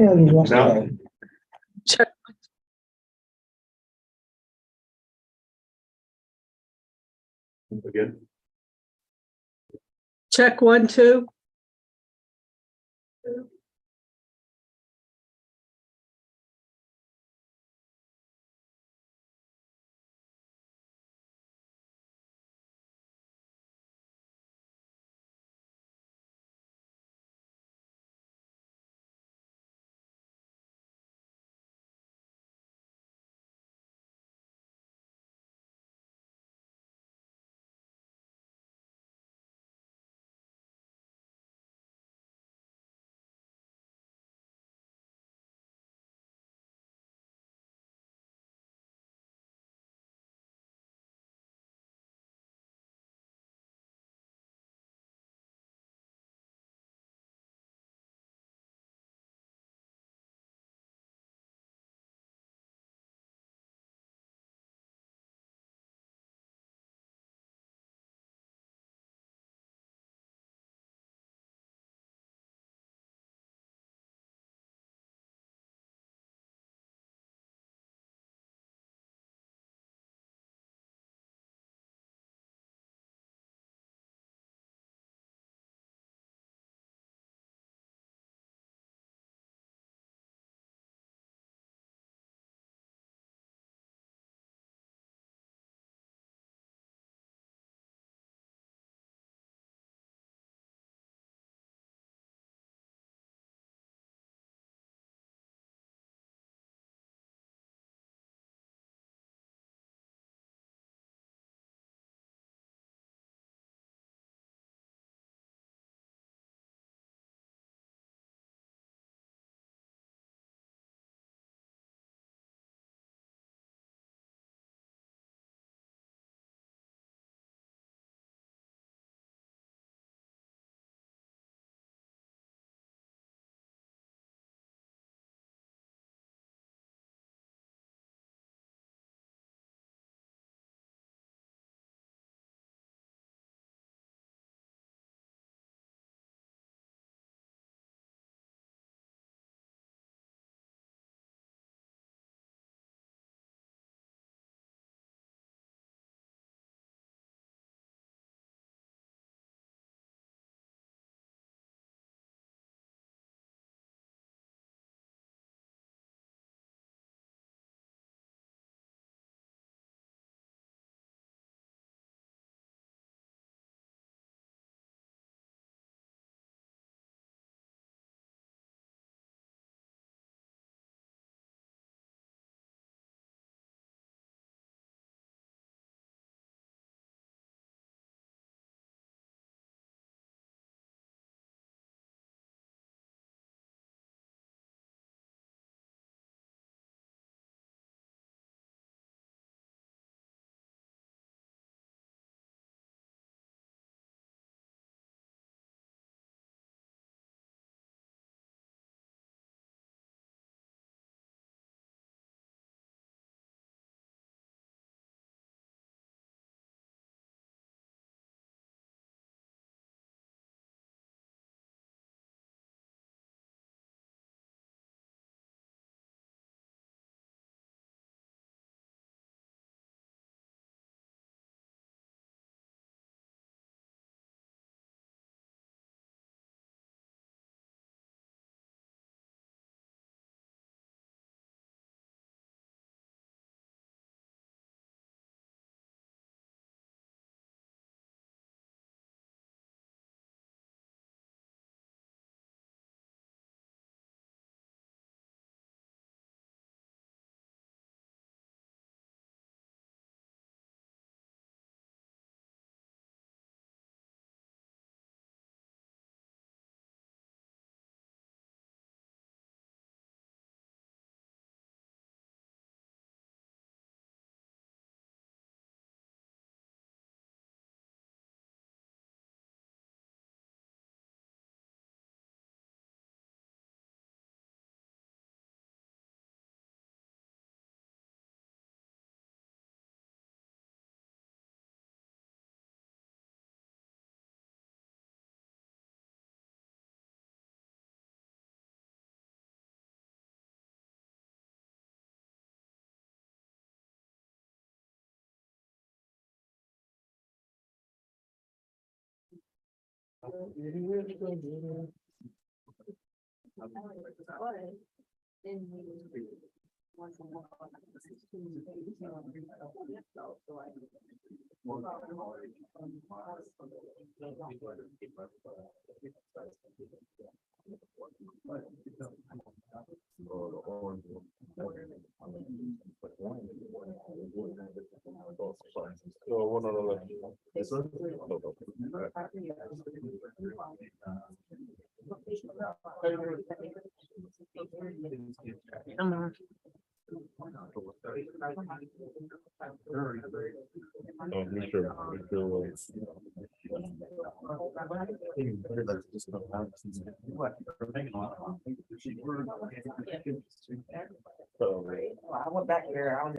Yeah, you lost No. it. Check, We're good. check 1, 2. So one on the left. This one? Oh, make sure. So. I went back there, I was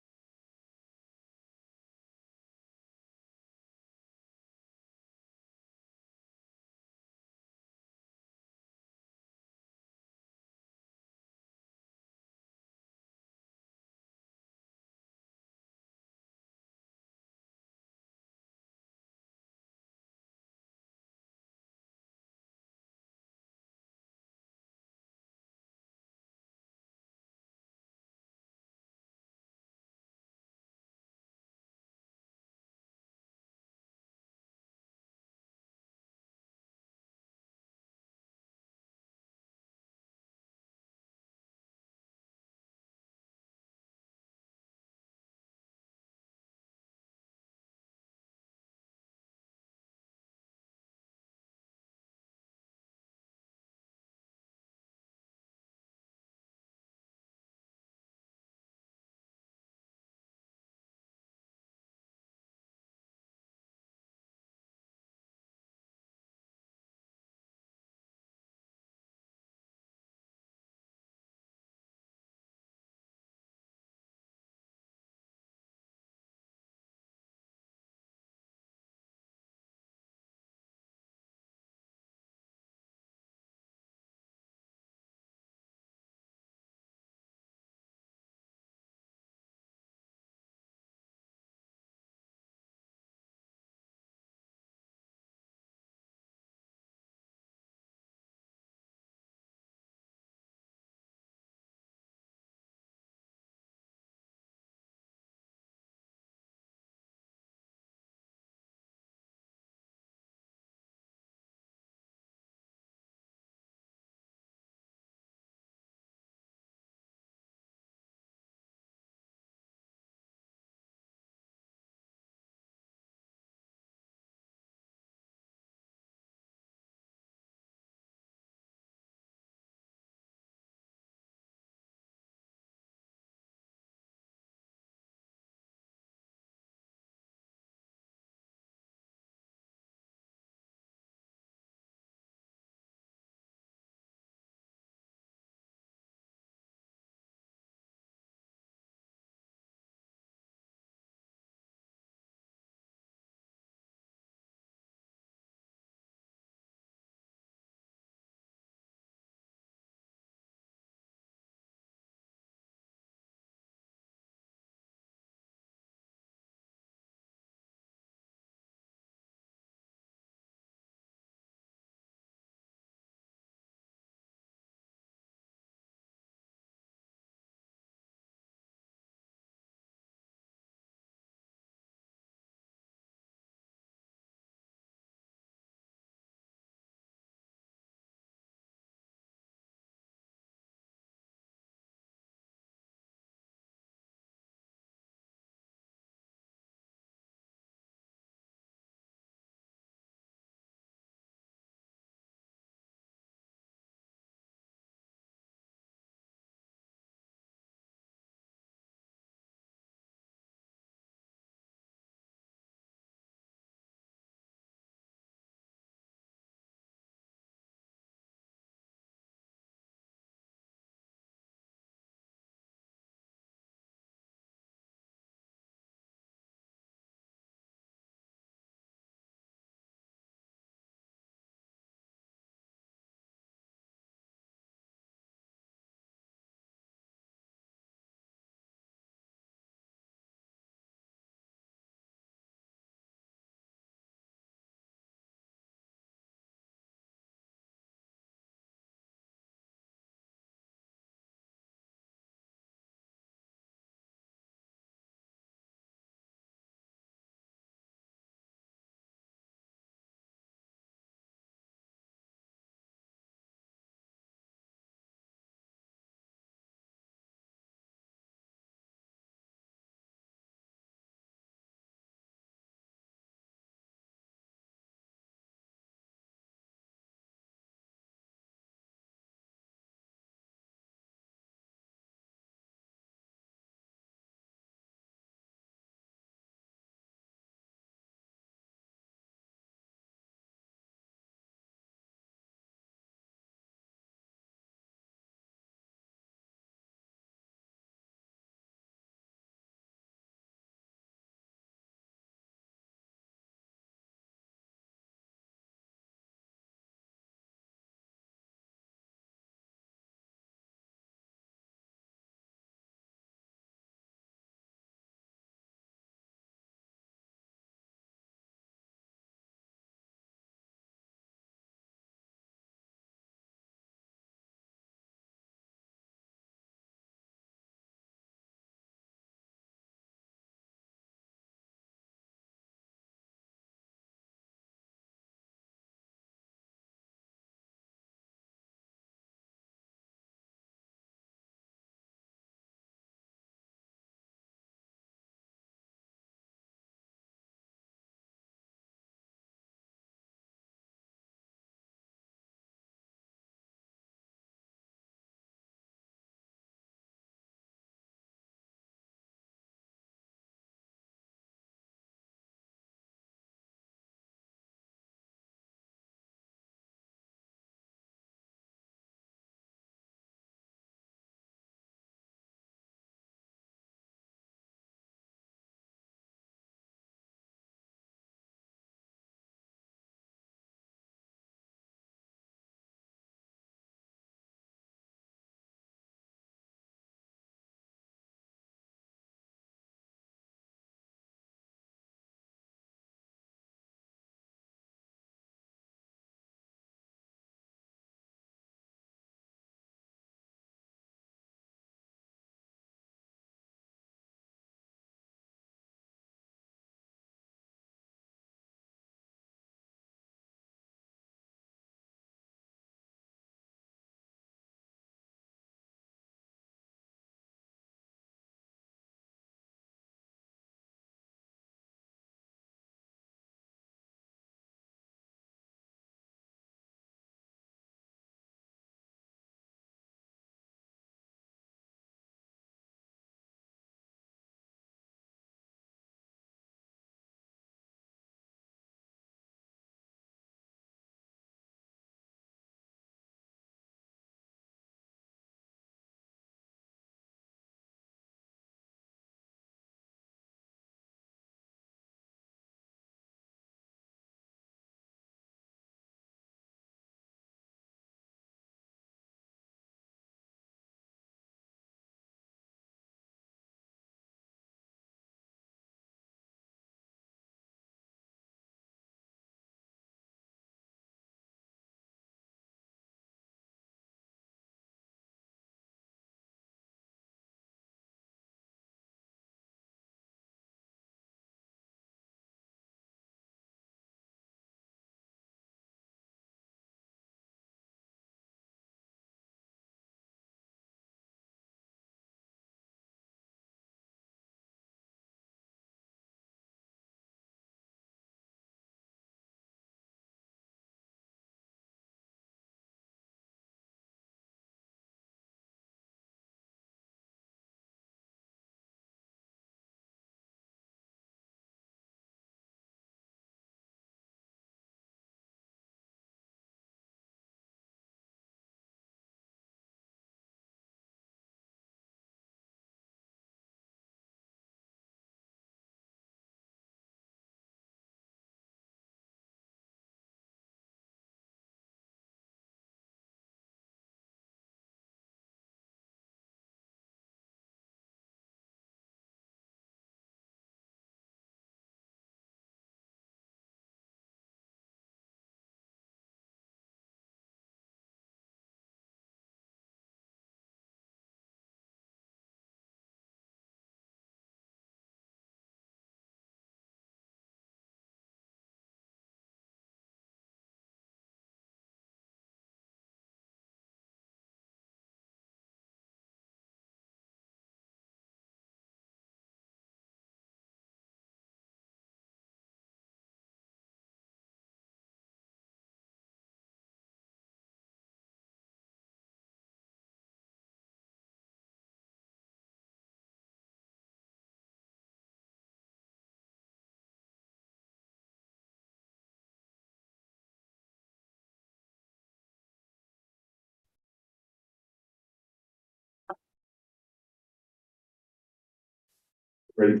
Ready?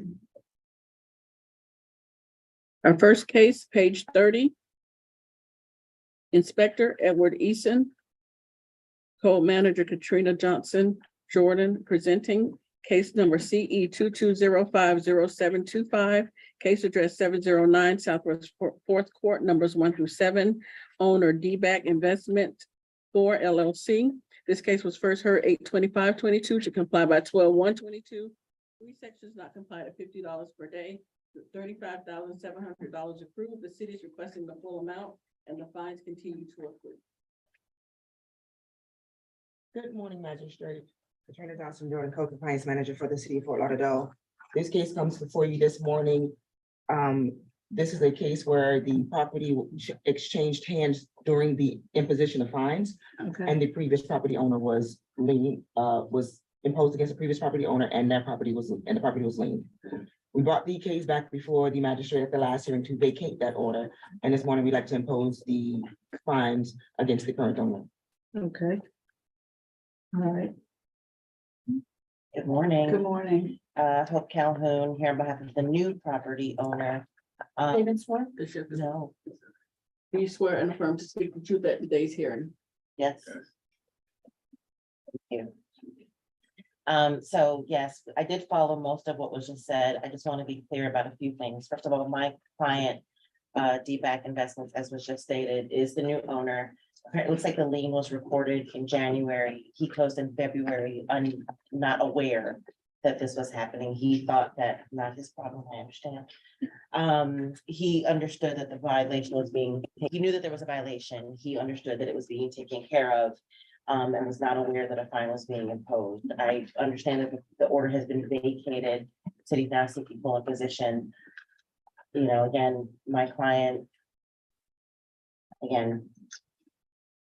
Our first case, page 30. Inspector Edward Eason. Co-manager Katrina Johnson Jordan presenting case number CE 22050725. Case address 709 Southwest Fourth Court, numbers 1 through 7. Owner DBAC Investment 4 LLC. This case was first heard 8/25/22 to comply by 12/1/22. 3 sections not complied at $50 per day. $35,700 approved. The city is requesting the full amount and the fines continue to accrue. Good morning, Magistrate. Katrina Johnson, Jordan, Co-Compliance Manager for the City of Fort Lauderdale. This case comes before you this morning. This is a case where the property exchanged hands during the imposition of fines, Okay. and the previous property owner was imposed against the previous property owner, and the property was liened. We brought the case back before the magistrate at the last hearing to vacate that order, and this morning we'd like to impose the fines against the current owner. Okay. All right. Good morning. Good morning. Hope Calhoun here on behalf of the new property owner. David swear? Bishop. No, Do you swear and affirm to speak the truth at today's hearing? yes. Thank you. So yes, I did follow most of what was just said. I just want to be clear about a few things. First of all, my client, DBAC Investments, as was just stated, is the new owner. It looks like the lien was recorded in January. He closed in February, not aware that this was happening. He thought that, not his problem, I understand. He understood that the violation was he knew that there was a violation. He understood that it was being taken care of, and was not aware that a fine was being imposed. I understand that the order has been vacated. City's now seeking full imposition. You know, again, my client, again,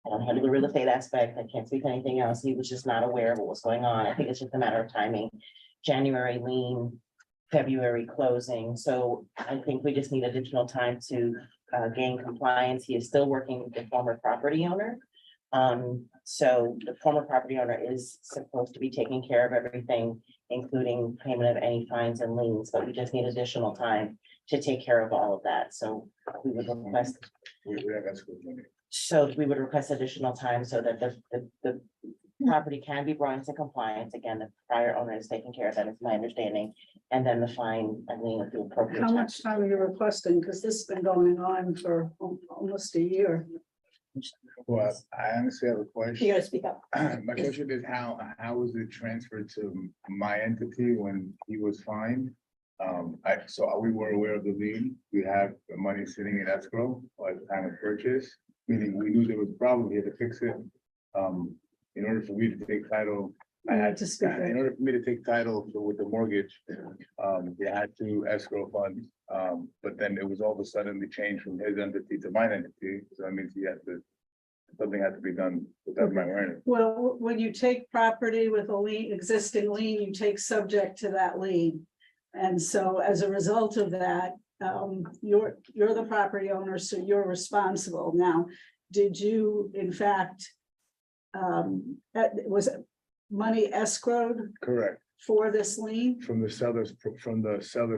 I don't handle the real estate aspect. I can't speak to anything else. He was just not aware of what was going on. I think it's just a matter of timing. January lien, February closing. So I think we just need additional time to gain compliance. He is still working with the former property owner. So the former property owner is supposed to be taking care of everything, including payment of any fines and liens, but we just need additional time to take care of all of that. So we would request. So we would request additional time so that the property can be brought into compliance. Again, the prior owner is taking care of that, is my understanding. And then the fine, I mean, at the appropriate How time. much time are you requesting? Because this has been going on for almost a year. Well, I honestly have a question. You gotta speak up. My question is how was it transferred to my entity when he was fined? So we were aware of the lien. We have the money sitting in escrow at the time of purchase, meaning we knew there was a problem. We had to fix it. In order for me to take title, I had to, in order for me to take title with the mortgage, we had to escrow funds. But then it was all of a sudden they changed from his entity to my entity. So that means something had to be done without my awareness. Well, when you take property with a lien, existing lien, you take subject to that lien. And so as a result of that, you're the property owner, so you're responsible. Now, did you, in fact, was money escrowed Correct. for this lien? From the seller's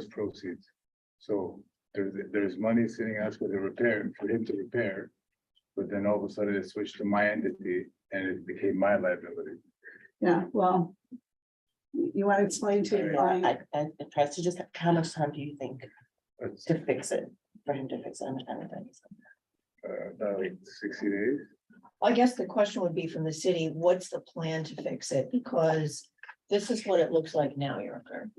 proceeds. So there's money sitting in escrow to repair, for him to repair. But then all of a sudden it switched to my entity and it became my liability. Yeah, well, you want to explain to your client? I tries to just, how much time do you think That's to fix it, for him to fix it? Understand that. like 60 days. I guess the question would be from the city, what's the plan to fix it? Because this is what it looks like now, Your Honor.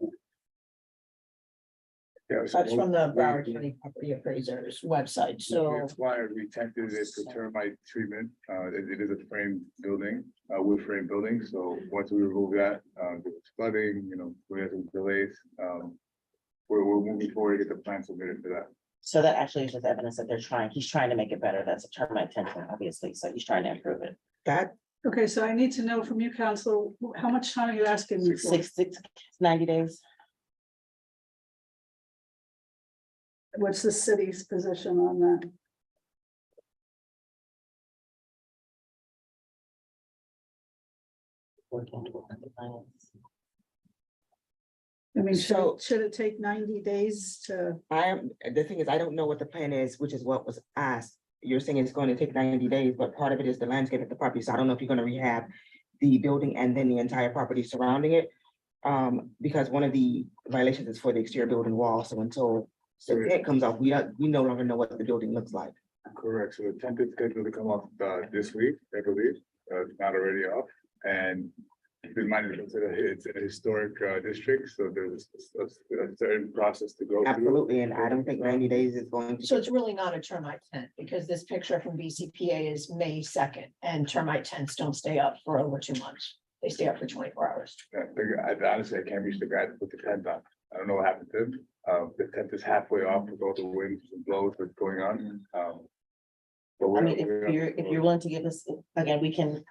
Yeah, so That's from the Broward County Property Appraiser's website, so. That's why we tested it for termite treatment. It is a frame building, wood frame building. So once we remove that, there was flooding, we had some delays. We're moving forward to get the plan submitted for that. So that actually is just evidence that he's trying to make it better. That's a termite tension, obviously. So he's trying to improve it. Okay, so I need to know from you, counsel, how much time are you asking me for? 90 days. What's the city's position on that? I mean, So- should it take 90 days to, the thing is, I don't know what the plan is, which is what was asked. You're saying it's going to take 90 days, but part of it is the landscape of the property, so I don't know if you're gonna rehab the building and then the entire property surrounding it. Because one of the violations is for the exterior building wall, so until it comes off, we no longer know what the building looks like. Correct, so the tent is scheduled to come off this week, I believe, it's not already off, and keep in mind, it's a historic district, so there's a certain process to go through. Absolutely, and I don't think 90 days is going to. So it's really not a termite tent, because this picture from BCPA is May 2nd, and termite tents don't stay up for over 2 months. They stay up for 24 hours. Yeah, honestly, I can't reach the guy to put the tent on. I don't know what happened to him. The tent is halfway off with all the winds and blows that's going on. But I we're- mean, we're- if you're willing to give us, again, we can,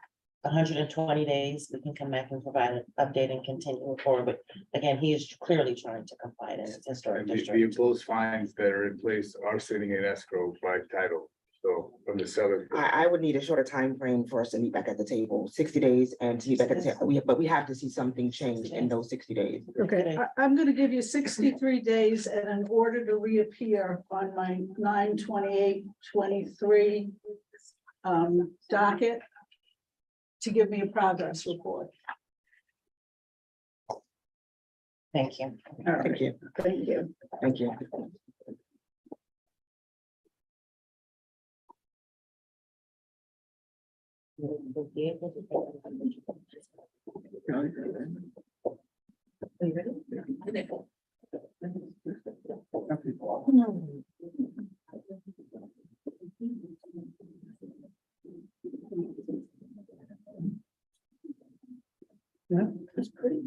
120 days, we can come back and provide an update and continue forward, but again, he is clearly trying to comply in his historic And the district. imposed fines that are in place are sitting in escrow by title, so from the seller. I would need a shorter time frame for us to meet back at the table, 60 days and to meet back at the table. But we have to see something change in those 60 days. okay, I'm gonna give you 63 days and an order to reappear on my 9/28/23 docket to give me a progress report. Thank you. All right, Thank you, thank you. thank you. Yeah, it's pretty.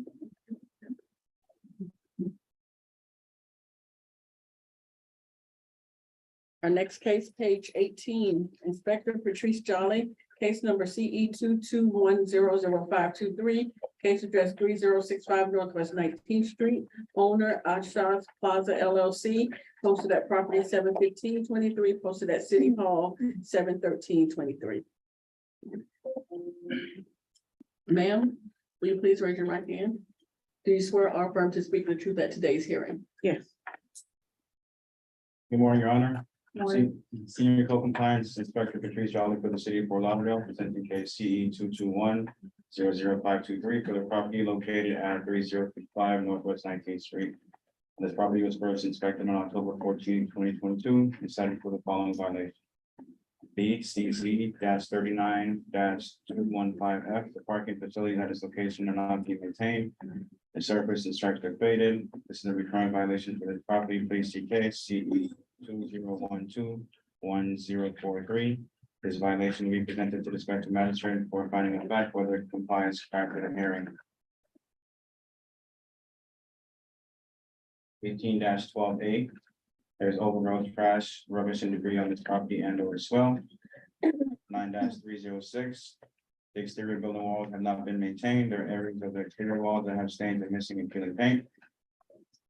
Our next case, page 18, Inspector Patrice Jolly, case number CE 221000523, case address 3065 Northwest 19th Street, owner Ashas Plaza LLC, posted at property 7/15/23, posted at City Hall 7/13/23. Ma'am, will you please raise your right hand? Do you swear or affirm to speak the truth at today's hearing? Yes. Good morning, Your Honor. Morning. Senior Co-Compliance Inspector Patrice Jolly for the city of Fort Lauderdale, presenting case CE 221-00523 for the property located at 3055 Northwest 19th Street. This property was first inspected on October 14, 2022, and cited for the following violation. BCZ 39-215F, the parking facility at its location are not being maintained. The surface and stripes are faded. This is a recurring violation for this property. Please see case CE 2012-1043. This violation will be presented to the Inspector Magistrate for finding of fact whether it complies after the hearing. 18-12A. There's overgrowth, trash, rubbish, and debris on this property and or swell. 9-306. The exterior building walls have not been maintained. There are areas of the exterior walls that have stains and missing and peeling paint.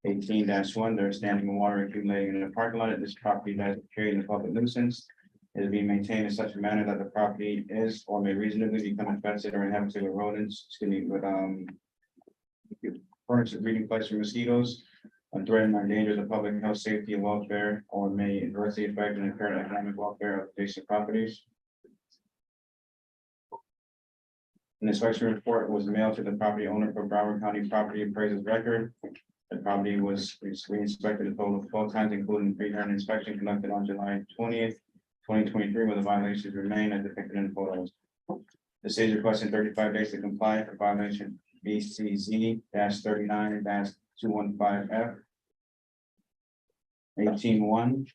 18-1, there is standing water accumulating in the parking lot at this property that is creating a public nuisance. It is being maintained in such a manner that the property is or may reasonably become infested or inhabited with rodents, with furniture breeding place for mosquitoes, and threaten or endanger the public health, safety, and welfare, or may adversely affect and impair the economic welfare of adjacent properties. An inspection report was mailed to the property owner for Broward County Property Appraiser's record. The property was re-inspected a total of 12 times, including pre-hearing inspection conducted on July 20th, 2023, where the violations remain as depicted in the photos. The city is requesting 35 days to comply for violation BCZ 39-215F. 18-1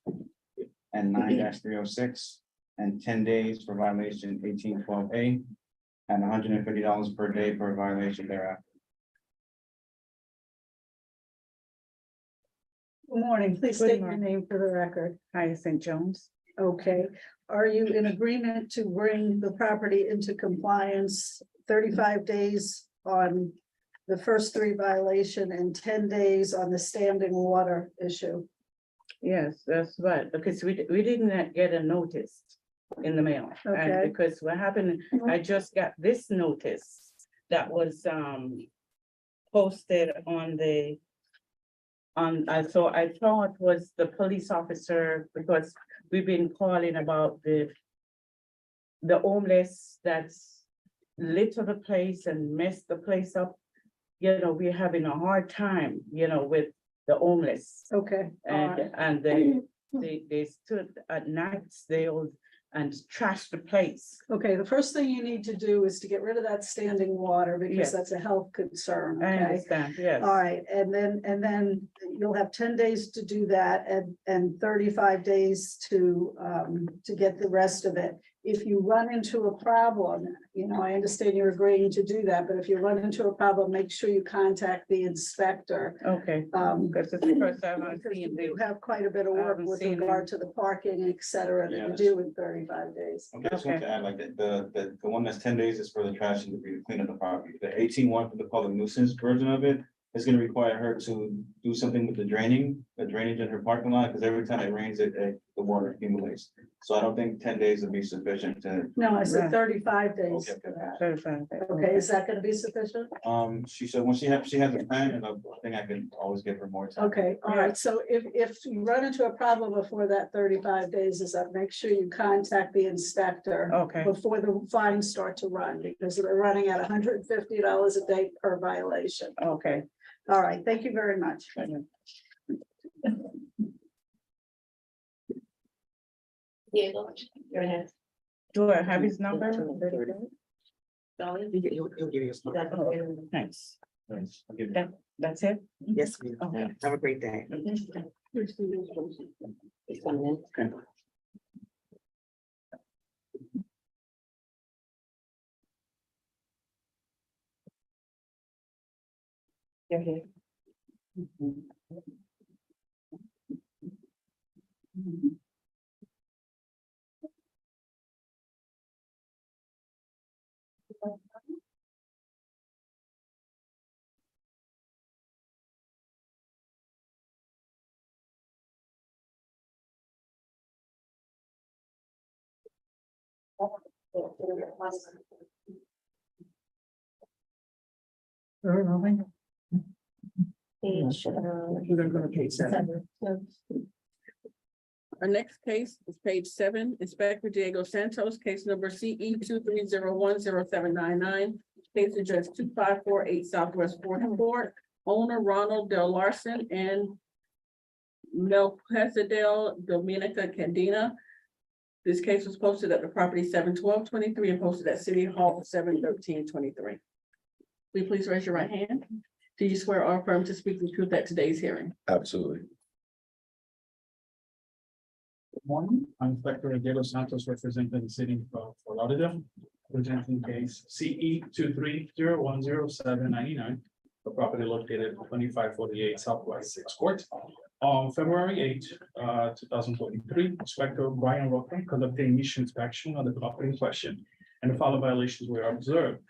and 9-306, and 10 days for violation 18-12A, and $150 per day for a violation thereafter. Good morning, please Good state your morning. name for the record. Hyacinth Jones. Okay, are you in agreement to bring the property into compliance 35 days on the first 3 violation and 10 days on the standing water issue? Yes, that's right, because we didn't get a notice in the mail. Okay. And because what happened, I just got this notice that was posted on the I thought was the police officer, because we've been calling about the homeless that's litter the place and mess the place up. You know, we're having a hard time, you know, with the homeless. Okay, all right. And they stood at nights, and trashed the place. Okay, the first thing you need to do is to get rid of that standing water because Yes. that's a health concern, I okay? understand, yes. All right, and then you'll have 10 days to do that and 35 days to get the rest of it. If you run into a problem, you know, I understand you're agreeing to do that, but if you run into a problem, make sure you contact the inspector. Okay, because it's the first time I've Because seen you this. have quite a bit of I work haven't with seen regard it. to the parking, et cetera, that you Yes. do in 35 days. I just want to add like the one that's 10 days is for the trash and debris to clean up the property. The 18 for the public nuisance version of it is gonna require her to do something with the drainage in her parking lot, because every time it rains, the water accumulates. So I don't think 10 days would be sufficient to. No, I said Right. 35 days Okay, for that. 35. Okay, is that gonna be sufficient? She said, when she has a plan, and I think I can always give her more time. Okay, all right, so if you run into a problem before that 35 days is up, make sure you contact the inspector. Okay. Before the fines start to run, because they're running at $150 a day per violation. Okay. All right, thank you very much. Diego, you're next. Do I have his number? He'll give you a smart. Thanks. Thanks. I'll give you- That's it? Yes, ma'am. Okay. Have a great day. You're here. Page, We're gonna go to page 7. Our next case is page 7, Inspector Diego Santos, case number CE 23010799. Case address 2548 Southwest Fourth Court, owner Ronald Del Larson and Melchizedek Dominica Candina. This case was posted at the property 7/12/23 and posted at City Hall 7/13/23. Will you please raise your right hand? Do you swear or affirm to speak the truth at today's hearing? Absolutely. Good morning, I'm Inspector Diego Santos, representing the city of Fort Lauderdale, presenting case CE 23010799, the property located at 2548 Southwest Sixth Court. On February 8, 2023, Inspector Brian Rocker conducted initial inspection of the property in question, and the following violations were observed.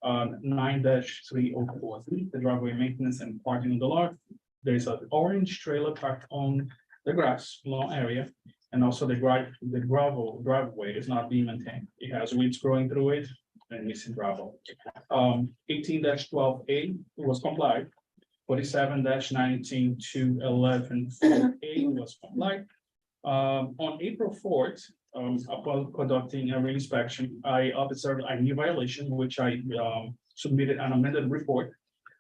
9-3043, the driveway maintenance and parking on the lot. There's an orange trailer parked on the grass lawn area, and also the gravel driveway is not being maintained. It has weeds growing through it and missing gravel. 18-12A was complied. 47-19 to 11A was complied. On April 4th, upon conducting a re-inspection, I observed a new violation, which I submitted an amended report.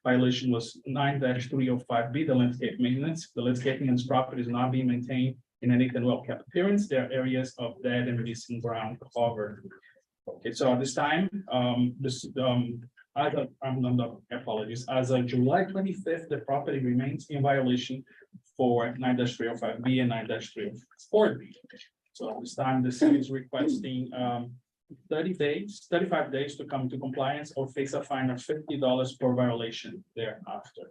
Violation was 9-305B, the landscape maintenance. The landscaping in this property is not being maintained in any well-kept appearance. There are areas of dead and missing ground covered. Okay, so at this time, apologies, as of July 25th, the property remains in violation for 9-305B and 9-304B. So at this time, the city is requesting 35 days to come to compliance or face a fine of $50 per violation thereafter.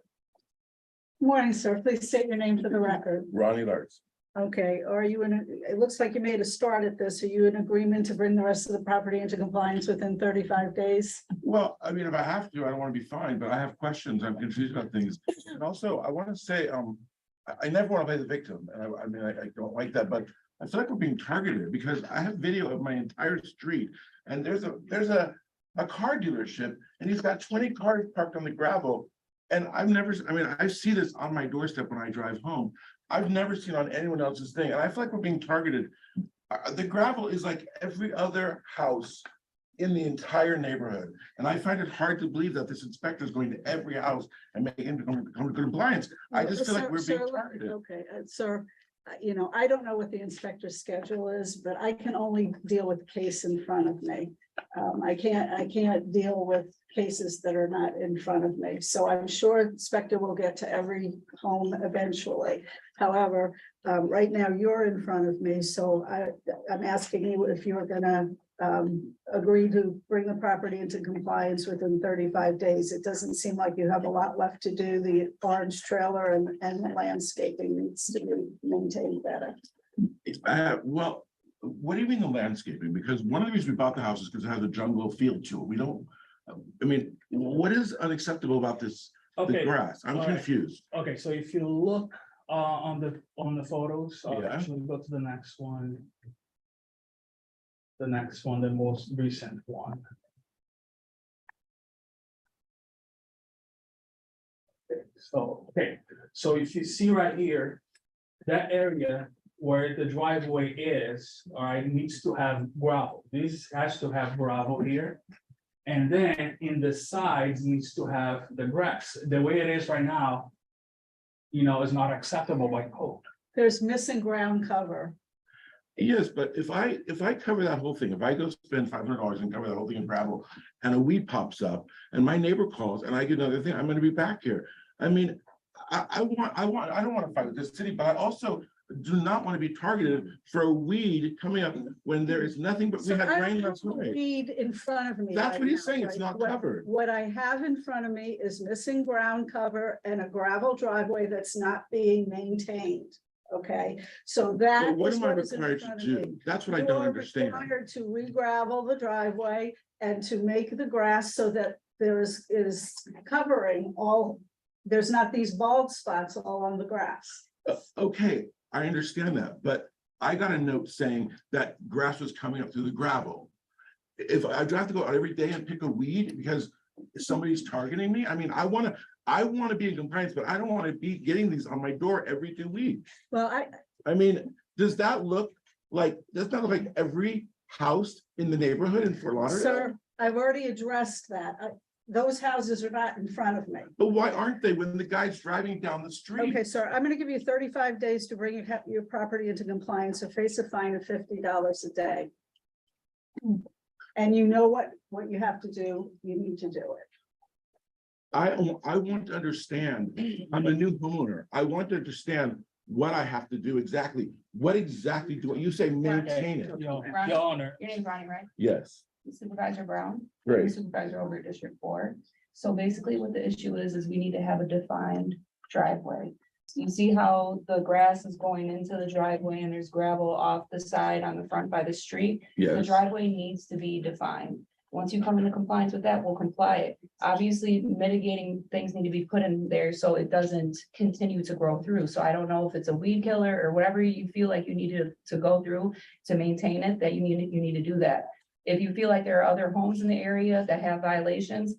Morning, sir. Please state your name for the record. Ronnie Larts. Okay, are you it looks like you made a start at this. Are you in agreement to bring the rest of the property into compliance within 35 days? Well, I mean, if I have to, I don't want to be fined, but I have questions. I'm confused about things. And also, I want to say, I never want to play the victim, and I mean, I don't like that, but I feel like we're being targeted because I have video of my entire street, and there's a car dealership, and he's got 20 cars parked on the gravel. And I've never, I mean, I see this on my doorstep when I drive home. I've never seen on anyone else's thing, and I feel like we're being targeted. The gravel is like every other house in the entire neighborhood. And I find it hard to believe that this inspector is going to every house and making it come to compliance. I just feel like we're being targeted. Okay, sir, you know, I don't know what the inspector's schedule is, but I can only deal with the case in front of me. I can't deal with cases that are not in front of me. So I'm sure inspector will get to every home eventually. However, right now you're in front of me, so I'm asking you if you're gonna agree to bring the property into compliance within 35 days. It doesn't seem like you have a lot left to do. The orange trailer and the landscaping needs to be maintained better. Well, what do you mean the landscaping? Because one of the reasons we bought the house is because it has a jungle feel to it. We don't, I mean, what is unacceptable about this, the Okay, grass? I'm all right. confused. okay, so if you look on the photos, Yeah. actually go to the next one. The next one, the most recent one. Okay, so if you see right here, that area where the driveway is, all right, needs to have gravel. This has to have gravel here. And then in the sides needs to have the grass. The way it is right now, you know, is not acceptable by code. There's missing ground cover. Yes, but if I cover that whole thing, if I go spend $500 and cover that whole thing in gravel and a weed pops up and my neighbor calls and I get another thing, I'm gonna be back here. I mean, I don't want to fight with this city, but I also do not want to be targeted for a weed coming up when there is nothing but we So had I rain have last a night. weed in front of me. That's right what he's now, saying, it's right? not What- covered. What I have in front of me is missing ground cover and a gravel driveway that's not being maintained. Okay, so that But what is am I what is in required front to of me. do? That's what I You don't are understand. required to re-gravel the driveway and to make the grass so that there is covering all, there's not these bald spots all on the grass. Okay, I understand that, but I got a note saying that grass was coming up through the gravel. If I do have to go out every day and pick a weed because somebody's targeting me, I mean, I wanna be in compliance, but I don't wanna be getting these on my door every 2 weeks. Well, I mean, does that look like every house in the neighborhood in Fort Lauderdale? sir, I've already addressed that. Those houses are not in front of me. But why aren't they when the guy's driving down the street? Okay, sir, I'm gonna give you 35 days to bring your property into compliance or face a fine of $50 a day. And you know what you have to do, you need to do it. I want to understand, I'm a new homeowner, I want to understand what I have to do exactly. What exactly do you say maintain it? Your Honor, Your name's Ronnie, right? Yes, Supervisor Brown. great. Supervisor over at District 4. So basically what the issue is we need to have a defined driveway. You see how the grass is going into the driveway and there's gravel off the side on the front by the street? The Yes, driveway needs to be defined. Once you come into compliance with that, we'll comply it. Obviously, mitigating things need to be put in there so it doesn't continue to grow through. So I don't know if it's a weed killer or whatever you feel like you need to go through to maintain it, that you need to do that. If you feel like there are other homes in the area that have violations,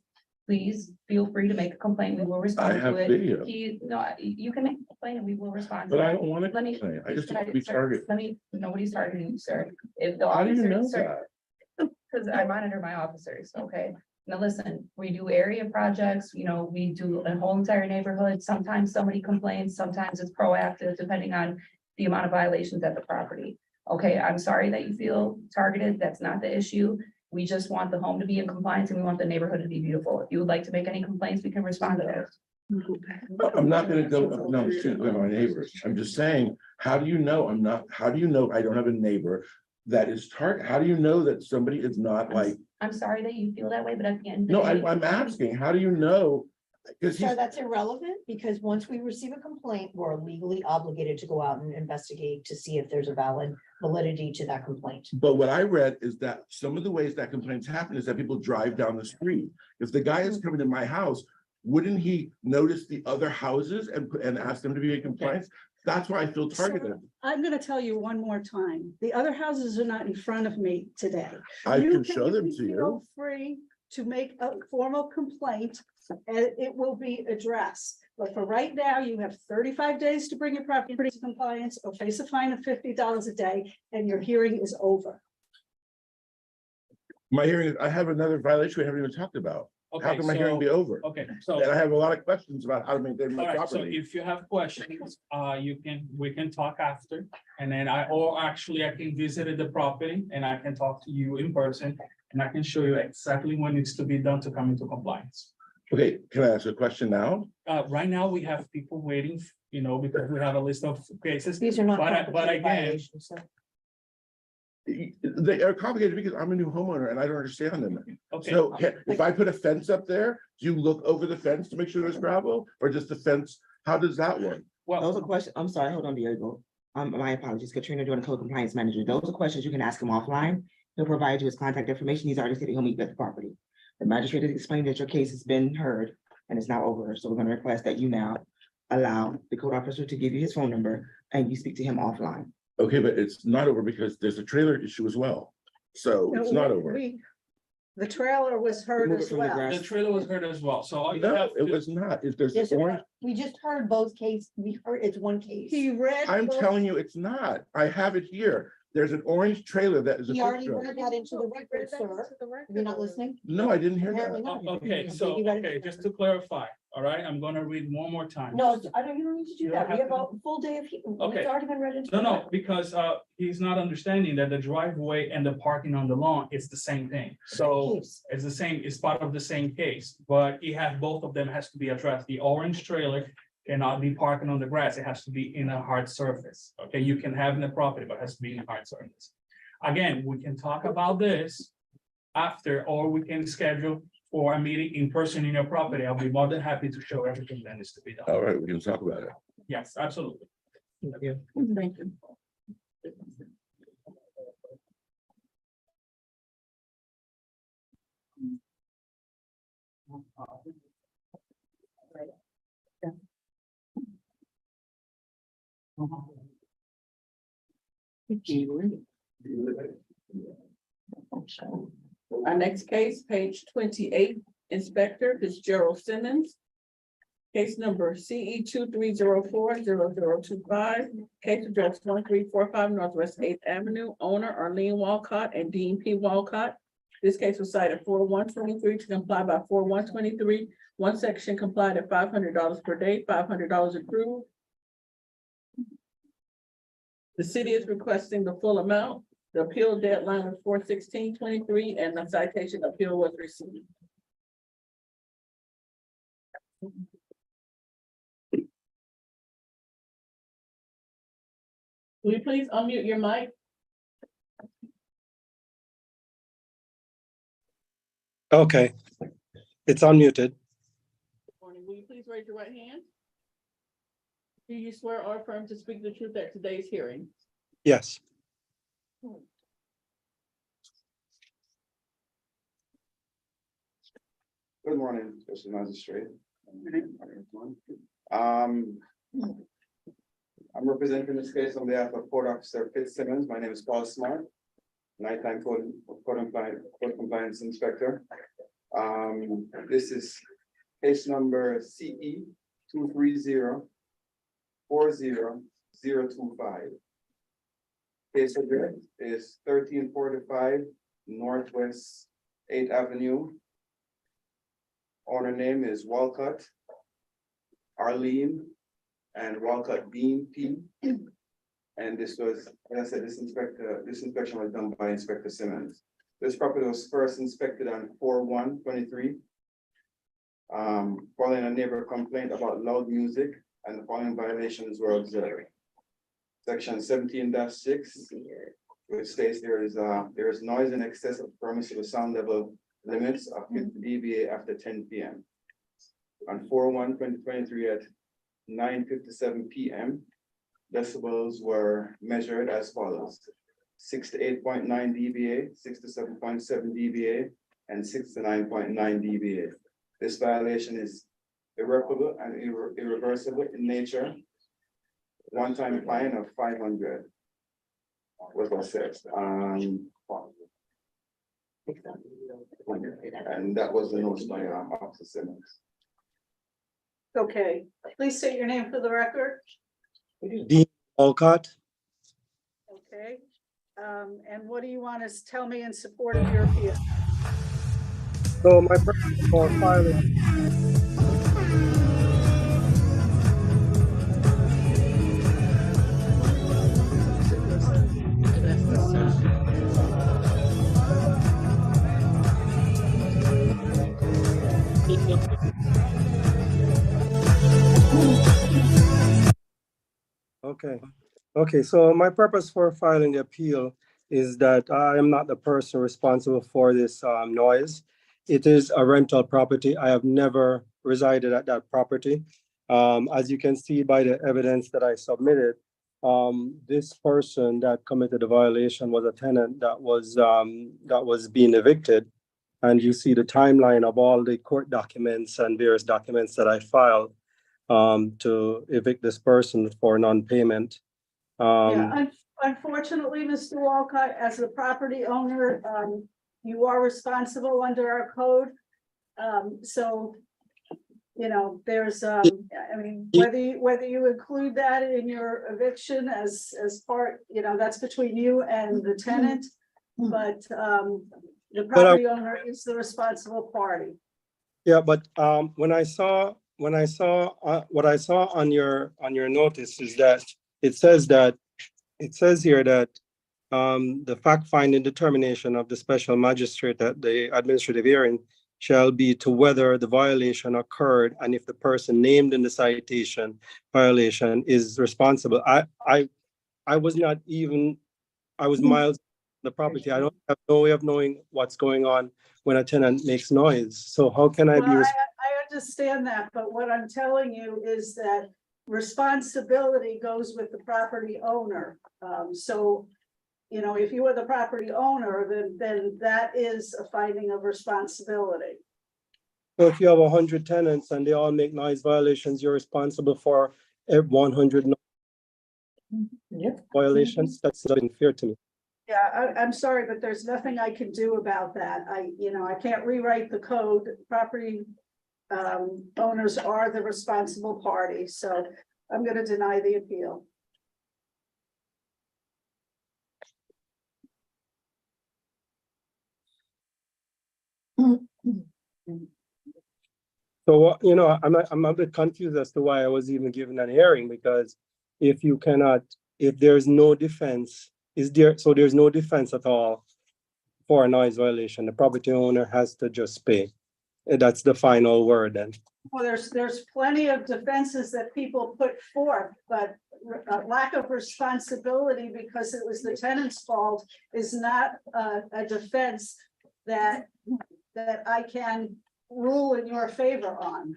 please feel free to make a complaint. We will I respond have to it. video, You can make a complaint and we will respond. to but I it. don't want to Let me- complain. I just Can want to be sir, targeted. nobody's targeting you, sir. If the How do you officer- know sir, that? Because I monitor my officers, okay? Now, listen, we do area projects, we do a whole entire neighborhood. Sometimes somebody complains, sometimes it's proactive, depending on the amount of violations at the property. Okay, I'm sorry that you feel targeted. That's not the issue. We just want the home to be in compliance and we want the neighborhood to be beautiful. If you would like to make any complaints, we can respond to those. I'm not gonna go up and down the street with my neighbors. I'm just saying, how do you know how do you know I don't have a neighbor that is how do you know that somebody is not like, I'm sorry that you feel that way, but at the end. of the no, day- I'm asking, how do you know? Because So he's, that's irrelevant, because once we receive a complaint, we're legally obligated to go out and investigate to see if there's a valid validity to that complaint. but what I read is that some of the ways that complaints happen is that people drive down the street. If the guy is coming to my house, wouldn't he notice the other houses and ask them to be in compliance? That's why I feel targeted. Sir, I'm gonna tell you one more time, the other houses are not in front of me today. I You can show them to feel you. Free to make a formal complaint, and it will be addressed. But for right now, you have 35 days to bring your property into compliance or face a fine of $50 a day, and your hearing is over. My hearing, I have another violation we haven't even talked about. How Okay, can my hearing be so, over? okay, so. And I have a lot of questions about how to maintain my All right, so property. if you have questions, we can talk after, and then I can visit the property and I can talk to you in person. And I can show you exactly what needs to be done to come into compliance. Okay, can I ask a question now? Right now, we have people waiting, because we have a list of cases. These are not. But complicated again, violations, so. They are complicated because I'm a new homeowner and I don't understand them. okay, So if I put a fence up there, do you look over the fence to make sure there's gravel or just the fence? How does that work? well, Those are questions, I'm sorry, hold on, Diego. My apologies, Katrina doing the code compliance manager. Those are questions you can ask him offline. He'll provide you his contact information. He's already said he'll meet with the property. The magistrate has explained that your case has been heard and is now over. So we're gonna request that you now allow the code officer to give you his phone number and you speak to him offline. Okay, but it's not over because there's a trailer issue as well. So it's not over. The trailer was heard Remove it as from the well. grass. the trailer was heard as well, so all you No, have it to- was not. If there's Yes, an orange, we just heard both cases. We heard it's one case. He read. I'm both- telling you, it's not. I have it here. There's an orange trailer that is a He already picture. read that into the record, sir. You're not listening? No, I didn't hear Apparently that. not. Okay, so, You read it. okay, just to clarify, all right, I'm gonna read one more time. No, I don't, you don't need to do You that. don't We have have a full day of, Okay. it's already been read into. No, the no, record. because he's not understanding that the driveway and the parking on the lawn is the same thing. So Case. it's the same, it's part of the same case, but he has, both of them has to be addressed. The orange trailer cannot be parking on the grass. It has to be in a hard surface. Okay, you can have in the property, but it has to be in a hard surface. Again, we can talk about this after, or we can schedule for a meeting in person in your property. I'll be more than happy to show everything that needs to be done. All right, we can talk about it. Yes, absolutely. Thank you. Thank you. Our next case, page 28, Inspector Fitzgerald Simmons. Case number CE 23040025. Case address 1345 Northwest 8th Avenue, owner Arlene Walcott and Dean P. Walcott. This case was cited 4/123 to comply by 4/123. One section complied at $500 per day, $500 approved. The city is requesting the full amount. The appeal deadline was 4/16/23 and the citation appeal was received. Will you please unmute your mic? Okay, it's unmuted. Morning. Will you please raise your right hand? Do you swear or affirm to speak the truth at today's hearing? Yes, Good morning, Mr. Magistrate. Um, I'm representing this case on behalf of Court Officer Fitzsimmons. My name is Paul Smart, nighttime code compliance inspector. This is case number CE 230-40025. Case address is 1345 Northwest 8th Avenue. Owner name is Walcott, Arlene, and Walcott Dean P. And this was, as I said, this inspection was done by Inspector Simmons. This property was first inspected on 4/1/23. Following a neighbor complaint about loud music, and the following violations were observed. Section 17-6, which states there is noise in excess of permissible sound level limits of 50 dBA after 10 p.m. On 4/1/2023 at 9:57 p.m., decibels were measured as follows: 68.9 dBA, 67.7 dBA, and 69.9 dBA. This violation is irreparable and irreversible in nature. One-time fine of 500 was assessed. And that was the notice by Officer Simmons. Okay, please state your name for the record. Dean Olcott. Okay, and what do you want to tell me in support of your appeal? So my purpose for filing, okay. Okay, so my purpose for filing the appeal is that I am not the person responsible for this noise. It is a rental property. I have never resided at that property. As you can see by the evidence that I submitted, this person that committed the violation was a tenant that was being evicted. And you see the timeline of all the court documents and various documents that I filed to evict this person for non-payment. Yeah, unfortunately, Mr. Walcott, as the property owner, you are responsible under our code. So, you know, there's, I mean, whether you include that in your eviction as part, you know, that's between you and the tenant. But the property owner is the responsible party. Yeah, but what I saw on your notice is that it says here that the fact-finding determination of the special magistrate at the administrative hearing shall be to whether the violation occurred and if the person named in the citation violation is responsible. I was not even, I was miles from the property. I don't have no way of knowing what's going on when a tenant makes noise. So how can I be? Well, I understand that, but what I'm telling you is that responsibility goes with the property owner. So, you know, if you are the property owner, then that is a finding of responsibility. So if you have 100 tenants and they all make noise violations, you're responsible for 100 violations? That's unfair to me. Yeah, I'm sorry, but there's nothing I can do about that. You know, I can't rewrite the code. Property owners are the responsible party, so I'm going to deny the appeal. So, you know, I'm a bit confused as to why I was even given an hearing, because if there's no defense, there's no defense at all for a noise violation. The property owner has to just pay. That's the final word then. Well, there's plenty of defenses that people put forth, but lack of responsibility because it was the tenant's fault is not a defense that I can rule in your favor on.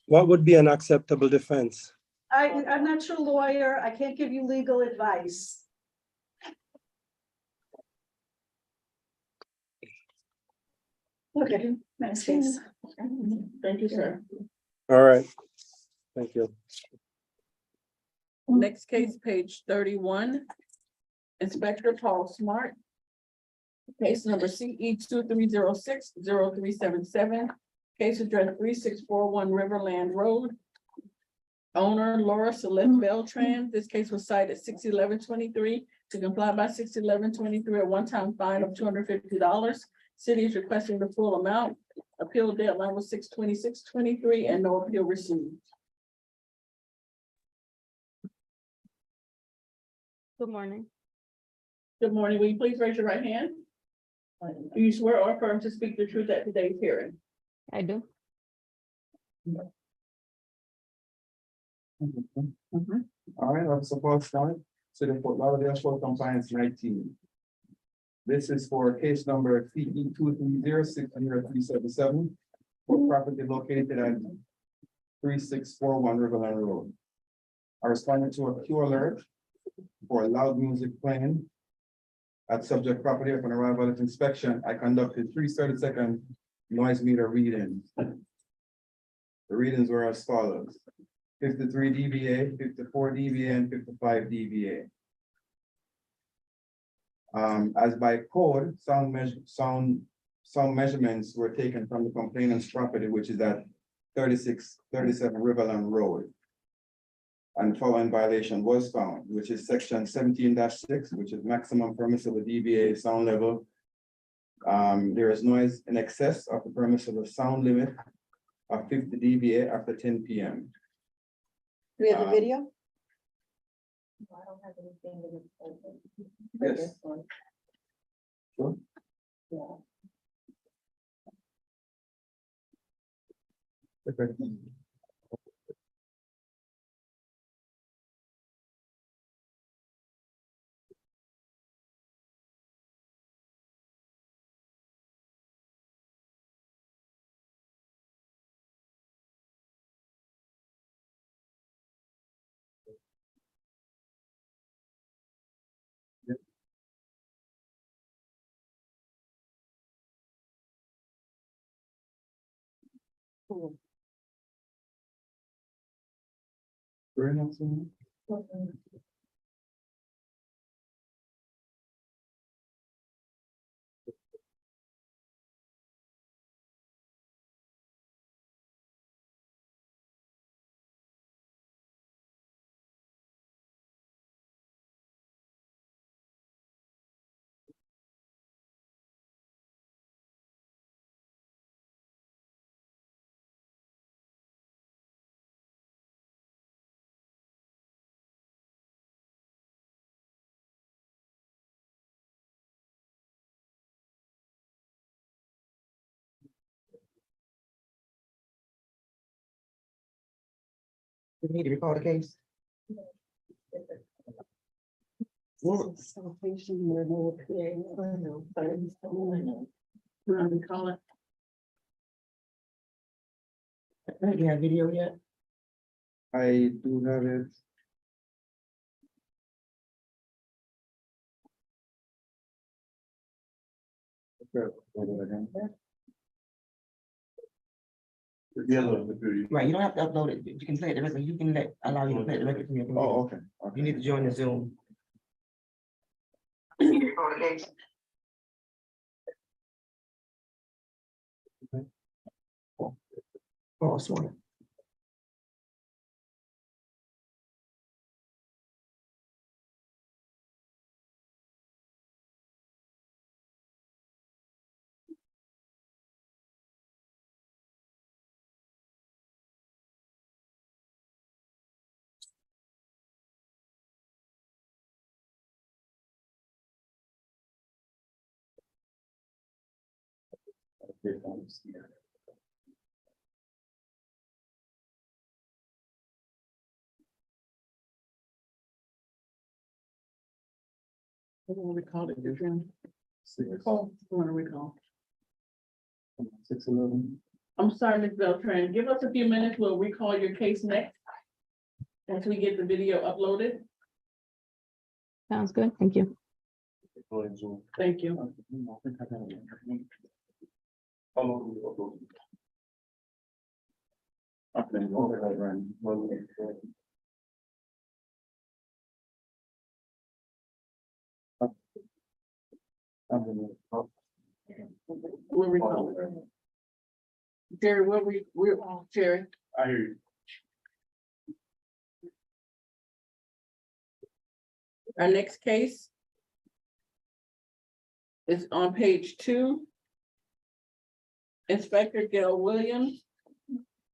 What would be an acceptable defense? I'm not your lawyer. I can't give you legal advice. Okay, next case. Thank you, sir. All right. Thank you. Next case, page 31. Inspector Paul Smart. Case number CE 2306-0377. Case address 3641 Riverland Road. Owner Laura Celeste Beltran. This case was cited 6/11/23 to comply by 6/11/23, a one-time fine of $250. City is requesting the full amount. Appeal deadline was 6/26/23 and no appeal received. Good morning. Good morning. Will you please raise your right hand? Do you swear or affirm to speak the truth at today's hearing? I do. All right, Officer Paul Smart, City of Fort Lauderdale, Short Compliance 19. This is for case number CE 2306037 for property located at 3641 Riverland Road. I responded to a Q alert for loud music playing at subject property. Upon arrival at inspection, I conducted 3 30-second noise meter readings. The readings were as follows: 53 dBA, 54 dBA, and 55 dBA. As by code, sound some measurements were taken from the complainant's property, which is at 3637 Riverland Road. And following violation was found, which is section 17-6, which is maximum permissible dBA sound level. There is noise in excess of the permissible sound limit of 50 dBA after 10 PM. Do we have the video? I don't have anything. Yes. Sure. Okay. Very nice. We need to recall the case. Call it. Do you have video yet? I do have it. Okay, hold it again. Right, you don't have to upload it. You can play it directly. You can allow you to play it directly from your computer. Oh, okay. You need to join the Zoom. Recall the case. Oh, sworn. What do we call it? Recall, what do we call? 611. I'm sorry, Ms. Beltran, give us a few minutes, we'll recall your case next. Once we get the video uploaded, Sounds good. Thank you. thank you. Okay, hold it right, right. We'll recall it. Jerry, Jerry, I hear you. our next case is on page 2. Inspector Gail Williams,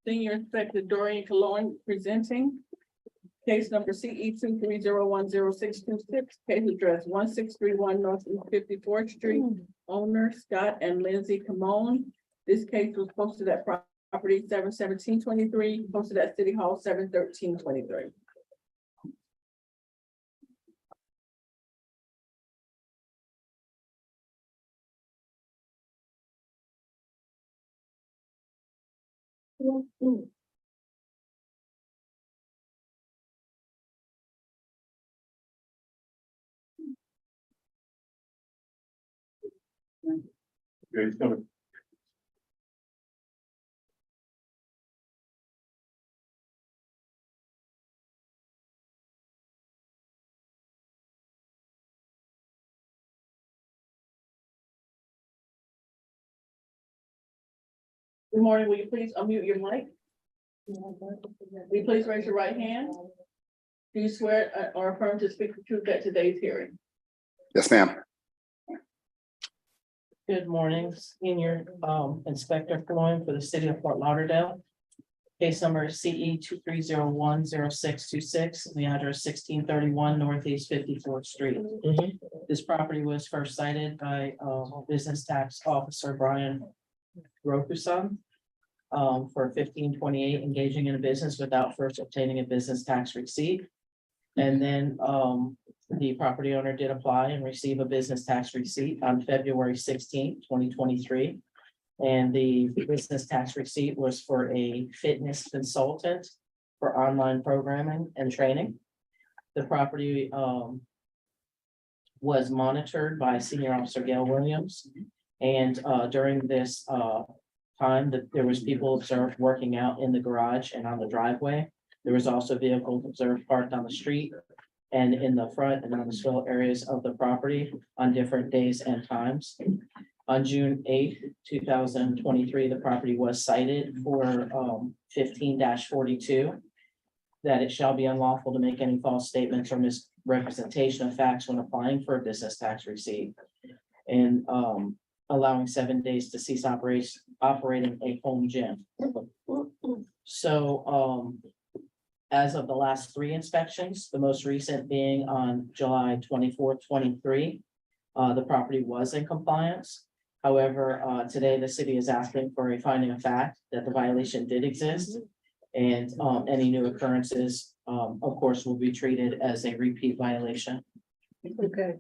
Senior Inspector Dorian Cologne presenting. Case number CE 2301066, case address 1631 Northeast 54th Street, owner Scott and Lindsay Camone. This case was posted at property 7/17/23, posted at City Hall 7/13/23. Okay, it's coming. Good morning. Will you please unmute your mic? Will you please raise your right hand? Do you swear or affirm to speak the truth at today's hearing? Yes, ma'am. Good morning, Senior Inspector Floyd for the City of Fort Lauderdale. Case number CE 23010626, the address 1631 Northeast 54th Street. This property was first cited by Business Tax Officer Brian Rokuson for 1528, engaging in a business without first obtaining a business tax receipt. And then the property owner did apply and receive a business tax receipt on February 16th, 2023. And the business tax receipt was for a fitness consultant for online programming and training. The property was monitored by Senior Officer Gail Williams. And during this time that there was people observed working out in the garage and on the driveway. There was also vehicles observed parked on the street and in the front and on the swell areas of the property on different days and times. On June 8th, 2023, the property was cited for 15-42. That it shall be unlawful to make any false statements or misrepresentation of facts when applying for a business tax receipt. And allowing 7 days to cease operating a home gym. So as of the last 3 inspections, the most recent being on July 24th, 23, the property was in compliance. However, today the city is asking for a finding of fact that the violation did exist. And any new occurrences, of course, will be treated as a repeat violation. Okay,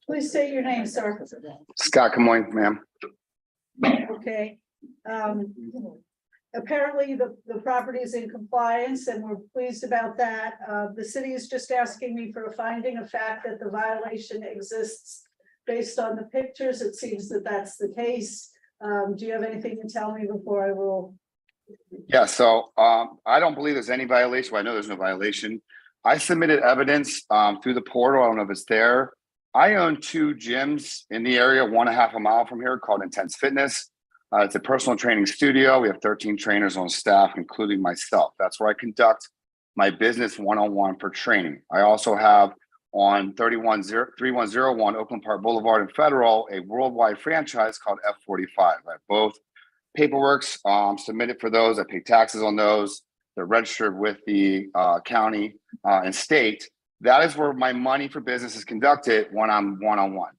please say your name, sir. Scott, good morning, ma'am. Okay. Apparently, the property is in compliance and we're pleased about that. The city is just asking me for a finding of fact that the violation exists. Based on the pictures, it seems that that's the case. Do you have anything to tell me before I rule? Yeah, so I don't believe there's any violation. Well, I know there's no violation. I submitted evidence through the portal. I don't know if it's there. I own 2 gyms in the area, 1.5 miles from here, called Intense Fitness. It's a personal training studio. We have 13 trainers on staff, including myself. That's where I conduct my business one-on-one for training. I also have on 3101 Oakland Park Boulevard in Federal, a worldwide franchise called F45. I have both paperworks submitted for those. I pay taxes on those. They're registered with the county and state. That is where my money for business is conducted when I'm one-on-one.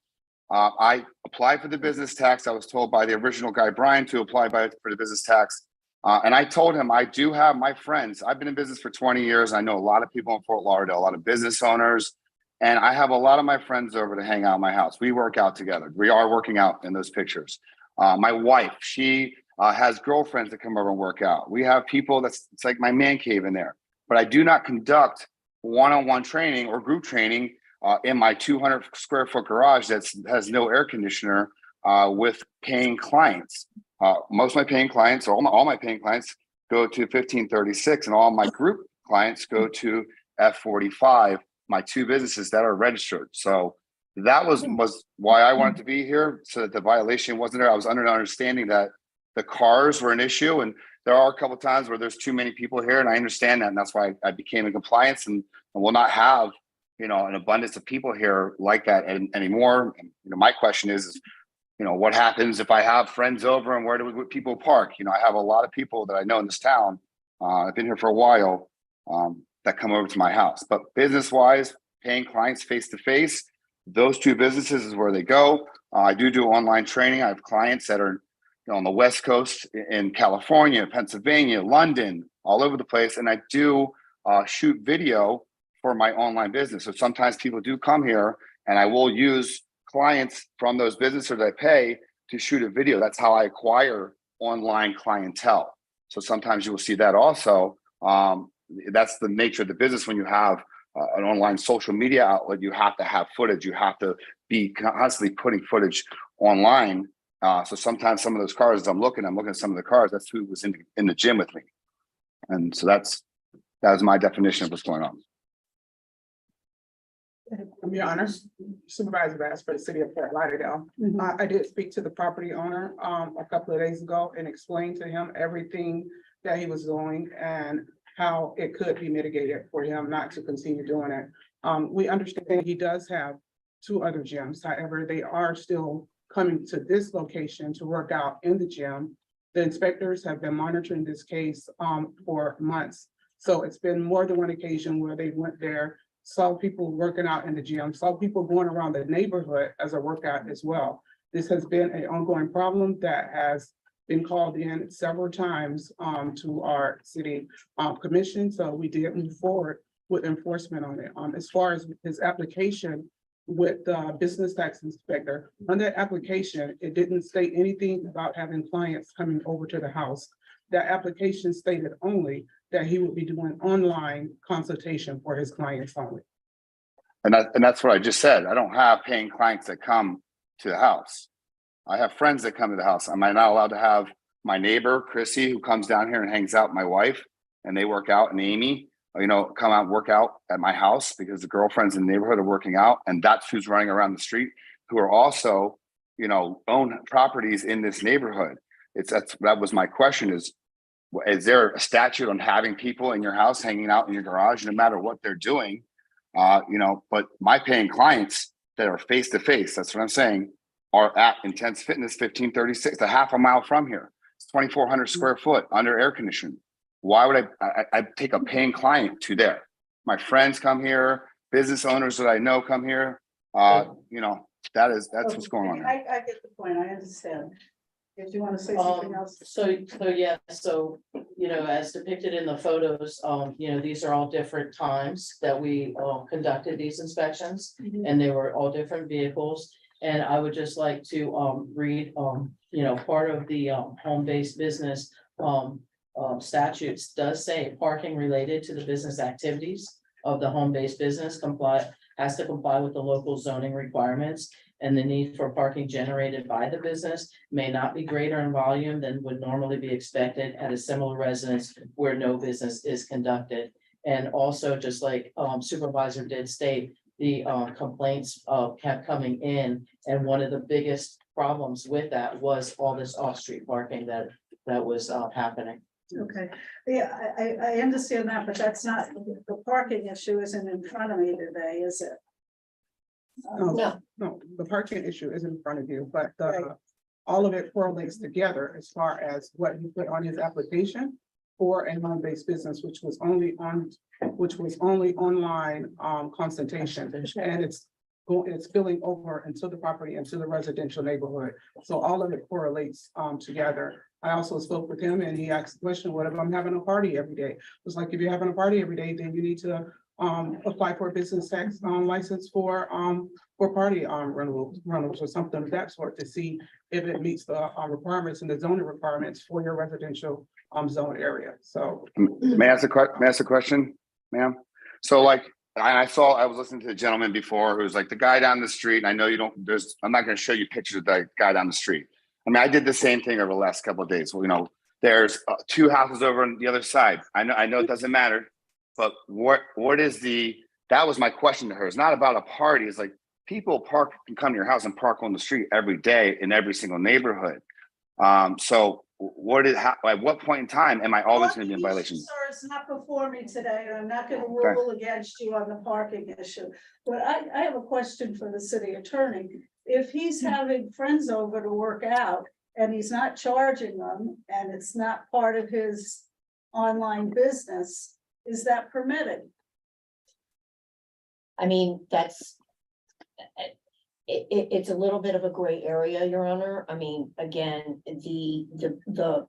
I applied for the business tax. I was told by the original guy, Brian, to apply for the business tax. And I told him, I do have my friends. I've been in business for 20 years. I know a lot of people in Fort Lauderdale, a lot of business owners. And I have a lot of my friends over to hang out at my house. We work out together. We are working out in those pictures. My wife, she has girlfriends that come over and work out. We have people it's like my man cave in there. But I do not conduct one-on-one training or group training in my 200 square foot garage that has no air conditioner with paying clients. Most of my paying clients, all my paying clients go to 1536, and all my group clients go to F45, my 2 businesses that are registered. So that was why I wanted to be here, so that the violation wasn't there. I was under the understanding that the cars were an issue, and there are a couple of times where there's too many people here, and I understand that, and that's why I became in compliance and will not have, an abundance of people here like that anymore. And, my question is, what happens if I have friends over, and where do people park? I have a lot of people that I know in this town. I've been here for a while that come over to my house. But business-wise, paying clients face-to-face, those 2 businesses is where they go. I do online training. I have clients that are on the West Coast, in California, Pennsylvania, London, all over the place. And I do shoot video for my online business. So sometimes people do come here, and I will use clients from those businesses that I pay to shoot a video. That's how I acquire online clientele. So sometimes you will see that also. That's the nature of the business. When you have an online social media outlet, you have to have footage. You have to be constantly putting footage online. So sometimes some of those cars, as I'm looking at some of the cars, that's who was in the gym with me. And so that was my definition of what's going on. Your Honor, Supervisor Bass for the city of Fort Lauderdale. I did speak to the property owner a couple of days ago and explained to him everything that he was doing and how it could be mitigated for him not to continue doing it. We understand he does have 2 other gyms. However, they are still coming to this location to work out in the gym. The inspectors have been monitoring this case for months. So it's been more than one occasion where they went there, saw people working out in the gym, saw people going around the neighborhood as a workout as well. This has been an ongoing problem that has been called in several times to our city commission. So we did move forward with enforcement on it. As far as his application with the business tax inspector, on that application, it didn't state anything about having clients coming over to the house. That application stated only that he would be doing online consultation for his clients only. And that's what I just said. I don't have paying clients that come to the house. I have friends that come to the house. Am I not allowed to have my neighbor, Chrissy, who comes down here and hangs out with my wife and they work out, and Amy, come out and work out at my house because the girlfriends in the neighborhood are working out, and that's who's running around the street, who are also, own properties in this neighborhood. That was my question is there a statute on having people in your house hanging out in your garage, no matter what they're doing? But my paying clients that are face to face, that's what I'm saying, are at Intense Fitness 1536, a half a mile from here. It's 2,400 square foot under air conditioning. Why would I take a paying client to there? My friends come here, business owners that I know come here. That's what's going on. I get the point, I understand. If you want to say something else. As depicted in the photos, these are all different times that we conducted these inspections, and they were all different vehicles. And I would just like to read, part of the home-based business statutes does say parking related to the business activities of the home-based business has to comply with the local zoning requirements, and the need for parking generated by the business may not be greater in volume than would normally be expected at a similar residence where no business is conducted. And also, just like Supervisor did state, the complaints kept coming in, and one of the biggest problems with that was all this off-street parking that was happening. Okay, yeah, I understand that, but that's not, the parking issue isn't in front of me today, is it? No, the parking issue is in front of you, but all of it correlates together as far as what he put on his application for a home-based business, which was only online consultation, and it's spilling over into the property, into the residential neighborhood. So all of it correlates together. I also spoke with him and he asked the question, what if I'm having a party every day? It was like, if you're having a party every day, then you need to apply for a business tax license for party rentals or something of that sort to see if it meets the requirements and the zoning requirements for your residential zone area. So May I ask a question, ma'am? So I was listening to the gentleman before who's like the guy down the street, and I know I'm not going to show you pictures of the guy down the street. I mean, I did the same thing over the last couple of days. Well, there's 2 houses over on the other side. I know it doesn't matter, but that was my question to her. It's not about a party. It's like people can come to your house and park on the street every day in every single neighborhood. So at what point in time am I always going to be in violation? Sir, it's not before me today, and I'm not going to rule against you on the parking issue. But I have a question for the city attorney. If he's having friends over to work out and he's not charging them and it's not part of his online business, is that permitted? I mean, it's a little bit of a gray area, Your Honor. I mean, again, the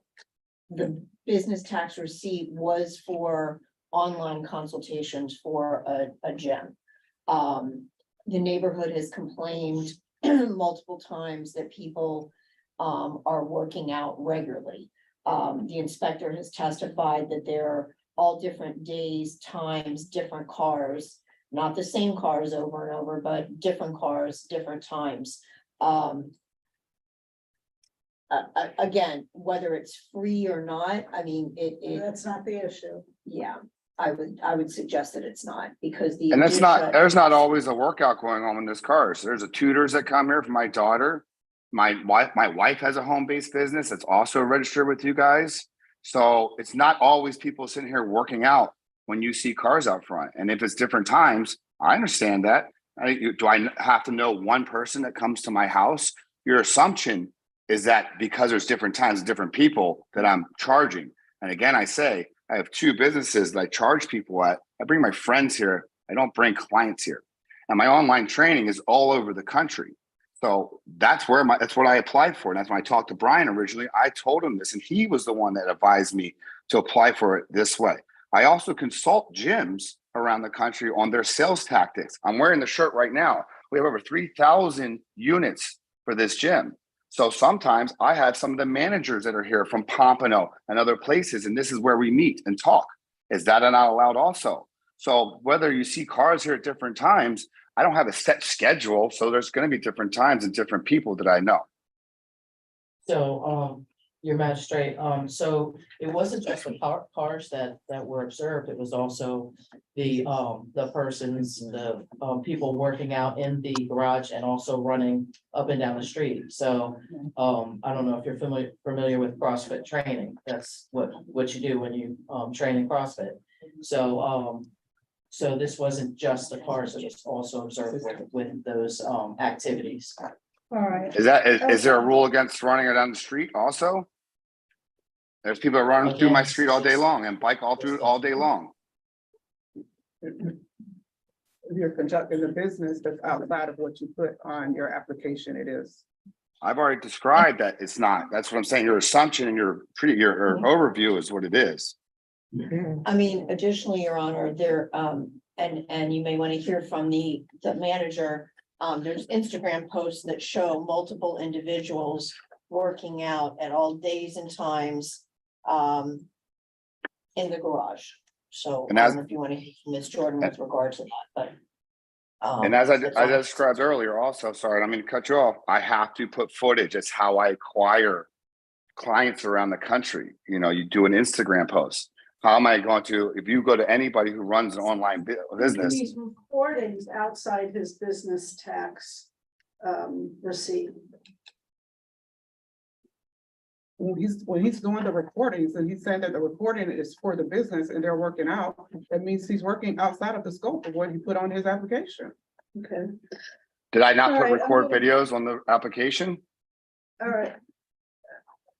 business tax receipt was for online consultations for a gym. The neighborhood has complained multiple times that people are working out regularly. The inspector has testified that they're all different days, times, different cars. Not the same cars over and over, but different cars, different times. Again, whether it's free or not, I mean, That's not the issue. yeah. I would suggest that it's not, because the. And it's not, addition- there's not always a workout going on in this cars. There's a tutors that come here for my daughter. My wife has a home-based business that's also registered with you guys. So it's not always people sitting here working out when you see cars out front. And if it's different times, I understand that. Do I have to know one person that comes to my house? Your assumption is that because there's different times, different people that I'm charging. And again, I say, I have two businesses that I charge people at. I bring my friends here. I don't bring clients here. And my online training is all over the country. So that's what I applied for. And that's when I talked to Brian originally. I told him this, and he was the one that advised me to apply for it this way. I also consult gyms around the country on their sales tactics. I'm wearing the shirt right now. We have over 3,000 units for this gym. So sometimes I have some of the managers that are here from Pompano and other places, and this is where we meet and talk. Is that not allowed also? So whether you see cars here at different times, I don't have a set schedule. So there's going to be different times and different people that I know. So, your magistrate, so it wasn't just the cars that were observed, it was also the persons, the people working out in the garage and also running up and down the street. So, I don't know if you're familiar with CrossFit training. That's what you do when you train in CrossFit. So, so this wasn't just the cars, it was also observed with those activities. All right. Is there a rule against running it down the street also? There's people running through my street all day long and bike all day long. If you're conducting a business that's outside of what you put on your application, it is. I've already described that it's not. That's what I'm saying. Your assumption and your overview is what it is. I mean, additionally, Your Honor, there, and you may want to hear from the manager. There's Instagram posts that show multiple individuals working out at all days and times in the garage. So I don't know if you want to hear from Ms. Jordan with regard to that, but. And as I described earlier also, sorry, I don't mean to cut you off. I have to put footage. It's how I acquire clients around the country. You know, you do an Instagram post. How am I going to, if you go to anybody who runs an online business? He's recordings outside his business tax receipt. When he's doing the recordings and he's saying that the recording is for the business and they're working out, that means he's working outside of the scope of what he put on his application. Okay, Did I not All put right, record videos on the application? all right.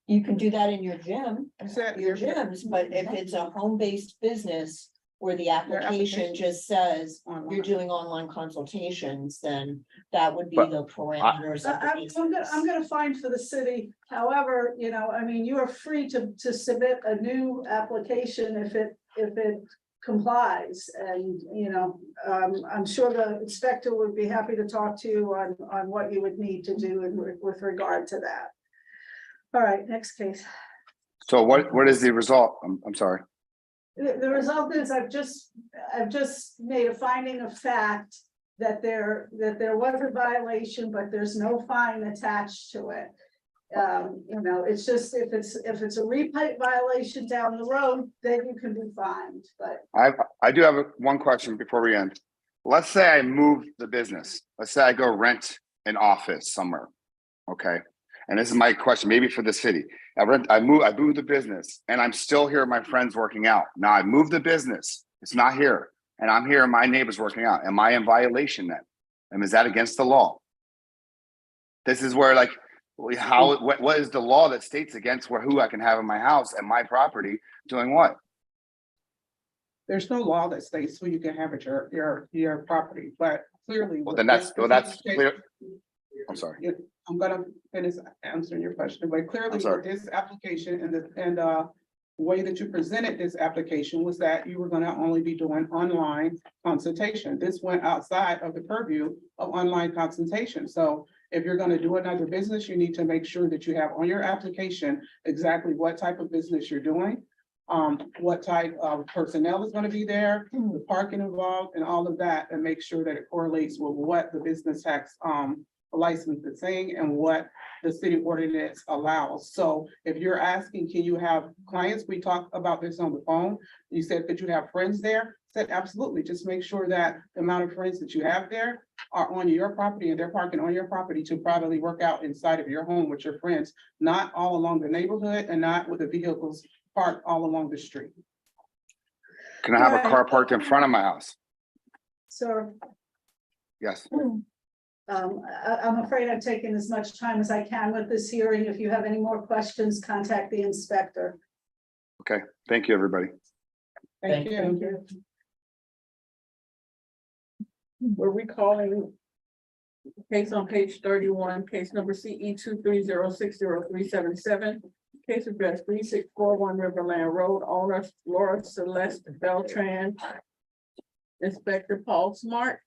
You can do that in your gym, You said your gyms, but if it's a home-based business where the application just says you're doing online consultations, then that would be But the parameters of the business. I'm gonna find for the city, however, you know, I mean, you are free to submit a new application if it complies. And, you know, I'm sure the inspector would be happy to talk to you on what you would need to do with regard to that. All right, next case. So what is the result? I'm sorry. The result is I've just made a finding of fact that there was a violation, but there's no fine attached to it. You know, it's just if it's a repeat violation down the road, then you can be fined, but. I do have one question before we end. Let's say I move the business. Let's say I go rent an office somewhere. Okay. And this is my question, maybe for the city. I move the business and I'm still here, my friends working out. Now I moved the business, it's not here. And I'm here, my neighbor's working out. Am I in violation then? And is that against the law? This is where like, what is the law that states against who I can have in my house and my property doing what? There's no law that states who you can have at your property, but clearly. Well, then that's clear. I'm sorry. I'm gonna finish answering your question, but clearly with this application and the way that you presented this application was that you were gonna only be doing online consultation. This went outside of the purview of online consultation. So if you're gonna do another business, you need to make sure that you have on your application exactly what type of business you're doing, what type of personnel is gonna be there, the parking involved and all of that, and make sure that it correlates with what the business tax license is saying and what the city ordinance allows. So if you're asking, can you have clients? We talked about this on the phone. You said that you have friends there. Said absolutely. Just make sure that the amount of friends that you have there are on your property and they're parking on your property to privately work out inside of your home with your friends, not all along the neighborhood and not with the vehicles parked all along the street. Can I have a Right. car parked in front of my house? Sir, Yes. I'm afraid I've taken as much time as I can with this hearing. If you have any more questions, contact the inspector. Okay, thank you, everybody. Thank Thank you. We're recalling case on page 31, case number CE 2306037. Case address 3641 Riverland Road, owner Laura Celeste Beltran. Inspector Paul Smart.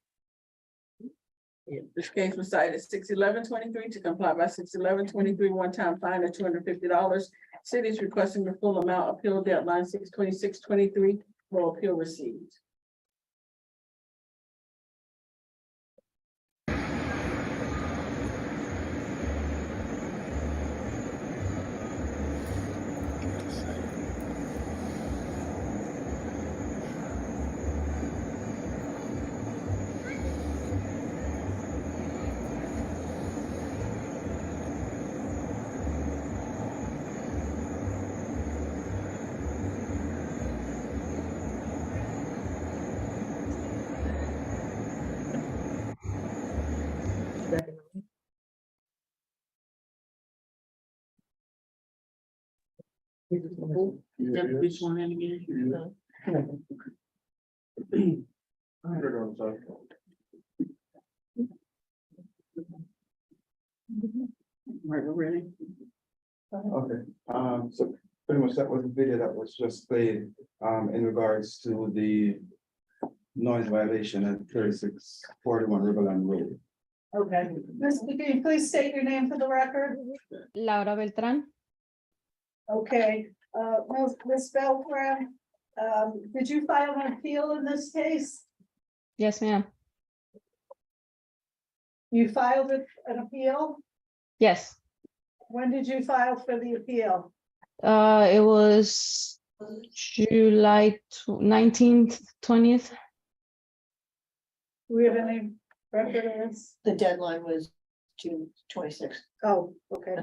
This case was cited 6/11/23 to comply by 6/11/23 one-time fine of $250. City is requesting the full amount. Appeal deadline 6/26/23 for appeal received. Yep, which one in again? Right, we're ready. Okay, so pretty much that was the video that was just played, in regards to the noise violation at 3641 Riverland Road. Okay, can you please state your name for the record? Laura Beltrán. Okay, Ms. Beltran, did you file an appeal in this case? Yes, ma'am. You filed an appeal? Yes. When did you file for the appeal? It was July 19th, 20th. Do we have any record of this? The deadline was June 26th. Oh, okay.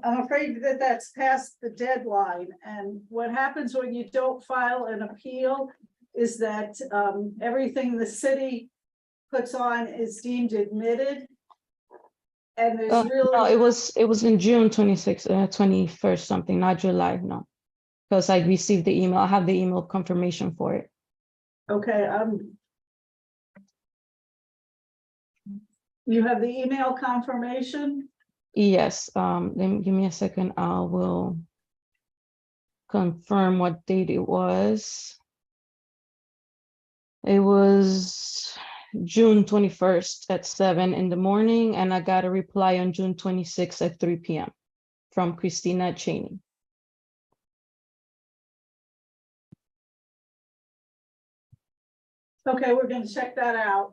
I'm afraid that that's past the deadline, and what happens when you don't file an appeal is that everything the city puts on is deemed admitted. And there's No, really, it was in June 26th, 21st, something, not July, no. Because I received the email. I have the email confirmation for it. okay, you have the email confirmation? Yes, give me a second. I will confirm what date it was. It was June 21st at 7 in the morning, and I got a reply on June 26th at 3 p.m. from Christina Cheney. Okay, we're gonna check that out.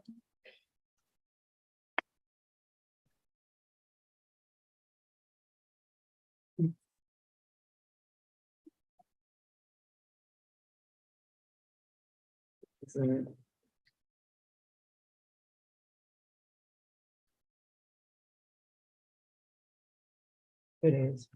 It is.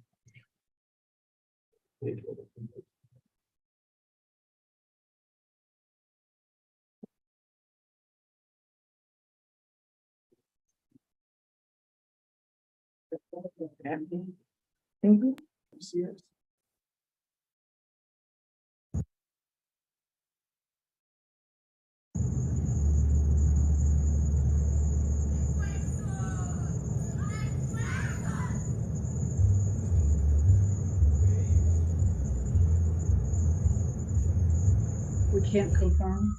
We can't confirm.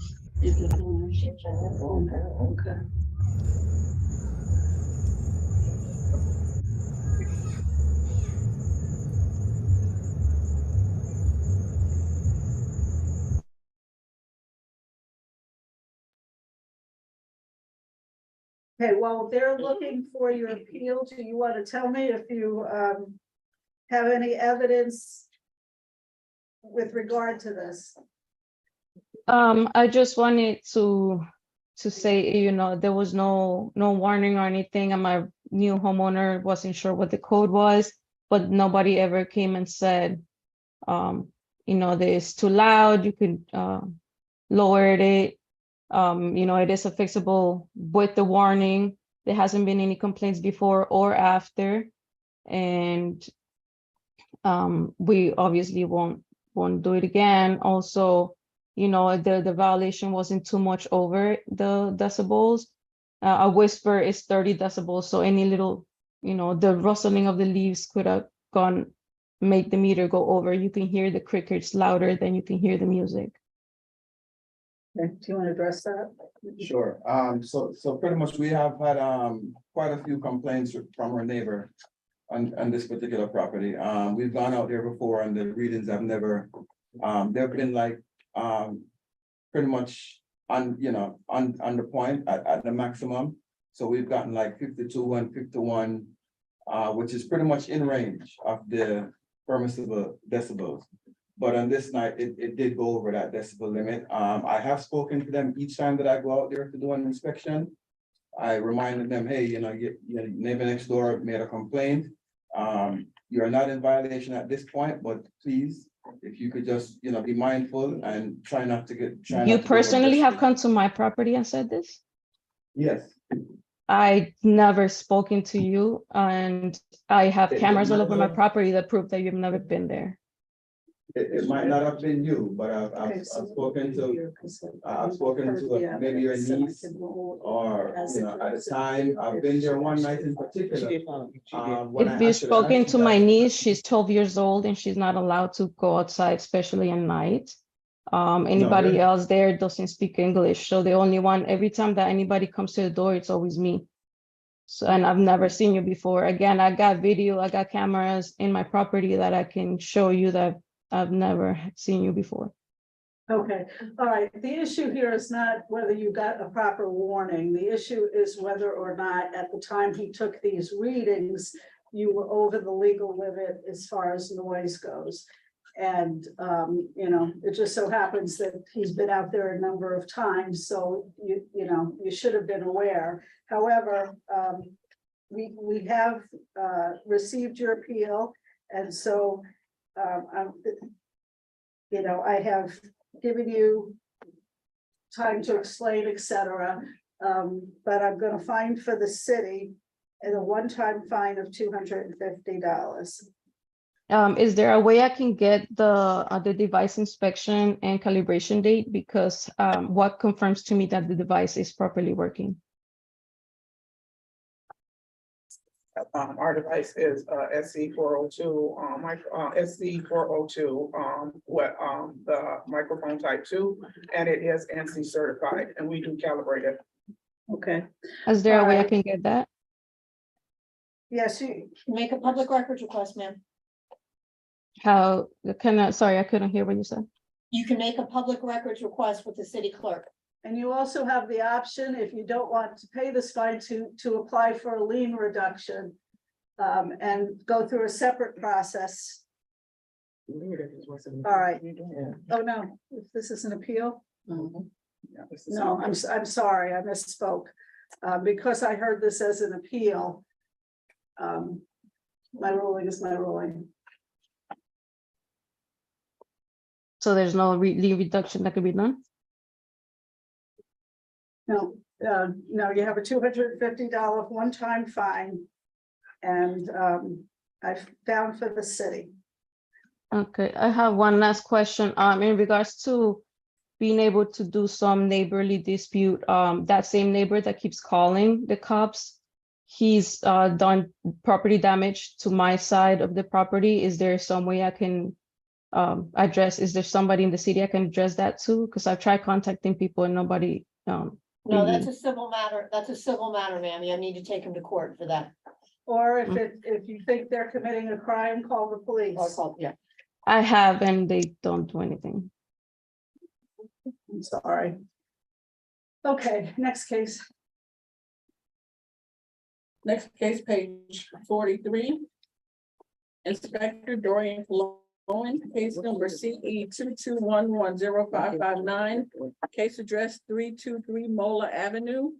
Okay. Okay, well, they're looking for your appeal. Do you want to tell me if you have any evidence with regard to this? I just wanted to say, you know, there was no warning or anything, and my new homeowner wasn't sure what the code was, but nobody ever came and said, you know, that it's too loud, you could lower it. You know, it is a fixable with the warning. There hasn't been any complaints before or after, and we obviously won't do it again. Also, you know, the violation wasn't too much over the decibels. A whisper is 30 decibels, so any little, you know, the rustling of the leaves could have make the meter go over. You can hear the crickets louder than you can hear the music. Okay, do you want to address that? Sure. So pretty much we have had, quite a few complaints from our neighbor on this particular property. We've gone out there before and the readings have never, they've been like, pretty much on the point at the maximum. So we've gotten like 52 and 51, which is pretty much in range of the permissible decibels. But on this night, it did go over that decibel limit. I have spoken to them each time that I go out there to do an inspection. I reminded them, hey, your neighbor next door made a complaint. You're not in violation at this point, but please, if you could just, be mindful and try not to get. You personally have come to my property and said this? Yes. I never spoken to you, and I have cameras all over my property that prove that you've never been there. It might not have been you, but I've spoken to maybe your niece or, at the time, I've been there one night in particular. If you've spoken to my niece, she's 12 years old and she's not allowed to go outside, especially at night. Anybody else there doesn't speak English. So the only one, every time that anybody comes to the door, it's always me. So, and I've never seen you before. Again, I got video, I got cameras in my property that I can show you that I've never seen you before. Okay, all right. The issue here is not whether you got a proper warning. The issue is whether or not at the time he took these readings, you were over the legal limit as far as noise goes. And, it just so happens that he's been out there a number of times, so you should have been aware. However, we have received your appeal, and so I have given you time to explain, etc. But I'm going to fine for the city and a one-time fine of $250. Is there a way I can get the device inspection and calibration date? Because what confirms to me that the device is properly working? Our device is SC402, SC402, the microphone type 2, and it is NC certified, and we do calibrate it. Okay. Is there a way I can get that? Yes, you Make a public records request, ma'am. How sorry, I couldn't hear what you said. You can make a public records request with the city clerk. and you also have the option, if you don't want to pay this fine, to apply for a lien reduction. And go through a separate process. All right. Oh, no, this is an appeal? No, I'm sorry, I misspoke. Because I heard this as an appeal. My ruling is my ruling. So there's no lien reduction that could be done? No, no, you have a $250 one-time fine. And I found for the city. Okay, I have one last question. In regards to being able to do some neighborly dispute, that same neighbor that keeps calling the cops, he's done property damage to my side of the property. Is there some way I can address? Is there somebody in the city I can address that to? Because I've tried contacting people and nobody. No, that's a civil matter. That's a civil matter, ma'am. You need to take him to court for that. Or if you think they're committing a crime, call the police. Yeah. I have, and they don't do anything. I'm sorry. Okay, next case. Next case, page 43. Inspector Dorian Lowen, case number CE 22110559. Case address 323 Mola Avenue.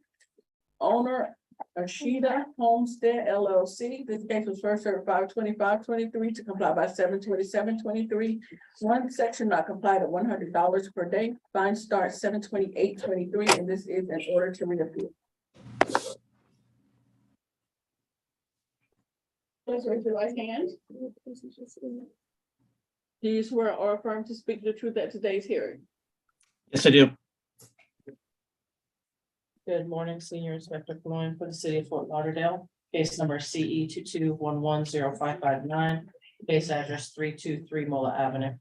Owner Ashida Homestead LLC. This case was first heard 5/25/23 to comply by 7/27/23. One section not complied at $100 per day. Fine starts 7/28/23, and this is in order to reappeal. Please raise your right hand. Do you swear or affirm to speak the truth at today's hearing? Yes, I do. Good morning, Senior Inspector Floyd for the City of Fort Lauderdale. Case number CE 22110559. Case address 323 Mola Avenue.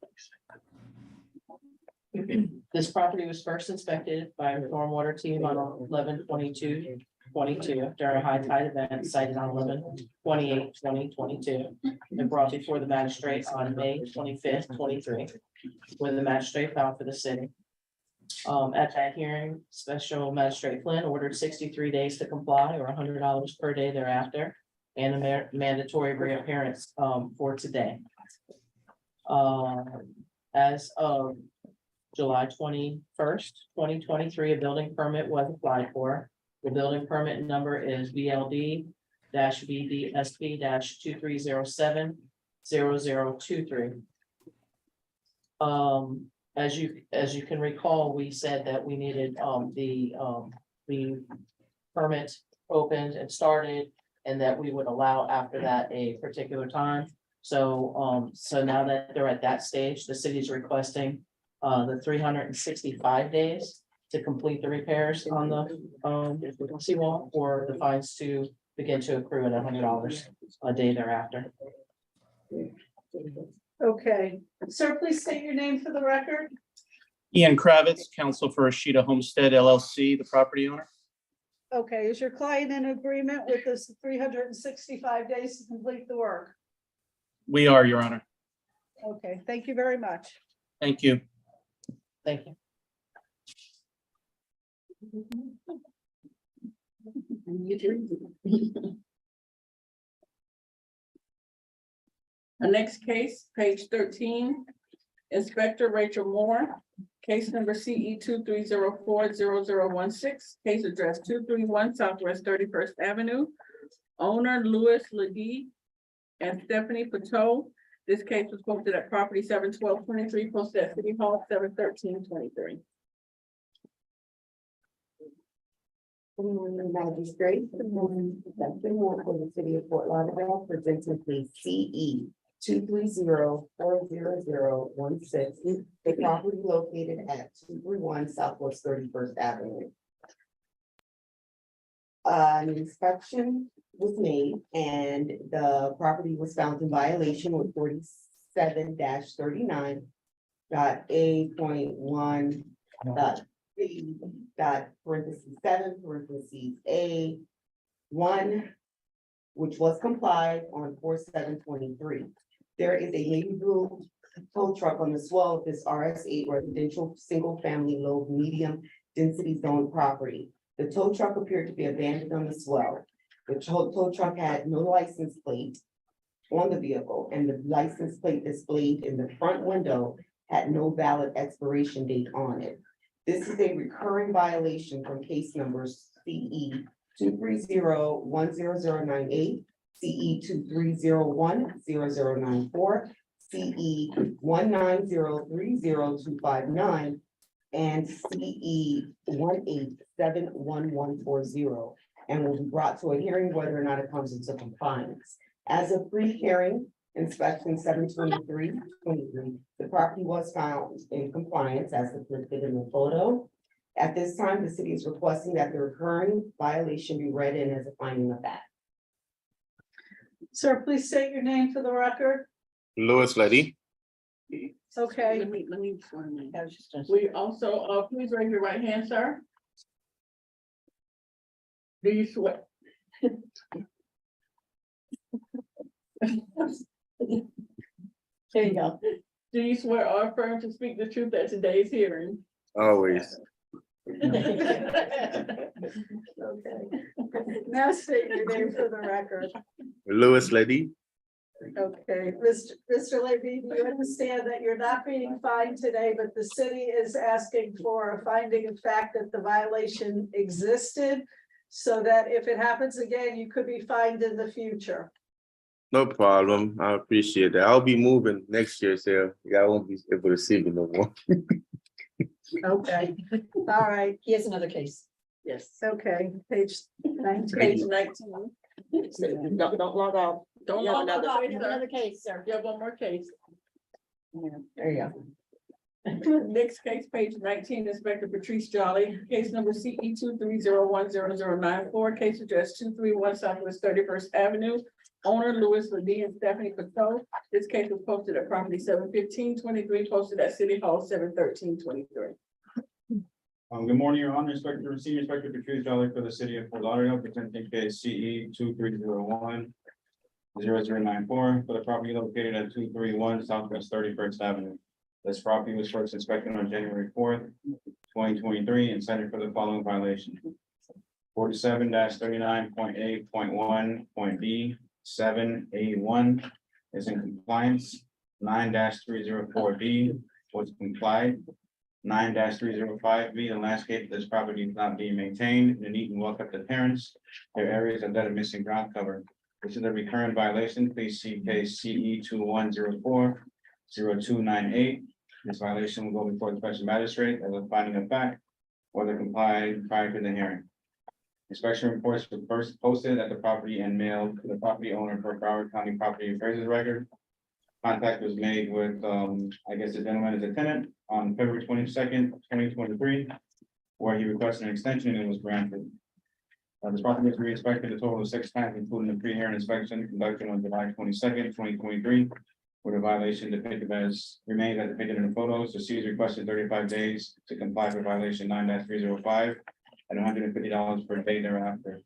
This property was first inspected by a stormwater team on 11/22/22 during a high tide event cited on 11/28/2022. And brought before the magistrate on May 25th, 23, when the magistrate filed for the city. At that hearing, Special Magistrate Flynn ordered 63 days to comply or $100 per day thereafter, and a mandatory reappearance for today. As of July 21st, 2023, a building permit was applied for. The building permit number is BLD-VDSP-2307-0023. As you can recall, we said that we needed the permit opened and started, and that we would allow after that a particular time. So now that they're at that stage, the city's requesting the 365 days to complete the repairs on the seawall, or the fines to begin to accrue at $100 a day thereafter. Okay, sir, please state your name for the record. Ian Kravitz, counsel for Ashida Homestead LLC, the property owner. Okay, is your client in agreement with this 365 days to complete the work? We are, Your Honor. Okay, thank you very much. Thank you. Thank you. The next case, page 13, Inspector Rachel Moore, case number CE 23040016, case address 231 Southwest 31st Avenue. Owner Louis Ledee and Stephanie Pateau. This case was posted at property 7/12/23, posted at City Hall 7/13/23. Magistrate, Inspector Moore for the City of Fort Lauderdale, presenting case CE 230-40016, a property located at 231 Southwest 31st Avenue. An inspection was made and the property was found in violation with 47-39.A.1. (7) which was complied on 4/7/23. There is a navy blue tow truck on the swell of this RS8 residential, single-family, low, medium density zone property. The tow truck appeared to be abandoned on the swell. The tow truck had no license plate on the vehicle, and the license plate displayed in the front window had no valid expiration date on it. This is a recurring violation from case numbers CE 230-10098, CE 230-10094, CE 190-30259, and CE 1871140, and will be brought to a hearing whether or not it comes into compliance. As a pre-hearing inspection 7/23/23, the property was found in compliance as depicted in the photo. At this time, the city is requesting that the recurring violation be read in as a finding of fact. Sir, please state your name for the record. Louis Leddy. Okay. Let me, we also, please raise your right hand, sir. Do you swear? There you go. Do you swear or affirm to speak the truth at today's hearing? Always. Okay. Now state your name for the record. Louis Lady. Okay, Mr. Levy, do you understand that you're not being fined today, but the city is asking for a finding of fact that the violation existed? So that if it happens again, you could be fined in the future. No problem. I appreciate that. I'll be moving next year, so I won't be able to see you no more. Okay, all right, He has another case. Yes. okay, page 19. Page 19. Don't log off. Don't Yeah, log another- off, You have sir. another case, sir. You have one more case. There you go. Next case, page 19, Inspector Patrice Jolly, case number CE 230100094, case address 231 Southwest 31st Avenue. Owner Louis Ledee and Stephanie Pateau. This case was posted at property 71523, posted at City Hall 71323. Good morning, Your Honor, Senior Inspector Patrice Jolly for the city of Fort Lauderdale, presenting case CE 23010094 for the property located at 231 Southwest 31st Avenue. This property was first inspected on January 4th, 2023, and cited for the following violation. 47-39.8.1.B 7A1 is in compliance. 9-304B was complied. 9-305B, the landscape of this property is not being maintained, the neat and well kept appearance. There are areas of dead and missing ground cover. This is a recurrent violation. Please see case CE 2104-0298. This violation will go before the special magistrate as a finding of fact, whether complied prior to the hearing. Inspection reports were first posted at the property and mailed to the property owner for Broward County Property Appraiser's record. Contact was made with, I guess the gentleman is a tenant on February 22nd, 2023, where he requested an extension and it was granted. This property was re-inspected a total of 6 times, including the pre-hearing inspection conducted on July 22nd, 2023, where the violation depicted as remains as depicted in the photos. The city requested 35 days to comply with violation 9-305 and $150 per day thereafter.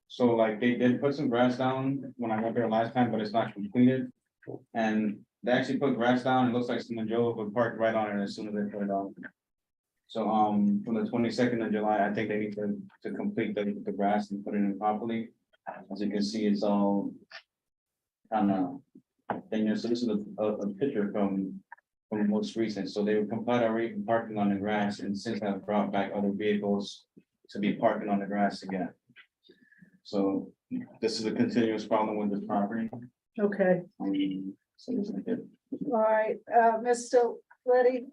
So like they did put some grass down when I went there last time, but it's not completed. And they actually put grass down. It looks like someone drove a parked right on it as soon as they put it on. So from the 22nd of July, I think they need to complete the grass and put it in properly. As you can see, it's all kind of thing. So this is a picture from most recent. So they would comply already parking on the grass, and since I've brought back other vehicles to be parking on the grass again. So this is a continuous problem with this property. Okay, So this is it. all right, Mr. Letty,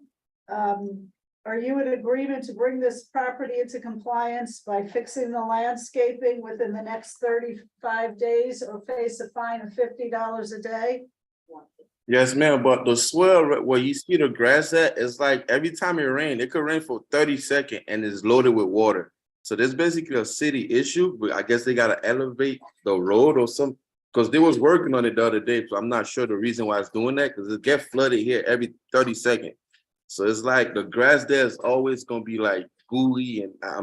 are you in agreement to bring this property into compliance by fixing the landscaping within the next 35 days or face a fine of $50 a day? Yes, ma'am, but the swell where you see the grass at, it's like every time it rains, it could rain for 30 seconds and it's loaded with water. So there's basically a city issue, but I guess they gotta elevate the road or some, because they was working on it the other day, so I'm not sure the reason why it's doing that, because it get flooded here every 30 seconds. So it's like the grass there is always gonna be like gooey, and I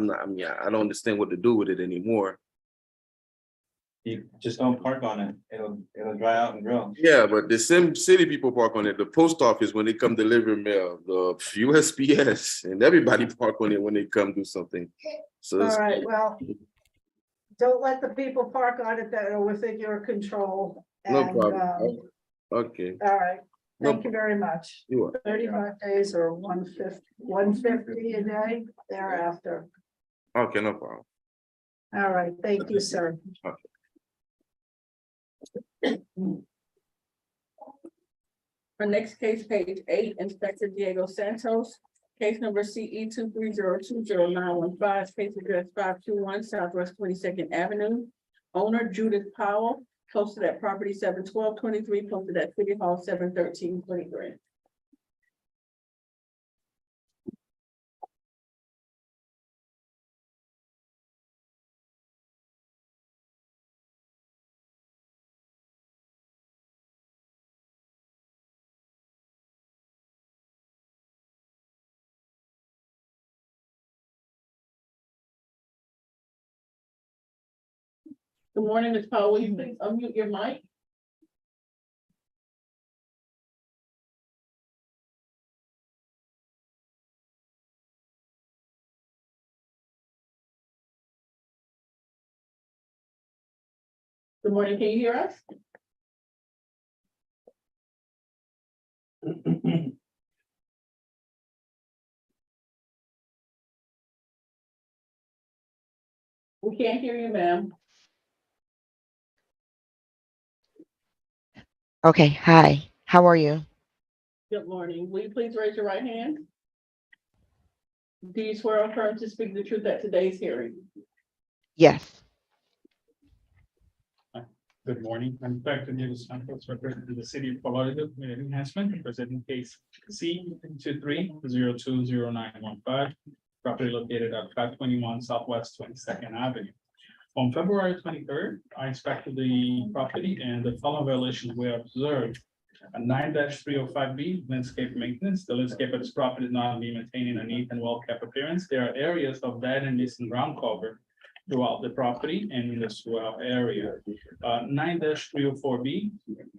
don't understand what to do with it anymore. You just don't park on it. It'll dry out and grow. Yeah, but the same city people park on it, the post office when they come deliver mail, the USPS, and everybody park on it when they come do something. So All it's, right, well, don't let the people park on it that are within your control. no And, problem. Okay. all right, No thank you very much. You are. 35 days or 150 a day thereafter. Okay, no problem. All right, thank you, sir. Okay. For next case, page 8, Inspector Diego Santos, case number CE 230209115, case address 521 Southwest 22nd Avenue. Owner Judith Powell, posted at property 71223, posted at City Hall 71323. Good morning, Ms. Powell. Will you please unmute your mic? Good morning, can you hear us? We can't hear you, ma'am. Okay, hi, how are you? Good morning. Will you please raise your right hand? Do you swear or affirm to speak the truth at today's hearing? Yes. Good morning. I'm Dr. Davis Santos, representing the city of Fort Lauderdale Community Enhancement, presenting case C 23-020915, property located at 521 Southwest 22nd Avenue. On February 23rd, I inspected the property and the following violations were observed. A 9-305B landscape maintenance. The landscape of this property is not being maintained in a neat and well-kept appearance. There are areas of dead and missing ground cover throughout the property and in the swell area. 9-304B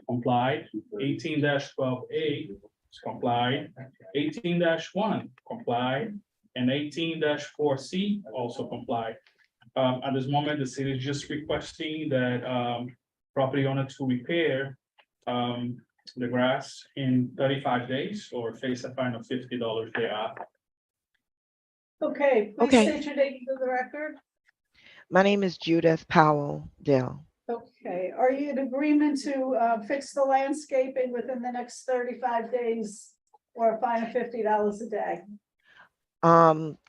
complied, 18-12A complied, 18-1 complied, and 18-4C also complied. At this moment, the city is just requesting that property owner to repair the grass in 35 days or face a fine of $50 thereafter. Okay, please Okay. state your name for the record. My name is Judith Powell Dell. Okay, are you in agreement to fix the landscaping within the next 35 days or a fine of $50 a day?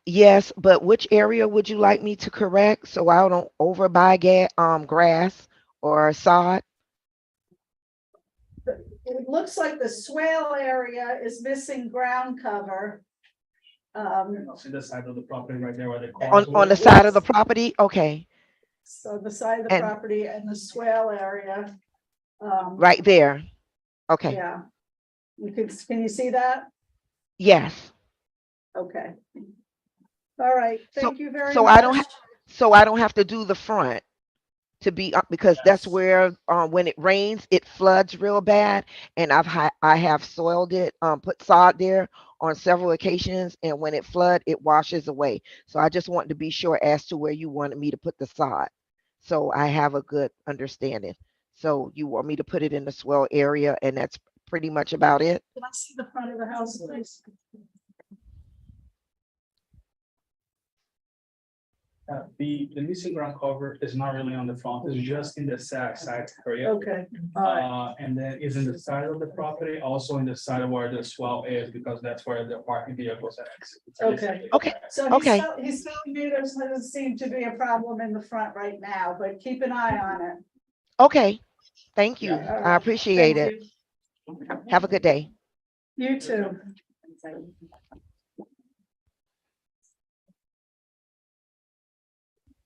Yes, but which area would you like me to correct so I don't overbuy grass or sod? It looks like the swale area is missing ground cover. See the side of the property right there where the On the side of the property? Okay, So the side of the And- property and the swale area. right there. Okay, Yeah. Can you see that? yes. Okay. All right, thank you very So much. I don't have to do the front to be up because that's where when it rains, it floods real bad. And I have soiled it, put sod there on several occasions, and when it flood, it washes away. So I just wanted to be sure as to where you wanted me to put the sod. So I have a good understanding. So you want me to put it in the swell area, and that's pretty much about it? Can I see the front of the house, please? The missing ground cover is not really on the front, it's just in the side area. Okay, all right. And then is in the side of the property, also in the side of where the swell is, because that's where the parking vehicles are. Okay. Okay. So Okay. he's telling me there doesn't seem to be a problem in the front right now, but keep an eye on it. Okay, thank you. Yeah, all I right. appreciate Thank it. Have a good day. You too.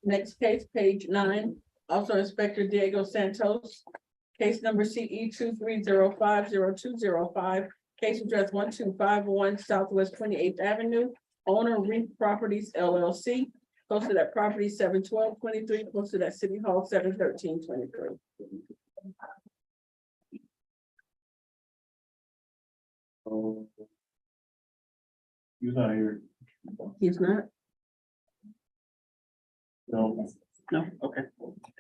Next case, page 9, also Inspector Diego Santos. Case number CE 23050205. Case address 1251 Southwest 28th Avenue. Owner Reef Properties LLC. Posted at property 71223, posted at City Hall 71323. You're not here. He's not? No. No, okay.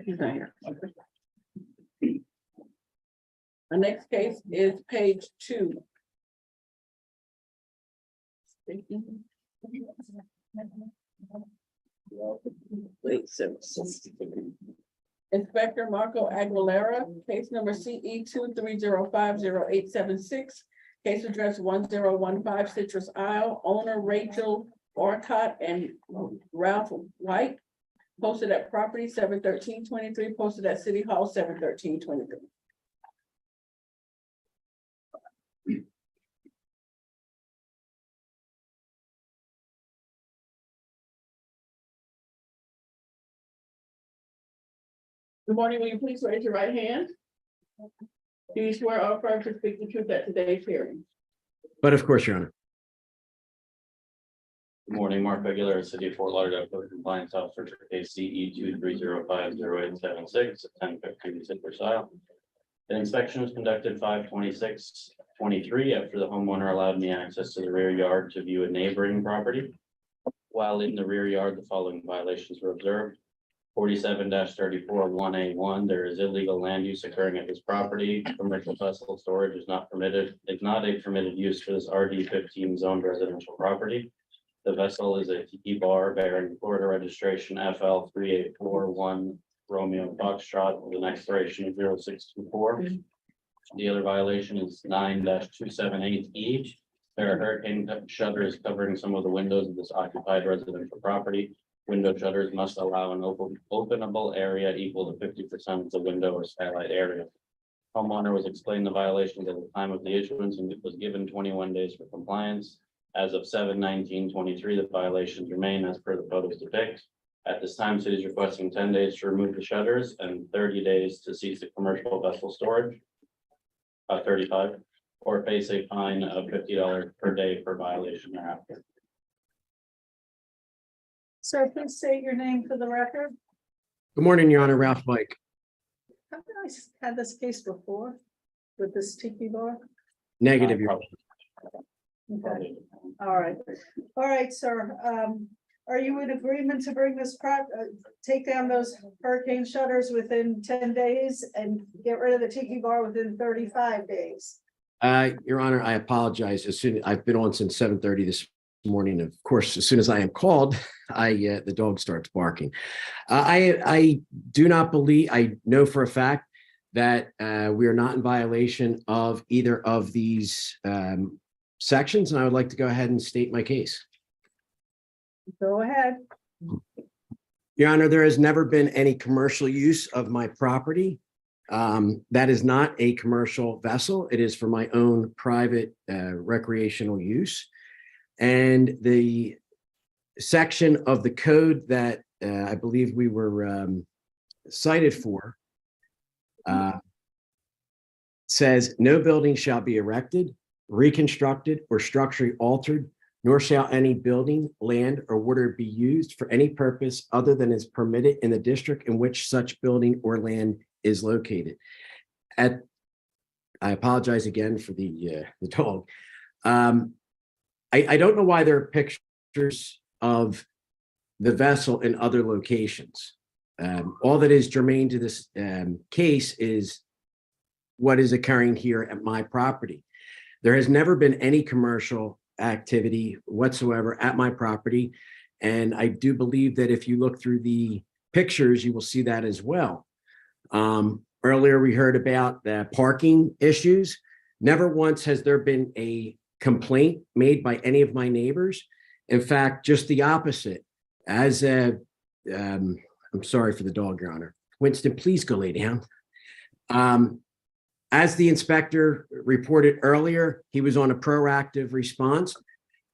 He's not here. Okay. The next case is page 2. Wait, so. Inspector Marco Aguilera, case number CE 23050876. Case address 1015 Citrus Isle, owner Rachel Orcott and Ralph White. Posted at property 71323, posted at City Hall 71323. Good morning, will you please raise your right hand? Do you swear or affirm to speak the truth at today's hearing? But of course, Your Honor. Good morning, Mark Regular, City of Fort Lauderdale Code Compliance Officer for case CE 23050876 at 10:15 Citrus Isle. The inspection was conducted 5/26/23 after the homeowner allowed me access to the rear yard to view a neighboring property. While in the rear yard, the following violations were observed. 47-34-1A1, there is illegal land use occurring at this property. Commercial vessel storage is not permitted, is not a permitted use for this RD 15 zoned residential property. The vessel is a tiki bar bearing Florida registration FL 3841 Romeo Foxtrot with an expiration of 0624. The other violation is 9-278E. There are hurricane shutters covering some of the windows of this occupied residential property. Window shutters must allow an openable area equal to 50% of the window or skylight area. Homeowner was explained the violations at the time of the issuance and was given 21 days for compliance. As of 7/19/23, the violations remain as per the photos depict. At this time, city is requesting 10 days to remove the shutters and 30 days to cease the commercial vessel storage. 35, or face a fine of $50 per day per violation thereafter. Sir, please state your name for the record. Good morning, Your Honor, Ralph Mike. Have I had this case before with this tiki bar? Negative, Your Honor. Okay, all right, sir. Are you in agreement to bring this take down those hurricane shutters within 10 days and get rid of the tiki bar within 35 days? Your Honor, I apologize. I've been on since 7:30 this morning. Of course, as soon as I am called, the dog starts barking. I do not believe, I know for a fact that we are not in violation of either of these sections, and I would like to go ahead and state my case. Go ahead. Your Honor, there has never been any commercial use of my property. That is not a commercial vessel. It is for my own private recreational use. And the section of the code that I believe we were cited for says no building shall be erected, reconstructed, or structurally altered, nor shall any building, land, or water be used for any purpose other than is permitted in the district in which such building or land is located. I apologize again for the dog. I don't know why there are pictures of the vessel in other locations. All that is germane to this case is what is occurring here at my property. There has never been any commercial activity whatsoever at my property. And I do believe that if you look through the pictures, you will see that as well. Earlier, we heard about the parking issues. Never once has there been a complaint made by any of my neighbors. In fact, just the opposite. As I'm sorry for the dog, Your Honor. Winston, please go lay down. As the inspector reported earlier, he was on a proactive response.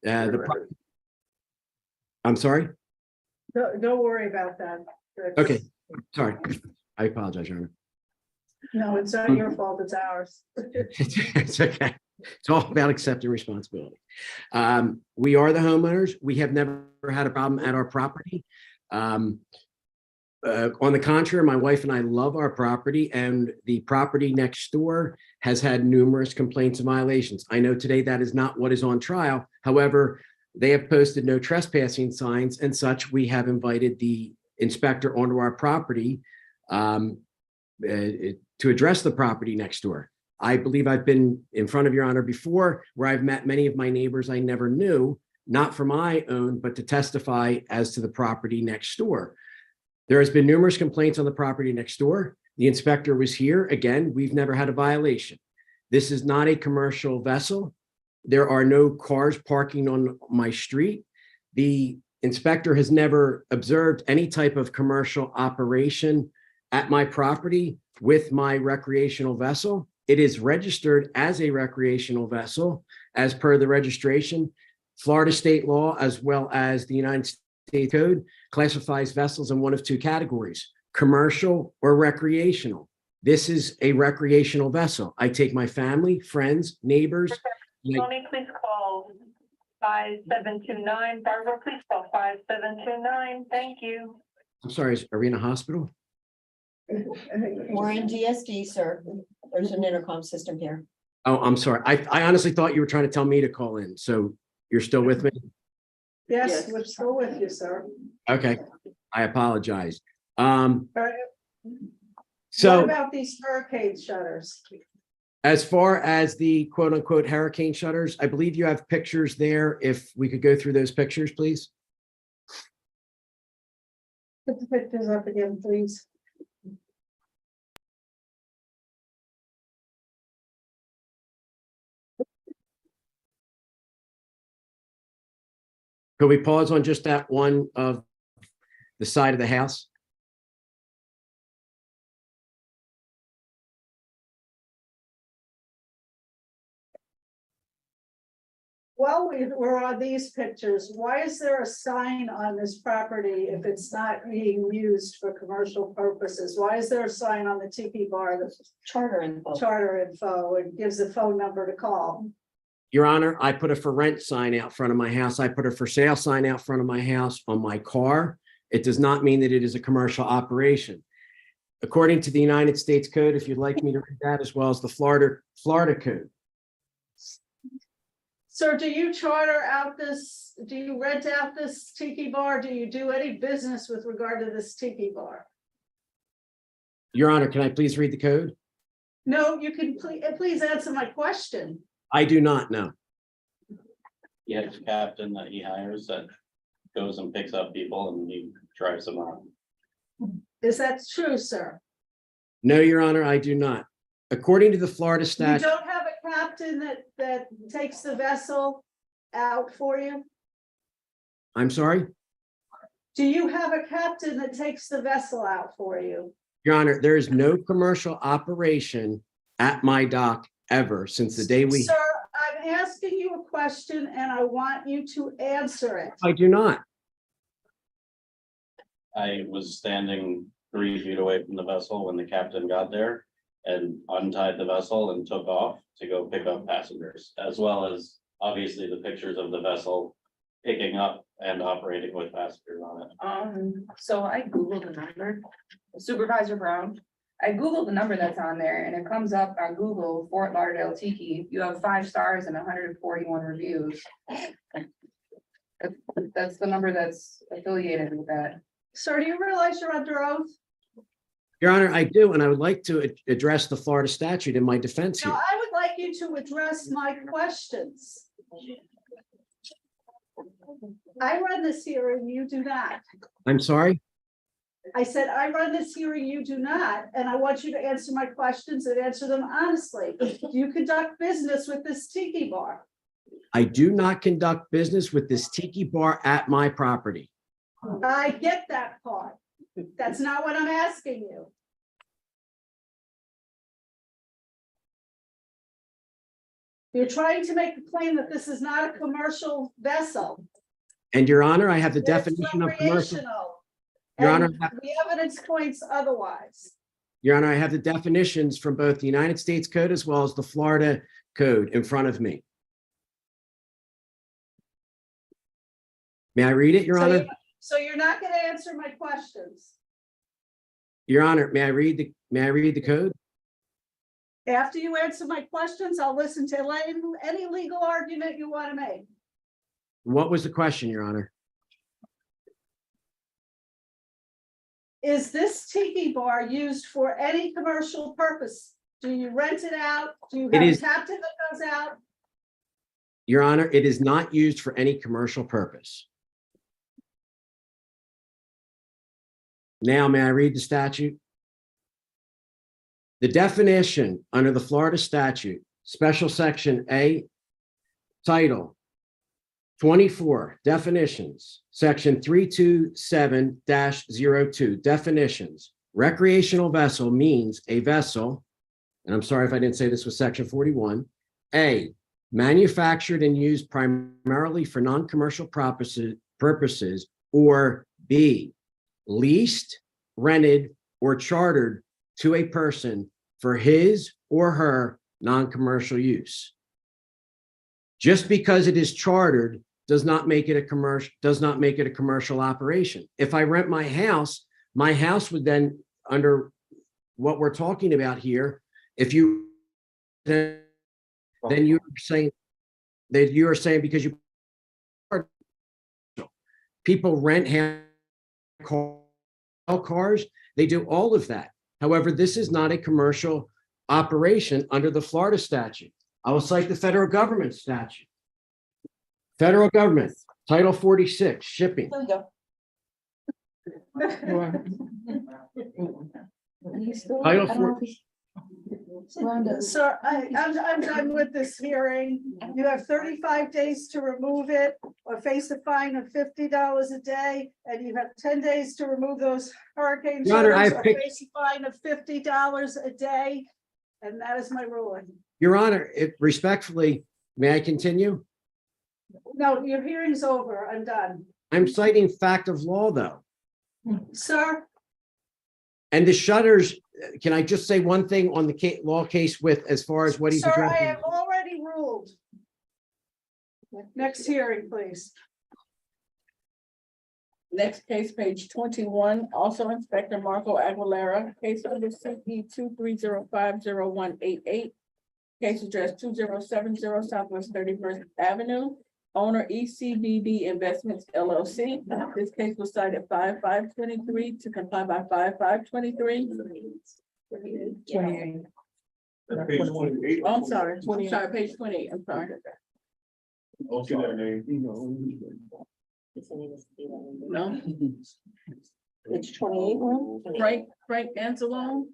I'm sorry? Don't worry about that. Okay, sorry. I apologize, Your Honor. No, it's not your fault, it's ours. It's okay. It's all about accepting responsibility. We are the homeowners. We have never had a problem at our property. On the contrary, my wife and I love our property, and the property next door has had numerous complaints and violations. I know today that is not what is on trial. However, they have posted no trespassing signs and such. We have invited the inspector onto our property to address the property next door. I believe I've been in front of Your Honor before, where I've met many of my neighbors I never knew, not for my own, but to testify as to the property next door. There has been numerous complaints on the property next door. The inspector was here. Again, we've never had a violation. This is not a commercial vessel. There are no cars parking on my street. The inspector has never observed any type of commercial operation at my property with my recreational vessel. It is registered as a recreational vessel as per the registration. Florida state law, as well as the United States Code, classifies vessels in one of two categories: commercial or recreational. This is a recreational vessel. I take my family, friends, neighbors. Tony, please call 5729. Barbara, please call 5729. Thank you. I'm sorry, are we in a hospital? We're in DSD, sir. There's an intercom system here. Oh, I'm sorry. I honestly thought you were trying to tell me to call in. So you're still with me? Yes, we're still with you, sir. Okay, I apologize. All right, What So about these hurricane shutters? as far as the quote unquote hurricane shutters, I believe you have pictures there. If we could go through those pictures, please. Put the pictures up again, please. Could we pause on just that one of the side of the house? While we're on these pictures, why is there a sign on this property if it's not being used for commercial purposes? Why is there a sign on the tiki bar that's Charter info. charter info and gives a phone number to call? Your Honor, I put a for rent sign out front of my house. I put a for sale sign out front of my house on my car. It does not mean that it is a commercial operation. According to the United States Code, if you'd like me to read that, as well as the Florida Code. Sir, do you charter out this, do you rent out this tiki bar? Do you do any business with regard to this tiki bar? Your Honor, can I please read the code? No, you can please answer my question. I do not know. He has a captain that he hires that goes and picks up people and he drives them around. Is that true, sir? No, Your Honor, I do not. According to the Florida You statute, don't have a captain that takes the vessel out for you? I'm sorry, Do you have a captain that takes the vessel out for you? Your Honor, there is no commercial operation at my dock ever since the day we. Sir, I'm asking you a question and I want you to answer it. I do not. I was standing 3 feet away from the vessel when the captain got there and untied the vessel and took off to go pick up passengers, as well as obviously the pictures of the vessel picking up and operating with passengers on it. So I Googled the number, Supervisor Brown. I Googled the number that's on there and it comes up on Google, Fort Lauderdale Tiki. You have 5 stars and 141 reviews. That's the number that's affiliated with that. Sir, do you realize you're under oath? Your Honor, I do, and I would like to address the Florida statute in my defense Now, here. I would like you to address my questions. I run this hearing, you do not. I'm sorry, I said, I run this hearing, you do not, and I want you to answer my questions and answer them honestly. Do you conduct business with this tiki bar? I do not conduct business with this tiki bar at my property. I get that part. That's not what I'm asking you. You're trying to make the claim that this is not a commercial vessel. And Your Honor, I have the It's definition of commercial. recreational, Your Honor, and the evidence points otherwise. Your Honor, I have the definitions from both the United States Code as well as the Florida Code in front of me. May I read it, Your So Honor? So you're not going to answer my questions. Your Honor, may I read the code? After you answer my questions, I'll listen to any legal argument you want to make. What was the question, Your Honor? Is this tiki bar used for any commercial purpose? Do you rent it out? Do you It have a is- captain that goes out? Your Honor, it is not used for any commercial purpose. Now, may I read the statute? The definition under the Florida statute, special section A, title 24, definitions, section 327-02, definitions. Recreational vessel means a vessel, and I'm sorry if I didn't say this was section 41, A, manufactured and used primarily for non-commercial purposes, or B, leased, rented, or chartered to a person for his or her non-commercial use. Just because it is chartered does not make it a commercial operation. If I rent my house would then, under what we're talking about here, if you then you are saying because you people rent house sell cars. They do all of that. However, this is not a commercial operation under the Florida statute. I will cite the federal government statute. Federal government, Title 46, shipping. There we go. Title 4. Sir, I'm done with this hearing. You have 35 days to remove it or face a fine of $50 a day. And you have 10 days to remove those hurricane Your Honor, shutters I've or picked- face a fine of $50 a day. And that is my ruling. Your Honor, respectfully, may I continue? No, your hearing's over. I'm done. I'm citing fact of law, though. Sir, And the shutters, can I just say one thing on the law case with, as far as what he's sir, I addressing? have already ruled. Next hearing, please. Next case, page 21, also Inspector Marco Aguilera, case number CP 230501188. Case address 2070 Southwest 31st Avenue, owner ECBD Investments LLC. This case was cited 5/5/23 to comply by 5/5/23. 28. Page 28. I'm sorry, page 28, I'm sorry. Okay, that name. No, It's 28 one? Frank Anzalone,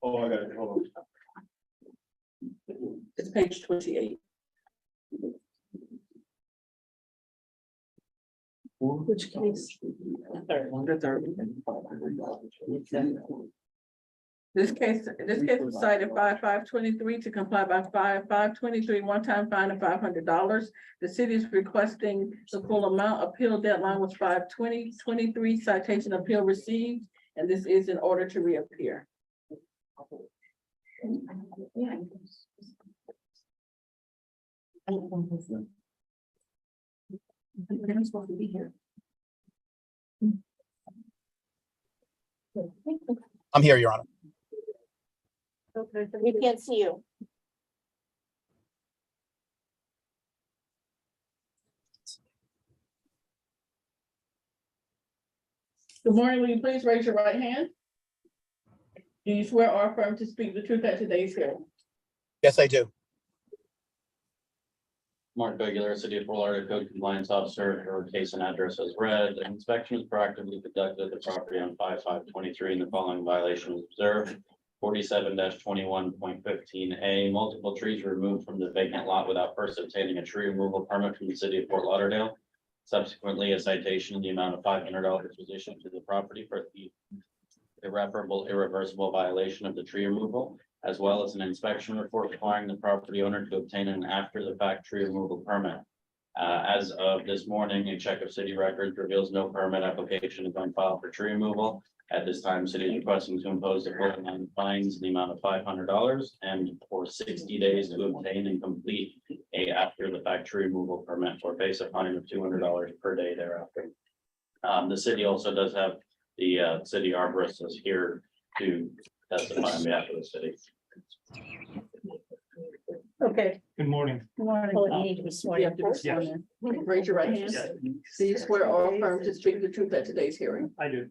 Oh, I got it, hold on. it's page 28. Which case? This case was cited 5/5/23 to comply by 5/5/23, one-time fine of $500. The city is requesting the full amount. Appeal deadline was 5/20/23, citation appeal received, and this is in order to reappear. I'm supposed to be here. I'm here, Your Honor. Okay, we can't see you. Good morning, will you please raise your right hand? Do you swear or affirm to speak the truth at today's hearing? Yes, I do. Mark Aguilera, City of Fort Lauderdale Code Compliance Officer, your case and address as read. An inspection was proactively conducted at the property on 5/5/23, and the following violation was observed. 47-21.15A, multiple trees were removed from the vacant lot without first obtaining a tree removal permit from the City of Fort Lauderdale. Subsequently, a citation in the amount of $500 was issued to the property for the irreversible violation of the tree removal, as well as an inspection report requiring the property owner to obtain an after-the-fact tree removal permit. As of this morning, a check of city records reveals no permit application has been filed for tree removal. At this time, city is requesting to impose the following fines in the amount of $500 and for 60 days to obtain and complete a after-the-fact tree removal permit, or face a fine of $200 per day thereafter. The city also does have the city arborist is here to testify on behalf of the city. Okay. Good morning. Good morning. You have to be sworn in. Raise your right hand. Do you swear or affirm to speak the truth at today's hearing? I do.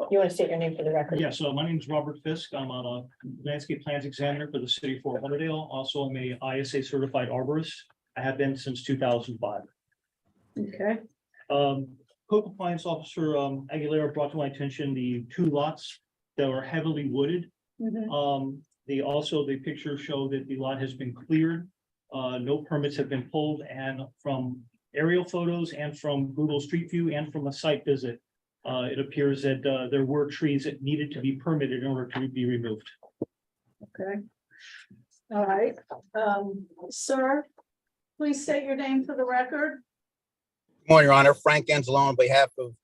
You want to state your name for the record? Yeah, so my name is Robert Fisk. I'm a landscape plans examiner for the city of Fort Lauderdale. Also, I'm a ISA certified arborist. I have been since 2005. Okay. Code compliance officer Aguilera brought to my attention the 2 lots that are heavily wooded. Mhm. The pictures show that the lot has been cleared. No permits have been pulled, and from aerial photos and from Google Street View and from a site visit, it appears that there were trees that needed to be permitted in order to be removed. Okay. All right. Sir, please state your name for the record. Good morning, Your Honor. Frank Anzalone on behalf of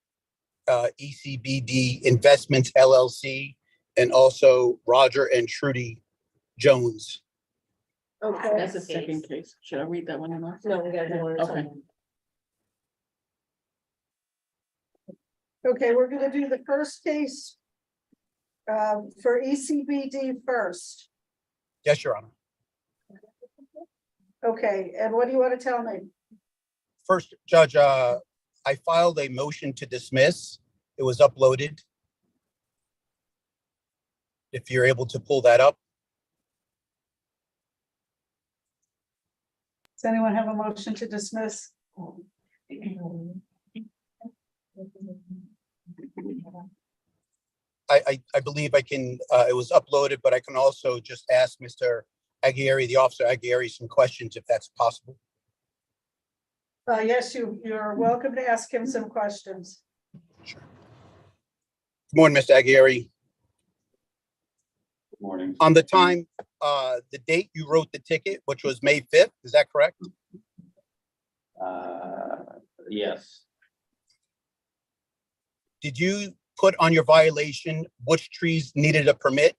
ECBD Investments LLC and also Roger and Trudy Jones. Okay. That's the second case. Should I read that one? Emma? No, we gotta do one. Okay. Okay, we're gonna do the first case for ECBD first. Yes, Your Honor. Okay, and what do you want to tell me? First, Judge, I filed a motion to dismiss. It was uploaded. If you're able to pull that up. Does anyone have a motion to dismiss? I believe I can, it was uploaded, but I can also just ask Mr. Aguirre, the officer Aguirre, some questions if that's possible. Yes, you're welcome to ask him some questions. Good morning, Mr. Aguirre. Good morning. On the time, the date you wrote the ticket, which was May 5th, is that correct? Yes, Did you put on your violation which trees needed a permit?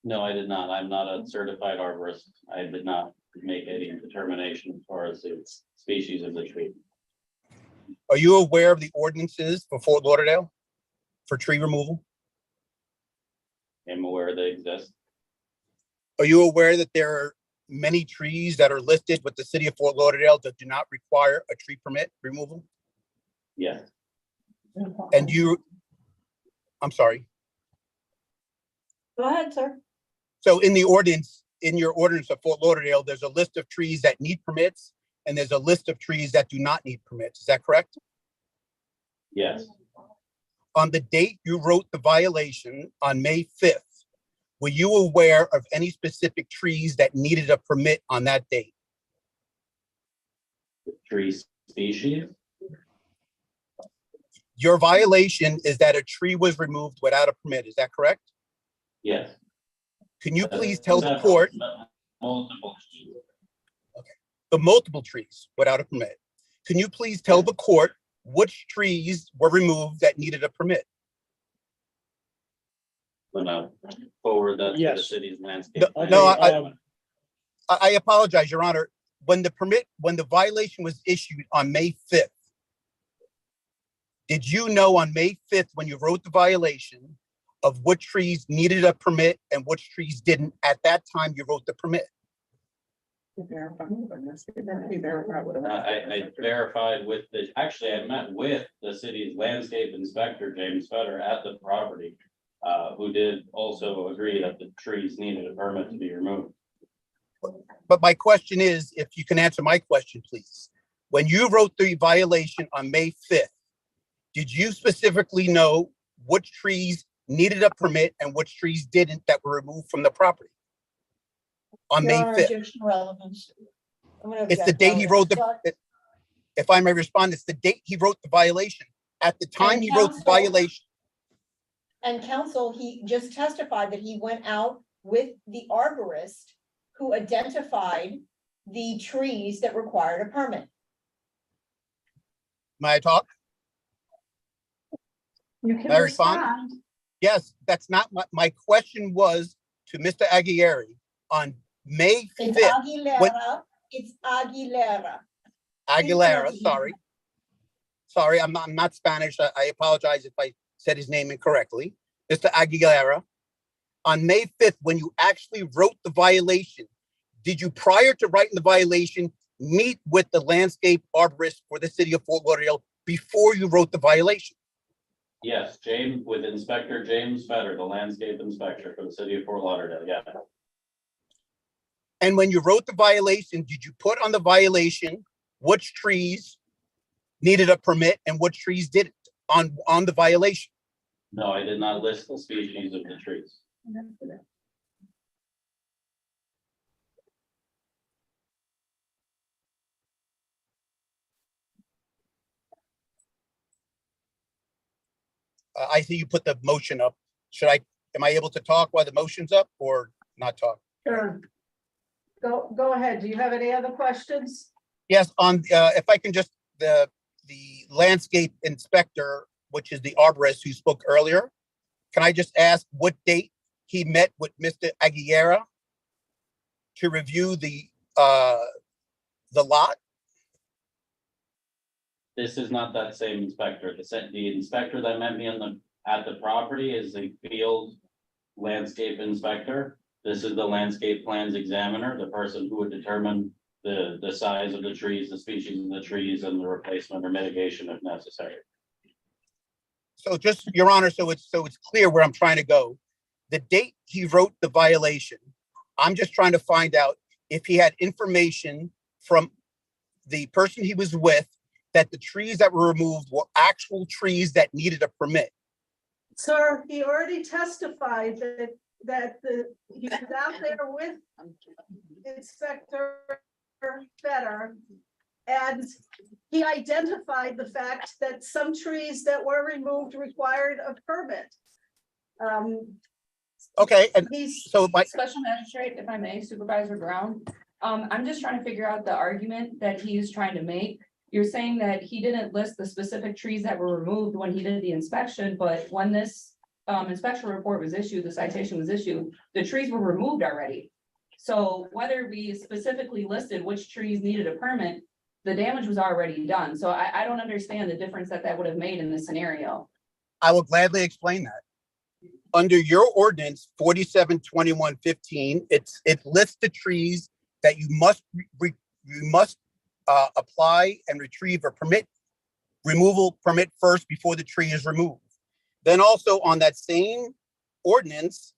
no, I did not. I'm not a certified arborist. I did not make any determination as far as the species of the tree. Are you aware of the ordinances for Fort Lauderdale for tree removal? I'm aware they exist. Are you aware that there are many trees that are listed with the city of Fort Lauderdale that do not require a tree permit removal? Yes, And I'm sorry. Go ahead, sir. So in the ordinance, in your ordinance of Fort Lauderdale, there's a list of trees that need permits and there's a list of trees that do not need permits. Is that correct? yes, On the date you wrote the violation on May 5th, were you aware of any specific trees that needed a permit on that date? tree species. Your violation is that a tree was removed without a permit. Is that correct? Yes. Can you please tell the court Multiple. the multiple trees without a permit? Can you please tell the court which trees were removed that needed a permit? When I forward that to the Yes. city's landscape. No, plan. I apologize, Your Honor. When the violation was issued on May 5th, did you know on May 5th, when you wrote the violation, of which trees needed a permit and which trees didn't at that time you wrote the permit? I verified with the, actually, I met with the city's landscape inspector, James Fetter, at the property, who did also agree that the trees needed a permit to be removed. But my question is, if you can answer my question, please. When you wrote the violation on May 5th, did you specifically know which trees needed a permit and which trees didn't that were removed from the property? On May 5th. Relevance. It's the date he wrote if I may respond, it's the date he wrote the violation. At the time he wrote the violation. And counsel, he just testified that he went out with the arborist who identified the trees that required a permit. May I talk? You May I respond? Yes, that's not my question was to Mr. Aguirre on May It's 5th. Aguilera, it's Aguilera. Aguilera, sorry, I'm not Spanish. I apologize if I said his name incorrectly. Mr. Aguilera, on May 5th, when you actually wrote the violation, did you, prior to writing the violation, meet with the landscape arborist for the city of Fort Lauderdale before you wrote the violation? Yes, James, with Inspector James Fetter, the landscape inspector for the city of Fort Lauderdale, yeah. And when you wrote the violation, did you put on the violation which trees needed a permit and which trees didn't on the violation? No, I did not list the species of the trees. I see you put the motion up. Am I able to talk while the motion's up or not talk? Sure. Go ahead. Do you have any other questions? Yes, if I can just, the landscape inspector, which is the arborist who spoke earlier, can I just ask what date he met with Mr. Aguilera to review the lot? This is not that same inspector. The inspector that met me at the property is a field landscape inspector. This is the landscape plans examiner, the person who would determine the size of the trees, the species of the trees, and the replacement or mitigation if necessary. So just, Your Honor, so it's clear where I'm trying to go. The date he wrote the violation, I'm just trying to find out if he had information from the person he was with that the trees that were removed were actual trees that needed a permit. Sir, he already testified that he was out there with Inspector Fetter. And he identified the fact that some trees that were removed required a permit. Okay, and so my, Special magistrate, if I may, Supervisor Brown, I'm just trying to figure out the argument that he's trying to make. You're saying that he didn't list the specific trees that were removed when he did the inspection, but when this inspection report was issued, the citation was issued, the trees were removed already. So whether we specifically listed which trees needed a permit, the damage was already done. So I don't understand the difference that would have made in this scenario. I will gladly explain that. Under your ordinance 472115, it lists the trees that you must apply and retrieve a removal permit first before the tree is removed. Then also on that same ordinance,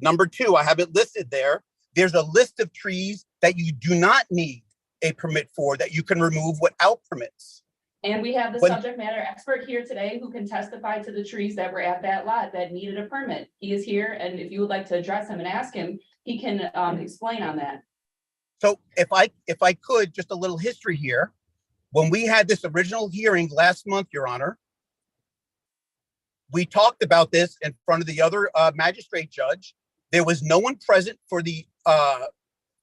number 2, I have it listed there. There's a list of trees that you do not need a permit for that you can remove without permits. And we have the When- subject matter expert here today who can testify to the trees that were at that lot that needed a permit. He is here, and if you would like to address him and ask him, he can explain on that. So if I could, just a little history here. When we had this original hearing last month, Your Honor, we talked about this in front of the other magistrate judge. There was no one present for the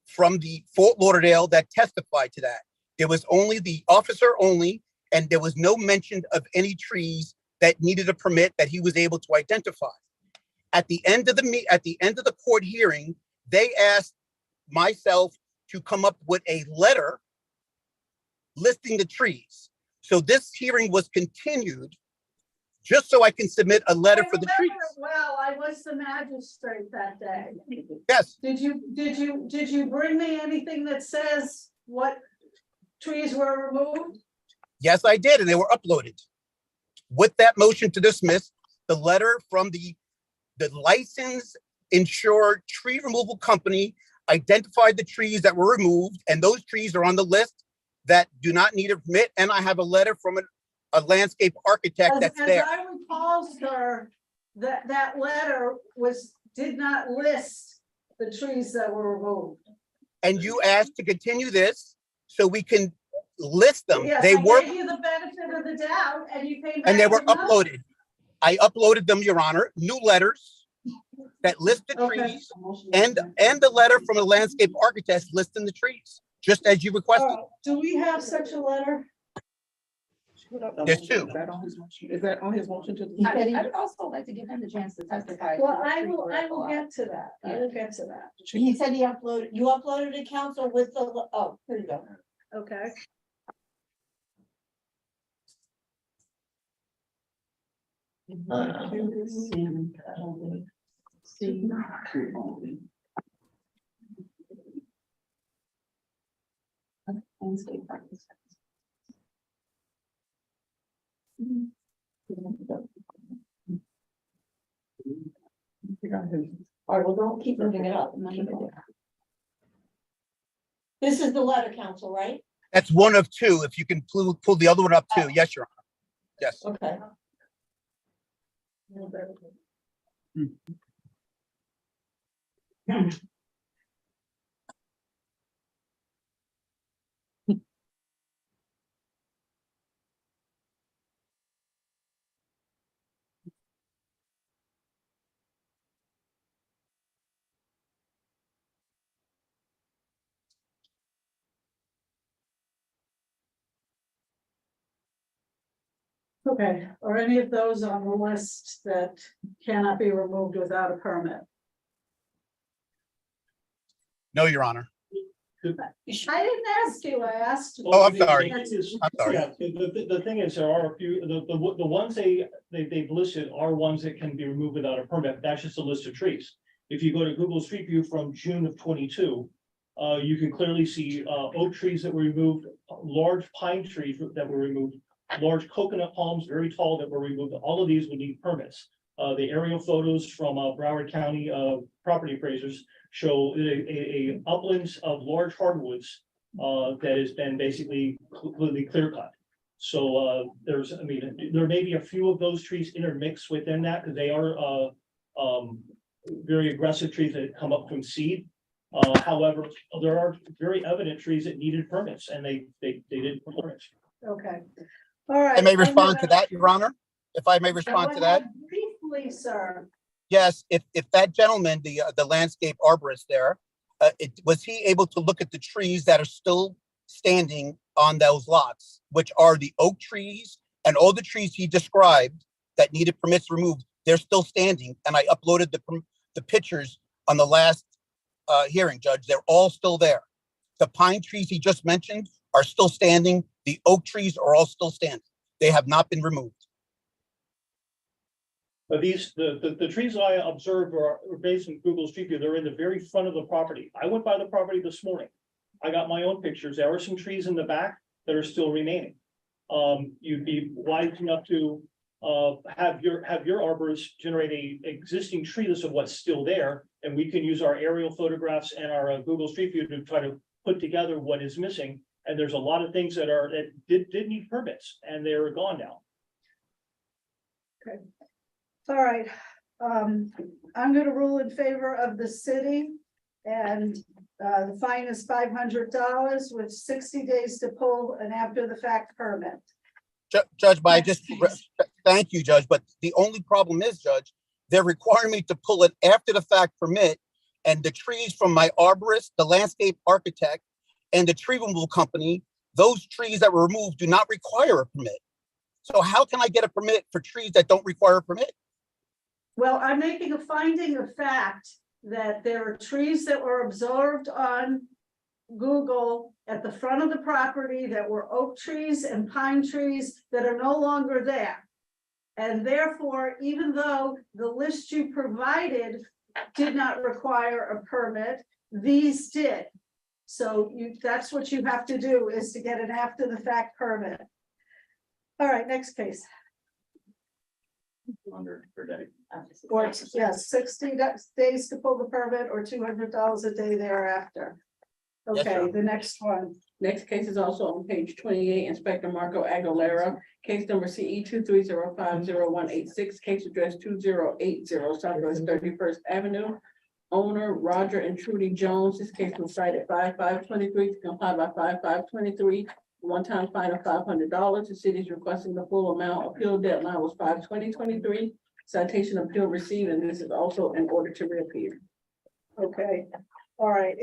from the Fort Lauderdale that testified to that. There was only the officer only, and there was no mention of any trees that needed a permit that he was able to identify. At the end of the court hearing, they asked myself to come up with a letter listing the trees. So this hearing was continued just so I can submit a letter for the trees. Well, I was the magistrate that day. Yes. Did you bring me anything that says what trees were removed? Yes, I did, and they were uploaded. With that motion to dismiss, the letter from the licensed insured tree removal company identified the trees that were removed, and those trees are on the list that do not need a permit. And I have a letter from a landscape architect that's there. As I recall, sir, that letter did not list the trees that were removed. And you asked to continue this so we can list them. Yes, They I were, gave you the benefit of the doubt, and you came back. and they were with no- uploaded. I uploaded them, Your Honor, new letters that list the trees and the letter from a landscape architect listing the trees, just as you requested. Do we have such a letter? There's 2. Is that on his motion to? I would also like to give him the chance to testify. Well, I will get to that. I will get to that. He said you uploaded to council with the, oh, here you go. Okay. All right, well, don't keep moving it up. This is the letter, council, right? That's one of 2. If you can pull the other one up too. Yes, Your Honor. Yes. Okay. Okay, are any of those on the list that cannot be removed without a permit? No, Your Honor. I didn't ask you, I asked. Oh, I'm sorry. The thing is- I'm sorry. Yeah, the thing is, there are a few, the ones they've listed are ones that can be removed without a permit. That's just a list of trees. If you go to Google Street View from June of 22, you can clearly see oak trees that were removed, large pine trees that were removed, large coconut palms, very tall, that were removed. All of these would need permits. The aerial photos from Broward County property appraisers show a uplands of large hardwoods that has been basically completely clear cut. So there's, I mean, there may be a few of those trees intermixed within that, because they are very aggressive trees that come up from seed. However, there are very evident trees that needed permits, and they didn't permits. Okay, all right. I may I'm respond to gonna- that, Your Honor, if I may respond Go to that. ahead briefly, sir. Yes, if that gentleman, the landscape arborist there, was he able to look at the trees that are still standing on those lots, which are the oak trees and all the trees he described that needed permits removed, they're still standing. And I uploaded the pictures on the last hearing, Judge. They're all still there. The pine trees he just mentioned are still standing. The oak trees are all still standing. They have not been removed. But the trees I observed are based on Google Street View. They're in the very front of the property. I went by the property this morning. I got my own pictures. There are some trees in the back that are still remaining. You'd be wise enough to have your arborist generate a existing tree list of what's still there, and we can use our aerial photographs and our Google Street View to try to put together what is missing. And there's a lot of things that did need permits, and they're gone now. Okay. All right. I'm going to rule in favor of the city, and the fine is $500 with 60 days to pull an after the fact permit. Judge, but I just, thank you, Judge, but the only problem is, Judge, they're requiring me to pull an after the fact permit, and the trees from my arborist, the landscape architect, and the tree removal company, those trees that were removed do not require a permit. So how can I get a permit for trees that don't require a permit? Well, I'm making a finding of fact that there are trees that were observed on Google at the front of the property that were oak trees and pine trees that are no longer there. And therefore, even though the list you provided did not require a permit, these did. So that's what you have to do, is to get an after the fact permit. All right, next case. Per day. Or, yes, 60 days to pull the permit, or $200 a day thereafter. Yes, Okay, sir. the next one. Next case is also on page 28, Inspector Marco Aguilera, case number CE 230500186, case address 2080 Southwest 31st Avenue. Owner Roger and Trudy Jones. This case was cited 5/5/23 to comply by 5/5/23. One-time fine of $500. The city is requesting the full amount. Appeal deadline was 5/20/23. Citation appeal received, and this is also in order to reappear. Okay, all right,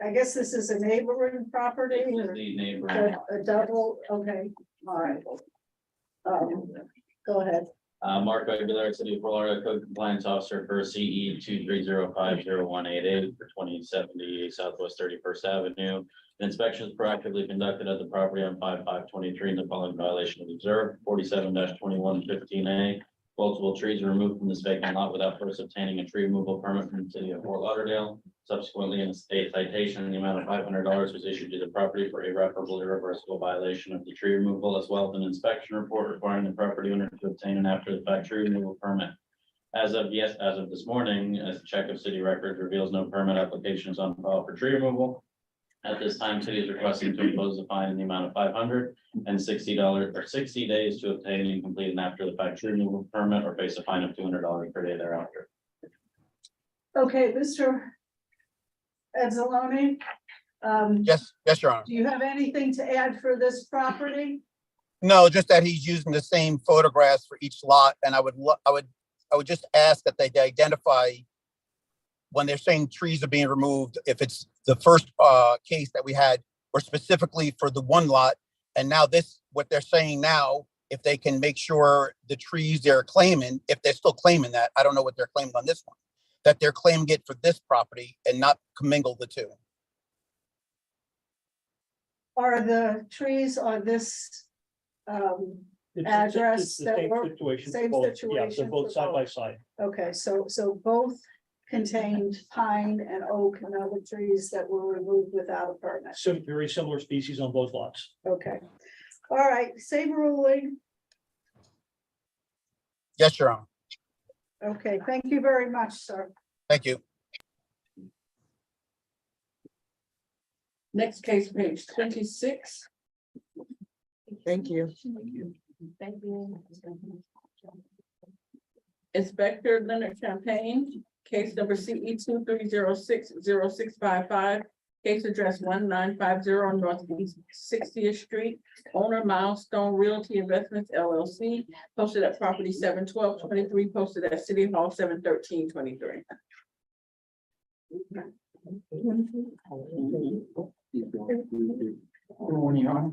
I guess this is a neighboring property This is or the neighbor. a double, okay, all right. Go ahead. Mark Aguilera, City of Florida, Code Compliance Officer for CE 230500188 for 2070 Southwest 31st Avenue. An inspection is proactively conducted at the property on 5/5/23, and the following violation was observed: 47-2115A. Multiple trees were removed from this vacant lot without first obtaining a tree removal permit from the city of Fort Lauderdale. Subsequently, a state citation in the amount of $500 was issued to the property for irreparable, irreversible violation of the tree removal, as well as an inspection report requiring the property owner to obtain an after the fact tree removal permit. As of this morning, as a check of city records reveals no permit applications on file for tree removal. At this time, city is requesting to impose a fine in the amount of $500 and $60 or 60 days to obtain and complete an after the fact tree removal permit, or face a fine of $200 per day thereafter. Okay, Mr. Edzaloni. Yes, Your Honor. Do you have anything to add for this property? No, just that he's using the same photographs for each lot, and I would just ask that they identify when they're saying trees are being removed, if it's the first case that we had, or specifically for the one lot, and now what they're saying now, if they can make sure the trees they're claiming, if they're still claiming that, I don't know what they're claiming on this one, that they're claiming it for this property and not commingle the two. Are the trees on this address It's the that same were- situation. same for both. Yeah, situation they're both for side by both. side. Okay, so both contained pine and oak and other trees that were removed without a permit. Some very similar species on both lots. Okay. All right, same ruling. Yes, Your Honor. Okay, thank you very much, sir. Thank you. Next case, page 26. Thank you. Thank you. Inspector Leonard Champagne, case number CE 23060655. Case address 1950 Northeast 60th Street, owner Milestone Realty Investments LLC, posted at property 71223, posted at City Hall 71323. Good morning, Your Honor.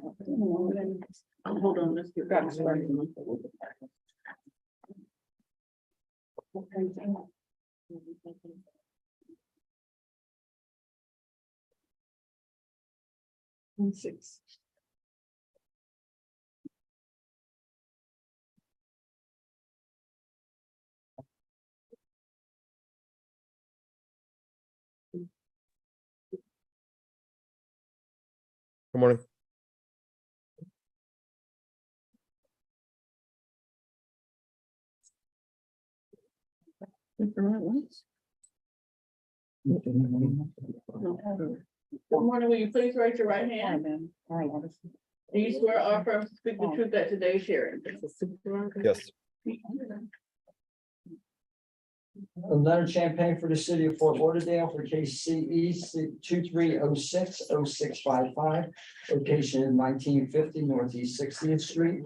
Hold on, let's get back started. Six. Good morning. Good morning, will you please raise your right hand? Do you swear or affirm to speak the truth at today's hearing? Yes. Leonard Champagne for the city of Fort Lauderdale for case CE 23060655. Location is 1950 Northeast 60th Street.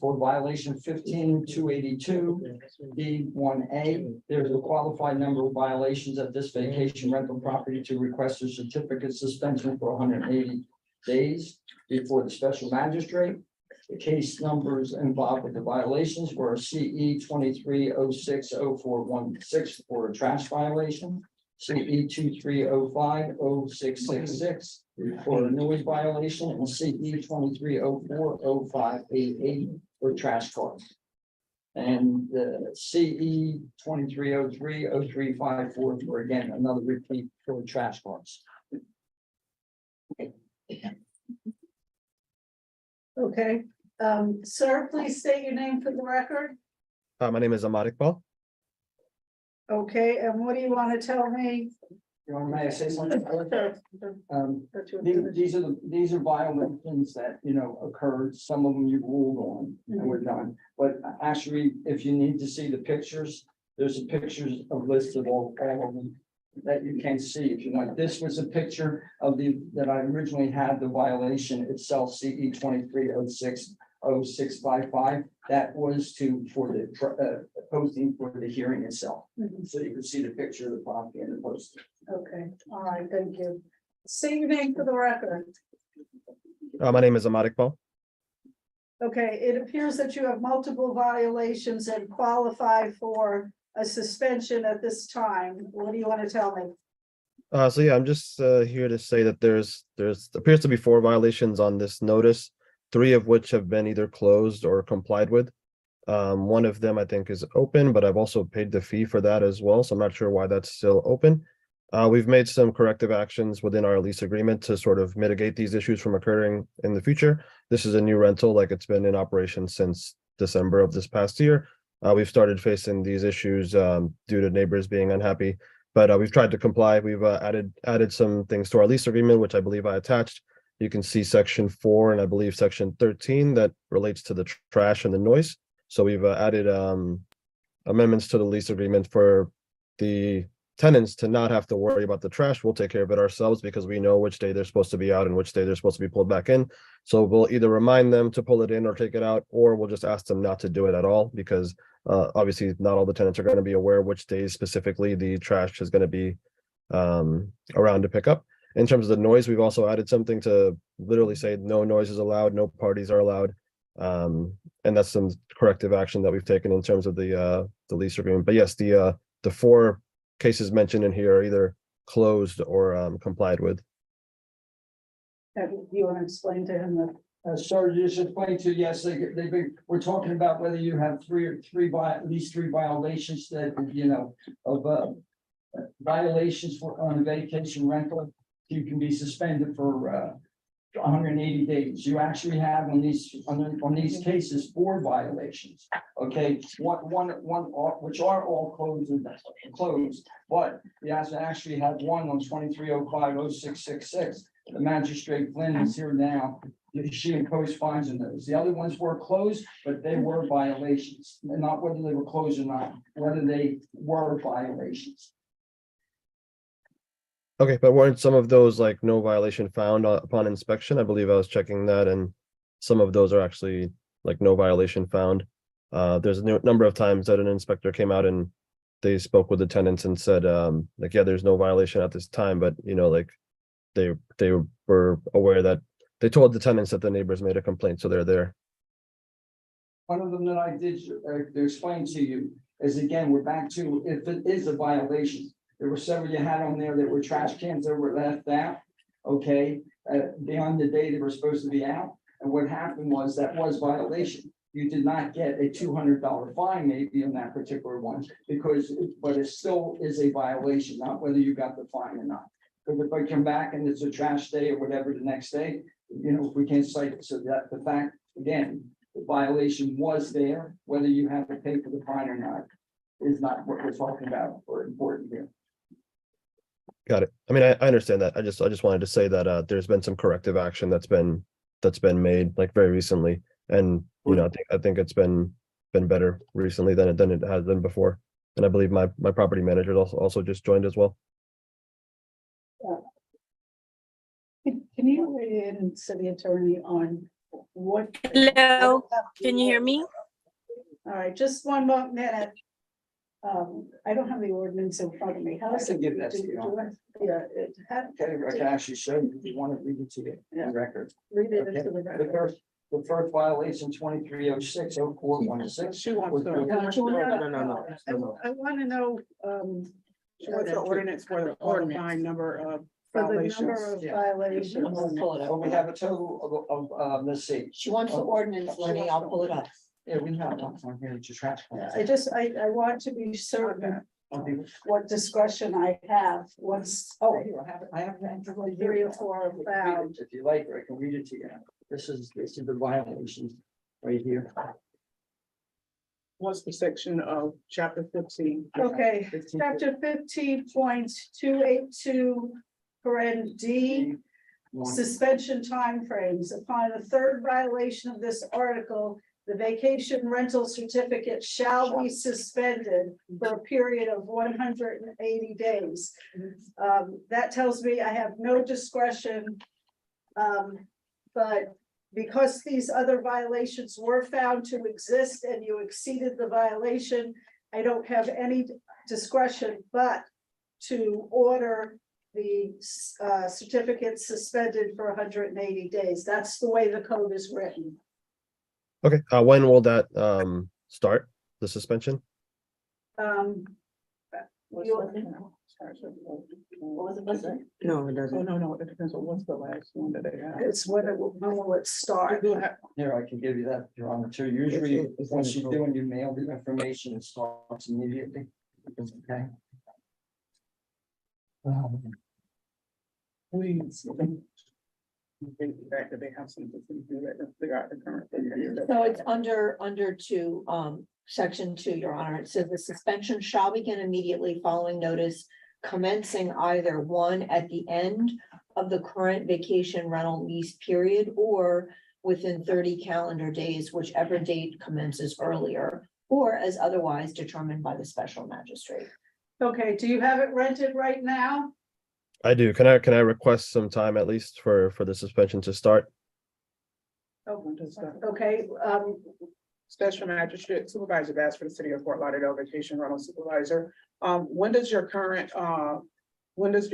For violation 15282 D1A. There's a qualified number of violations at this vacation rental property to request a certificate suspension for 180 days before the special magistrate. The case numbers involved with the violations were CE 23060416 for a trash violation, CE 23050666 for a noise violation, and CE 23040588 for trash cars. And the CE 23030354 for again another repeat for trash cars. Okay, sir, please state your name for the record. My name is Ahmad Iqbal. Okay, and what do you want to tell me? May I say something? These are violations that, occurred. Some of them you ruled on and we're done. But actually, if you need to see the pictures, there's pictures of lists of all of them that you can see if you want. This was a picture of that I originally had the violation itself, CE 23060655. That was for the posting for the hearing itself. So you can see the picture of the property and the posting. Okay, all right, thank you. Say your name for the record. My name is Ahmad Iqbal. Okay, it appears that you have multiple violations and qualify for a suspension at this time. What do you want to tell me? So yeah, I'm just here to say that there's appears to be 4 violations on this notice, 3 of which have been either closed or complied with. One of them I think is open, but I've also paid the fee for that as well, so I'm not sure why that's still open. We've made some corrective actions within our lease agreement to sort of mitigate these issues from occurring in the future. This is a new rental, like it's been in operation since December of this past year. We've started facing these issues due to neighbors being unhappy, but we've tried to comply. We've added some things to our lease agreement, which I believe I attached. You can see section 4 and I believe section 13 that relates to the trash and the noise. So we've added amendments to the lease agreement for the tenants to not have to worry about the trash. We'll take care of it ourselves because we know which day they're supposed to be out and which day they're supposed to be pulled back in. So we'll either remind them to pull it in or take it out, or we'll just ask them not to do it at all because obviously not all the tenants are going to be aware which days specifically the trash is going to be around to pick up. In terms of the noise, we've also added something to literally say no noise is allowed, no parties are allowed. And that's some corrective action that we've taken in terms of the lease agreement. But yes, the 4 cases mentioned in here are either closed or complied with. Do you want to explain to him Sir, just explained to, yes, they've been, we're talking about whether you have at least three violations that, you know, of, violations for, on a vacation rental. You can be suspended for, 180 days. You actually have on these cases, 4 violations. Okay, one, which are all closed, but you have to actually have one on 23050666. The magistrate Flynn is here now. She imposed fines on those. The other ones were closed, but they were violations, and not whether they were closed or not, whether they were violations. Okay, but weren't some of those like no violation found upon inspection? I believe I was checking that, and some of those are actually like no violation found. There's a number of times that an inspector came out and they spoke with the tenants and said, like, yeah, there's no violation at this time, but you know, like they were aware that they told the tenants that the neighbors made a complaint, so they're there. One of them that I did explain to you is, again, we're back to if it is a violation. There were several you had on there that were trash cans that were left out, okay, beyond the day they were supposed to be out. And what happened was that was violation. You did not get a $200 fine maybe on that particular one but it still is a violation, not whether you got the fine or not. Because if I come back and it's a trash day or whatever the next day, you know, if we can't cite it, so that the fact, again, the violation was there, whether you have to pay for the fine or not, is not what we're talking about or important here. Got it. I mean, I understand that. I just wanted to say that there's been some corrective action that's been made like very recently. And you know, I think it's been better recently than it has been before. And I believe my property manager also just joined as well. Can you weigh in, city attorney, on what? Hello, can you hear me? All right, just one more minute. I don't have the ordinance in front of me. How does I it? can give that to you. Yeah, it had. Okay, I can actually show you if you want to read it to you in record. Read it Okay. into the record. The first violation 23060416. She wants to. No. I want to know, She wants the ordinance for the fine number of for the violations. number of violations. So we have a total of, let's see. She wants the ordinance, Lenny, I'll pull it up. Yeah, we have one on here, it's a trash. I want to be certain what discretion I have once. Oh, here, I have it. 3 or 4 are found. If you like, I can read it to you. This is the violations right here. What's the section of chapter 15? Okay, chapter 15.282, D, suspension timeframes. Upon the 3rd violation of this article, the vacation rental certificate shall be suspended for a period of 180 days. That tells me I have no discretion. But because these other violations were found to exist and you exceeded the violation, I don't have any discretion but to order the certificate suspended for 180 days. That's the way the code is written. Okay, when will that start, the suspension? What was it, listen? No, it doesn't. No, it depends on what's the last one that they have. It's when will it start? Here, I can give you that, Your Honor, too. Usually, once you do and you mail the information, it starts immediately. Okay. Please. Think back that they have something to do that, figure out the current. So it's under 2, section 2, Your Honor. It says the suspension shall begin immediately following notice commencing either 1 at the end of the current vacation rental lease period or within 30 calendar days, whichever date commences earlier, or as otherwise determined by the special magistrate. Okay, do you have it rented right now? I do. Can I request some time at least for the suspension to start? Okay, Special Magistrate Supervisor Bass for the City of Fort Lauderdale Vacation Rental Supervisor. When does your current lease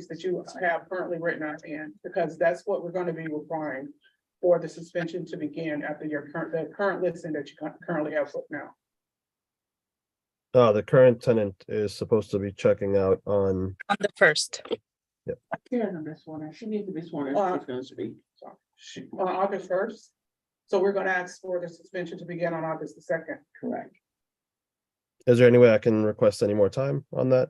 that you have currently written out in? Because that's what we're going to be requiring for the suspension to begin after the current listing that you currently have booked now. The current tenant is supposed to be checking out on the 1st. Yeah, no, that's one. She needs to be sworn in. She's gonna speak. On August first. So we're gonna ask for the suspension to begin on August the second. Correct. Is there any way I can request any more time on that?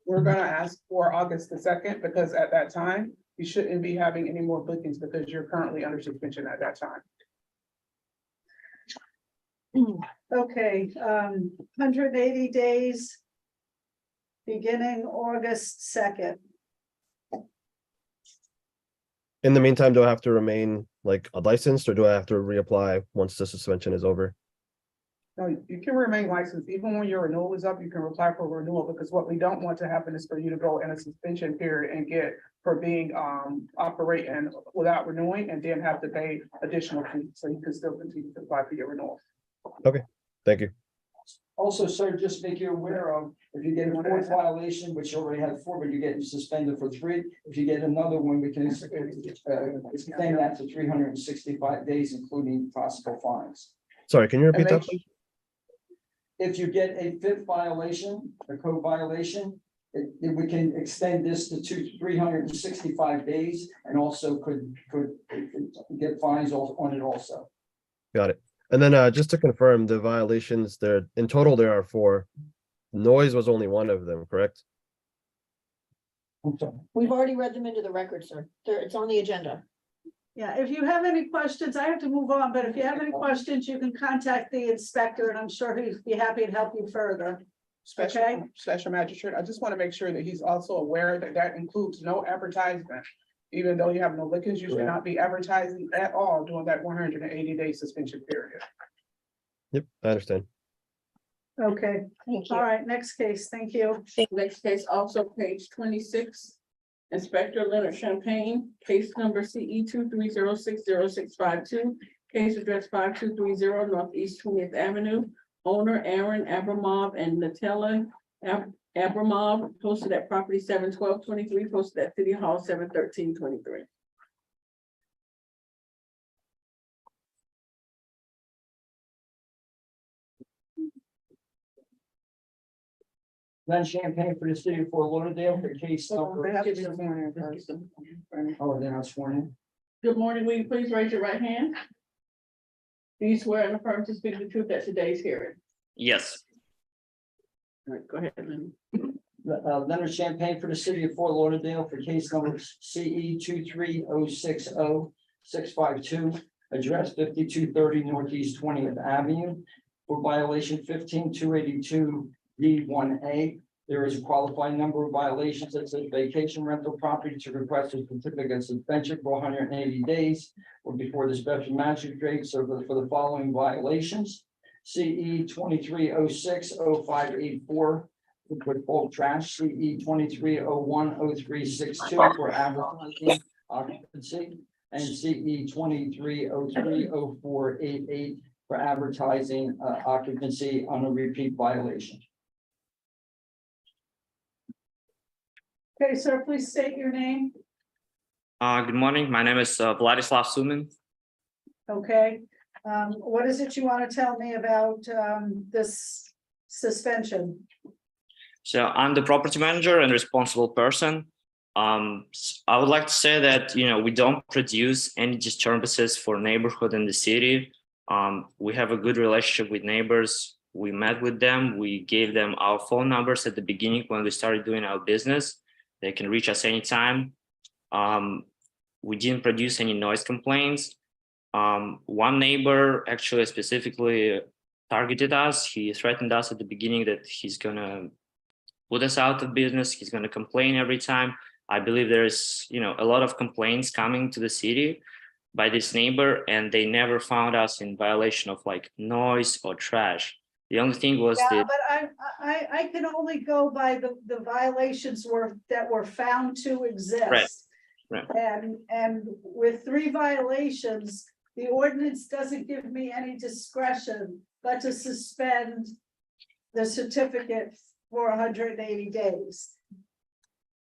We're gonna ask for August the second, because at that time, you shouldn't be having any more bookings because you're currently under suspension at that time. Okay, 180 days. Beginning August 2nd. In the meantime, do I have to remain like licensed or do I have to reapply once the suspension is over? No, you can remain licensed, even when your renewal is up, you can apply for renewal, because what we don't want to happen is for you to go in a suspension period and get for being, operating without renewing and then have to pay additional fees, so you can still continue to apply for your renewal. Okay, thank you. Also, sir, just make you aware of, if you get a fourth violation, which you already had 4, but you're getting suspended for 3, if you get another one, we can extend that to 365 days, including possible fines. Sorry, can you repeat And that? make- please? If you get a 5th violation, a code violation, we can extend this to 365 days, and also could get fines on it also. Got it. And then just to confirm the violations there, in total, there are 4. Noise was only one of them, correct? We've already read them into the record, sir. It's on the agenda. Yeah, if you have any questions, I have to move on, but if you have any questions, you can contact the inspector and I'm sure he'd be happy to help you further. Okay. Special magistrate, I just want to make sure that he's also aware that that includes no advertisement. Even though you have no liquors, you should not be advertising at all during that 180-day suspension period. Yep, I understand. Okay, Thank you. all right, next case, thank you. Next case, also page 26. Inspector Leonard Champagne, case number CE 2306065 case address 5230 Northeast 20th Avenue. Owner Aaron Abramov and Nutella Abramov, posted at property 71223, posted at City Hall 71323. Then Champagne for the city of Fort Lauderdale for case number. They have to be sworn in first. Oh, they're not sworn in. Good morning, will you please raise your right hand? Do you swear and affirm to speak the truth at today's hearing? Yes. All right, go ahead, Lynn. Leonard Champagne for the city of Fort Lauderdale for case number CE 2306065, address 5230 Northeast 20th Avenue for violation 15282 D1A. There is a qualifying number of violations that says vacation rental property to request a certificate of suspension for 180 days or before the special magistrate. So for the following violations: CE 23060584 with bulk trash, CE 23010362 for advertising occupancy, and CE 23030488 for advertising occupancy on a repeat violation. Okay, sir, please state your name. Good morning. My name is Vladislav Sumin. Okay, what is it you want to tell me about this suspension? So I'm the property manager and responsible person. I would like to say that, we don't produce any disturbances for neighborhood in the city. We have a good relationship with neighbors. We met with them. We gave them our phone numbers at the beginning when we started doing our business. They can reach us anytime. We didn't produce any noise complaints. One neighbor actually specifically targeted us. He threatened us at the beginning that he's gonna put us out of business. He's gonna complain every time. I believe there's, a lot of complaints coming to the city by this neighbor, and they never found us in violation of like noise or trash. The only thing was Yeah, that. but I can only go by the violations that were found to exist. Right. And with 3 violations, the ordinance doesn't give me any discretion but to suspend the certificate for 180 days.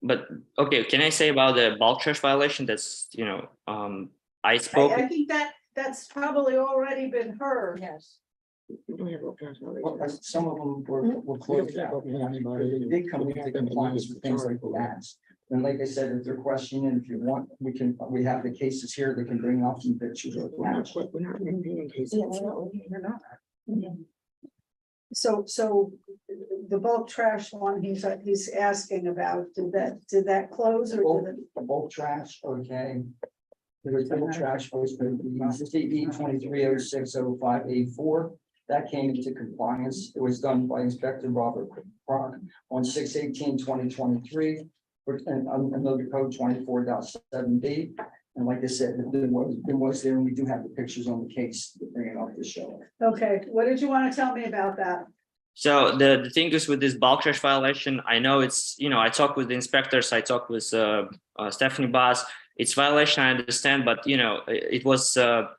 But okay, can I say about the bulk trash violation? That's, I spoke. I think that's probably already been heard. Yes. Some of them were closed out. They did come into compliance with things like that. And like I said, if they're questioning, if you want, we have the cases here, they can bring up some pictures. We're not reviewing cases. So the bulk trash one, he's asking about, did that close or did it? The bulk trash, okay. The bulk trash was the CE 23060584. That came into compliance. It was done by Inspector Robert Brock on 6/18/2023. And under code 24.7B. And like I said, it was there, and we do have the pictures on the case to bring it up to show. Okay, what did you want to tell me about that? So the thing is with this bulk trash violation, I know it's, I talked with the inspectors, I talked with Stephanie Bass. It's violation, I understand, but it was our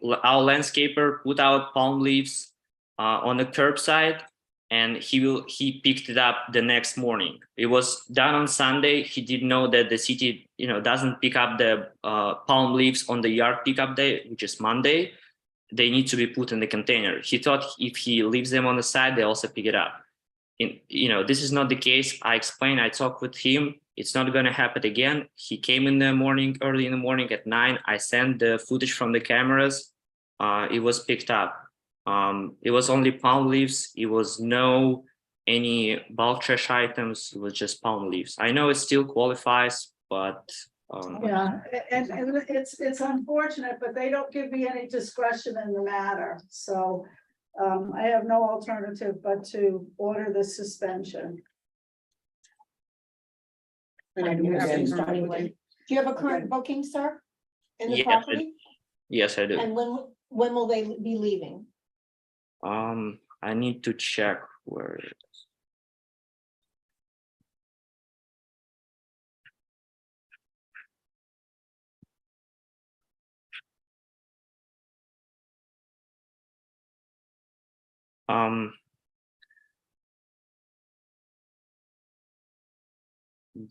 landscaper put out palm leaves on the curbside, and he picked it up the next morning. It was done on Sunday. He didn't know that the city, doesn't pick up the palm leaves on the yard pickup day, which is Monday. They need to be put in the container. He thought if he leaves them on the side, they also pick it up. This is not the case. I explained, I talked with him. It's not going to happen again. He came in the morning, early in the morning at 9. I sent the footage from the cameras. It was picked up. It was only palm leaves. It was no any bulk trash items. It was just palm leaves. I know it still qualifies, but Yeah, and it's unfortunate, but they don't give me any discretion in the matter, so I have no alternative but to order the suspension. Do you have a current booking, sir? In the Yeah, property? yes, I do. And when will they be leaving? I need to check where it is.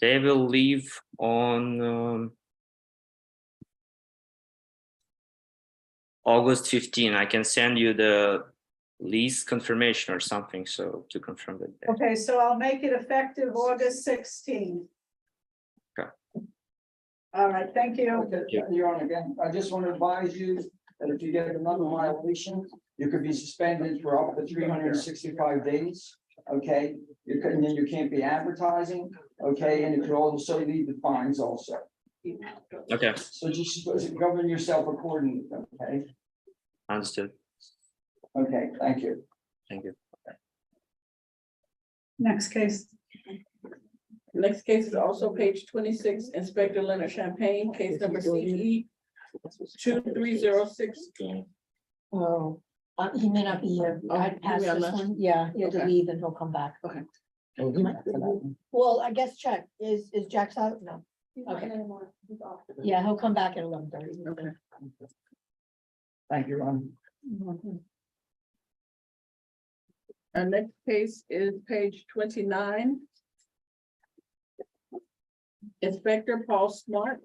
They will leave on August 15. I can send you the lease confirmation or something, so to confirm that. Okay, so I'll make it effective August 16. Okay. All right, thank you. Okay, Your Honor, again, I just want to advise you that if you get another violation, you could be suspended for up to 365 days. Okay, and then you can't be advertising. Okay, and it could also lead to fines also. Okay, So just govern yourself accordingly. Okay. understood. Okay, thank you. Thank you. Next case. Next case is also page 26, Inspector Leonard Champagne, case number CE 2306. Oh, he may not be here. I passed maybe I'm this not- one. Yeah, he had to Okay. leave and he'll come back. Okay. Well, I guess check. Is Jack's out? No. Okay. Yeah, he'll come back at 11:30. Okay. Thank you, Ron. Our next case is page 29. Inspector Paul Smart,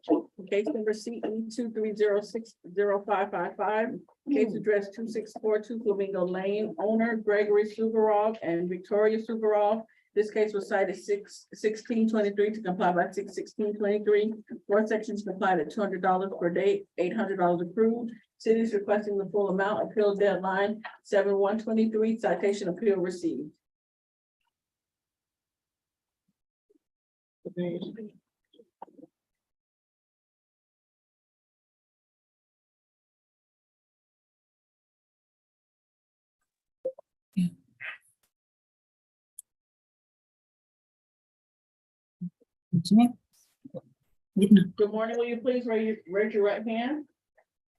case number CE 23060555. Case address 2642 Flamingo Lane, owner Gregory Suvarov and Victoria Suvarov. This case was cited 6/16/23 to comply by 6/16/23. 4 sections complied at $200 per day, $800 approved. City is requesting the full amount. Appeal deadline 7/1/23. Citation appeal received. Good morning. Will you please raise your right hand?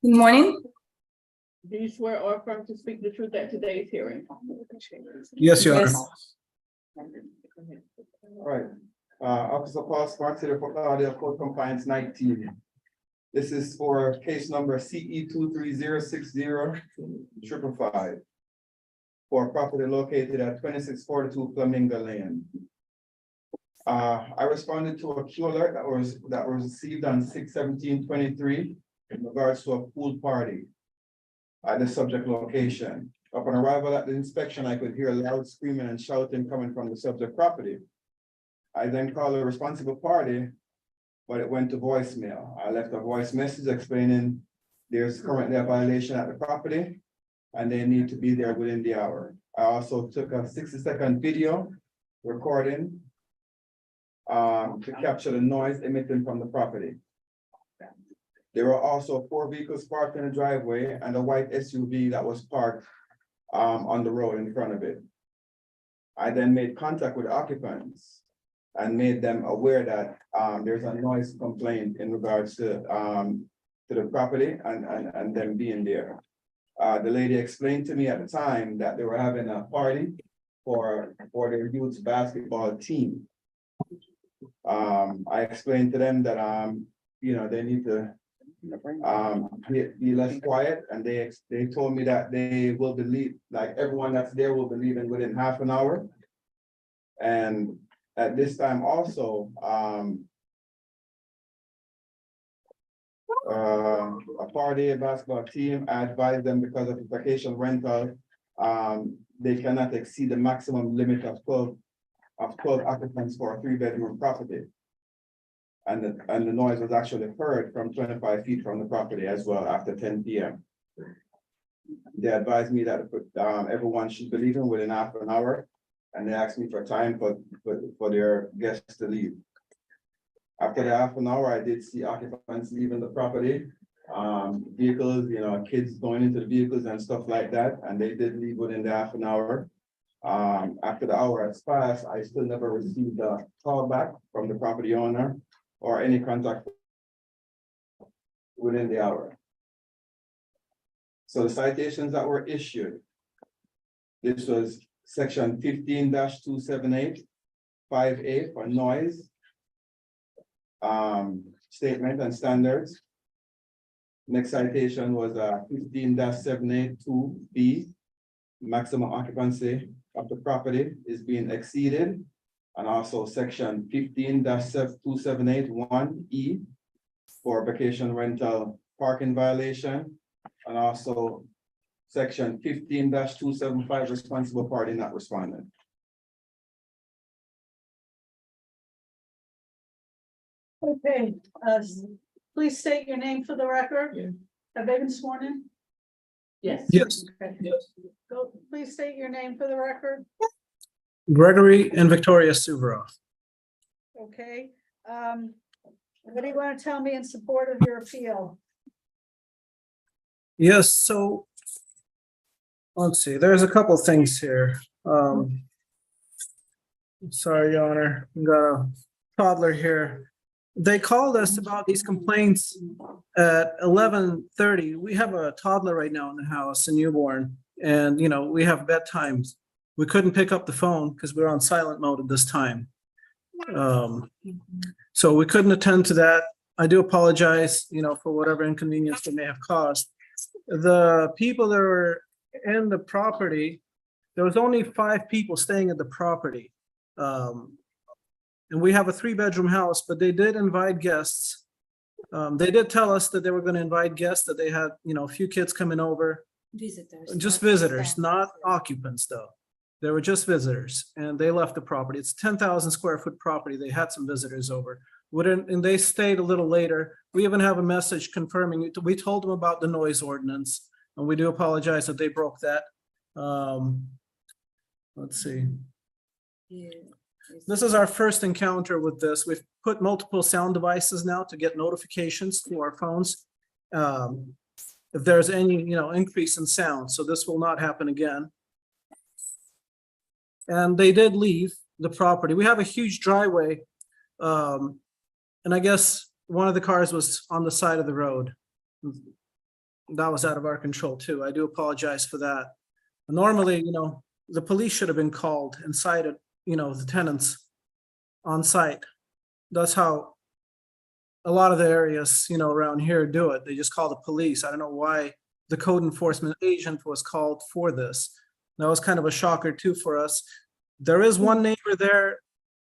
Good morning. Do you swear or affirm to speak the truth at today's hearing? Yes, Your Honor. All right, Officer Paul Smart, City of Fort Lauderdale, Code Compliance 19. This is for case number CE 23060555 for a property located at 2642 Flamingo Lane. I responded to a Q alert that was received on 6/17/23 in regards to a pool party at the subject location. Upon arrival at the inspection, I could hear loud screaming and shouting coming from the subject property. I then called a responsible party but it went to voicemail. I left a voice message explaining there's currently a violation at the property and they need to be there within the hour. I also took a 60-second video recording to capture the noise emitting from the property. There were also 4 vehicles parked in the driveway and a white SUV that was parked on the road in front of it. I then made contact with occupants and made them aware that there's a noise complaint in regards to the property and them being there. The lady explained to me at the time that they were having a party for their youth's basketball team. I explained to them that they need to be less quiet, and they told me that they will believe, like everyone that's there will be leaving within half an hour. And at this time also, a party, a basketball team, I advised them because of the vacation rental, they cannot exceed the maximum limit of 12 occupants for a 3-bedroom property. And the noise was actually heard from 25 feet from the property as well after 10 p.m. They advised me that everyone should be leaving within half an hour, and they asked me for time for their guests to leave. After the half an hour, I did see occupants leaving the property, vehicles, kids going into the vehicles and stuff like that, and they did leave within the half an hour. After the hour has passed, I still never received a call back from the property owner or any contact within the hour. So the citations that were issued, this was section 15-278, 5A for noise, statement and standards. Next citation was 15-782B, maximum occupancy of the property is being exceeded. And also section 15-2781E for vacation rental parking violation. And also section 15-275 responsible party not responding. Okay, please state your name for the record. Have they been sworn in? Yes. Yes. Okay. Go, please state your name for the record. Gregory and Victoria Suvaroff. Okay, what do you want to tell me in support of your appeal? Yes, so let's see, there's a couple things here. Sorry, Your Honor, I've got a toddler here. They called us about these complaints at 11:30. We have a toddler right now in the house, a newborn, and we have bedtimes. We couldn't pick up the phone because we were on silent mode at this time. So we couldn't attend to that. I do apologize, for whatever inconvenience they may have caused. The people that were in the property, there was only 5 people staying at the property. And we have a 3-bedroom house, but they did invite guests. They did tell us that they were going to invite guests, that they had, a few kids coming over. Visitors. Just visitors, not occupants though. They were just visitors and they left the property. It's 10,000 square foot property. They had some visitors over. And they stayed a little later. We even have a message confirming it. We told them about the noise ordinance and we do apologize that they broke that. Let's see. This is our first encounter with this. We've put multiple sound devices now to get notifications to our phones. If there's any, increase in sound, so this will not happen again. And they did leave the property. We have a huge driveway. And I guess one of the cars was on the side of the road. That was out of our control too. I do apologize for that. Normally, the police should have been called and cited, the tenants on site. That's how a lot of the areas, around here do it. They just call the police. I don't know why the code enforcement agent was called for this. That was kind of a shocker too for us. There is one neighbor there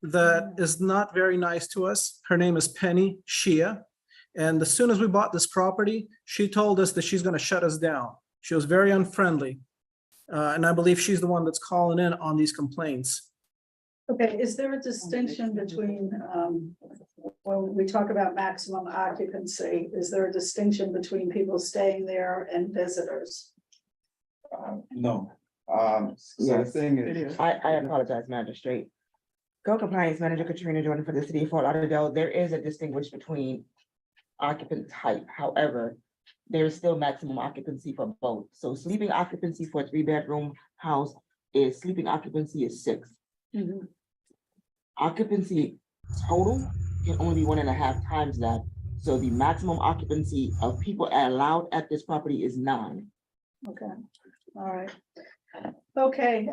that is not very nice to us. Her name is Penny Shia. And as soon as we bought this property, she told us that she's going to shut us down. She was very unfriendly. And I believe she's the one that's calling in on these complaints. Okay, is there a distinction between when we talk about maximum occupancy, is there a distinction between people staying there and visitors? No. So the Yes, thing is, I apologize, Magistrate. Code Compliance Manager Katrina Jordan for the City of Fort Lauderdale. There is a distinguish between occupant type. However, there is still maximum occupancy for both. So sleeping occupancy for a 3-bedroom house is sleeping occupancy is 6. Occupancy total can only be 1.5 times that. So the maximum occupancy of people allowed at this property is 9. Okay, all right. Okay,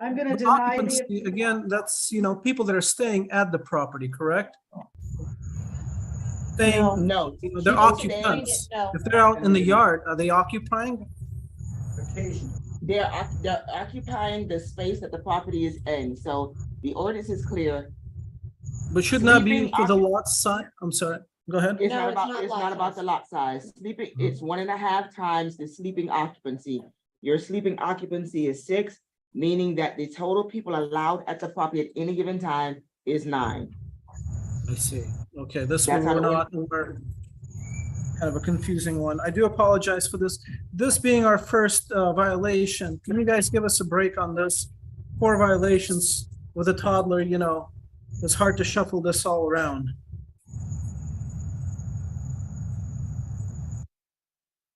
I'm gonna But deny occupancy, the, again, that's, people that are staying at the property, correct? Staying, No. they're People staying- occupants. If they're out in the yard, are they occupying? Occasion. They're occupying the space that the property is in. So the ordinance is clear. But shouldn't that be Sleeping for the lot size? I'm sorry, go ahead. It's No, not it's about, not it's lot not about size. the lot size. Sleeping, it's 1.5 times the sleeping occupancy. Your sleeping occupancy is 6, meaning that the total people allowed at the property at any given time is 9. I see. Okay, this That's one how we're the not, we're kind of a confusing one. I do apologize for this. This being our first violation, can you guys give us a break on this? 4 violations with a toddler, it's hard to shuffle this all around.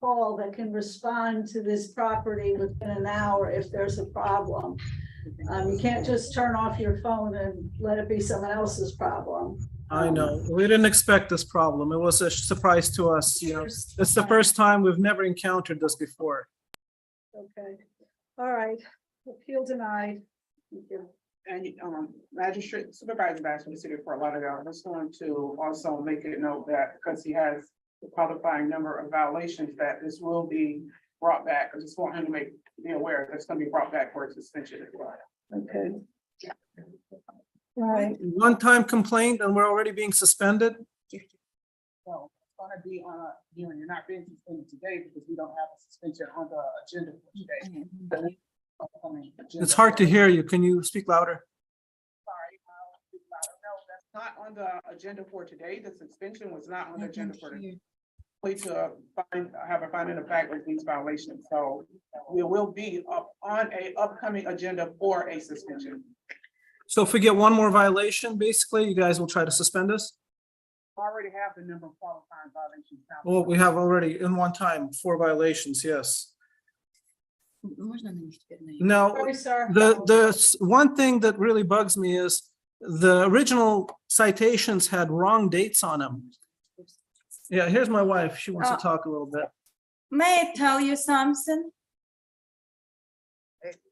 call that can respond to this property within an hour if there's a problem. You can't just turn off your phone and let it be someone else's problem. I know, we didn't expect this problem. It was a surprise to us, It's the first time we've never encountered this before. Okay, all right, appeal denied. Thank you. And Magistrate Supervisor Bass from the City of Fort Lauderdale, I'm just going to also make it note that because he has the qualifying number of violations, that this will be brought back. I just want him to be aware that it's going to be brought back for suspension as well. Okay. All right, One-time complaint and we're already being suspended? So it's gonna be on a, you're not being suspended today because we don't have a suspension on the agenda for today. But we- It's hard to hear you. Can you speak louder? Sorry, no, that's not on the agenda for today. The suspension was not on the agenda for today. We to have a finding of fact with these violations, so we will be up on a upcoming agenda for a suspension. So if we get one more violation, basically, you guys will try to suspend us? Already have the number of qualifying violations now. Well, we have already in one time 4 violations, yes. Now, sorry, sir. the one thing that really bugs me is the original citations had wrong dates on them. Yeah, here's my wife. She wants to talk a little bit. May I tell you something?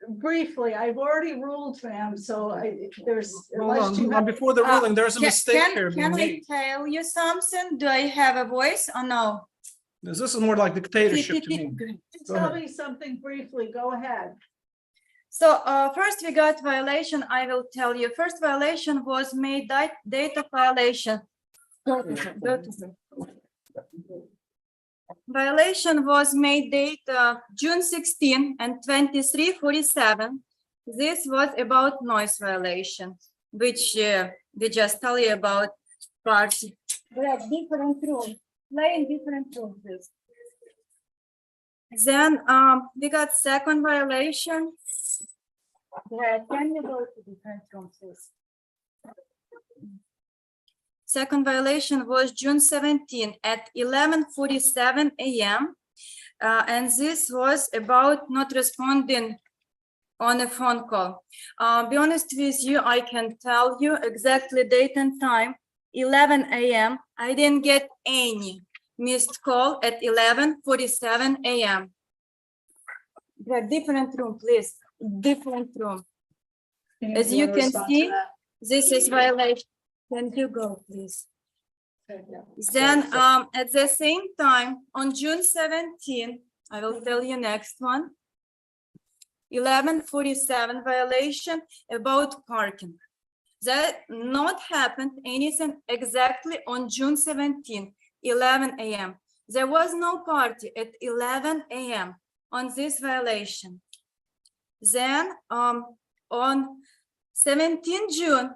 Briefly, I've already ruled, ma'am, so there's. Hold unless you on, have- before the ruling, there's a mistake here being Can I made. tell you something? Do I have a voice or no? This is more like dictatorship to me. Go Tell ahead. me something briefly, go ahead. So first we got violation. I will tell you. First violation was made date of violation. Violation was made date June 16 and 23:47. This was about noise violation, which we just tell you about party. We have different rooms, play in different rooms. Then we got second violation. Can you go to different rooms, please? Second violation was June 17 at 11:47 a.m. And this was about not responding on a phone call. Be honest with you, I can tell you exactly date and time, 11 a.m. I didn't get any missed call at 11:47 a.m. Different room, please, different room. As you can see, this is violation. Can you go, please? Then at the same time, on June 17, I will tell you next one. 11:47 violation about parking. That not happened anything exactly on June 17, 11 a.m. There was no party at 11 a.m. on this violation. Then on 17 June,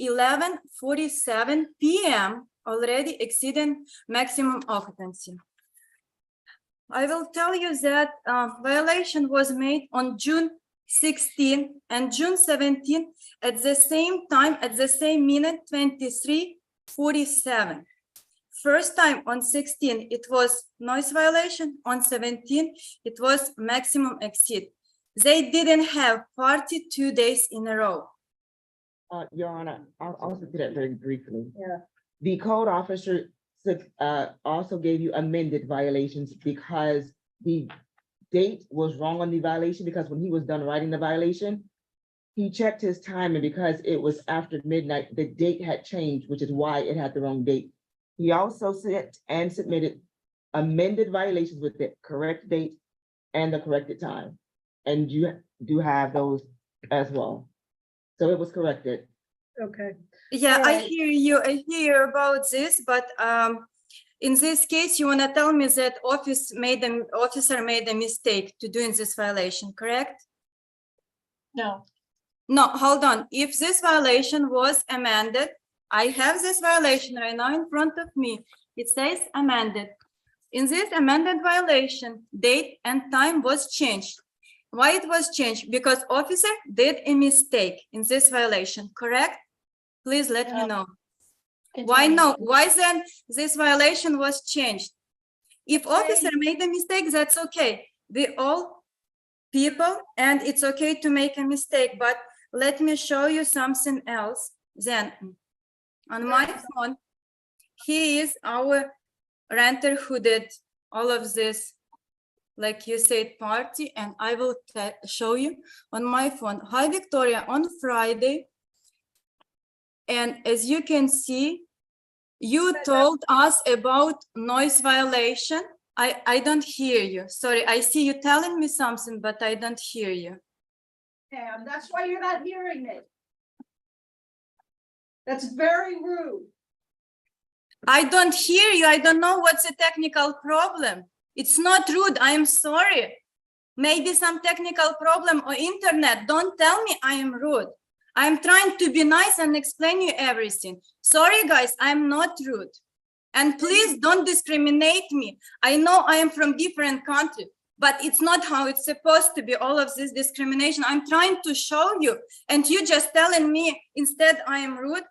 11:47 p.m. already exceeding maximum occupancy. I will tell you that violation was made on June 16 and June 17 at the same time, at the same minute, 23:47. First time on 16, it was noise violation. On 17, it was maximum exceed. They didn't have party 2 days in a row. Your Honor, I'll also do that very briefly. Yeah. The code officer also gave you amended violations because the date was wrong on the violation, because when he was done writing the violation, he checked his time, and because it was after midnight, the date had changed, which is why it had the wrong date. He also sent and submitted amended violations with the correct date and the corrected time. And you do have those as well. So it was corrected. Okay. Yeah, All I right. hear you. I hear about this, but in this case, you wanna tell me that officer made a mistake to doing this violation, correct? No. No, hold on. If this violation was amended, I have this violation right now in front of me. It says amended. In this amended violation, date and time was changed. Why it was changed? Because officer did a mistake in this violation, correct? Please let me know. Why no? Why then this violation was changed? If officer made a mistake, that's okay. We all people, and it's okay to make a mistake, but let me show you something else. Then on my phone, he is our renter who did all of this, like you said, party, and I will show you on my phone. Hi, Victoria, on Friday. And as you can see, you told us about noise violation. I don't hear you. Sorry, I see you telling me something, but I don't hear you. Pam, that's why you're not hearing me. That's very rude. I don't hear you. I don't know what's the technical problem. It's not rude. I am sorry. Maybe some technical problem or internet. Don't tell me I am rude. I'm trying to be nice and explain you everything. Sorry, guys, I'm not rude. And please don't discriminate me. I know I am from different country, but it's not how it's supposed to be, all of this discrimination. I'm trying to show you, and you just telling me instead I am rude.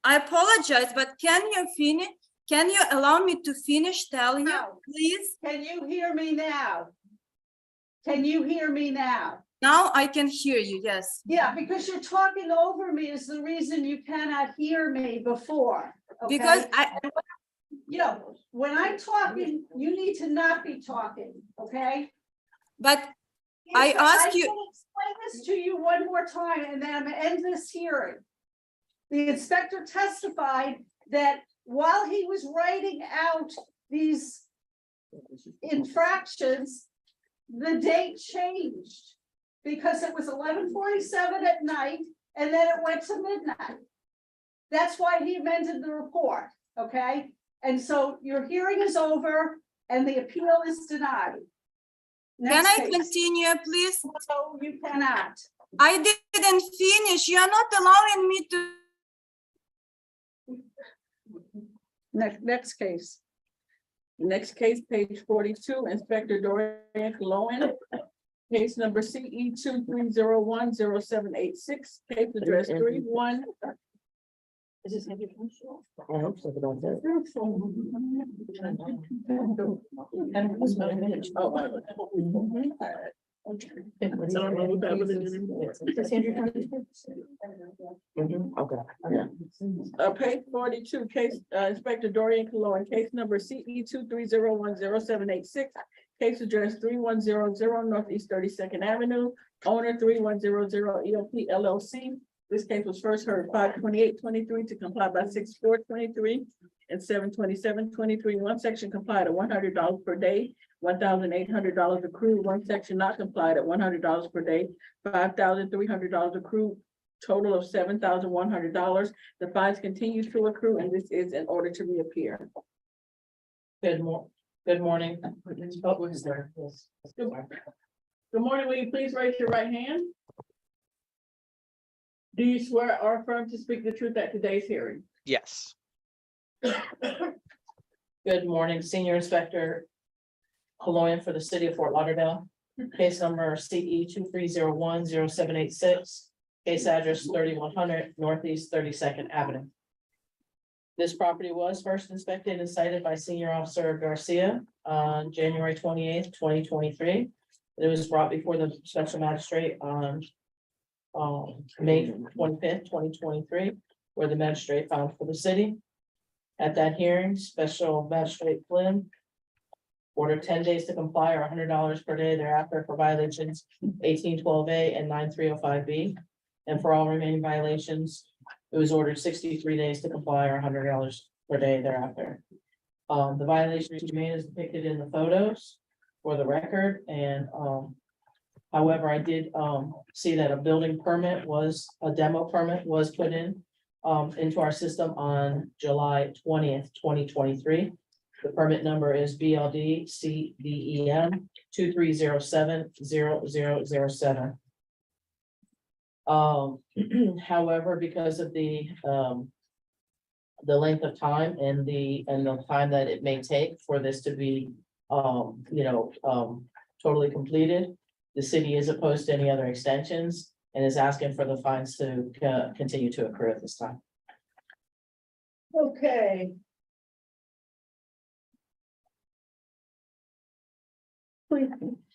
I apologize, but can you finish? Can you allow me to finish telling you, please? Can you hear me now? Can you hear me now? Now I can hear you, yes. Yeah, because you're talking over me is the reason you cannot hear me before. Okay? Because you know, when I'm talking, you need to not be talking, okay? But I ask you. I will explain this to you one more time, and then I'm gonna end this hearing. The inspector testified that while he was writing out these infractions, the date changed because it was 11:47 at night, and then it went to midnight. That's why he amended the report, okay? And so your hearing is over and the appeal is denied. Can I continue, please? No, you cannot. I didn't finish. You are not allowing me to. Next case. Next case, page 42, Inspector Dorian Lowen. Case number CE 23010786, case address 31. Is this Andrew? I hope so, but don't do it. Okay, yeah. Page 42, case, Inspector Dorian Cologne, case number CE 23010786, case address 3100 Northeast 32nd Avenue, owner 3100 ELP LLC. This case was first heard 5/28/23 to comply by 6/4/23 and 7/27/23. One section complied at $100 per day, $1,800 accrued. One section not complied at $100 per day, $5,300 accrued. Total of $7,100. The fines continue to accrue, and this is in order to reappear. Good morning. Oh, who's there? Yes. Good morning. Will you please raise your right hand? Do you swear or affirm to speak the truth at today's hearing? Yes. Good morning, Senior Inspector Cologne for the City of Fort Lauderdale. Case number CE 23010786. Case address 3100 Northeast 32nd Avenue. This property was first inspected and cited by Senior Officer Garcia on January 28th, 2023. It was brought before the Special Magistrate on May 25th, 2023, where the magistrate found for the city. At that hearing, Special Magistrate Flynn ordered 10 days to comply or $100 per day thereafter for violations 1812A and 9305B. And for all remaining violations, it was ordered 63 days to comply or $100 per day thereafter. The violations remain as depicted in the photos for the record. And however, I did see that a building permit a demo permit was put in into our system on July 20th, 2023. The permit number is BLD CDEM 23070007. However, because of the length of time and the time that it may take for this to be, totally completed, the city is opposed to any other extensions and is asking for the fines to continue to accrue at this time. Okay.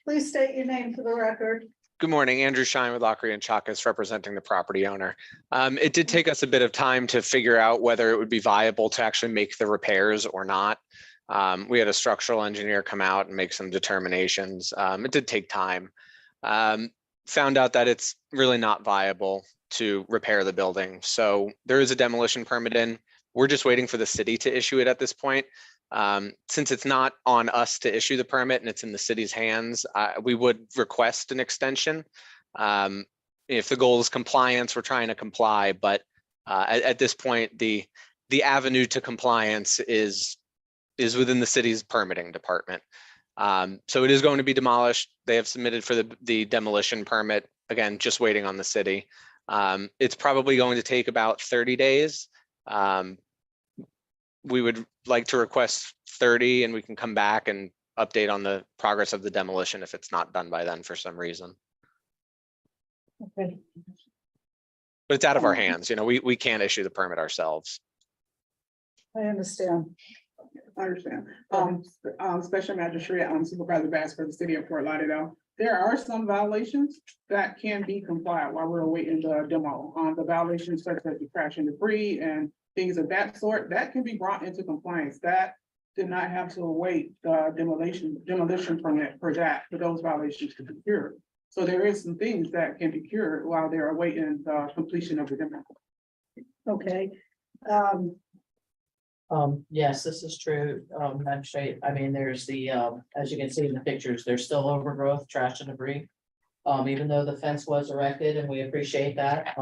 Please state your name for the record. Good morning, Andrew Shine with Lockery and Chakas, representing the property owner. It did take us a bit of time to figure out whether it would be viable to actually make the repairs or not. We had a structural engineer come out and make some determinations. It did take time. Found out that it's really not viable to repair the building. So there is a demolition permit in. We're just waiting for the city to issue it at this point. Since it's not on us to issue the permit and it's in the city's hands, we would request an extension. If the goal is compliance, we're trying to comply, but at this point, the avenue to compliance is within the city's permitting department. So it is going to be demolished. They have submitted for the demolition permit. Again, just waiting on the city. It's probably going to take about 30 days. We would like to request 30 and we can come back and update on the progress of the demolition if it's not done by then for some reason. Okay. But it's out of our hands. We can't issue the permit ourselves. I understand. I understand. Special Magistrate, Supervisor Bass for the City of Fort Lauderdale. There are some violations that can be complied while we're waiting the demo. The violations such as the crash and debris and things of that sort, that can be brought into compliance. That did not have to await the demolition permit for those violations to be cured. So there is some things that can be cured while they're awaiting the completion of the demo. Okay. Yes, this is true, Magistrate. I mean, there's the, as you can see in the pictures, there's still overgrowth, trash and debris. Even though the fence was erected and we appreciate that,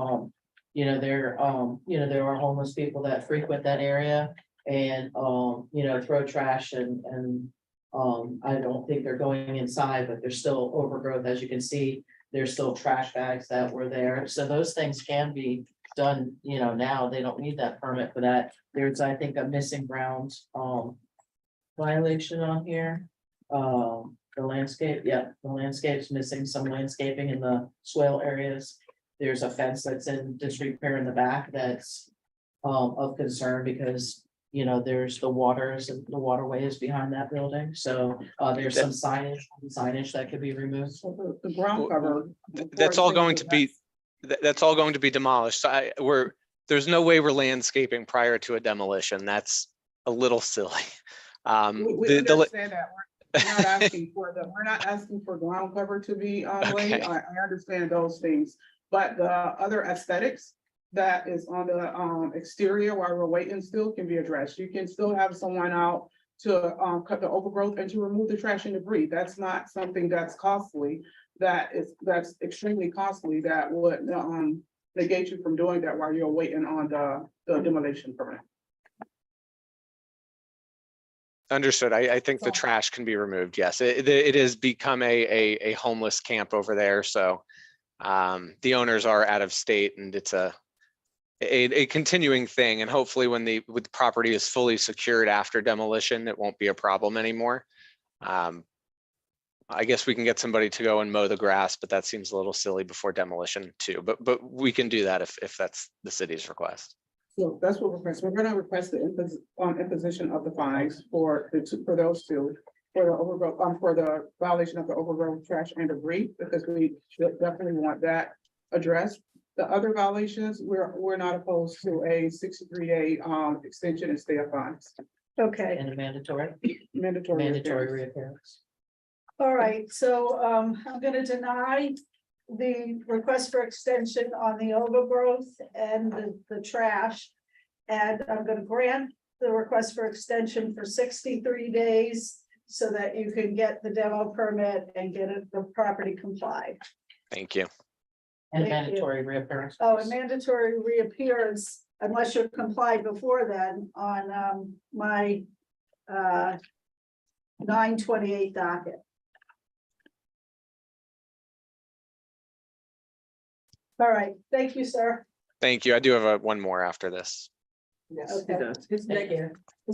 there are homeless people that frequent that area and, throw trash and I don't think they're going inside, but there's still overgrowth. As you can see, there's still trash bags that were there. So those things can be done, now they don't need that permit for that. There's, I think, a missing grounds, violation on here. The landscape, the landscape's missing some landscaping in the swale areas. There's a fence that's in disrepair in the back that's of concern because, there's the waters and the waterway is behind that building. So there's some signage that could be removed. So the ground cover. That's all going to be, that's all going to be demolished. So there's no way we're landscaping prior to a demolition. That's a little silly. We understand that. We're not asking for ground cover to be laid. I understand those things, but the other aesthetics that is on the exterior while we're waiting still can be addressed. You can still have someone out to cut the overgrowth and to remove the trash and debris. That's not something that's costly. That's extremely costly. That would negate you from doing that while you're waiting on the demolition permit. Understood. I think the trash can be removed. Yes, it has become a homeless camp over there. So The owners are out of state and it's a continuing thing, and hopefully when the property is fully secured after demolition, it won't be a problem anymore. I guess we can get somebody to go and mow the grass, but that seems a little silly before demolition too. But we can do that if that's the city's request. So that's what we're gonna request the imposition of the fines for those two. For the overgrowth, for the violation of the overgrowth, trash and debris, because we should definitely want that addressed. The other violations, we're not opposed to a 63-day extension and stay of fines. Okay, And a mandatory Mandatory. reappearance. all right, so I'm gonna deny the request for extension on the overgrowth and the trash. And I'm gonna grant the request for extension for 63 days so that you can get the demo permit and get the property complied. Thank you. And Thank you. mandatory reappearance. Oh, a mandatory reappearance unless you're complied before then on my 9/28 docket. All right, thank you, sir. Thank you. I do have one more after this. Yes, Okay. it does. This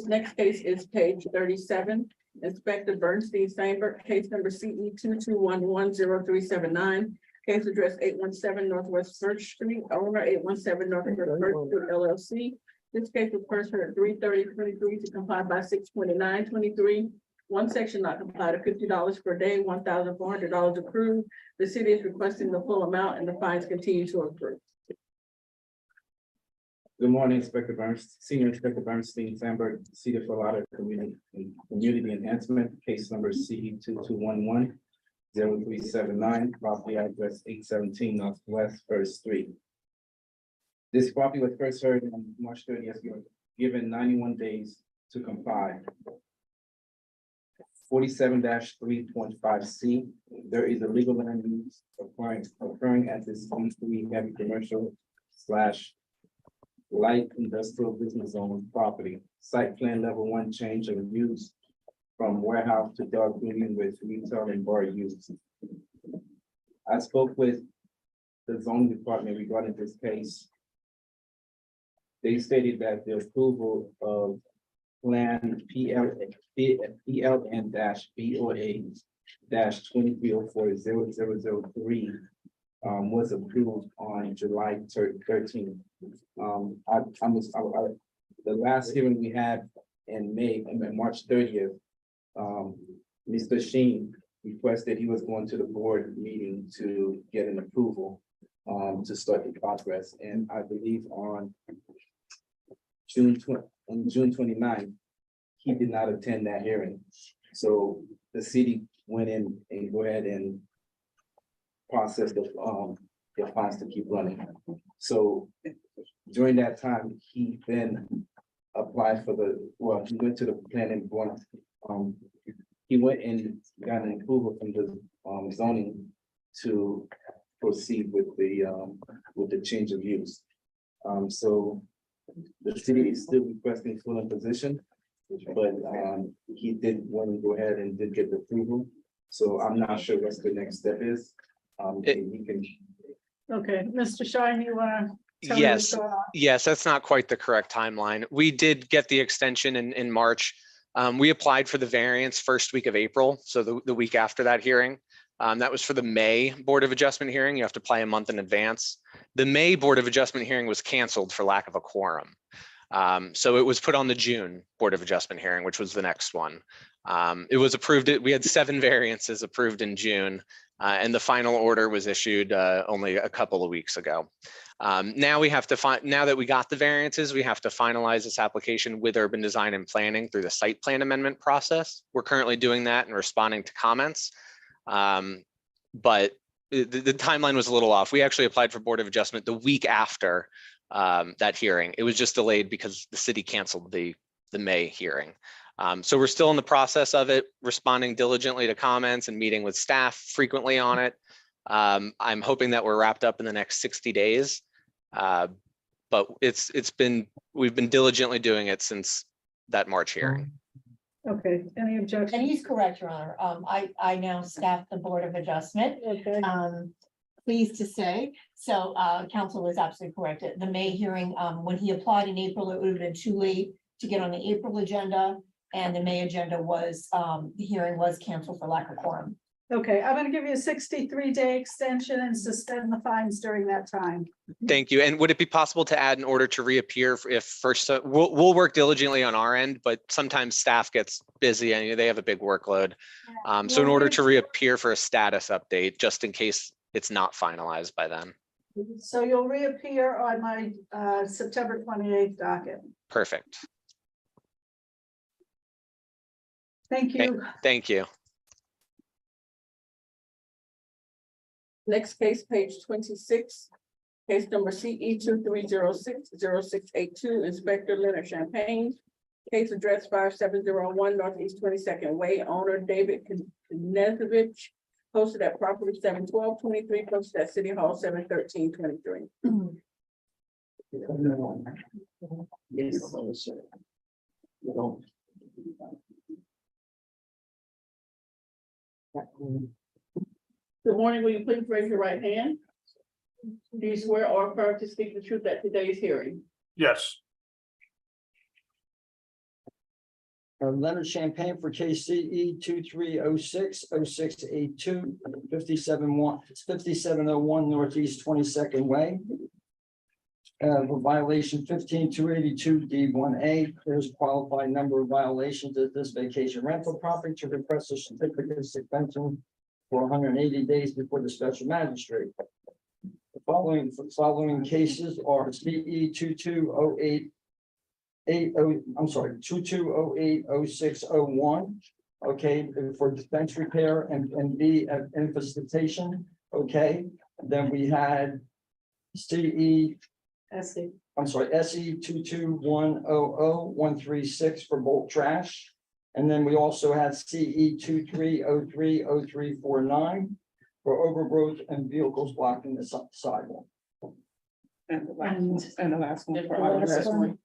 next case is page 37. Inspector Bernstein Steinberg, case number CE 22110379. Case address 817 Northwest First Street, owner 817 Northwest First Street LLC. This case was first heard 3/30/23 to comply by 6/29/23. One section not complied at $50 per day, $1,400 approved. The city is requesting the full amount and the fines continue to accrue. Good morning, Inspector Bernstein, Senior Inspector Bernstein Sandberg, City of Fort Lauderdale Community Enhancement, case number CE 22110379, property address 817 Northwest First Street. This property was first heard on March 30th, given 91 days to comply. 47-3.5C, there is a legal land use occurring at this C3 heavy commercial / light industrial business zone property. Site plan level 1 change of use from warehouse to dog grooming with retail and bar use. I spoke with the zoning department regarding this case. They stated that the approval of plan PLN-BOA-2304-0003 was approved on July 13th. The last hearing we had in March 30th, Mr. Sheen requested he was going to the board meeting to get an approval to start the progress. And I believe on June 29th, he did not attend that hearing. So the city went in and go ahead and process the fines to keep running. So during that time, he then applied for he went to the planning board. He went and got an approval from the zoning to proceed with the change of use. So the city is still requesting full imposition, but he did want to go ahead and did get the approval. So I'm not sure what the next step is. He can. Okay, Mr. Shine, you wanna? tell me what's Yes, going on? yes, that's not quite the correct timeline. We did get the extension in March. We applied for the variance first week of April, so the week after that hearing. That was for the May Board of Adjustment hearing. You have to apply a month in advance. The May Board of Adjustment hearing was canceled for lack of a quorum. So it was put on the June Board of Adjustment hearing, which was the next one. It was approved. We had 7 variances approved in June, and the final order was issued only a couple of weeks ago. Now we have to now that we got the variances, we have to finalize this application with urban design and planning through the site plan amendment process. We're currently doing that and responding to comments. But the timeline was a little off. We actually applied for Board of Adjustment the week after that hearing. It was just delayed because the city canceled the May hearing. So we're still in the process of it, responding diligently to comments and meeting with staff frequently on it. I'm hoping that we're wrapped up in the next 60 days. But we've been diligently doing it since that March hearing. Okay, any objections? And he's correct, Your Honor. I now staff the Board of Adjustment. Okay. pleased to say. So council was absolutely correct. At the May hearing, when he applied in April, it would have been too late to get on the April agenda. And the May agenda was, the hearing was canceled for lack of quorum. Okay, I'm gonna give you a 63-day extension and suspend the fines during that time. Thank you. And would it be possible to add an order to reappear if first, we'll work diligently on our end, but sometimes staff gets busy and they have a big workload. So in order to reappear for a status update, just in case it's not finalized by then. So you'll reappear on my September 28th docket. Perfect. Thank you. Thank you. Next case, page 26, case number CE 23060682, Inspector Leonard Champagne. Case address 5701 Northeast 22nd Way, owner David Knezovich, posted at property 71223, posted at City Hall 71323. Good morning, will you please raise your right hand? Do you swear or affirm to speak the truth at today's hearing? Yes. Leonard Champagne for KCE 23060682, 5701 Northeast 22nd Way. For violation 15282 D1A, there's a qualified number of violations of this vacation rental property to request a certificate of suspension for 180 days before the special magistrate. The following cases are CE 22080601. Okay, for defense repair and B infestation. Okay, then we had SE 22100136 for bulk trash. And then we also had CE 23030349 for overgrowth and vehicles blocking the sidewalk. And the last one.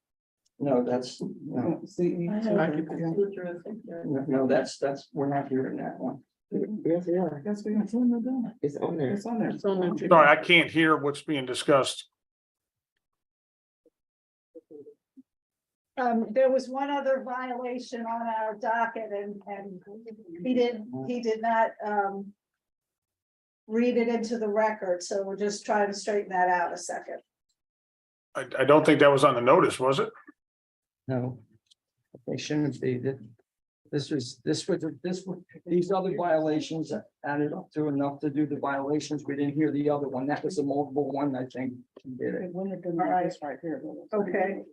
No, that's, no, no, that's, we're not hearing that one. Yes, we are. It's on there. It's on there. It's on there. Sorry, I can't hear what's being discussed. There was one other violation on our docket and he did not read it into the record. So we're just trying to straighten that out a second. I don't think that was on the notice, was it? No, they shouldn't be. These other violations added up to enough to do the violations. We didn't hear the other one. That was a multiple one, I think. He did it. Right here. Okay.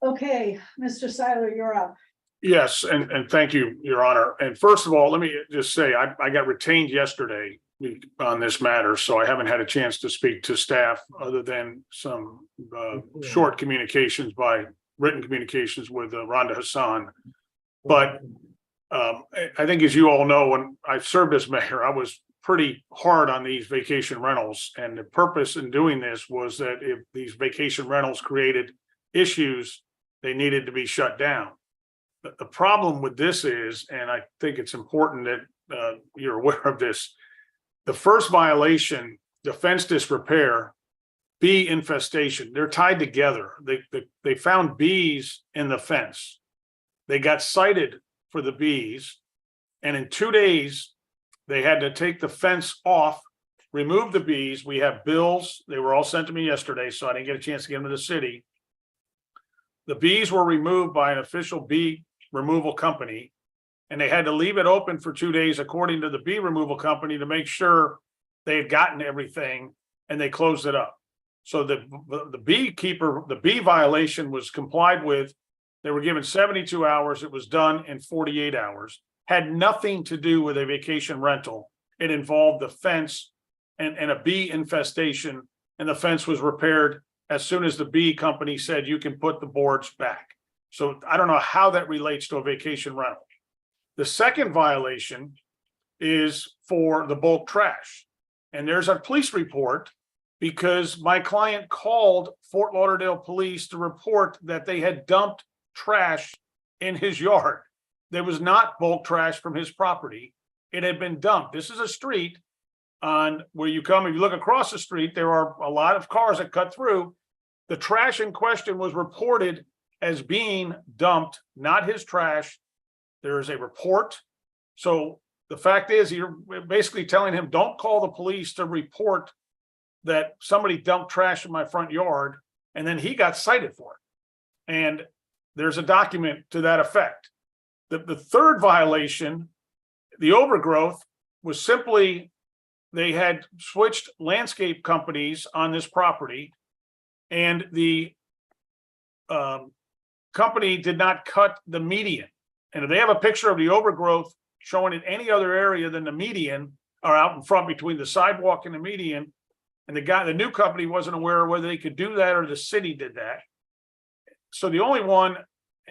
Okay, Mr. Seiler, you're up. Yes, and thank you, Your Honor. And first of all, let me just say, I got retained yesterday on this matter, so I haven't had a chance to speak to staff other than some short communications by written communications with Rhonda Hassan. But I think, as you all know, when I served as mayor, I was pretty hard on these vacation rentals. And the purpose in doing this was that if these vacation rentals created issues, they needed to be shut down. But the problem with this is, and I think it's important that you're aware of this, the first violation, the fence disrepair, bee infestation, they're tied together. They found bees in the fence. They got cited for the bees. And in 2 days, they had to take the fence off, remove the bees. We have bills. They were all sent to me yesterday, so I didn't get a chance to get them to the city. The bees were removed by an official bee removal company, and they had to leave it open for 2 days, according to the bee removal company, to make sure they had gotten everything, and they closed it up. So the beekeeper, the bee violation was complied with. They were given 72 hours. It was done in 48 hours. Had nothing to do with a vacation rental. It involved the fence and a bee infestation, and the fence was repaired as soon as the bee company said you can put the boards back. So I don't know how that relates to a vacation rental. The second violation is for the bulk trash. And there's a police report because my client called Fort Lauderdale police to report that they had dumped trash in his yard. There was not bulk trash from his property. it had been dumped. This is a street on where you come, if you look across the street, there are a lot of cars that cut through. The trash in question was reported as being dumped, not his trash. There is a report. So the fact is, you're basically telling him, don't call the police to report that somebody dumped trash in my front yard. And then he got cited for it. And there's a document to that effect. The third violation, the overgrowth, was simply they had switched landscape companies on this property, and the company did not cut the median. And if they have a picture of the overgrowth showing in any other area than the median, or out in front between the sidewalk and the median, and the new company wasn't aware of whether they could do that or the city did that. So the only one,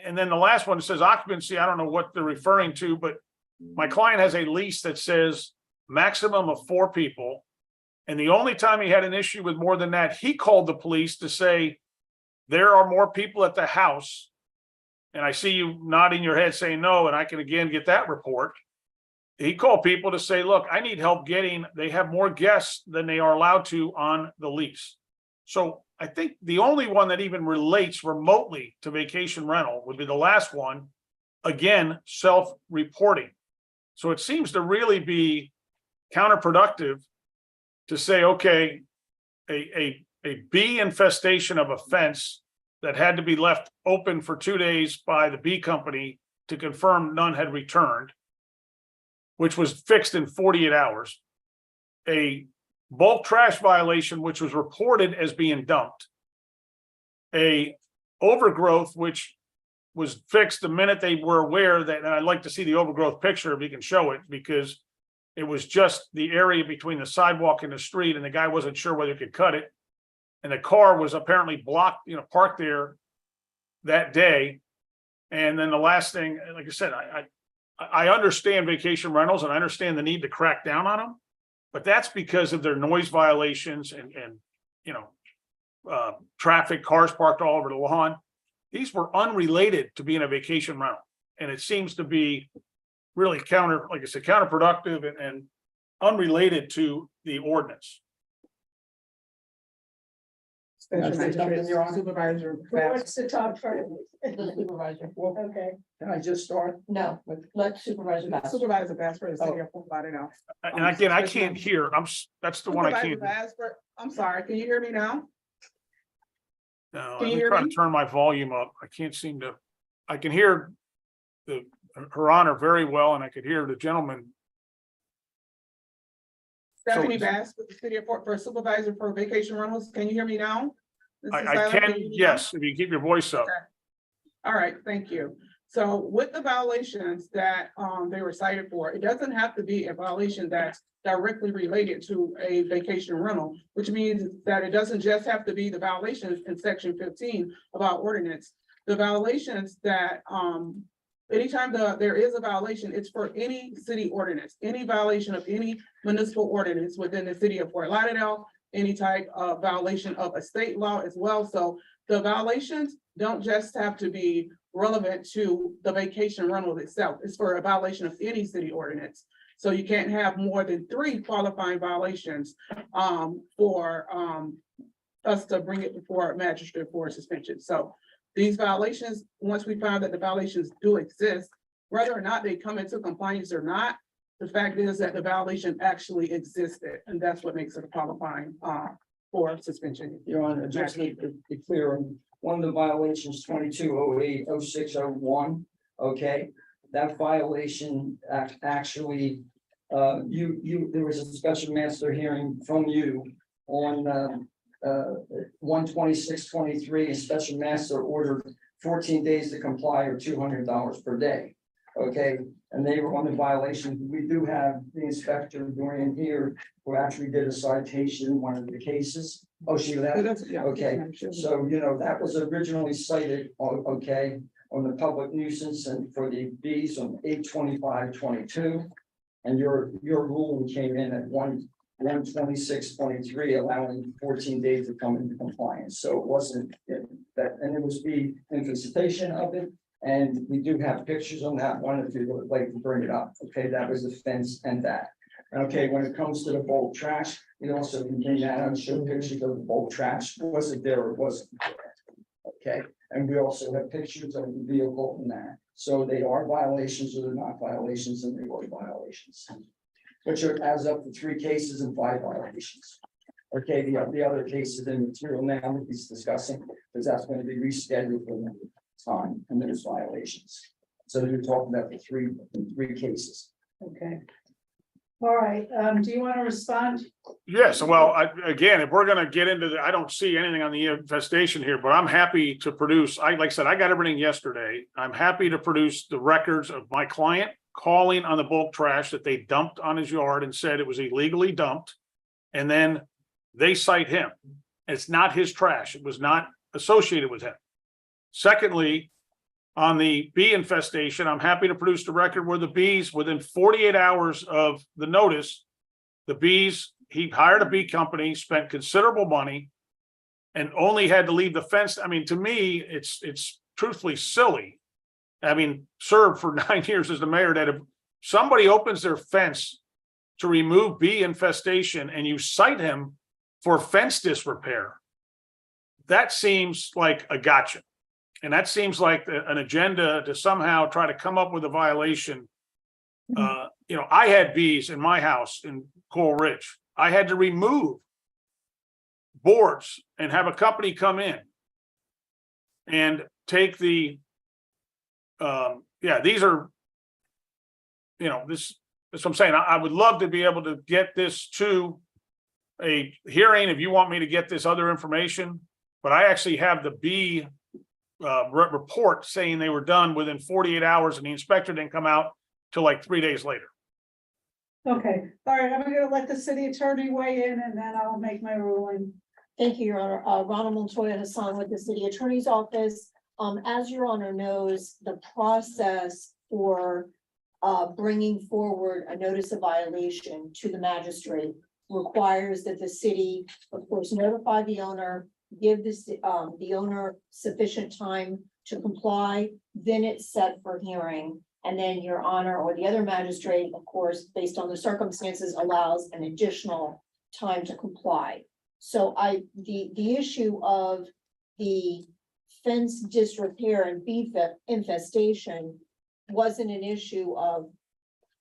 and then the last one says occupancy, I don't know what they're referring to, but my client has a lease that says maximum of 4 people. And the only time he had an issue with more than that, he called the police to say, there are more people at the house. And I see you nodding your head saying no, and I can again get that report. He called people to say, look, I need help they have more guests than they are allowed to on the lease. So I think the only one that even relates remotely to vacation rental would be the last one. Again, self-reporting. So it seems to really be counterproductive to say, okay, a bee infestation of a fence that had to be left open for 2 days by the bee company to confirm none had returned, which was fixed in 48 hours. A bulk trash violation, which was reported as being dumped. A overgrowth, which was fixed the minute they were aware that, and I'd like to see the overgrowth picture if you can show it, because it was just the area between the sidewalk and the street, and the guy wasn't sure whether he could cut it. And the car was apparently blocked, parked there that day. And then the last thing, like I said, I understand vacation rentals and I understand the need to crack down on them, but that's because of their noise violations and traffic, cars parked all over the lawn. These were unrelated to being a vacation rental. And it seems to be really counterproductive and unrelated to the ordinance. Supervisor. Who wants to talk first? The supervisor. Okay. Can I just start? No, let Supervisor Bass. Supervisor Bass for the city of Fort Lauderdale. And again, I can't hear. That's the one I can't. Supervisor Bass, I'm sorry, can you hear me now? No, Can let you me hear try to me? turn my volume up. I can't seem to, I can hear her honor very well, and I could hear the gentleman. Stephanie Bass with the city of Fort, for supervisor for vacation rentals. Can you hear me now? Mrs. I Seiler, can, you hear me now? yes, if you keep your voice up. All right, thank you. So with the violations that they were cited for, it doesn't have to be a violation that's directly related to a vacation rental, which means that it doesn't just have to be the violations in section 15 of our ordinance. The violations that anytime there is a violation, it's for any city ordinance, any violation of any municipal ordinance within the city of Fort Lauderdale, any type of violation of a state law as well. So the violations don't just have to be relevant to the vacation rental itself. It's for a violation of any city ordinance. So you can't have more than 3 qualifying violations for us to bring it before a magistrate for suspension. So these violations, once we found that the violations do exist, whether or not they come into compliance or not, the fact is that the violation actually existed, and that's what makes it a qualifying for suspension. Your Honor, just to be clear, one of the violations 22080601, okay? That violation actually, there was a special master hearing from you on 12623, a special master ordered 14 days to comply or $200 per day. Okay, and they were on the violation. We do have the inspector Dorian here who actually did a citation in one of the cases. Oh, she left? Yeah. Okay, so that was originally cited, okay, on the public nuisance and for the Bs on 8/25/22. And your ruling came in at 1/26/23, allowing 14 days to come into compliance. So it wasn't that, and it was the infestation of it. And we do have pictures on that one, if you would like to bring it up. Okay, that was the fence and that. Okay, when it comes to the bulk trash, you also can bring that and show pictures of the bulk trash. Was it there or wasn't there? Okay, and we also have pictures of the vehicle in that. So they are violations or they're not violations, and they were violations. Which are adds up to 3 cases and 5 violations. Okay, the other cases in material now that he's discussing, because that's going to be rescheduled for another time, and there's violations. So you're talking about the three cases. Okay. All right, do you want to respond? Yes, well, again, if we're gonna get into I don't see anything on the infestation here, but I'm happy to produce, like I said, I got everything yesterday. I'm happy to produce the records of my client calling on the bulk trash that they dumped on his yard and said it was illegally dumped. And then they cite him. It's not his trash. It was not associated with him. Secondly, on the bee infestation, I'm happy to produce the record where the bees, within 48 hours of the notice, the bees, he hired a bee company, spent considerable money, and only had to leave the fence. I mean, to me, it's truthfully silly. I mean, served for 9 years as the mayor, that if somebody opens their fence to remove bee infestation and you cite him for fence disrepair, that seems like a gotcha. And that seems like an agenda to somehow try to come up with a violation. You know, I had bees in my house in Coral Ridge. I had to remove boards and have a company come in and take the, yeah, these are, you know, that's what I'm saying. I would love to be able to get this to a hearing if you want me to get this other information, but I actually have the bee report saying they were done within 48 hours and the inspector didn't come out till like 3 days later. Okay, all right, I'm gonna let the city attorney weigh in and then I'll make my ruling. Thank you, Your Honor. Ronald Montoya Hassan with the City Attorney's Office. As Your Honor knows, the process for bringing forward a notice of violation to the magistrate requires that the city, of course, notify the owner, give the owner sufficient time to comply, then it's set for hearing. And then Your Honor, or the other magistrate, of course, based on the circumstances, allows an additional time to comply. So the issue of the fence disrepair and bee infestation wasn't an issue of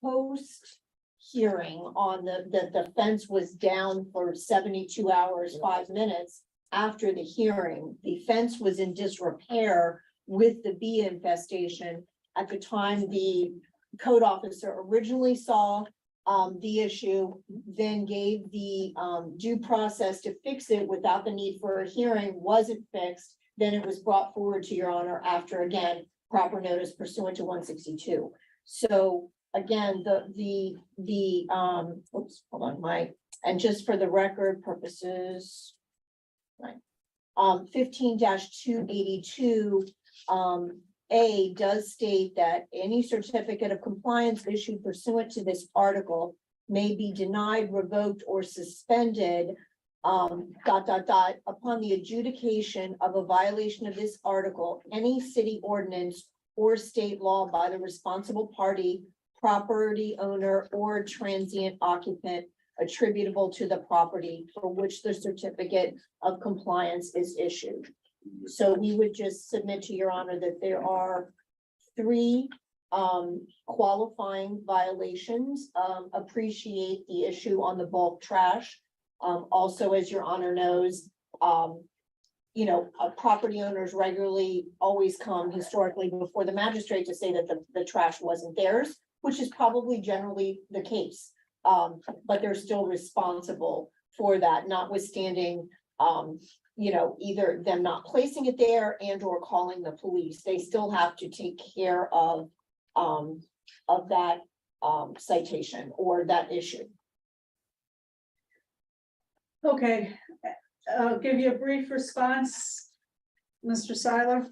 post hearing on the fence was down for 72 hours, 5 minutes after the hearing. The fence was in disrepair with the bee infestation at the time the code officer originally saw the issue, then gave the due process to fix it without the need for a hearing, wasn't fixed. Then it was brought forward to Your Honor after, again, proper notice pursuant to 162. So again, oops, hold on, and just for the record purposes, right, 15-282 A does state that any certificate of compliance issued pursuant to this article may be denied, revoked, or suspended upon the adjudication of a violation of this article, any city ordinance or state law by the responsible party, property owner, or transient occupant attributable to the property for which the certificate of compliance is issued. So we would just submit to Your Honor that there are 3 qualifying violations. Appreciate the issue on the bulk trash. Also, as Your Honor knows, you know, property owners regularly always come historically before the magistrate to say that the trash wasn't theirs, which is probably generally the case. But they're still responsible for that, notwithstanding, you know, either them not placing it there and or calling the police. They still have to take care of that citation or that issue. Okay, I'll give you a brief response, Mr. Seiler.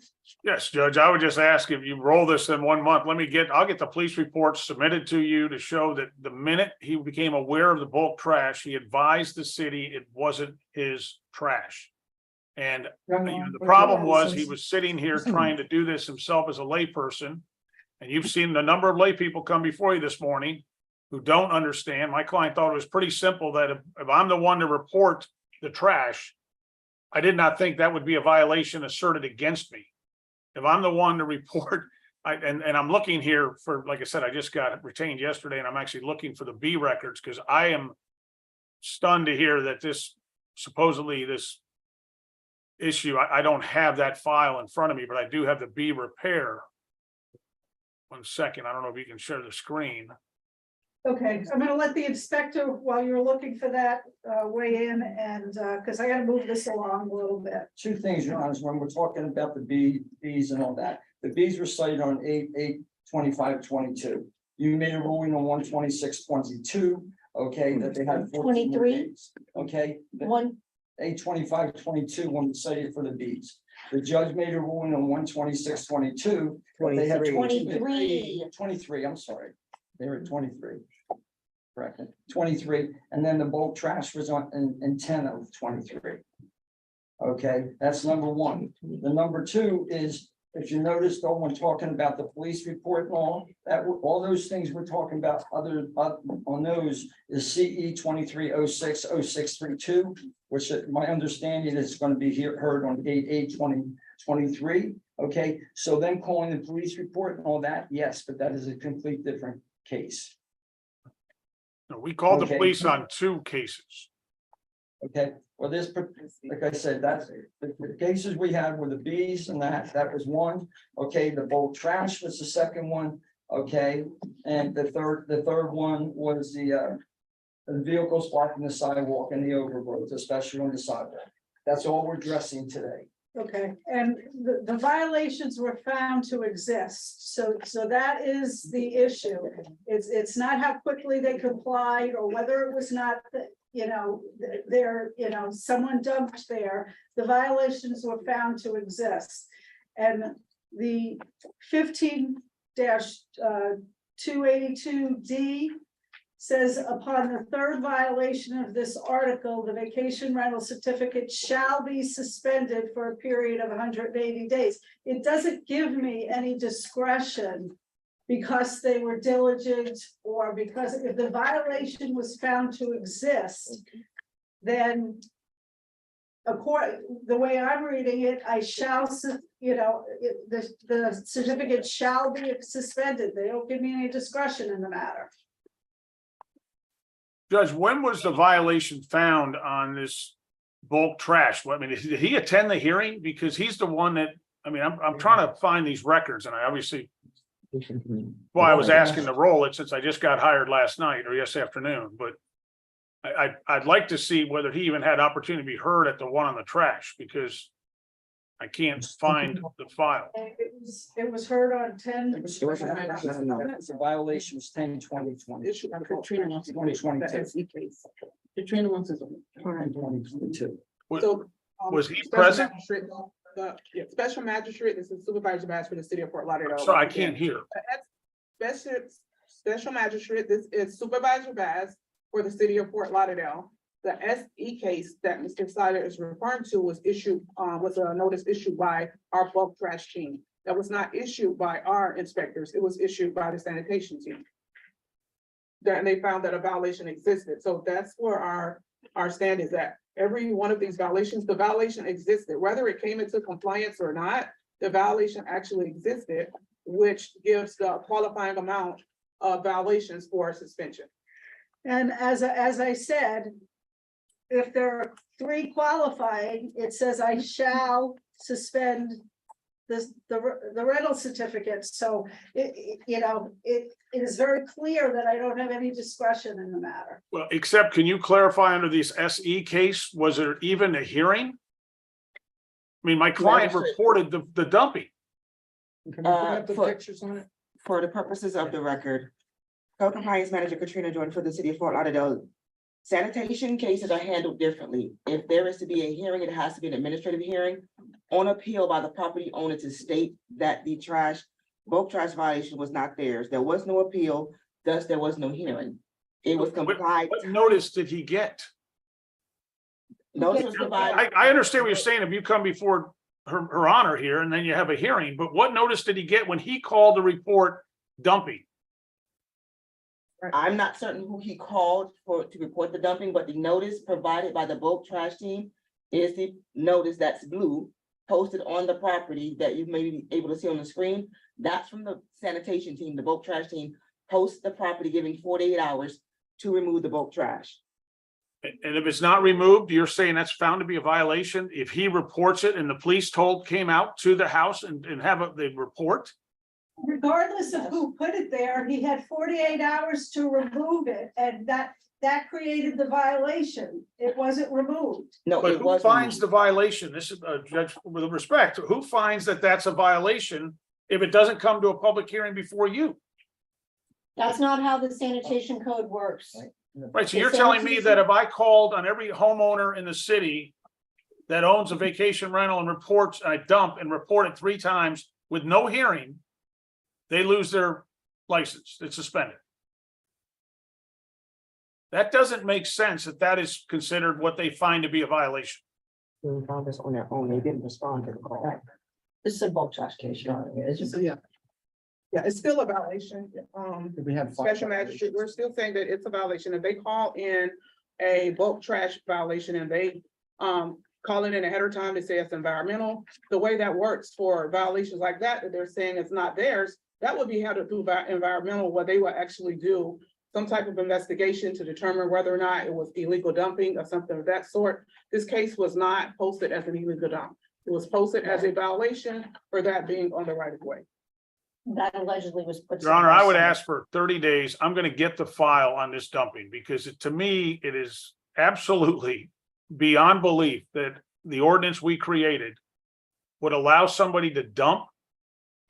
Yes, Judge, I would just ask if you roll this in 1 month, I'll get the police report submitted to you to show that the minute he became aware of the bulk trash, he advised the city it wasn't his trash. And the problem was he was sitting here trying to do this himself as a layperson. And you've seen the number of lay people come before you this morning who don't understand. My client thought it was pretty simple that if I'm the one to report the trash, I did not think that would be a violation asserted against me. If I'm the one to report, and I'm looking here for, like I said, I just got retained yesterday and I'm actually looking for the B records because I am stunned to hear that this supposedly this issue, I don't have that file in front of me, but I do have the B repair. 1 second, I don't know if you can share the screen. Okay, I'm gonna let the inspector, while you're looking for that, weigh in and, because I gotta move this along a little bit. Two things, Your Honor, when we're talking about the Bs and all that, the Bs were cited on 8/8/25/22. You made a ruling on 1/26/22, okay, that they had 14 more 23. days, okay? One, 8/25/22 when we cited for the Bs. The judge made a ruling on 1/26/22. They had 23, I'm sorry. They were at 23. Correct, 23, and then the bulk trash was on in 10/23. Okay, that's number one. The number two is, if you noticed, though, when talking about the police report and all, all those things we're talking about, on those is CE 2306/0632, which my understanding is going to be heard on 8/8/2023. Okay, so then calling the police report and all that, yes, but that is a complete different case. No, we called the Okay. police on 2 cases. Okay, well, like I said, that's the cases we had were the Bs and that was one. Okay, the bulk trash was the second one. Okay, and the third one was the vehicles blocking the sidewalk and the overgrowth, especially on the sidewalk. That's all we're addressing today. Okay, and the violations were found to exist, so that is the issue. It's not how quickly they complied or whether it was not, someone dumped there. The violations were found to exist. And the 15-282D says upon the third violation of this article, the vacation rental certificate shall be suspended for a period of 180 days. It doesn't give me any discretion because they were diligent or because if the violation was found to exist, then the way I'm reading it, I shall, the certificate shall be suspended. They don't give me any discretion in the matter. Judge, when was the violation found on this bulk trash? I mean, did he attend the hearing? Because he's the one that, I'm trying to find these records and I obviously, well, I was asking to roll it since I just got hired last night or yesterday afternoon, but I'd like to see whether he even had opportunity to be heard at the one on the trash because I can't find the file. It was heard on 10. The violation was 10/20/20. Katrina wants to. 2022. Katrina wants to. 2022. Was he present? The special magistrate is the supervisor master for the city of Fort Lauderdale. So I can't hear. Special magistrate, this is Supervisor Bass for the city of Fort Lauderdale. The SE case that Mr. Siler is referring to was a notice issued by our bulk trash team. That was not issued by our inspectors. It was issued by the sanitation team. And they found that a violation existed. So that's where our stand is at. Every one of these violations, the violation existed, whether it came into compliance or not, the violation actually existed, which gives the qualifying amount of violations for suspension. And as I said, if there are 3 qualifying, it says I shall suspend the rental certificate. So it is very clear that I don't have any discretion in the matter. Well, except can you clarify under this SE case, was there even a hearing? I mean, my client reported the dumping. For the purposes of the record, Code Compliance Manager Katrina Jordan for the city of Fort Lauderdale. Sanitation cases are handled differently. If there is to be a hearing, it has to be an administrative hearing on appeal by the property owner to state that the bulk trash violation was not theirs. There was no appeal, thus there was no hearing. It was complied. What notice did he get? Notice was provided. I understand what you're saying. If you come before her honor here and then you have a hearing, but what notice did he get when he called to report dumping? I'm not certain who he called to report the dumping, but the notice provided by the bulk trash team is the notice that's blue, posted on the property that you may be able to see on the screen. That's from the sanitation team. The bulk trash team posts the property, giving 48 hours to remove the bulk trash. And if it's not removed, you're saying that's found to be a violation if he reports it and the police came out to the house and have the report? Regardless of who put it there, he had 48 hours to remove it, and that created the violation. It wasn't removed. No, But it who was finds removed. the violation? This is a judge, with respect, who finds that that's a violation if it doesn't come to a public hearing before you? That's not how the sanitation code works. Right, so you're telling me that if I called on every homeowner in the city that owns a vacation rental and reports, I dump and report it 3 times with no hearing, they lose their license, it's suspended. That doesn't make sense if that is considered what they find to be a violation. They found this on their own. They didn't respond to the call. This is a bulk trash case, Your Honor. It's just- Yeah, it's still a violation. We have Special magistrate, we're still saying that it's a violation. If they call in a bulk trash violation and they call it in ahead of time, they say it's environmental. The way that works for violations like that they're saying it's not theirs, that would be handled through environmental, where they will actually do some type of investigation to determine whether or not it was illegal dumping or something of that sort. This case was not posted as an illegal dump. It was posted as a violation for that being on the right of way. That allegedly was put. Your Honor, I would ask for 30 days. I'm gonna get the file on this dumping because to me, it is absolutely beyond belief that the ordinance we created would allow somebody to dump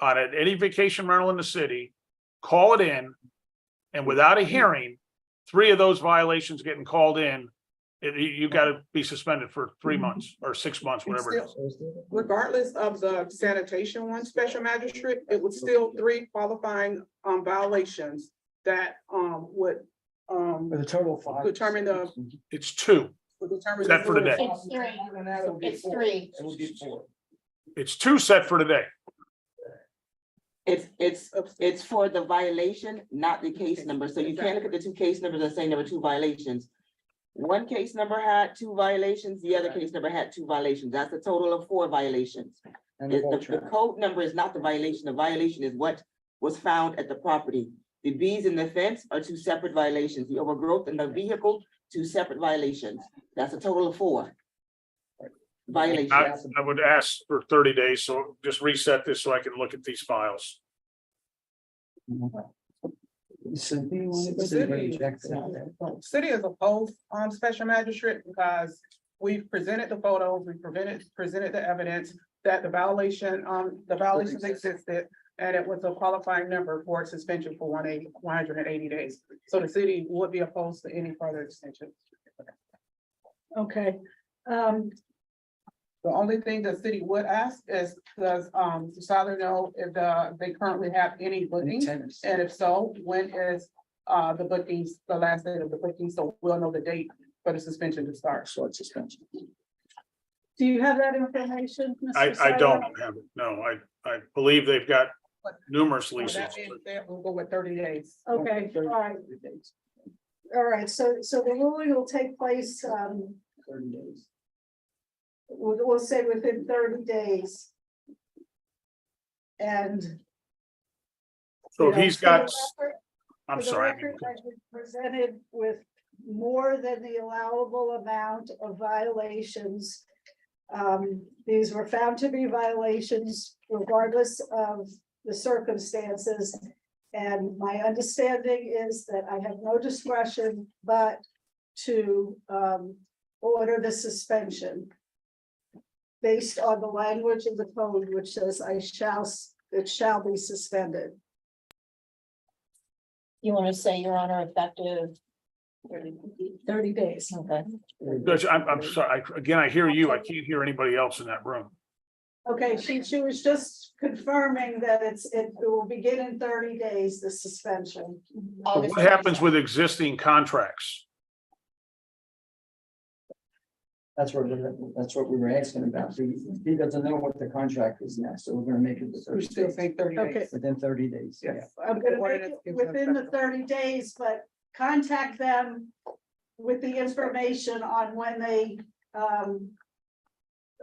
on any vacation rental in the city, call it in, and without a hearing, 3 of those violations getting called in, you gotta be suspended for 3 months or 6 months, whatever it is. Regardless of the sanitation one, special magistrate, it was still 3 qualifying violations that would With a total of 5. determine the. It's 2. would determine Set for the- today. It's 3. And that would be It's 4. 3. It would be 4. It's 2 set for today. It's for the violation, not the case number. So you can't look at the 2 case numbers and say there were 2 violations. One case number had 2 violations, the other case number had 2 violations. That's a total of 4 violations. And the bulk The trash. code number is not the violation. The violation is what was found at the property. The bees in the fence are 2 separate violations. The overgrowth in the vehicle, 2 separate violations. That's a total of 4 violations. I would ask for 30 days, so just reset this so I can look at these files. City is opposed special magistrate because we've presented the photos, we presented the evidence that the violations existed. And it was a qualifying number for suspension for 180 days. So the city would be opposed to any further extension. Okay, The only thing the city would ask is, does Tyler know if they currently have any bookings? Tenants. And if so, when is the bookings, the last day of the booking, so we'll know the date for the suspension to start. Short suspension. do you have that information? Mr. I Seiler? don't have it. No, I believe they've got numerous With leases. that being said, we'll go with 30 days. Okay, all right. All right, so the ruling will take place, 30 days. we'll say within 30 days. And. So if you know, he's for the got, record- I'm for the sorry. record, I've been presented with more than the allowable amount of violations. These were found to be violations regardless of the circumstances. And my understanding is that I have no discretion but to order the suspension based on the language of the code, which says it shall be suspended. You want to say, Your Honor, effective 30 days. Okay. Judge, I'm sorry. Again, I hear you. I can't hear anybody else in that room. Okay, she was just confirming that it will begin in 30 days, the suspension. What happens with existing contracts? That's what we were asking about. He doesn't know what the contract is now, so we're gonna make it the We 30 still days, think 30 Okay. days. within 30 days. Yeah. Yes. I'm gonna make Ordinance it gives us within the that. 30 days, but contact them with the information on when they,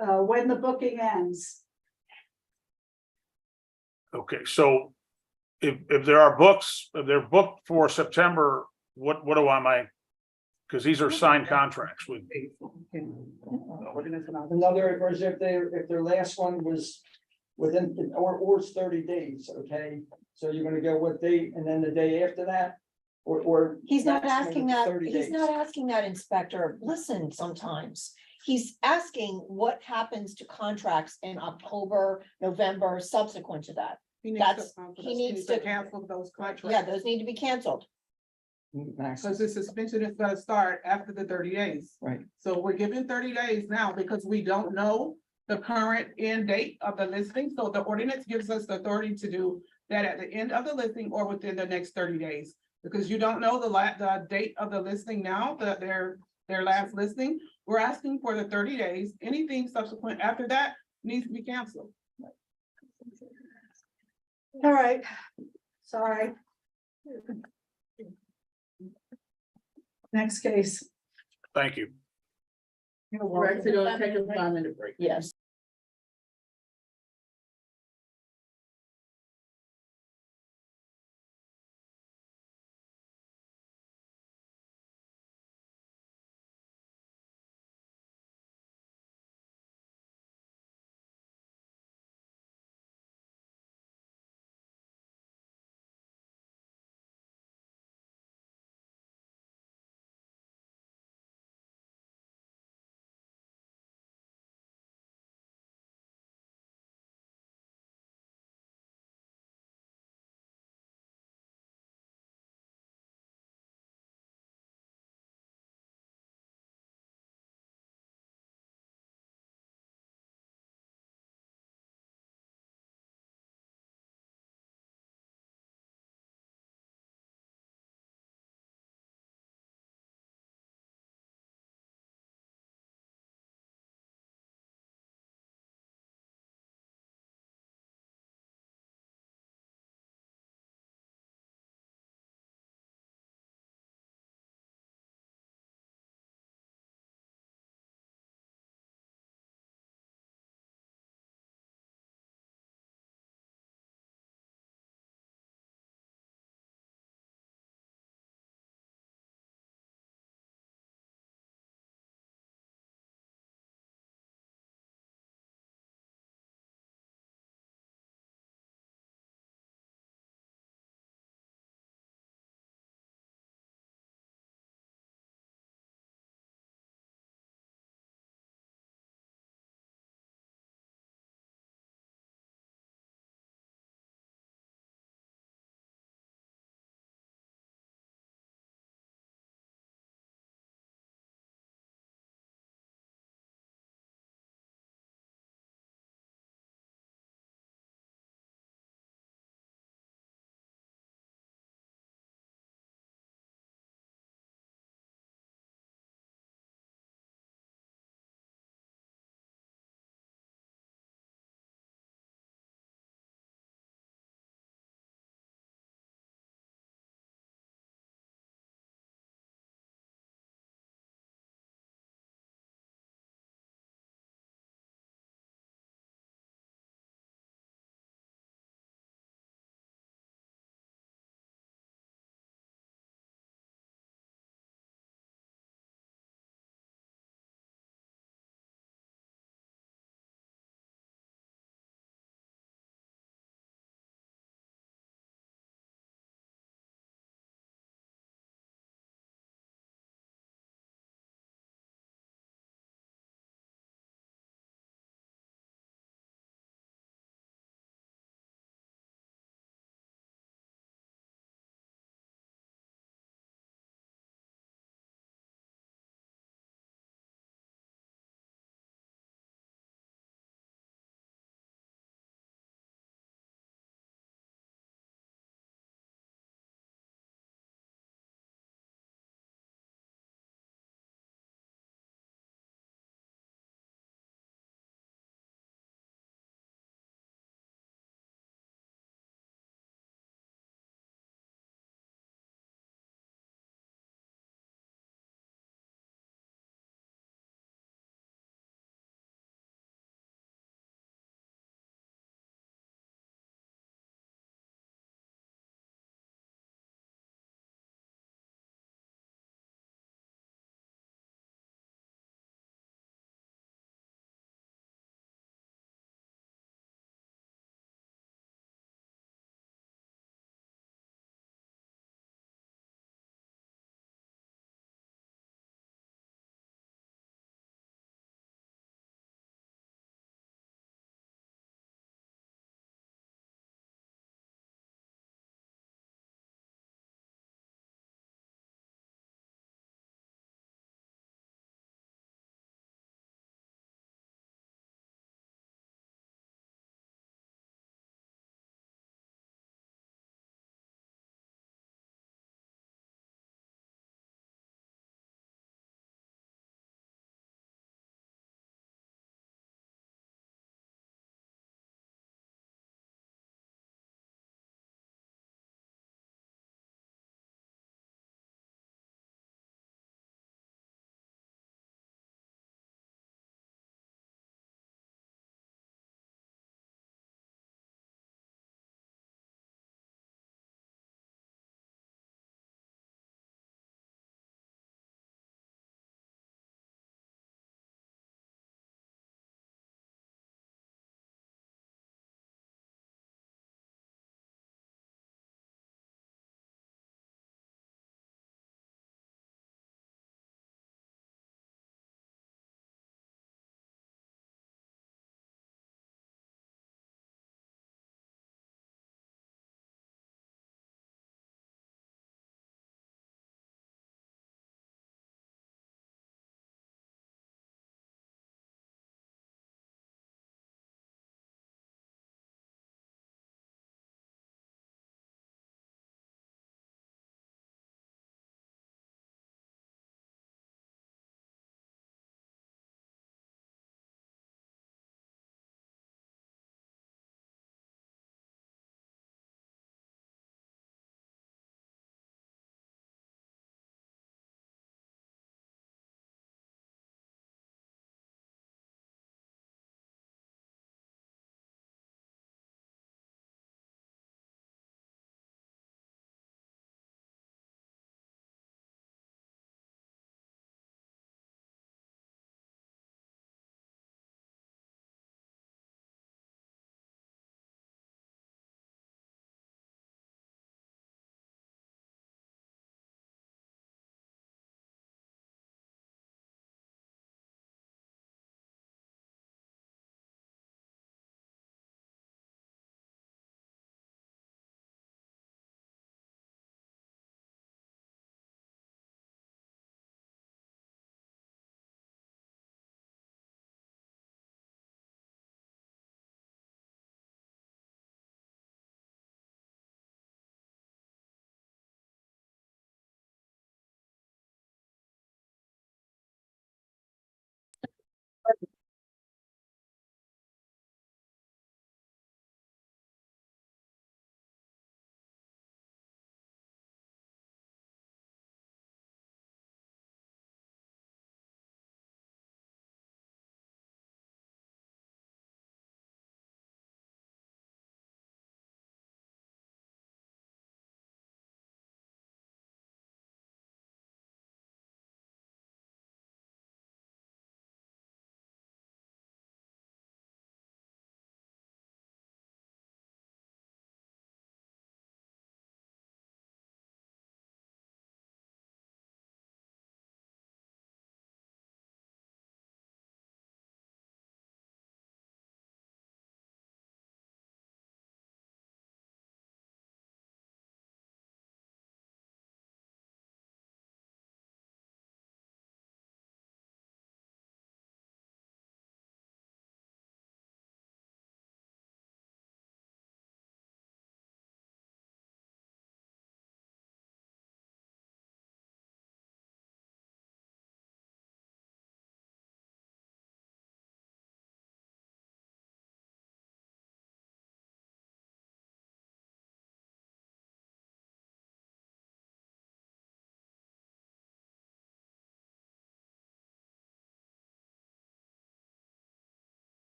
when the booking ends. Okay, so if there are books, if they're booked for September, what do I? Because these are signed contracts with. Ordinance and all. In other words, if their last one was within, or it's 30 days, okay? So you're gonna go what date and then the day after that? Or. He's not maximum asking of that, 30 he's days? not asking that, Inspector. Listen, sometimes. He's asking what happens to contracts in October, November, subsequent to that. He That's- he needs needs to- to cancel those contracts. Yeah, those need to be canceled. Because the suspension is gonna start after the 30 days. Right. So we're giving 30 days now because we don't know the current end date of the listing. So the ordinance gives us the authority to do that at the end of the listing or within the next 30 days. Because you don't know the date of the listing now, their last listing. We're asking for the 30 days. Anything subsequent after that needs to be canceled. All right, sorry. Next case. Thank you. We're actually gonna take a 5-minute break. Yes.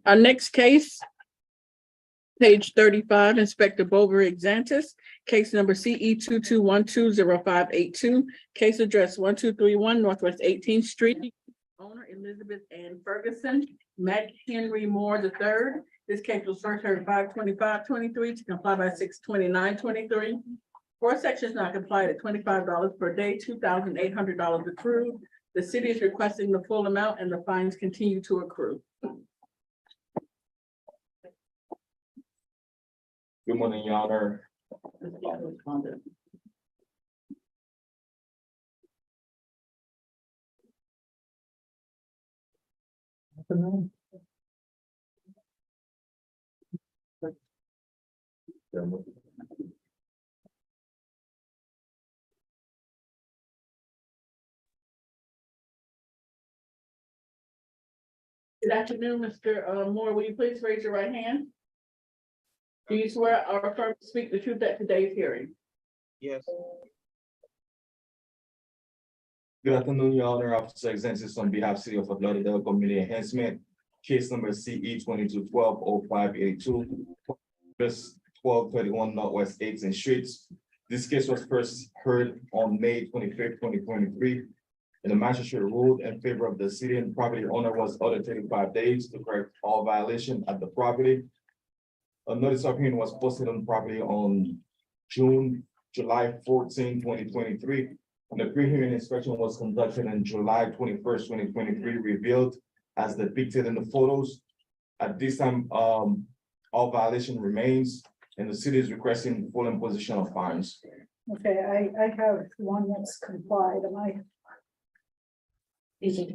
Our next case, page 35, Inspector Bovary Xantis, case number CE 22120582, case address 1231 Northwest 18th Street. Owner Elizabeth Ann Ferguson, Matt Henry Moore III. This case was first heard 5/25/23 to comply by 6/29/23. 4 sections not complied at $25 per day, $2,800 accrued. The city is requesting the full amount and the fines continue to accrue. Good morning, Your Honor. Good afternoon, Mr. Moore. Will you please raise your right hand? Do you swear or affirm to speak the truth at today's hearing? Yes. Good afternoon, Your Honor. Officer Xantis on behalf of City of Fort Lauderdale Community Enhancement, case number CE 22120582, just 1231 Northwest 18th Street. This case was first heard on May 25th, 2023. And the magistrate ruled in favor of the city, and property owner was ordered 35 days to correct all violation at the property. A notice of hearing was posted on the property on July 14, 2023. And the pre-hearing inspection was conducted on July 21st, 2023, revealed as depicted in the photos. At this time, all violation remains, and the city is requesting full imposition of fines. Okay, I have one that's complied, am I? 18,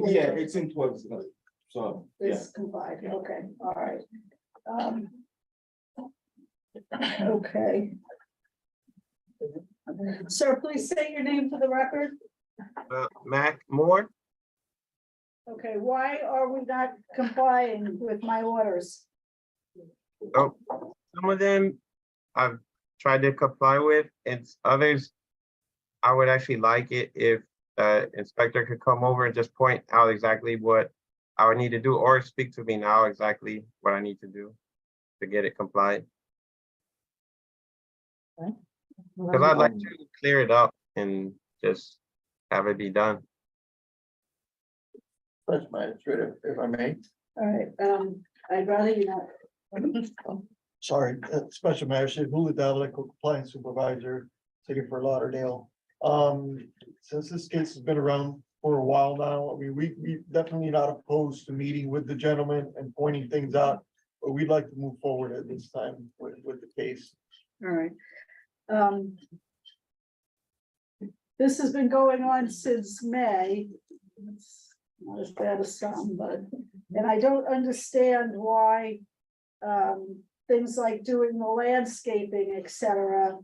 yeah, 1812. So, yeah. This complied, okay, all right. Okay. Sir, please say your name for the record. Mac Moore. Okay, why are we not complying with my orders? Oh, some of them I've tried to comply with, and others I would actually like it if the inspector could come over and just point out exactly what I would need to do, or speak to me now exactly what I need to do to get it complied. Because I'd like to clear it up and just have it be done. First magistrate, if I may. All right, I'd rather you not. Sorry, Special Magistrate, Hula Liquor Compliance Supervisor, City of Fort Lauderdale. Since this case has been around for a while now, I mean, we definitely not opposed to meeting with the gentleman and pointing things out, but we'd like to move forward at this time with the case. All right. This has been going on since May. It's not as bad as some, but, and I don't understand why things like doing the landscaping, et cetera,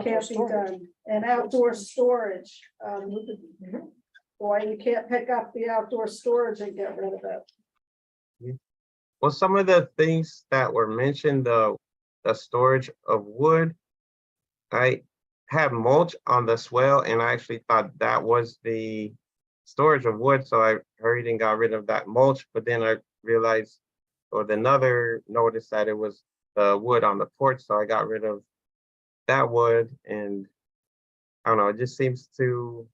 can't be done, and outdoor storage. Why you can't pick up the outdoor storage and get rid of it. Well, some of the things that were mentioned, the storage of wood, I have mulch on the swell, and I actually thought that was the storage of wood, so I hurried and got rid of that mulch, but then I realized, or another notice, that it was the wood on the porch, so I got rid of that wood. And I don't know, it just seems to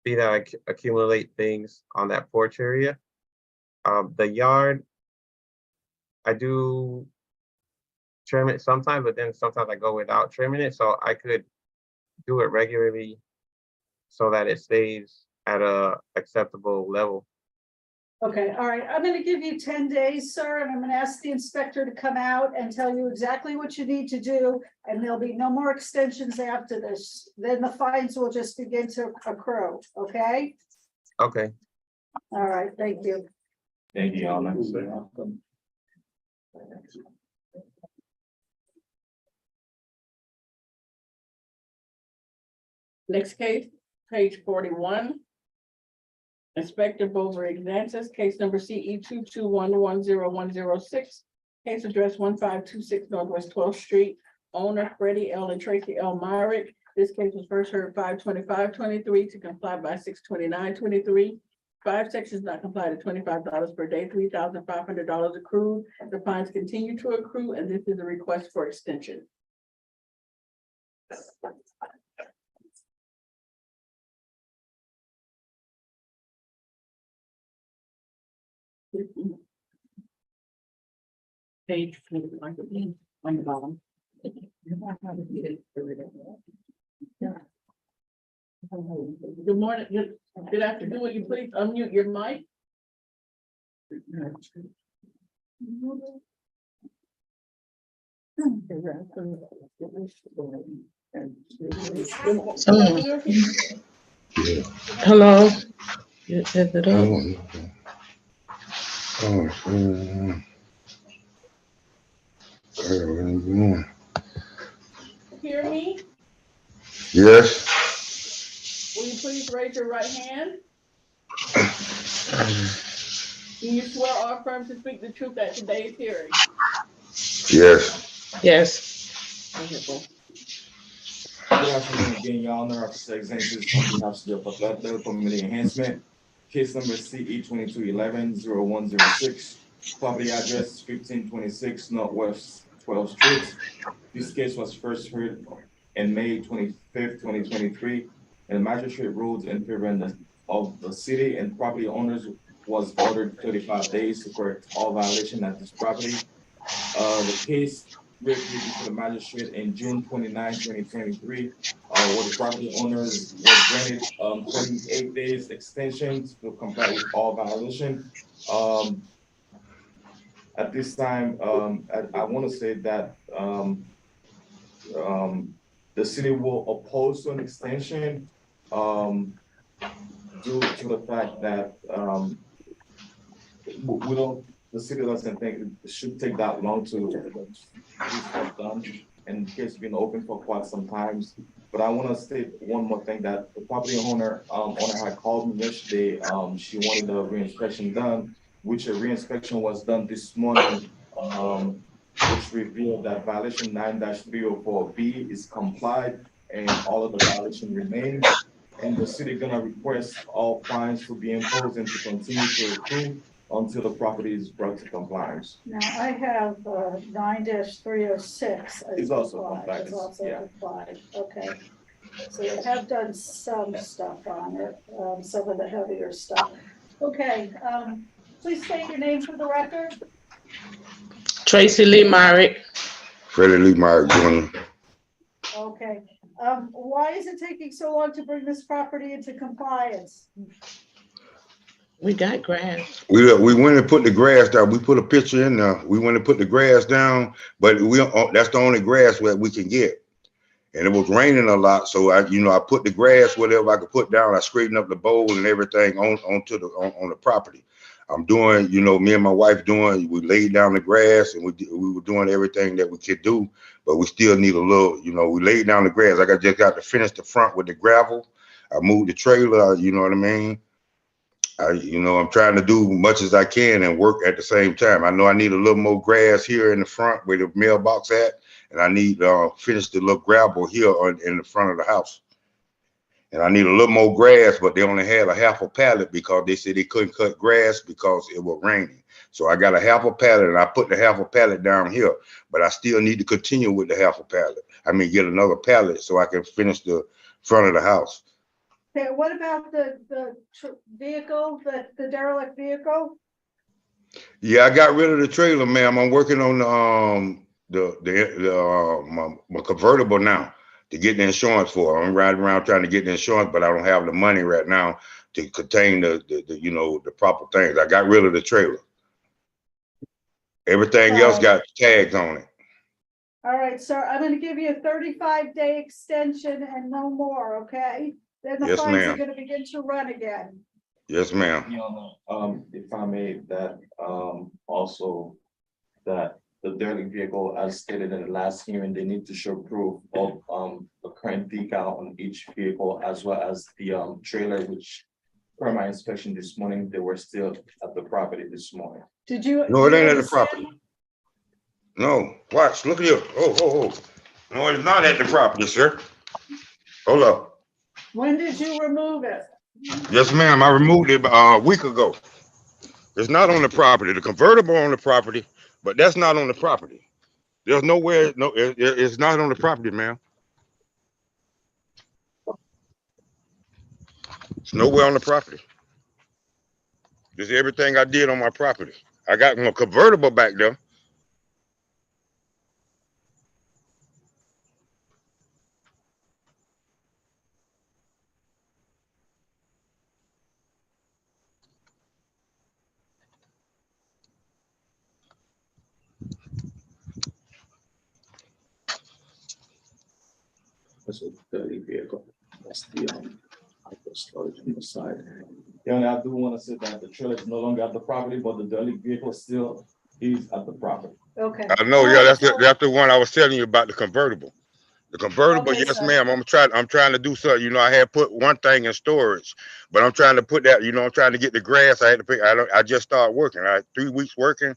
be that I accumulate things on that porch area. The yard, I do trim it sometimes, but then sometimes I go without trimming it, so I could do it regularly so that it stays at a acceptable level. Okay, all right, I'm gonna give you 10 days, sir, and I'm gonna ask the inspector to come out and tell you exactly what you need to do, and there'll be no more extensions after this. Then the fines will just begin to accrue, okay? Okay. All right, thank you. Thank you, Your Honor. Next case, page 41. Inspector Bovary Xantis, case number CE 22110106, case address 1526 Northwest 12th Street. owner Freddie L. and Tracy L. Myrick. This case was first heard 5/25/23 to comply by 6/29/23. 5 sections not complied at $25 per day, $3,500 accrued. The fines continue to accrue, and this is a request for extension. Page 41 on the bottom. Good morning, good afternoon. Will you please unmute your mic? Hello. Hear me? Yes. Will you please raise your right hand? Do you swear or affirm to speak the truth at today's hearing? Yes. Yes. Good afternoon again, Your Honor. Officer Executive on behalf of the Butler Community Enhancement. Case number CE 2211-0106. Property address 1526 Northwest 12th Street. This case was first heard in May 25th, 2023. And the magistrate ruled in favor of the city and property owners was ordered 35 days to correct all violations at this property. The case reviewed before the magistrate in June 29, 2023, where the property owners were granted 28 days extension to comply with all violations. At this time, I want to say that the city will oppose to an extension due to the fact that the city doesn't think it should take that long to get stuff done, and the case has been open for quite some time. But I want to state one more thing, that the property owner had called me yesterday. She wanted a reinspection done, which a reinspection was done this morning, which revealed that violation 9-304B is complied and all of the violation remain. And the city gonna request all fines to be imposed and to continue to accrue until the property is brought to compliance. Now, I have 9-306. It's also complied. It's also Yeah. complied, okay. So they have done some stuff on it, some of the heavier stuff. Okay, please state your name for the record. Tracy Lee Myrick. Freddie Lee Myrick Jr. Okay, why is it taking so long to bring this property into compliance? We got grass. We went and put the grass down. We put a picture in there. We went and put the grass down, but that's the only grass that we can get. And it was raining a lot, so I put the grass, whatever I could put down. I straightened up the bowl and everything on the property. I'm doing, me and my wife we laid down the grass and we were doing everything that we could do, but we still need a little, we laid down the grass. I just got to finish the front with the gravel. I moved the trailer, you know what I mean? I'm trying to do much as I can and work at the same time. I know I need a little more grass here in the front where the mailbox at, and I need to finish the little gravel here in the front of the house. And I need a little more grass, but they only had a half a pallet because they said they couldn't cut grass because it was raining. So I got a half a pallet and I put the half a pallet down here, but I still need to continue with the half a pallet. Get another pallet so I can finish the front of the house. Okay, what about the vehicle, the derelict vehicle? Yeah, I got rid of the trailer, ma'am. I'm working on my convertible now to get the insurance for it. I'm riding around trying to get the insurance, but I don't have the money right now to contain the proper things. I got rid of the trailer. Everything else got tags on it. All right, sir, I'm gonna give you a 35-day extension and no more, okay? Then the Yes, fines are ma'am. gonna begin to run again. Yes, ma'am. If I may, that also that the derelict vehicle, as stated in the last hearing, they need to show proof of the current decal on each vehicle, as well as the trailer, which per my inspection this morning, they were still at the property this morning. Did you? No, it ain't at the property. No, watch, look at you. Oh. No, it's not at the property, sir. Hold up. When did you remove it? Yes, ma'am, I removed it a week ago. It's not on the property. The convertible on the property, but that's not on the property. There's nowhere, no, it's not on the property, ma'am. It's nowhere on the property. This is everything I did on my property. I got my convertible back there. That's a dirty vehicle. That's the storage on the side. Yeah, and I do want to say that the trailer is no longer at the property, but the dirty vehicle still is at the property. Okay. I know, yeah, that's the one I was telling you about, the convertible. The convertible, Okay, yes, so- ma'am. I'm trying to do something. You know, I had put one thing in storage, but I'm trying to put that, you know, I'm trying to get the grass. I had to pick, I just started working. I had 3 weeks working.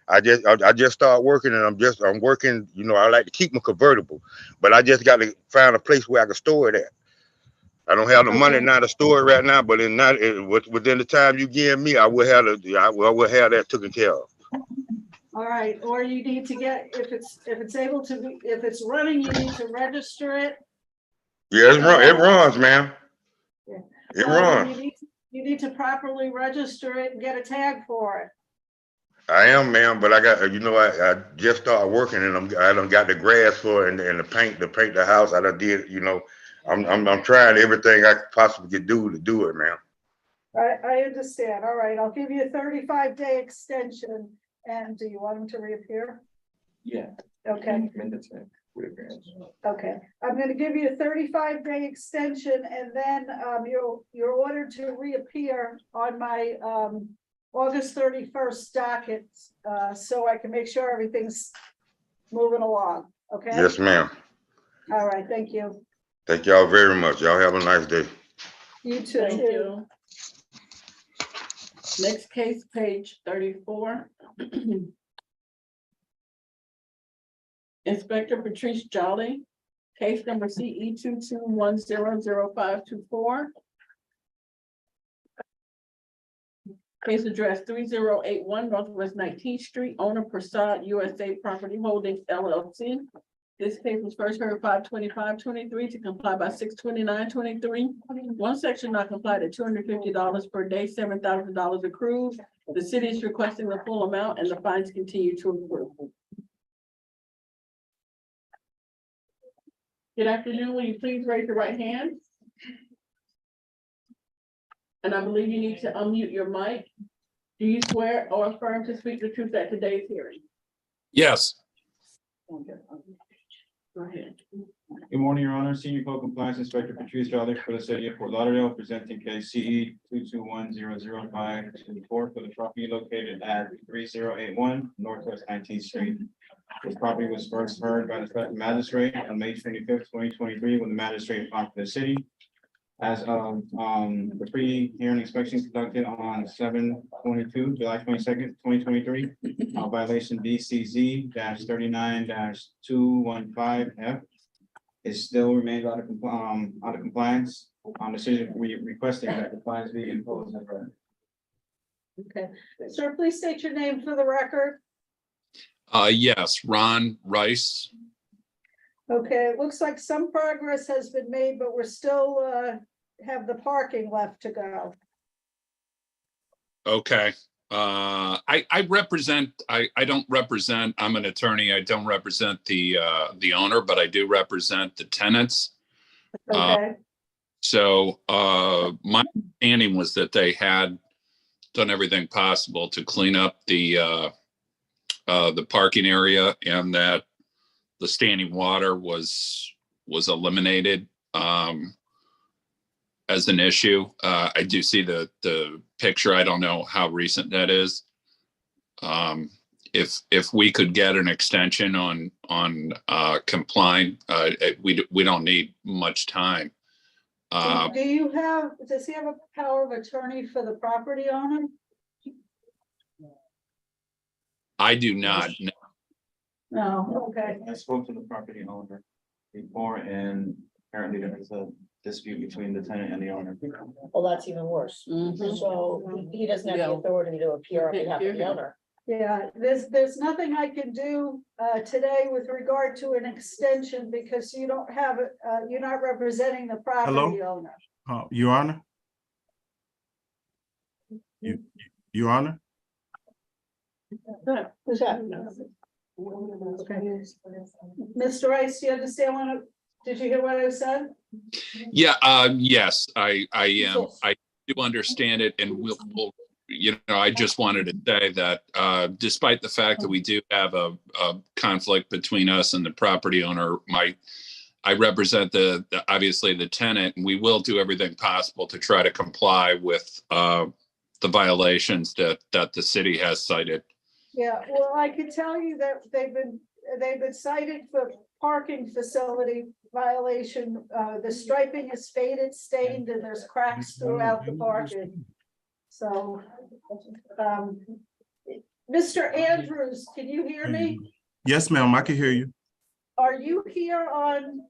I just started working, and I'm working, you know, I like to keep my convertible, but I just got to find a place where I can store it at. I don't have the money now to store it right now, but within the time you give me, I will have that taken care of. All right, or you need to get, if it's able to be, if it's running, you need to register it. Yeah, it runs, ma'am. Yeah. It Well, then runs. you need to properly register it and get a tag for it. I am, ma'am, but I got, you know, I just started working, and I done got the grass for it and the paint the house. I done did, you know, I'm trying everything I possibly could do to do it, ma'am. I understand. All right, I'll give you a 35-day extension. And do you want them to reappear? Yeah. Okay. Okay, I'm gonna give you a 35-day extension, and then you're ordered to reappear on my August 31st docket, so I can make sure everything's moving along, okay? Yes, ma'am. All right, thank you. Thank y'all very much. Y'all have a nice day. You too. Thank you. Next case, page 34. Inspector Patrice Jolly, case number CE 22100524. Case address 3081 Northwest 19th Street, owner Prasad USA Property Holdings LLC. This case was first heard 5/25/23 to comply by 6/29/23. One section not complied at $250 per day, $7,000 accrued. The city is requesting the full amount, and the fines continue to accrue. Good afternoon. Will you please raise your right hand? And I believe you need to unmute your mic. Do you swear or affirm to speak the truth at today's hearing? Yes. Go ahead. Good morning, Your Honor. Senior Code Compliance Inspector Patrice Jolly for the city of Fort Lauderdale, presenting case CE 22100524 for the property located at 3081 Northwest 19th Street. This property was first heard by the Special Magistrate on May 25th, 2023, when the magistrate informed the city. As of the pre-hearing inspection conducted on 7/22, July 22nd, 2023, violation BCZ -39-215F is still remains out of compliance. The city requesting that compliance be imposed. Okay, sir, please state your name for the record. Yes, Ron Rice. Okay, it looks like some progress has been made, but we're still have the parking left to go. Okay. I don't represent, I'm an attorney. I don't represent the owner, but I do represent the tenants. Okay. So my understanding was that they had done everything possible to clean up the parking area, and that the standing water was eliminated as an issue. I do see the picture. I don't know how recent that is. If we could get an extension on complying, we don't need much time. Does he have a power of attorney for the property owner? I do not. No, okay. I spoke to the property owner. before, and apparently there is a dispute between the tenant and the owner. Well, that's even worse. So he doesn't have the authority to appear on behalf of the owner. Yeah, there's nothing I can do today with regard to an extension because you don't have, you're not representing the property owner. Your Honor? Your Honor? Who's that? Mr. Rice, do you understand did you hear what I said? Yeah, yes, I am. I do understand it, and we'll, I just wanted to say that despite the fact that we do have a conflict between us and the property owner, I represent obviously the tenant, and we will do everything possible to try to comply with the violations that the city has cited. Yeah, well, I can tell you that they've been cited for parking facility violation. The striping is faded, stained, and there's cracks throughout the parking. So, Mr. Andrews, can you hear me? Yes, ma'am, I can hear you. Are you here on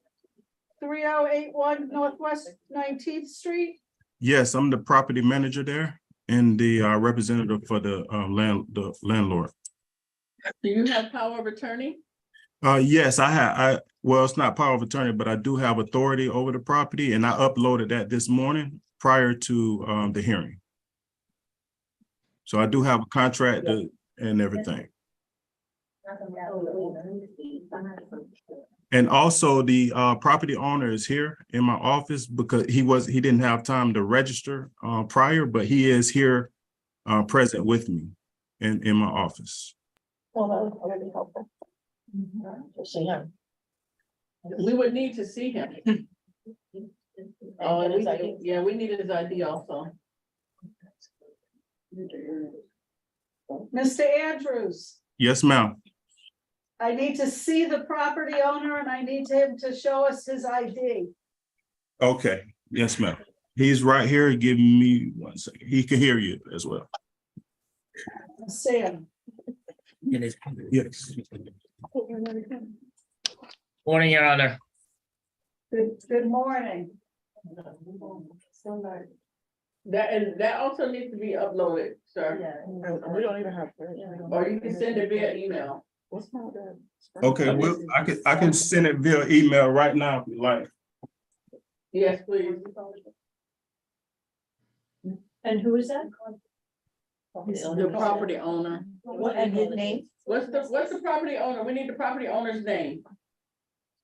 3081 Northwest 19th Street? Yes, I'm the property manager there and the representative for the landlord. Do you have power of attorney? Yes, well, it's not power of attorney, but I do have authority over the property, and I uploaded that this morning prior to the hearing. So I do have a contract and everything. And also the property owner is here in my office because he didn't have time to register prior, but he is here present with me in my office. Well, that would probably be helpful. To see him. We would need to see him. Yeah, we needed his ID also. Mr. Andrews, Yes, ma'am. I need to see the property owner and I need him to show us his ID. Okay. Yes, ma'am. He's right here. Give me 1 second. He can hear you as well. Sam. Yes. Morning, Your Honor. Good morning. That also needs to be uploaded, sir. We don't even have. Or you can send it via email. Okay, well, I can send it via email right now if you like. Yes, please. And who is that? The property owner. What, and his name? What's the property owner? We need the property owner's name.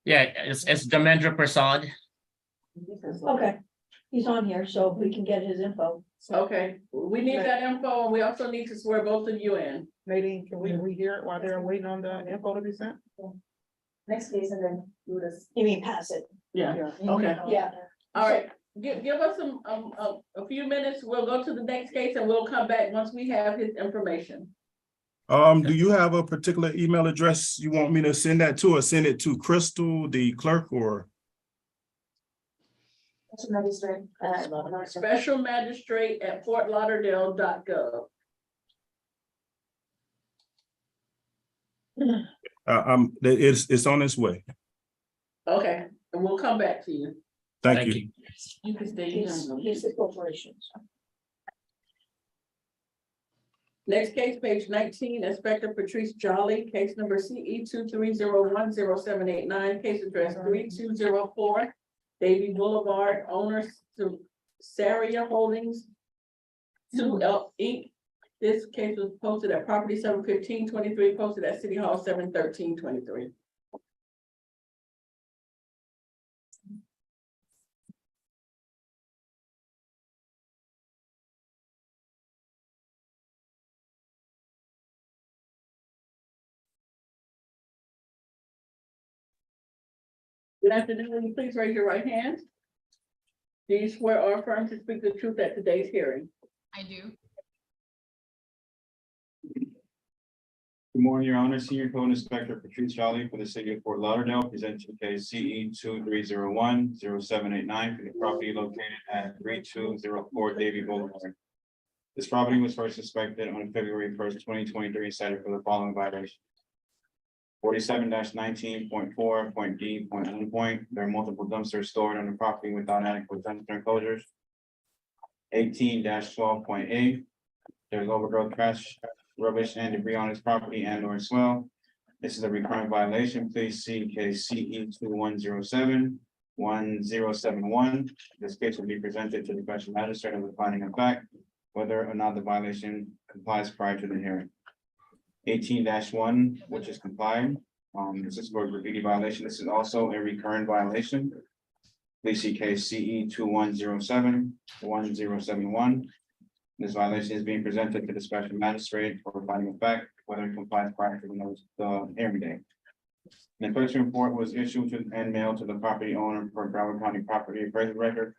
Yeah, it's Dharmendra Prasad. Okay, he's on here, so we can get his info. Okay, we need that info, and we also need to swear both of you in. Nadine, can we rehear it while they're waiting on the info to be sent? Next case and then do this. You mean pass it? Yeah, okay. Yeah. All right, give us a few minutes. We'll go to the next case and we'll come back once we have his information. Do you have a particular email address you want me to send that to, or send it to Crystal, the clerk, or? Special magistrate at fortlauderdale.gov. It's on its way. Okay, and we'll come back to you. Thank you. You can stay. He's the corporation. Next case, page 19, Inspector Patrice Jolly, case number CE 23010789, case address 3204 Davie Boulevard, owners to Saria Holdings 2L Inc. This case was posted at property 71523, posted at City Hall 71323. Good afternoon. Will you please raise your right hand? Do you swear or affirm to speak the truth at today's hearing? I do. Good morning, Your Honor. Senior Code Inspector Patrice Jolly for the city of Fort Lauderdale presents the case CE 23010789 for the property located at 3204 Davie Boulevard. This property was first inspected on February 1st, 2023, cited for the following violation. 47-19.4.D.1. There are multiple dumpsters stored on the property without adequate dumpster enclosures. 18-12.8. There's overgrowth, trash, rubbish, and debris on this property and or swell. This is a recurrent violation. Please see case CE 2107-1071. This case will be presented to the special magistrate of the finding of fact, whether or not the violation complies prior to the hearing. 18-1, which is complied. This is for graffiti violation. This is also a recurrent violation. Please see case CE 2107-1071. This violation is being presented to the special magistrate for finding of fact, whether it complies prior to the hearing date. The inspection report was issued to and mailed to the property owner for Broward County property appraisal record.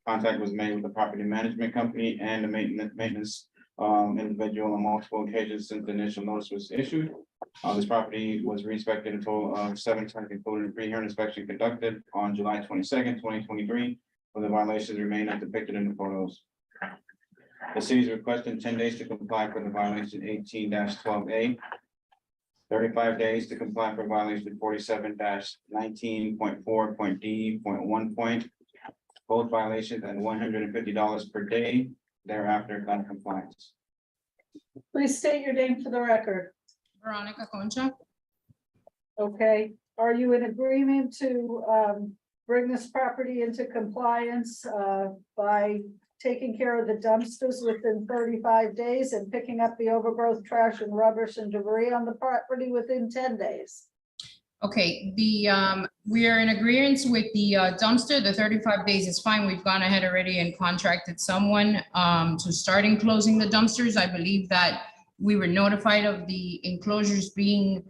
Contact was made with the property management company and the maintenance individual on multiple occasions since the initial notice was issued. This property was re-inspected a total of 7 times, including a pre-hearing inspection conducted on July 22nd, 2023, where the violations remain as depicted in the photos. The city is requesting 10 days to comply for the violation 18-12A, 35 days to comply for violation 47-19.4.D.1. Both violations at $150 per day thereafter non-compliance. Please state your name for the record. Veronica Concha. Okay, are you in agreement to bring this property into compliance by taking care of the dumpsters within 35 days and picking up the overgrowth, trash and rubbish and debris on the property within 10 days? Okay, we are in agreement with the dumpster. The 35 days is fine. We've gone ahead already and contracted someone to start enclosing the dumpsters. I believe that we were notified of the enclosures being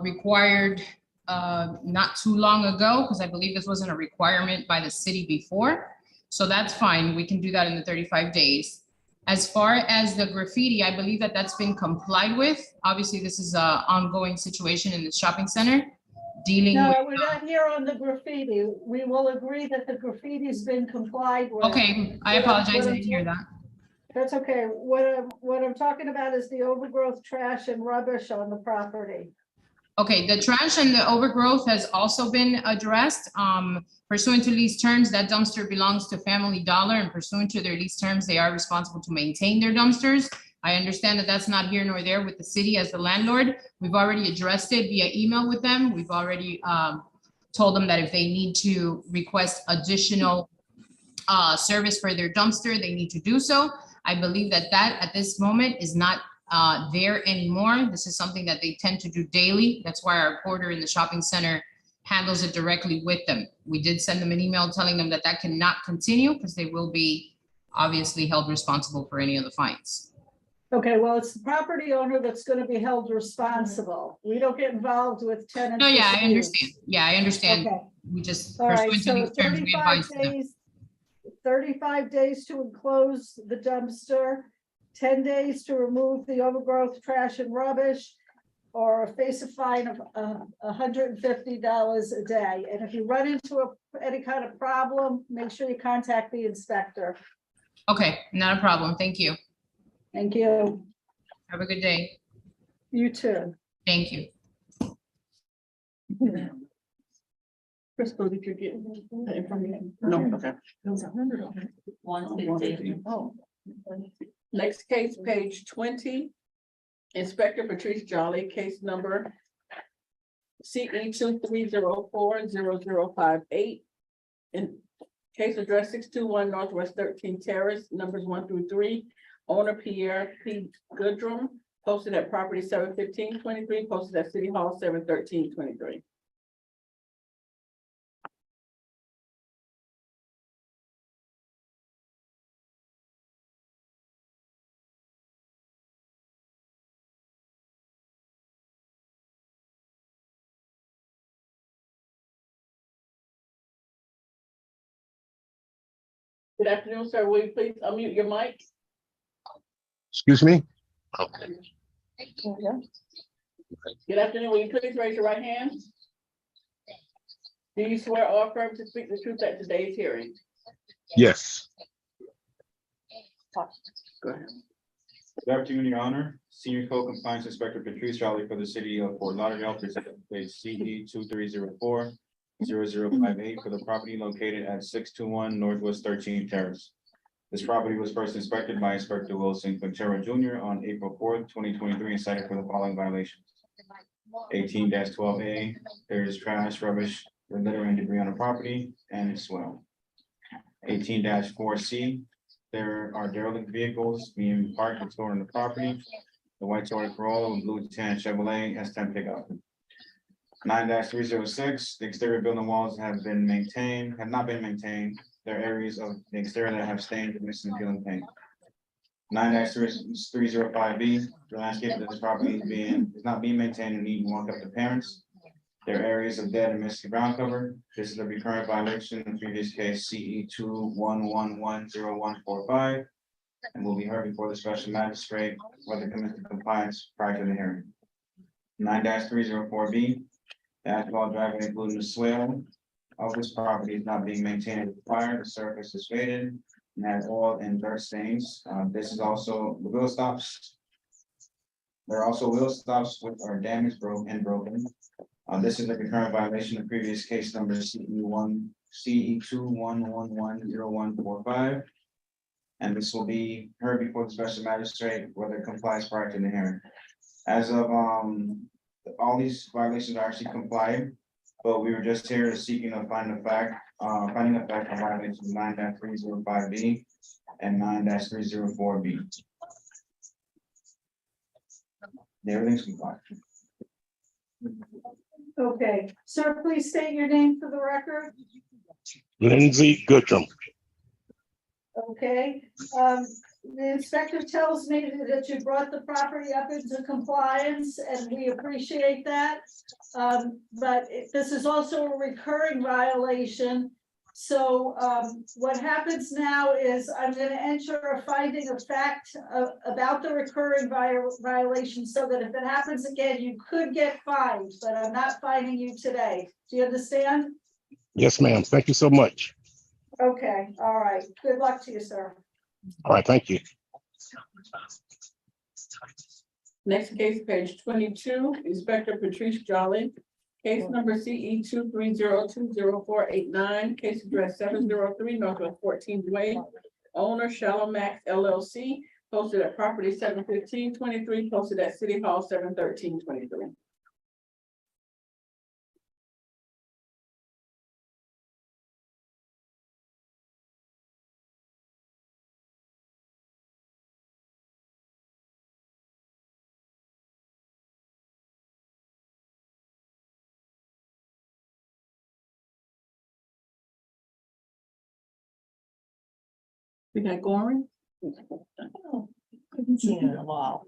required not too long ago, because I believe this wasn't a requirement by the city before. So that's fine. We can do that in the 35 days. As far as the graffiti, I believe that that's been complied with. Obviously, this is an ongoing situation in the shopping center dealing with. No, we're not here on the graffiti. We will agree that the graffiti's been complied with. Okay, I apologize. I didn't hear that. That's okay. What I'm talking about is the overgrowth, trash and rubbish on the property. Okay, the trash and the overgrowth has also been addressed. Pursuant to lease terms, that dumpster belongs to Family Dollar, and pursuant to their lease terms, they are responsible to maintain their dumpsters. I understand that that's not here nor there with the city as the landlord. We've already addressed it via email with them. We've already told them that if they need to request additional service for their dumpster, they need to do so. I believe that at this moment is not there anymore. This is something that they tend to do daily. That's why our porter in the shopping center handles it directly with them. We did send them an email telling them that that cannot continue because they will be obviously held responsible for any of the fines. Okay, well, it's the property owner that's going to be held responsible. We don't get involved with tenant. No, yeah, I disputes. understand. Yeah, I understand. Okay. We just, All right, pursuant to so these terms, we 35 advise them. days, 35 days to enclose the dumpster, 10 days to remove the overgrowth, trash and rubbish, or face a fine of $150 a day. And if you run into any kind of problem, make sure you contact the inspector. Okay, not a problem. Thank you. Thank you. Have a good day. You too. Thank you. Crystal, did you get the information? No, okay. It was 100 on it. 150. Oh. Next case, page 20. Inspector Patrice Jolly, case number CE 23040058. In case address 621 Northwest 13 Terrace, numbers 1 through 3. Owner Pierre P. Goodrum, posted at property 71523, posted at City Hall 71323. Good afternoon, sir. Will you please unmute your mic? Excuse me? Good afternoon. Will you please raise your right hand? Do you swear or affirm to speak the truth at today's hearing? Yes. Go ahead. Good afternoon, Your Honor. Senior Code Compliance Inspector Patrice Jolly for the city of Fort Lauderdale, presenting case CD 2304-0058 for the property located at 621 Northwest 13th Terrace. This property was first inspected by Inspector Wilson Quintero Jr. on April 4th, 2023, and cited for the following violations. 18-12A, there is trash, rubbish, or litter and debris on the property and its swell. 18-4C, there are derelict vehicles being parked and stored on the property. The white Toyota Corolla and blue tan Chevrolet S10 pickup. 9-306, the exterior building walls have not been maintained. There are areas of the exterior that have stained and missing peeling paint. 9-305B, the landscape of this property is not being maintained and need walk up to parents. There are areas of dead and missing ground cover. This is a recurrent violation in the previous case CE 2110145 and will be heard before the special magistrate whether commits to compliance prior to the hearing. 9-304B, the asphalt driveway including the swale of this property is not being maintained as required. The surface is faded and has oil and dirt stains. This is also the wheel stops. There are also wheel stops which are damaged, broken. This is a concurrent violation of previous case number CE 2110145. And this will be heard before the special magistrate whether it complies prior to the hearing. As of all these violations are actually complied, but we were just here seeking a finding of fact on violations 9-305B and 9-304B. Everything's complied. Okay, sir, please state your name for the record. Lindsay Goodrum. Okay, the inspector tells me that you brought the property up into compliance and we appreciate that. But this is also a recurring violation. So what happens now is I'm going to enter a finding of fact about the recurring violation so that if it happens again, you could get fined, but I'm not fining you today. Do you understand? Yes, ma'am. Thank you so much. Okay, all right. Good luck to you, sir. All right, thank you. Next case, page 22, Inspector Patrice Jolly. Case number CE 230204889, case address 703 Northwest 14th Way. Owner Shallow Max LLC, posted at property 71523, posted at City Hall 71323. We got Goring? Couldn't see it in a while.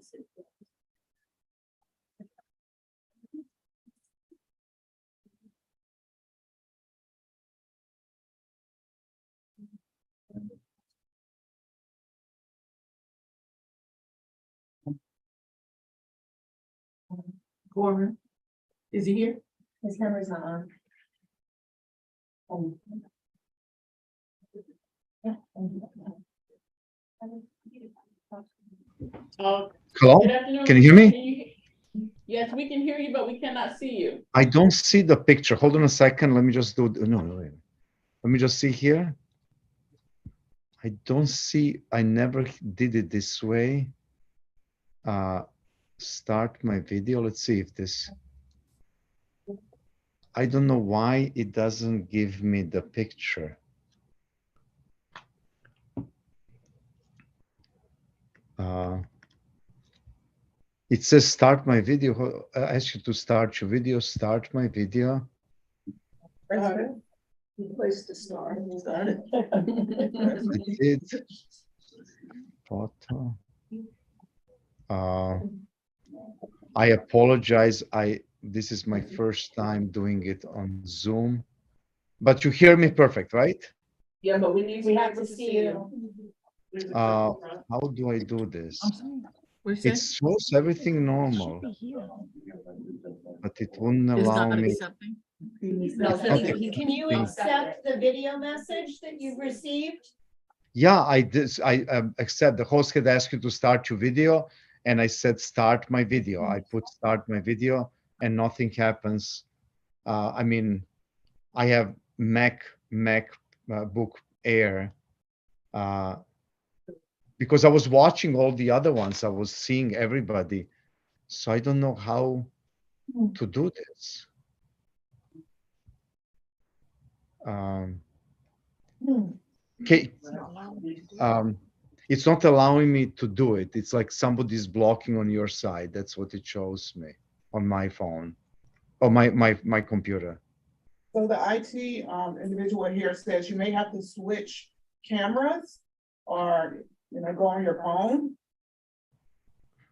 Goring? Is he here? His camera's not on. Hello? Good afternoon. Can you hear me? Yes, we can hear you, but we cannot see you. I don't see the picture. Hold on a second. Let me just do, no, wait. Let me just see here. I don't see, I never did it this way. Start my video. Let's see if this, I don't know why it doesn't give me the picture. It says start my video. I ask you to start your video. Start my video. Place to start. I did. Photo. I apologize. This is my first time doing it on Zoom, but you hear me perfect, right? Yeah, but we have to see you. How do I do this? It shows everything normal, but it wouldn't allow me. No, can you accept the video message that you've received? Yeah, I did. I accept the host had asked you to start your video, and I said start my video. I put start my video, and nothing happens. I mean, I have MacBook Air, because I was watching all the other ones. I was seeing everybody, so I don't know how to do this. Okay. It's not allowing me to do it. It's like somebody's blocking on your side. That's what it shows me on my phone or my computer. So the IT individual here says you may have to switch cameras or, go on your phone.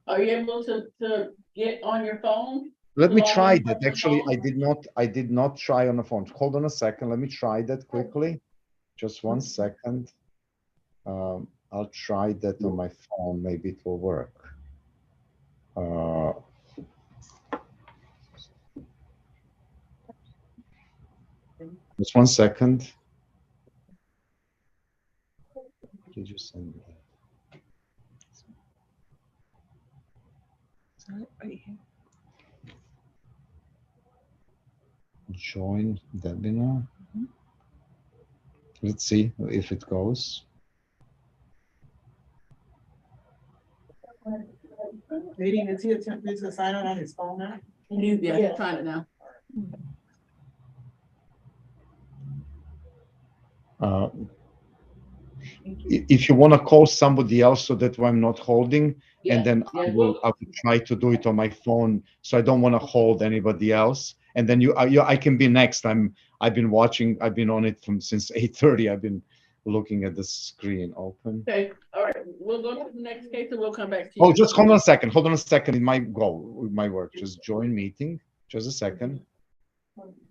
Are you able to get on your phone? Let me Log try in that. from your Actually, phone? I did not try on the phone. Hold on a second. Let me try that quickly. Just 1 second. I'll try that on my phone. Maybe it will work. Just 1 second. Did you send me that? Join webinar. Let's see if it goes. Meeting, is he attempting to sign on his phone now? Yeah, he's trying it now. If you want to call somebody else so that I'm not holding, Yeah, and then I will try to do it on my phone. So I don't want to hold anybody else. And then I can be next. I've been watching. I've been on it since 8:30. I've been looking at the screen open. Okay, all right, we'll go to the next case and we'll come back to you. Oh, just hold on a second. Hold on a second. It might go. It might work. Just join meeting. Just a second.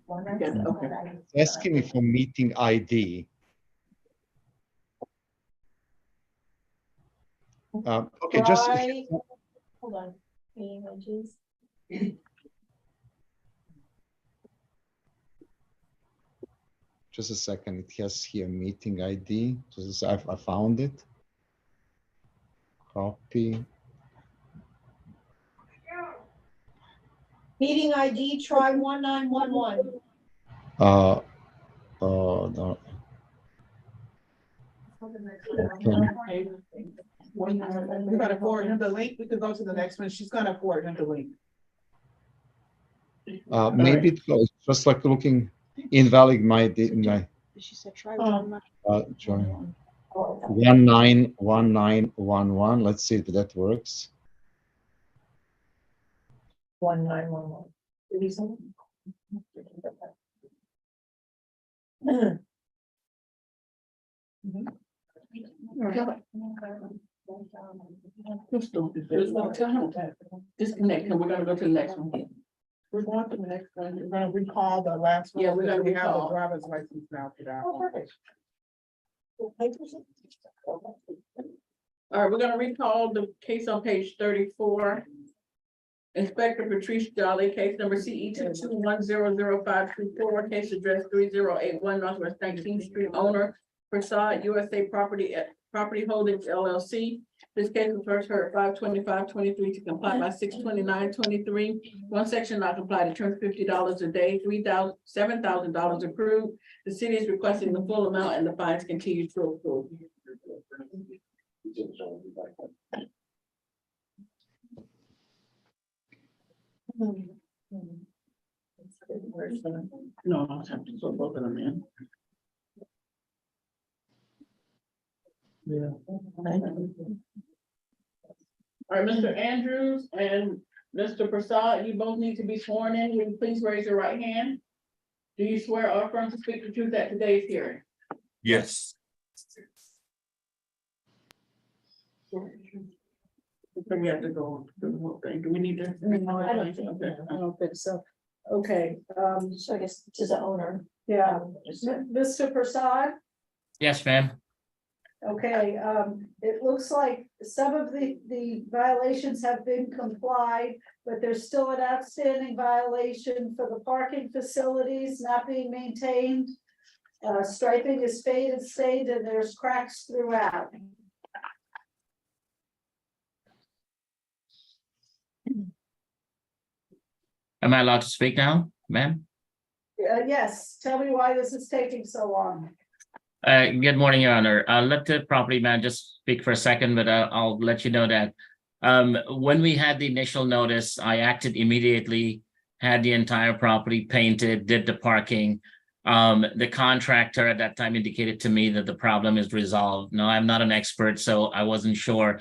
Okay. Asking me for meeting ID. Okay, just Hold on. Images. a second. It has here meeting ID. Just I found it. Copy. Meeting ID, try 1911. No. We gotta forward him the link. We could go to the next one. She's gonna forward him the link. Maybe it goes just like looking invalid. She said try Join 191911. Let's see if that works. 1911. Did he say? Disconnect, and we're gonna go to the next one. We're going to the next one. We're gonna recall the last one. Yeah, we're gonna because we have the recall. driver's license now for that. Oh, perfect. All right, we're gonna recall the case on page 34. Inspector Patrice Jolly, case number CE 221000524, case address 3081 Northwest 19th Street, owner Prasad USA Property Holdings LLC. This case was first heard 5/25/23 to comply by 6/29/23. One section not complied, it turns $50 a day, $7,000 approved. The city is requesting the full amount and the fines continue to approve. No, I'll have to put both of them in. Yeah. All right, Mr. Andrews and Mr. Prasad, you both need to be sworn in. Will you please raise your right hand? Do you swear or affirm to speak the truth at today's hearing? Yes. We have to go through the whole thing. Do we need to? I don't think so. Okay, So I guess to the owner. yeah, Mr. Prasad, Yes, ma'am. okay, it looks like some of the violations have been complied, but there's still an outstanding violation for the parking facilities not being maintained. Striping is faded, stained, and there's cracks throughout. Am I allowed to speak now, ma'am? Yes, tell me why this is taking so long. Good morning, Your Honor. I'll let the property man just speak for a second, but I'll let you know that when we had the initial notice, I acted immediately, had the entire property painted, did the parking. The contractor at that time indicated to me that the problem is resolved. Now, I'm not an expert, so I wasn't sure.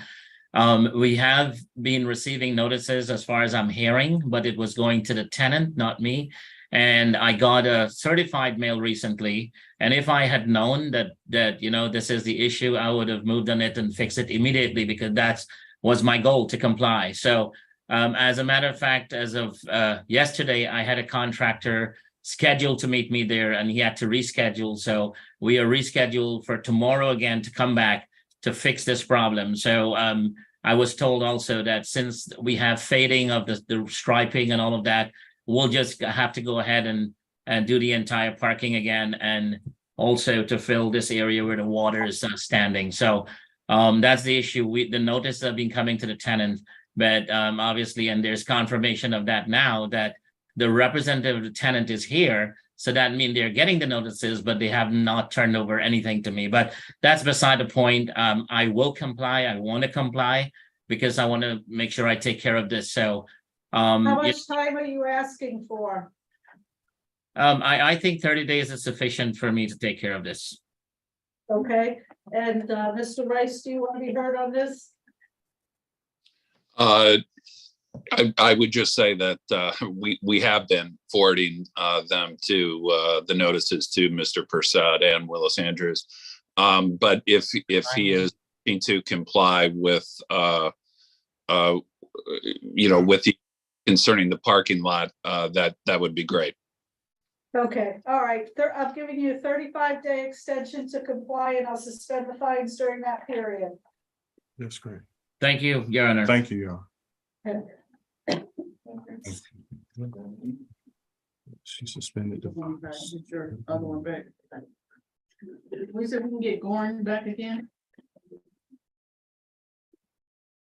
We have been receiving notices as far as I'm hearing, but it was going to the tenant, not me. And I got a certified mail recently. And if I had known that you know this is the issue, I would have moved on it and fixed it immediately, because that was my goal, to comply. So as a matter of fact, as of yesterday, I had a contractor scheduled to meet me there, and he had to reschedule. So we are rescheduled for tomorrow again to come back to fix this problem. So I was told also that since we have fading of the striping and all of that, we'll just have to go ahead and do the entire parking again, and also to fill this area where the water is standing. So that's the issue. The notice have been coming to the tenant, but obviously, and there's confirmation of that now, that the representative of the tenant is here. So that means they're getting the notices, but they have not turned over anything to me. But that's beside the point. I will comply. I want to comply because I want to make sure I take care of this. So How much time are you asking for? I think 30 days is sufficient for me to take care of this. Okay, and Mr. Rice, do you want to be heard on this? I would just say that we have been forwarding them to the notices to Mr. Persad and Willis Andrews. But if he is looking to comply with with the concerning the parking lot, that would be great. Okay, all right. I'm giving you a 35-day extension to comply, and I'll suspend the fines during that period. That's great. Thank you, Your Honor. Thank you, Your Honor. She suspended the. Get your other one back. We said we can get Goring back again?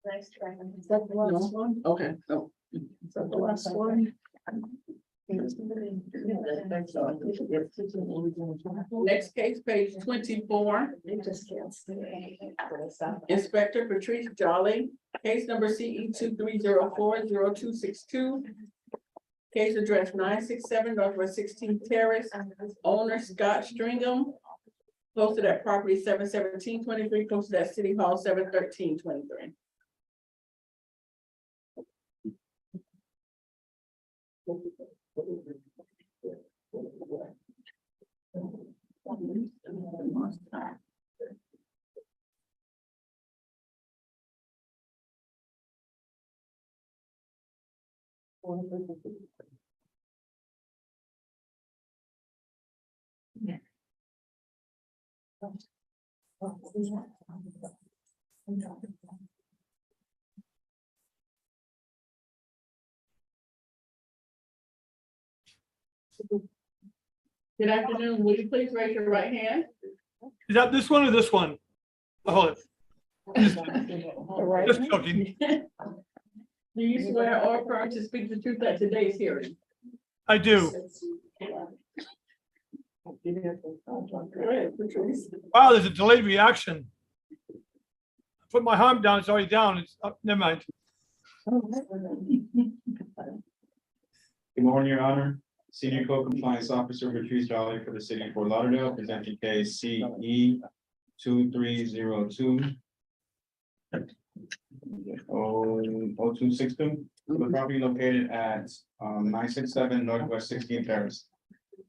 Nice try. Is that the last one? Okay, no. Is that the last one? Next case, page 24. They just can't see. Inspector Patrice Jolly, case number CE 23040262. Case address 967 Northwest 16th Terrace, owner Scott Stringham. Posted at property 71723, posted at City Hall 71323. Good afternoon. Will you please raise your right hand? Is that this one or this one? Oh, just joking. Do you swear or affirm to speak the truth at today's hearing? I do. Wow, there's a delayed reaction. Put my arm down, it's already down. It's up, never mind. Good morning, Your Honor. Senior Code Compliance Officer Patrice Jolly for the City of Fort Lauderdale, presenting case CE 2302. 0262. The property located at 967 Northwest 16th Terrace.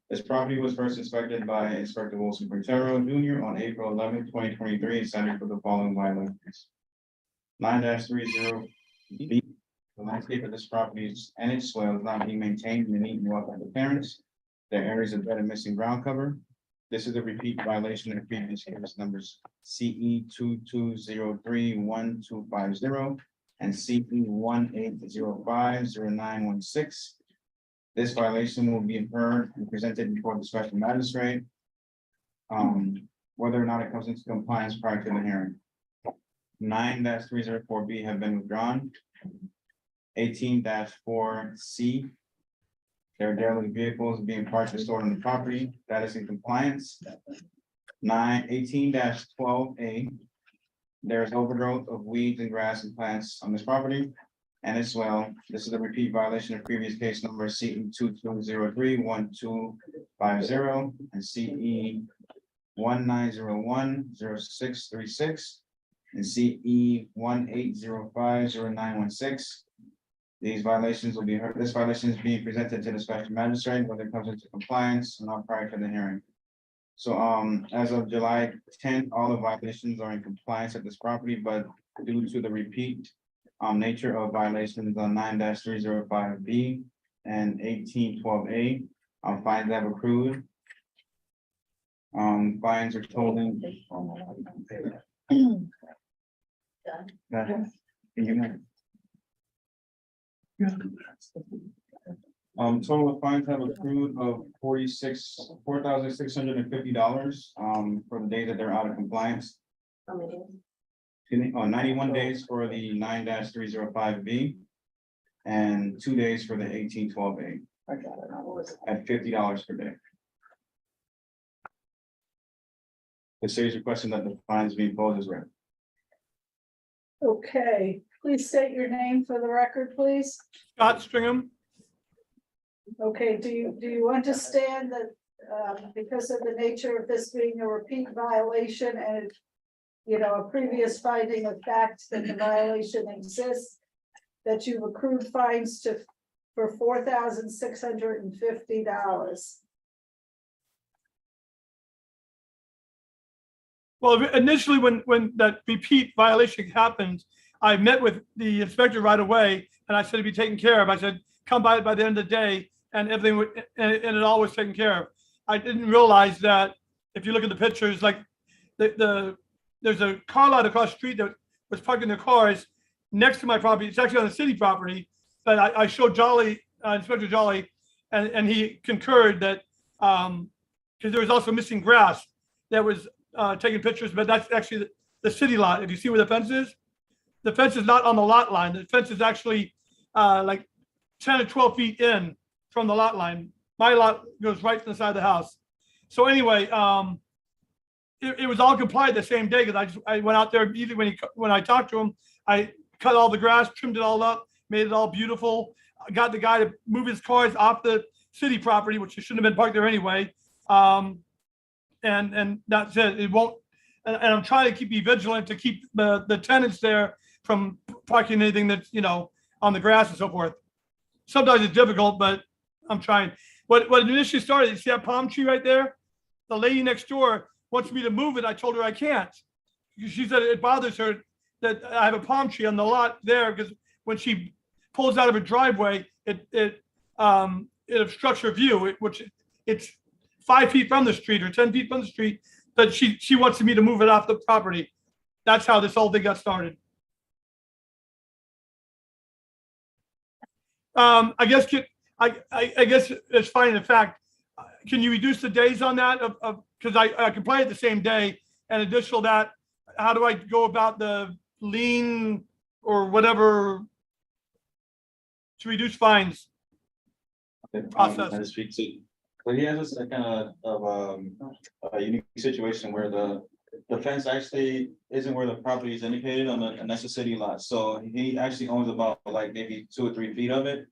This property was first inspected by Inspector Wilson Quintero Jr. on April 11, 2023, and cited for the following violations. 9-30B. The landscape of this property and its soil is not being maintained in the neat and well-kept appearance. There are areas of bed and missing ground cover. This is a repeat violation of previous case numbers CE 22031250 and CE 18050916. This violation will be heard and presented before the special magistrate. whether or not it comes into compliance prior to the hearing. 9-304B have been withdrawn. 18-4C. There are derelict vehicles being parked or stored on the property. That is in compliance. 18-12A. There is overgrowth of weeds and grass and plants on this property. And as well, this is a repeat violation of previous case number CE 2203-1250 and CE 1901-0636 and CE 1805-0916. These violations will be heard. This violation is being presented to the special magistrate whether it comes into compliance or not prior to the hearing. So as of July 10th, all the violations are in compliance at this property, but due to the repeat nature of violations on 9-305B and 1812A, fines have accrued. Fines are totaling. Total of fines have accrued of $4,650 for the day that they're out of compliance. How many? 91 days for the 9-305B and 2 days for the 1812A at $50 per day. The city's requesting that the fines be imposed as read. Okay, please state your name for the record, please. Scott Stringham. Okay, do you understand that because of the nature of this being a repeat violation and a previous finding of fact that the violation exists, that you've accrued fines for $4,650? Well, initially, when that repeat violation happened, I met with the inspector right away, and I said it'd be taken care of. I said, come by the end of the day, and everything would, and it all was taken care of. I didn't realize that if you look at the pictures, like there's a car lot across the street that was parking their cars next to my property. It's actually on the city property, but I showed Jolly, Inspector Jolly, and he concurred that because there was also missing grass that was taking pictures, but that's actually the city lot. If you see where the fence is not on the lot line. The fence is actually like 10 or 12 feet in from the lot line. My lot goes right to the side of the house. So anyway, it was all complied the same day because I went out there immediately when I talked to him. I cut all the grass, trimmed it all up, made it all beautiful. I got the guy to move his cars off the city property, which shouldn't have been parked there anyway. And that's it. It won't. And I'm trying to be vigilant to keep the tenants there from parking anything that's on the grass and so forth. Sometimes it's difficult, but I'm trying. What initially started, you see that palm tree right there? The lady next door wants me to move it. I told her I can't. She said it bothers her that I have a palm tree on the lot there because when she pulls out of her driveway, it obstructs her view, which it's 5 feet from the street or 10 feet from the street, but she wants me to move it off the property. That's how this whole thing got started. I guess it's fine. In fact, can you reduce the days on that? Because I can play it the same day. And additional that, how do I go about the lien or whatever to reduce fines process? I speak to, but he has a kind of a unique situation where the fence actually isn't where the property is indicated on the necessity lot. So he actually owns about like maybe 2 or 3 feet of it.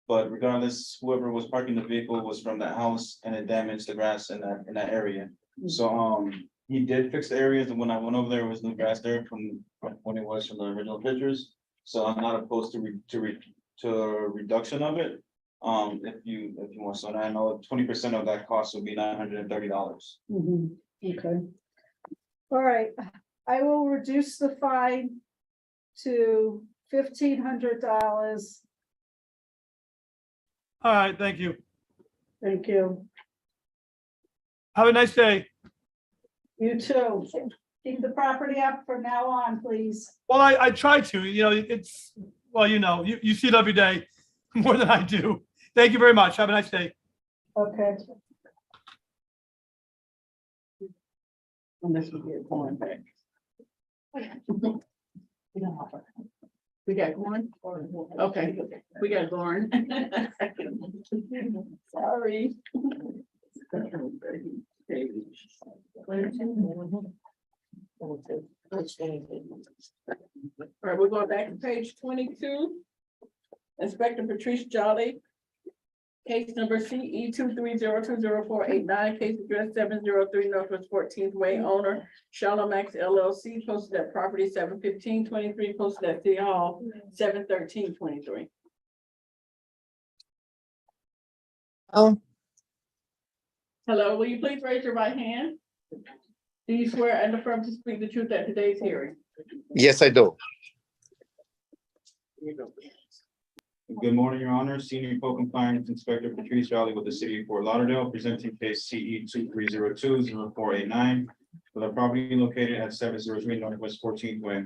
But regardless, whoever was parking the vehicle was from that house and it damaged the grass in that area. So he did fix the areas, and when I went over there, was new grass there from when it was from the original pictures. So I'm not opposed to a reduction of it. If you want, so I know 20% of that cost would be $930. Okay. All right, I will reduce the fine to $1,500. All right, thank you. Thank you. Have a nice day. You too. Keep the property up from now on, please. Well, I try to, it's, well, you see it every day more than I do. Thank you very much. Have a nice day. Okay. Unless we get going back. We got one? Okay, we got Lauren. Sorry. All right, we're going back to page 22. Inspector Patrice Jolly. Case number CE 230204889, case address 703 Northwest 14th Way, owner Shallomax LLC, posted at property 71523, posted at City Hall 71323. Hello, will you please raise your right hand? Do you swear and affirm to speak the truth at today's hearing? Yes, I do. Here you go. Good morning, Your Honor. Senior Co-Compliance Inspector Patrice Jolly with the City of Fort Lauderdale, presenting case CE 23020489 for the property located at 703 Northwest 14th Way.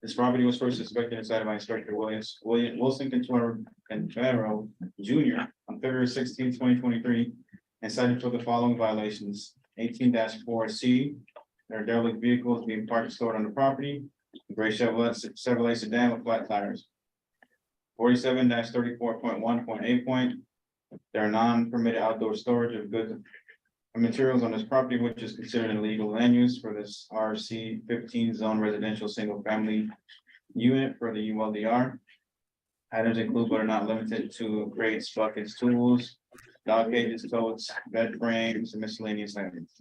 This property was first inspected and cited by Inspector Wilson Quintero Jr. on February 16, 2023, and cited for the following violations: 18-4C, there are derelict vehicles being parked and stored on the property, gray Chevrolet sedan with flat tires. 47-34.1.8. There are non-permitted outdoor storage of goods and materials on this property, which is considered an illegal land use for this RC 15 zone residential single family unit for the ULDR. Items include but are not limited to crates, buckets, tools, dog cages, totes, bed frames, and miscellaneous items.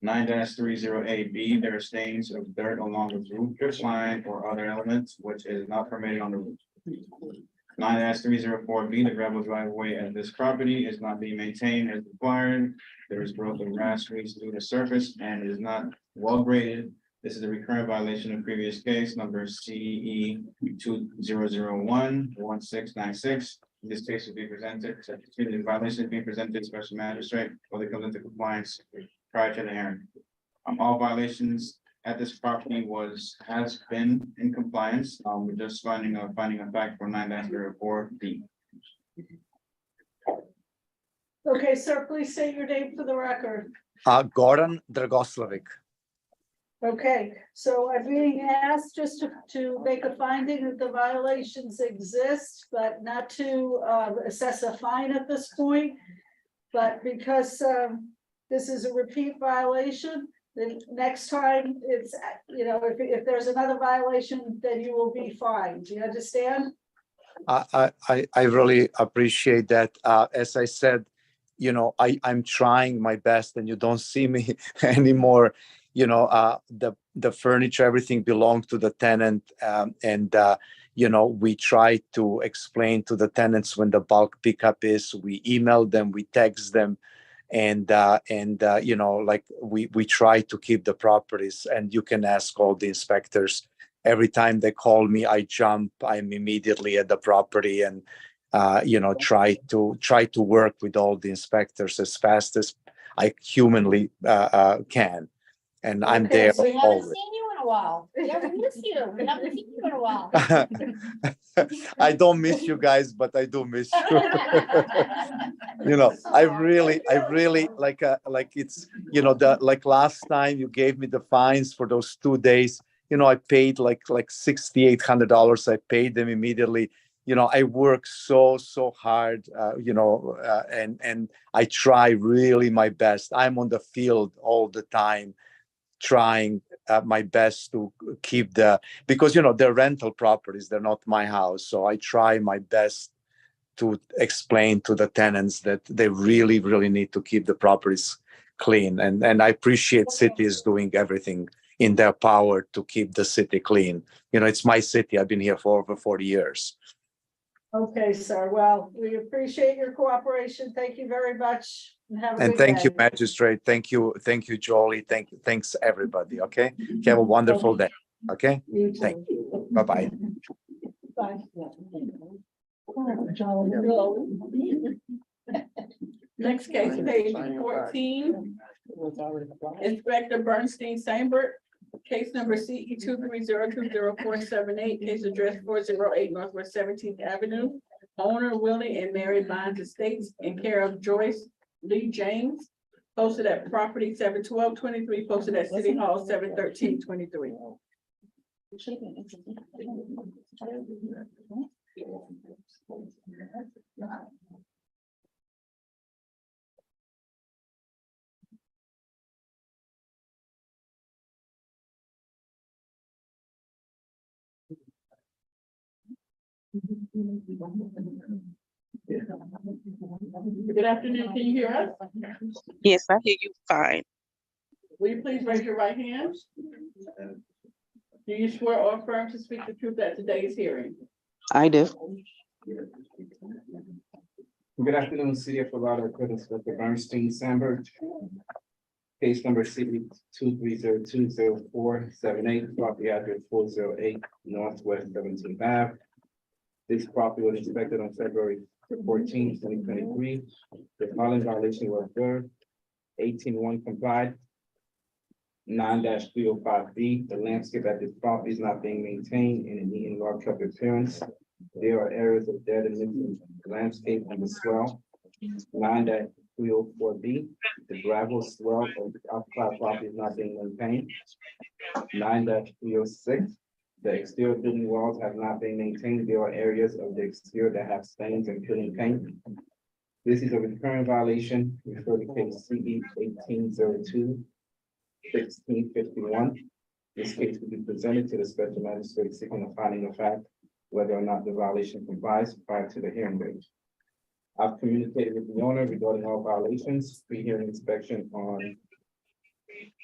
9-30A-B, there are stains of dirt along the roof drip line or other elements which is not permitted on the roof. 9-304B, the gravel driveway at this property is not being maintained as required. There is growth of grass weeds through the surface and is not well graded. This is a recurrent violation of previous case number CE 2001-1696. This case will be presented, the violation is being presented to Special Magistrate or they come into compliance prior to the hearing. All violations at this property has been in compliance. We're just finding a fact for 9-04B. Okay, sir, please say your name for the record. Goran Dragoslovic. Okay, so I'm being asked just to make a finding that the violations exist, but not to assess a fine at this point. But because this is a repeat violation, then next time it's, if there's another violation, then you will be fined. Do you understand? I really appreciate that. As I said, I'm trying my best and you don't see me anymore. The furniture, everything belonged to the tenant. We try to explain to the tenants when the bulk pickup is, we email them, we text them. We try to keep the properties, and you can ask all the inspectors. Every time they call me, I'm immediately at the property and try to work with all the inspectors as fast as I humanly can. And I'm there So we haven't always. seen you in a while. We haven't missed you. We haven't seen you in a while. I don't miss you guys, but I do miss you. I really like it's, like last time you gave me the fines for those 2 days, I paid like $6,800. I paid them immediately. I work so hard, and I try really my best. I'm on the field all the time, trying my best to keep because they're rental properties, they're not my house. So I try my best to explain to the tenants that they really need to keep the properties clean. And I appreciate cities doing everything in their power to keep the city clean. It's my city. I've been here for over 40 years. Okay, sir. Well, we appreciate your cooperation. Thank you very much. And thank you, Magistrate. Thank you, Jolie. Thanks everybody. Okay. Have a wonderful day. Okay. Thank you. Bye-bye. Bye. Next case, page 14. Inspector Bernstein Seinberg, case number CE 2302048, case address 408 Northwest 17th Avenue. Owner Willie and Mary Bonds Estates in care of Joyce Lee James. posted at property 7/12/23, posted at City Hall 7/13/23. Good afternoon, can you hear us? Yes, I hear you fine. Will you please raise your right hand? Do you swear or affirm to speak the truth at today's hearing? I do. Good afternoon, City of Fort Lauderdale, Inspector Bernstein Sandberg. Case number CD 23020478, property address 408 Northwest 17th Ave. This property was inspected on February 14, 2023. The following violation was observed. 18-1 complied. 9-305B, the landscape at this property is not being maintained in a neat and well-kept appearance. There are areas of dead and missing landscape on the swell. 9-304B, the gravel swell of the outside property is not being maintained. 9-306, the exterior building walls have not been maintained. There are areas of the exterior that have stains and peeling paint. This is a recurring violation. Refer to case CE 1802-1651. This case will be presented to the special magistrate seeking a finding of fact whether or not the violation complies prior to the hearing date. I've communicated with the owner regarding all violations. Pre-hearing inspection on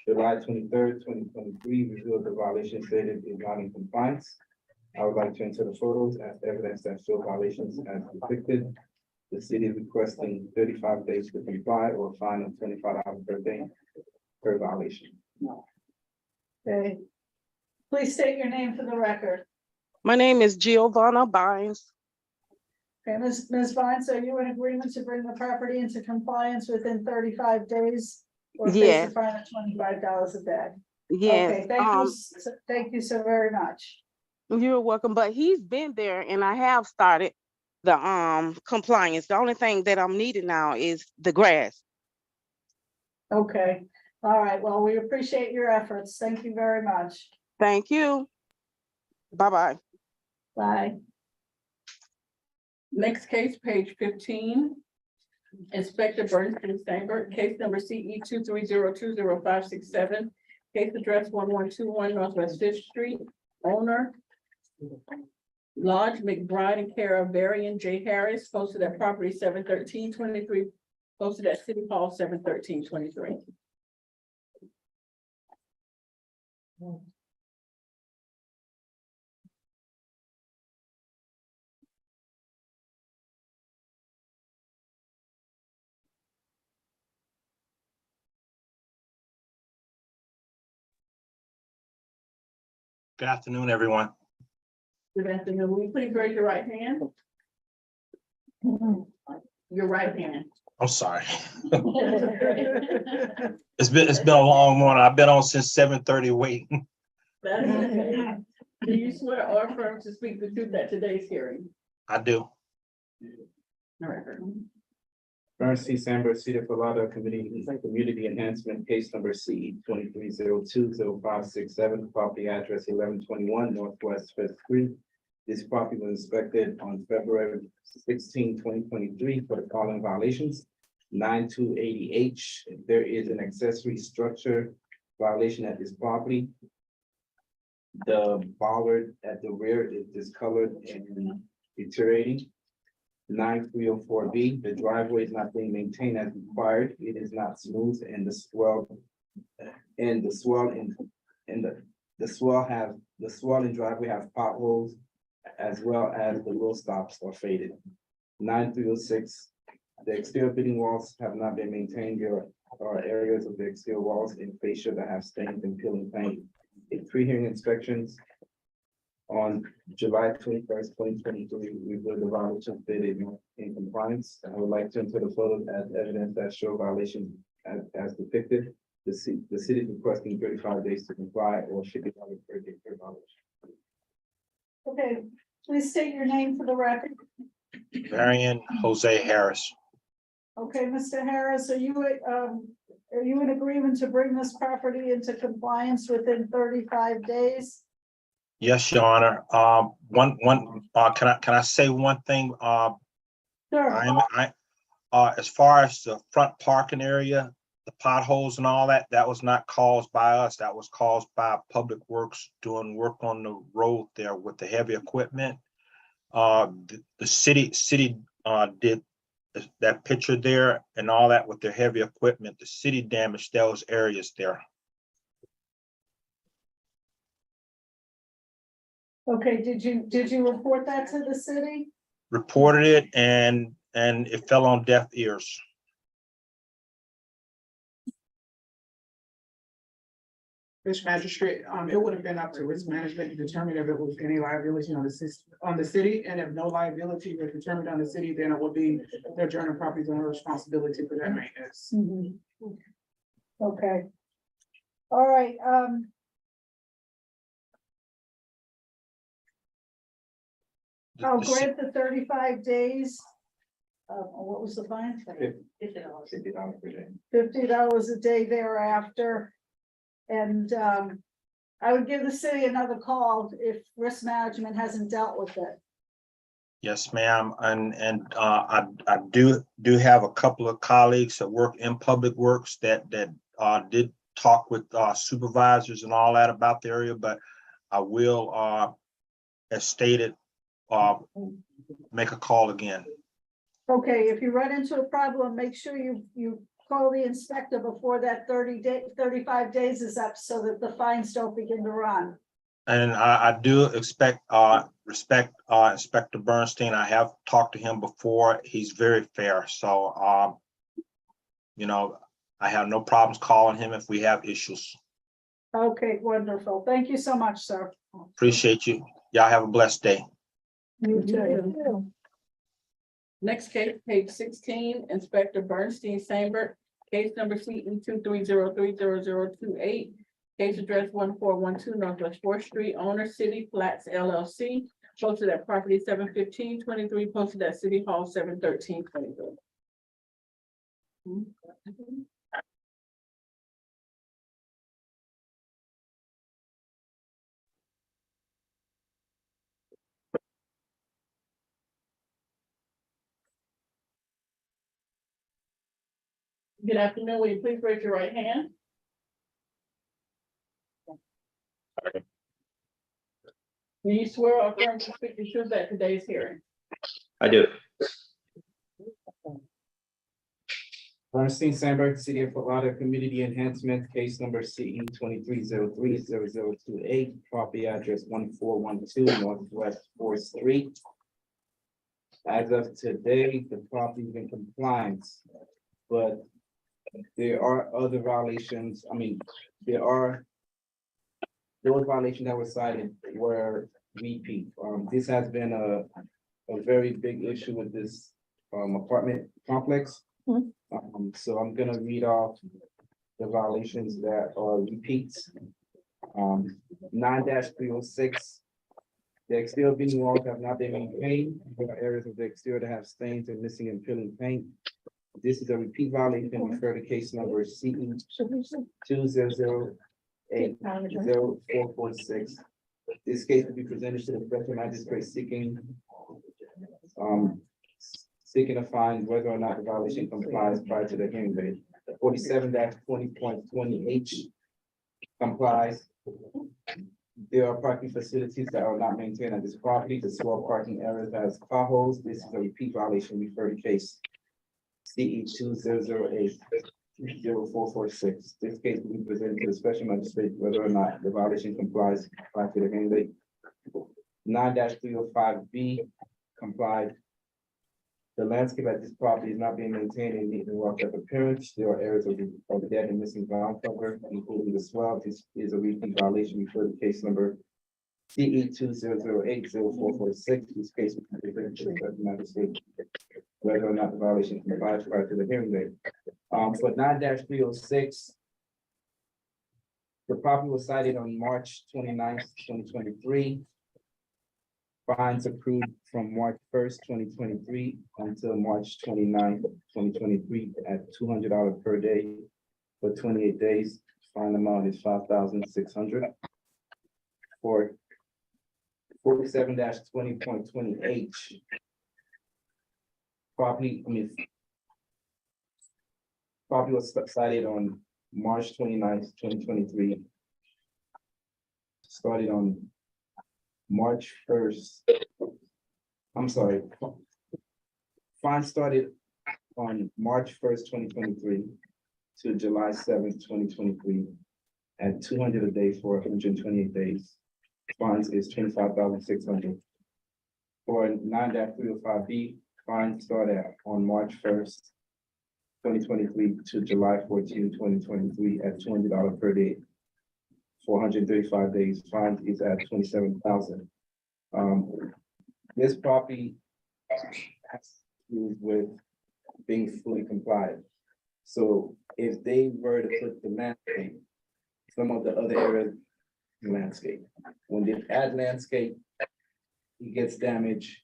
July 23rd, 2023 revealed the violation stated is not in compliance. I would like to enter the photos as evidence that show violations as depicted. The city is requesting 35 days to comply or a fine of $25 per day per violation. Okay. Please state your name for the record. My name is Giovanna Bynes. Okay, Ms. Vines, are you in agreement to bring the property into compliance within 35 days? Or face Yes. a fine of $25 a day? Yes. Okay, thank you so very much. You're welcome, but he's been there and I have started the compliance. The only thing that I'm needing now is the grass. Okay, all right, well, we appreciate your efforts. Thank you very much. Thank you. Bye-bye. Bye. Next case, page 15. Inspector Bernstein Steinberg, case number CE 230200567. Case address 1121 Northwest Fifth Street. Owner Lodge McBride and care of Varian J. Harris, posted at property 7/13/23, posted at City Hall 7/13/23. Good afternoon, everyone. Good afternoon. Will you please raise your right hand? Your right hand. I'm sorry. It's been a long morning. I've been on since 7:30 waiting. That's okay. Do you swear or affirm to speak the truth at today's hearing? I do. All right. Bernstein Sandberg, City of Fort Lauderdale Community Enhancement, case number CE 23020567, property address 1121 Northwest Fifth Street. This property was inspected on February 16, 2023 for the following violations. 9280H, there is an accessory structure violation at this property. The bollard at the rear is discolored and deteriorating. 9304B, the driveway is not being maintained as required. It is not smooth and the swell and driveway have potholes as well as the wheel stops are faded. 9306, the exterior fitting walls have not been maintained. There are areas of the exterior walls and fascia that have stains and peeling paint. In pre-hearing inspections on July 21st, 2023, we will the violation stated in compliance. I would like to enter the photos as evidence that show violation as depicted. The city is requesting 35 days to comply or $50 per day per violation. Okay, please state your name for the record. Varian Jose Harris. Okay, Mr. Harris, are you in agreement to bring this property into compliance within 35 days? Yes, Your Honor. Can I say one thing? Sure. As far as the front parking area, the potholes and all that, that was not caused by us. That was caused by Public Works doing work on the road there with the heavy equipment. The city did that picture there and all that with their heavy equipment. The city damaged those areas there. Okay, did you report that to the city? Reported it and it fell on deaf ears. Mr. Magistrate, it would have been up to risk management to determine if it was any liability on the city, and if no liability was determined on the city, then it would be the adjourned property's owner responsibility for that maintenance. Okay. All right, I'll grant the 35 days. What was the fine? $50 per day. $50 a day thereafter. And I would give the city another call if risk management hasn't dealt with it. Yes, ma'am. And I do have a couple of colleagues that work in Public Works that did talk with supervisors and all that about the area, but I will, as stated, make a call again. Okay, if you run into a problem, make sure you call the inspector before that 35 days is up so that the fines don't begin to run. And I do respect Inspector Bernstein. I have talked to him before. He's very fair. So, you know, I have no problems calling him if we have issues. Okay, wonderful. Thank you so much, sir. Appreciate you. Y'all have a blessed day. You too. Next case, page 16, Inspector Bernstein Sandberg, case number CE 230300028. Case address 1412 Northwest 4th Street, owner City Flats LLC, posted at property 71523, posted at City Hall 71323. Good afternoon. Will you please raise your right hand? Do you swear or affirm to speak the truth at today's hearing? I do. Bernstein Sandberg, City of Fort Lauderdale Community Enhancement, case number CE 23030028, property address 1412 Northwest 4th Street. As of today, the property is in compliance, but there are other violations. I mean, those violations that were cited were repeat. This has been a very big issue with this apartment complex. So I'm gonna read off the violations that are repeats. 9-306. The exterior building walls have not been maintained. There are areas of the exterior that have stains and missing and peeling paint. This is a repeat violation. Refer to case number CE 200800446. This case will be presented to the Special Magistrate seeking a fine whether or not the violation complies prior to the hearing date. 47-20.20H complies. There are parking facilities that are not maintained at this property. The small parking areas has potholes. This is a repeat violation. Refer to case CE 200800446. This case will be presented to the Special Magistrate whether or not the violation complies prior to the hearing date. 9-305B complied. The landscape at this property is not being maintained and neat and well-kept appearance. There are areas of the dead and missing ground cover, including the swell. This is a repeat violation. Refer to case number CE 200800446. This case will be presented to the Special Magistrate whether or not the violation complies prior to the hearing date. For 9-306, the property was cited on March 29th, 2023. Fines accrued from March 1st, 2023 until March 29th, 2023 at $200 per day for 28 days. Fine amount is $5,600. For 47-20.20H. Property was cited on March 29th, 2023. Started on March 1st. I'm sorry. Fine started on March 1st, 2023 to July 7th, 2023 at $200 a day for 128 days. Fines is $25,600. For 9-305B, fines started on March 1st, 2023 to July 14, 2023 at $200 per day. 435 days, fine is at $27,000. This property has to do with being fully compliant. So if they were to put the landscape, some of the other areas landscape, when they add landscape, it gets damaged.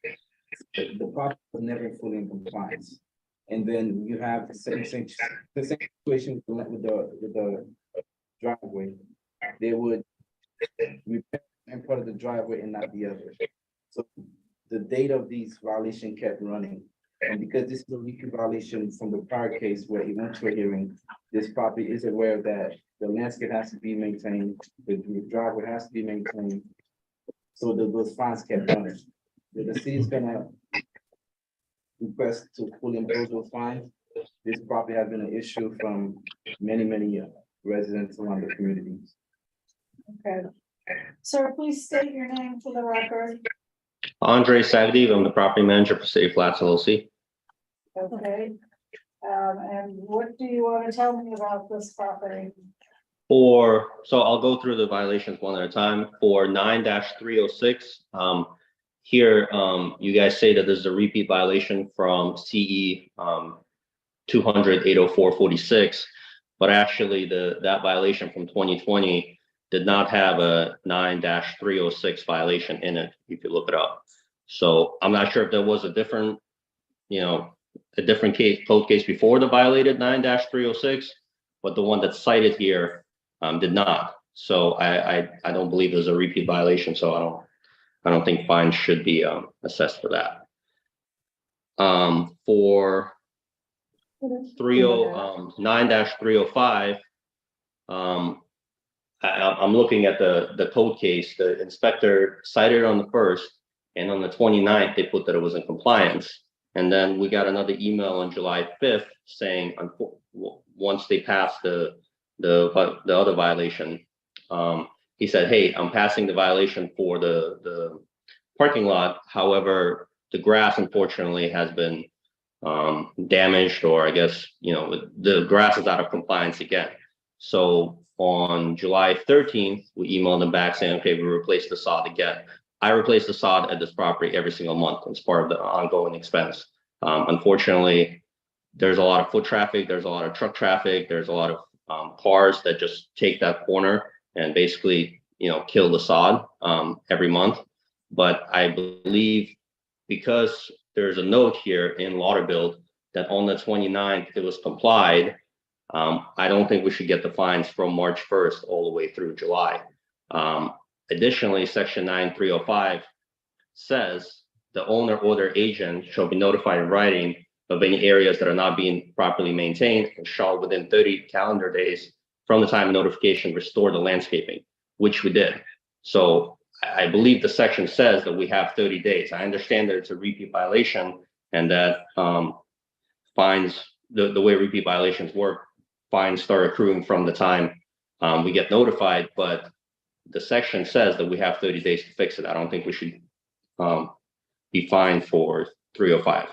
The property was never fully in compliance. And then you have the same situation with the driveway. They would repair and part of the driveway and not the other. So the date of these violation kept running. And because this is a repeat violation from the prior case where it went to a hearing, this property is aware that the landscape has to be maintained, the driveway has to be maintained. So those fines kept running. The city is gonna request to fully impose those fines. This property has been an issue from many residents around the communities. Okay. Sir, please state your name for the record. Andre Sagdiv, I'm the property manager for City Flats LLC. Okay. And what do you want to tell me about this property? So I'll go through the violations one at a time. For 9-306, here, you guys say that this is a repeat violation from CE 200-804-46, but actually that violation from 2020 did not have a 9-306 violation in it, if you look it up. So I'm not sure if there was a different code case before the violated 9-306, but the one that's cited here did not. So I don't believe there's a repeat violation. So I don't think fines should be assessed for that. For 9-305, I'm looking at the code case. The inspector cited on the 1st, and on the 29th, they put that it was in compliance. And then we got another email on July 5th saying, once they passed the other violation, he said, hey, I'm passing the violation for the parking lot. However, the grass unfortunately has been damaged, or I guess, the grass is out of compliance again. So on July 13th, we emailed them back saying, okay, we replaced the sod again. I replace the sod at this property every single month. It's part of the ongoing expense. Unfortunately, there's a lot of foot traffic. There's a lot of truck traffic. There's a lot of cars that just take that corner and basically, kill the sod every month. But I believe because there's a note here in Lauderbilt that on the 29th it was complied, I don't think we should get the fines from March 1st all the way through July. Additionally, section 9-305 says the owner or their agent shall be notified in writing of any areas that are not being properly maintained and shall within 30 calendar days from the time of notification restore the landscaping, which we did. So I believe the section says that we have 30 days. I understand that it's a repeat violation and that fines, the way repeat violations work, fines start accruing from the time we get notified, but the section says that we have 30 days to fix it. I don't think we should be fined for 305.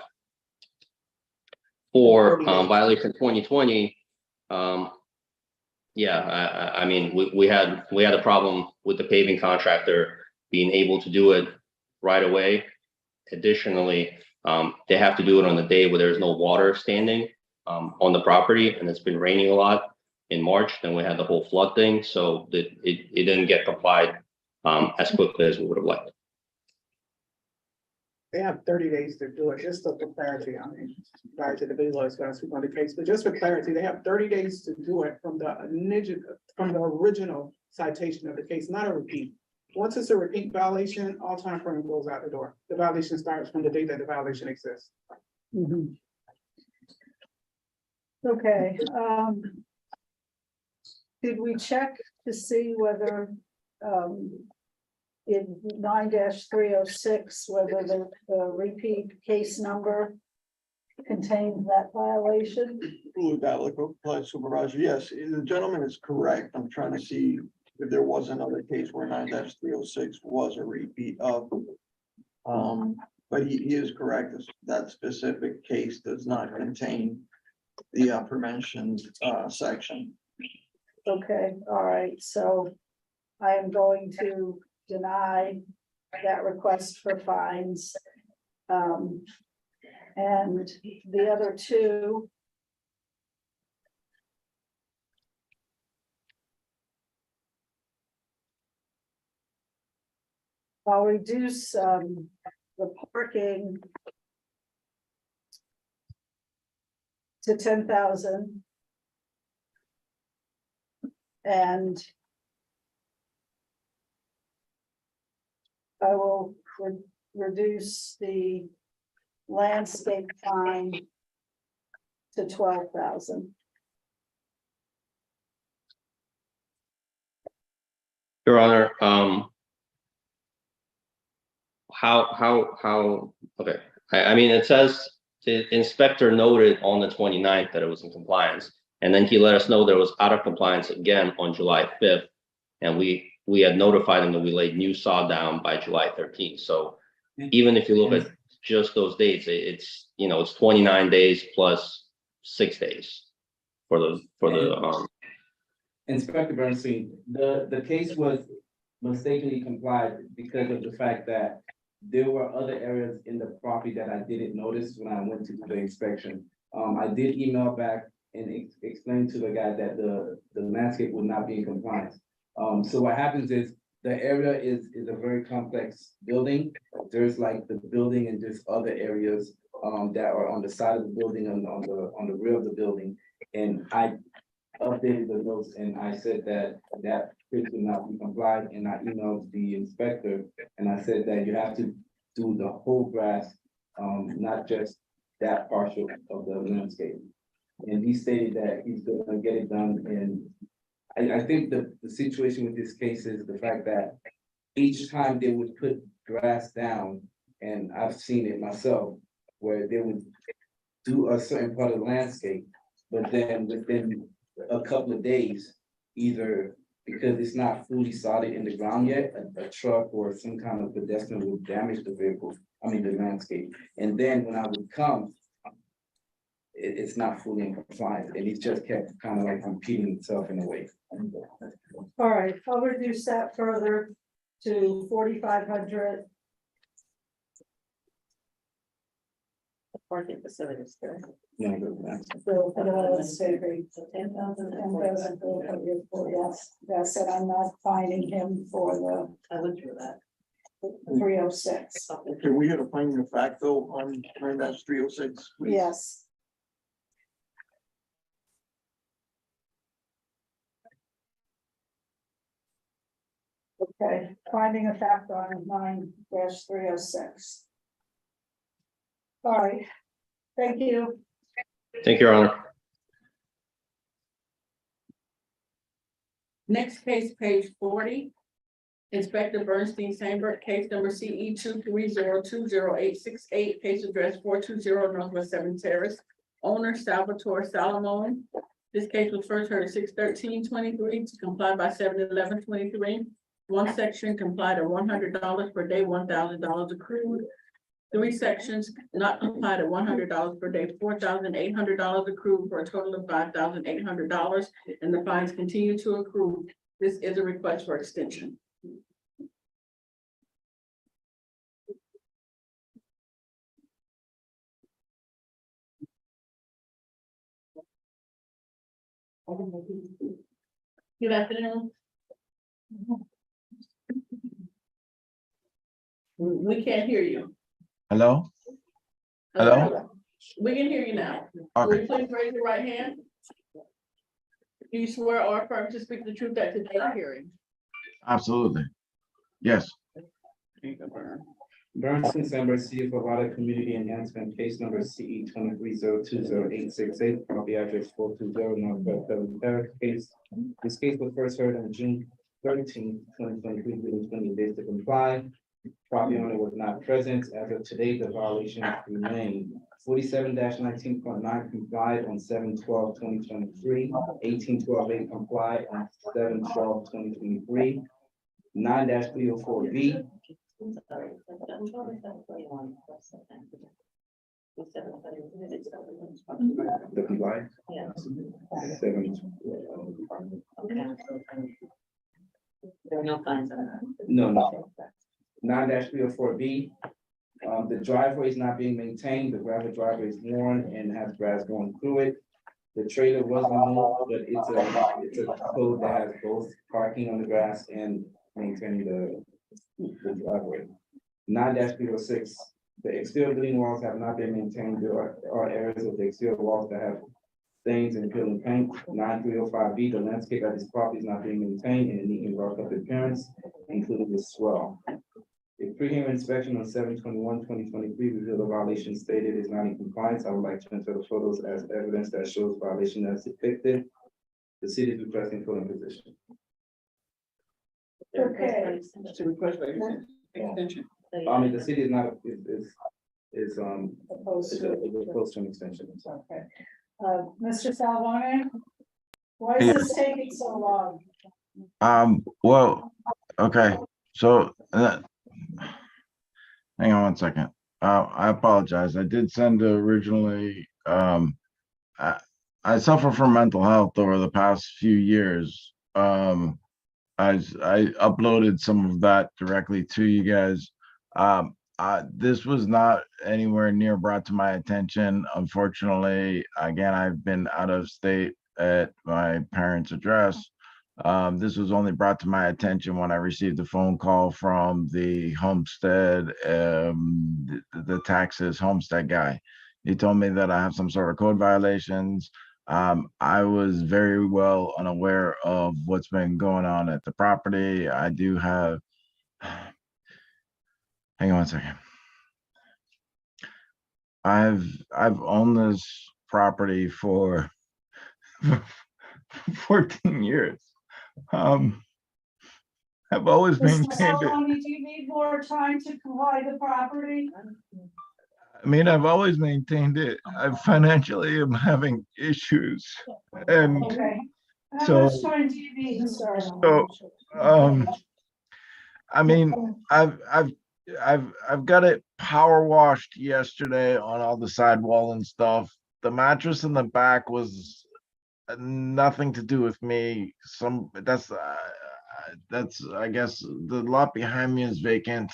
For violation 2020, yeah, I mean, we had a problem with the paving contractor being able to do it right away. Additionally, they have to do it on the day where there's no water standing on the property, and it's been raining a lot in March. Then we had the whole flood thing, so it didn't get complied as quickly as we would have liked. They have 30 days to do it, just for clarity. I mean, prior to the video is going to speak on the case, but just for clarity, they have 30 days to do it from the original citation of the case, not a repeat. Once it's a repeat violation, all time frame goes out the door. The violation starts from the date that the violation exists. Okay, did we check to see whether, in 9-306, whether the repeat case number contained that violation? Supervisor, yes, the gentleman is correct. I'm trying to see if there was another case where 9-306 was a repeat of. But he is correct. That specific case does not contain the aforementioned section. Okay, all right, so I am going to deny that request for fines. And the other two. I'll reduce the parking to 10,000. And I will reduce the landscape fine to 12,000. Your Honor, okay. I mean, it says the inspector noted on the 29th that it was in compliance. And then he let us know there was out of compliance again on July 5th. And we had notified him that we laid new saw down by July 13th. So even if you look at just those dates, it's 29 days plus 6 days for the Inspector Bernstein, the case was mistakenly complied because of the fact that there were other areas in the property that I didn't notice when I went to do the inspection. I did email back and explain to the guy that the landscape would not be in compliance. So what happens is the area is a very complex building. There's like the building and there's other areas that are on the side of the building and on the rear of the building. And I updated the notes and I said that pitch would not be complied, and I emailed the inspector and I said that you have to do the whole grass, not just that partial of the landscape. And he stated that he's gonna get it done. And I think the situation with this case is the fact that each time they would put grass down, and I've seen it myself, where they would do a certain part of the landscape, but then within a couple of days, either because it's not fully sodded in the ground yet, a truck or some kind of pedestrian will damage the vehicle, the landscape. And then when I would come, it's not fully in compliance, and it just kept kind of like repeating itself in a way. All right, I'll reduce that further to 4,500. Parking facilities there. No, no, So, let's say, 10,000, yes, and I'm not finding him for the. I went through that. 306. Can we get a finding of fact though on 9-306? Yes. Okay, finding a fact on 9-306. All right, thank you. Thank you, Your Honor. Next case, page 40. Inspector Bernstein Sandberg, case number CE 230208868, case address 420 Northwest 7th Terrace. Owner Salvatore Salomone. This case was first heard at 6/13/23 to comply by 7/11/23. One section complied at $100 per day, $1,000 accrued. 3 sections not complied at $100 per day, $4,800 accrued for a total of $5,800, and the fines continue to accrue. This is a request for extension. Good afternoon. We can't hear you. Hello? Hello? We can hear you now. Okay. Will you please raise your right hand? Do you swear or affirm to speak the truth at today's hearing? Absolutely. Yes. Bernstein Sandberg, City of Nevada Community Enhancement, case number CE 23020868, property address 420 Northwest 7th case. This case was first heard on June 13th, 2023, within 20 days to comply. Property owner was not present. As of today, the violation remained. 47-19.9 complied on 7/12/2023, 18/12/8 complied on 7/12/2023, 9-304B. The compliance? Yeah. 7. There are no fines on that. No. 9-304B. The driveway is not being maintained. The gravel driveway is worn and has grass going through it. The trailer was removed, but it's a code that has both parking on the grass and maintaining the driveway. 9-306, the exterior building walls have not been maintained. There are areas of the exterior walls that have stains and peeling paint. 9-305B, the landscape at this property is not being maintained in a neat and well-kept appearance, including the swell. A pre-hearing inspection on 7/21/2023 revealed a violation stated is not in compliance. I would like to enter the photos as evidence that shows violation as depicted. The city is requesting full imposition. Okay. To request extension. I mean, the city is not, is Opposed to it. opposed to an extension. Okay. Mr. Salvone? Why is this taking so long? Well, okay, so hang on one second. I apologize. I did send originally, I suffer from mental health over the past few years. I uploaded some of that directly to you guys. This was not anywhere near brought to my attention. Unfortunately, again, I've been out of state at my parents' address. This was only brought to my attention when I received a phone call from the homestead, the taxes homestead guy. He told me that I have some sort of code violations. I was very well unaware of what's been going on at the property. I do have, hang on one second. I've owned this property for 14 years. I've always Mr. maintained it. Salvone, do you need more time to comply the property? I mean, I've always maintained it. I financially am having issues, and Okay. How so much time do you need to start? I mean, I've got it power washed yesterday on all the sidewall and stuff. The mattress in the back was nothing to do with me. That's I guess the lot behind me is vacant.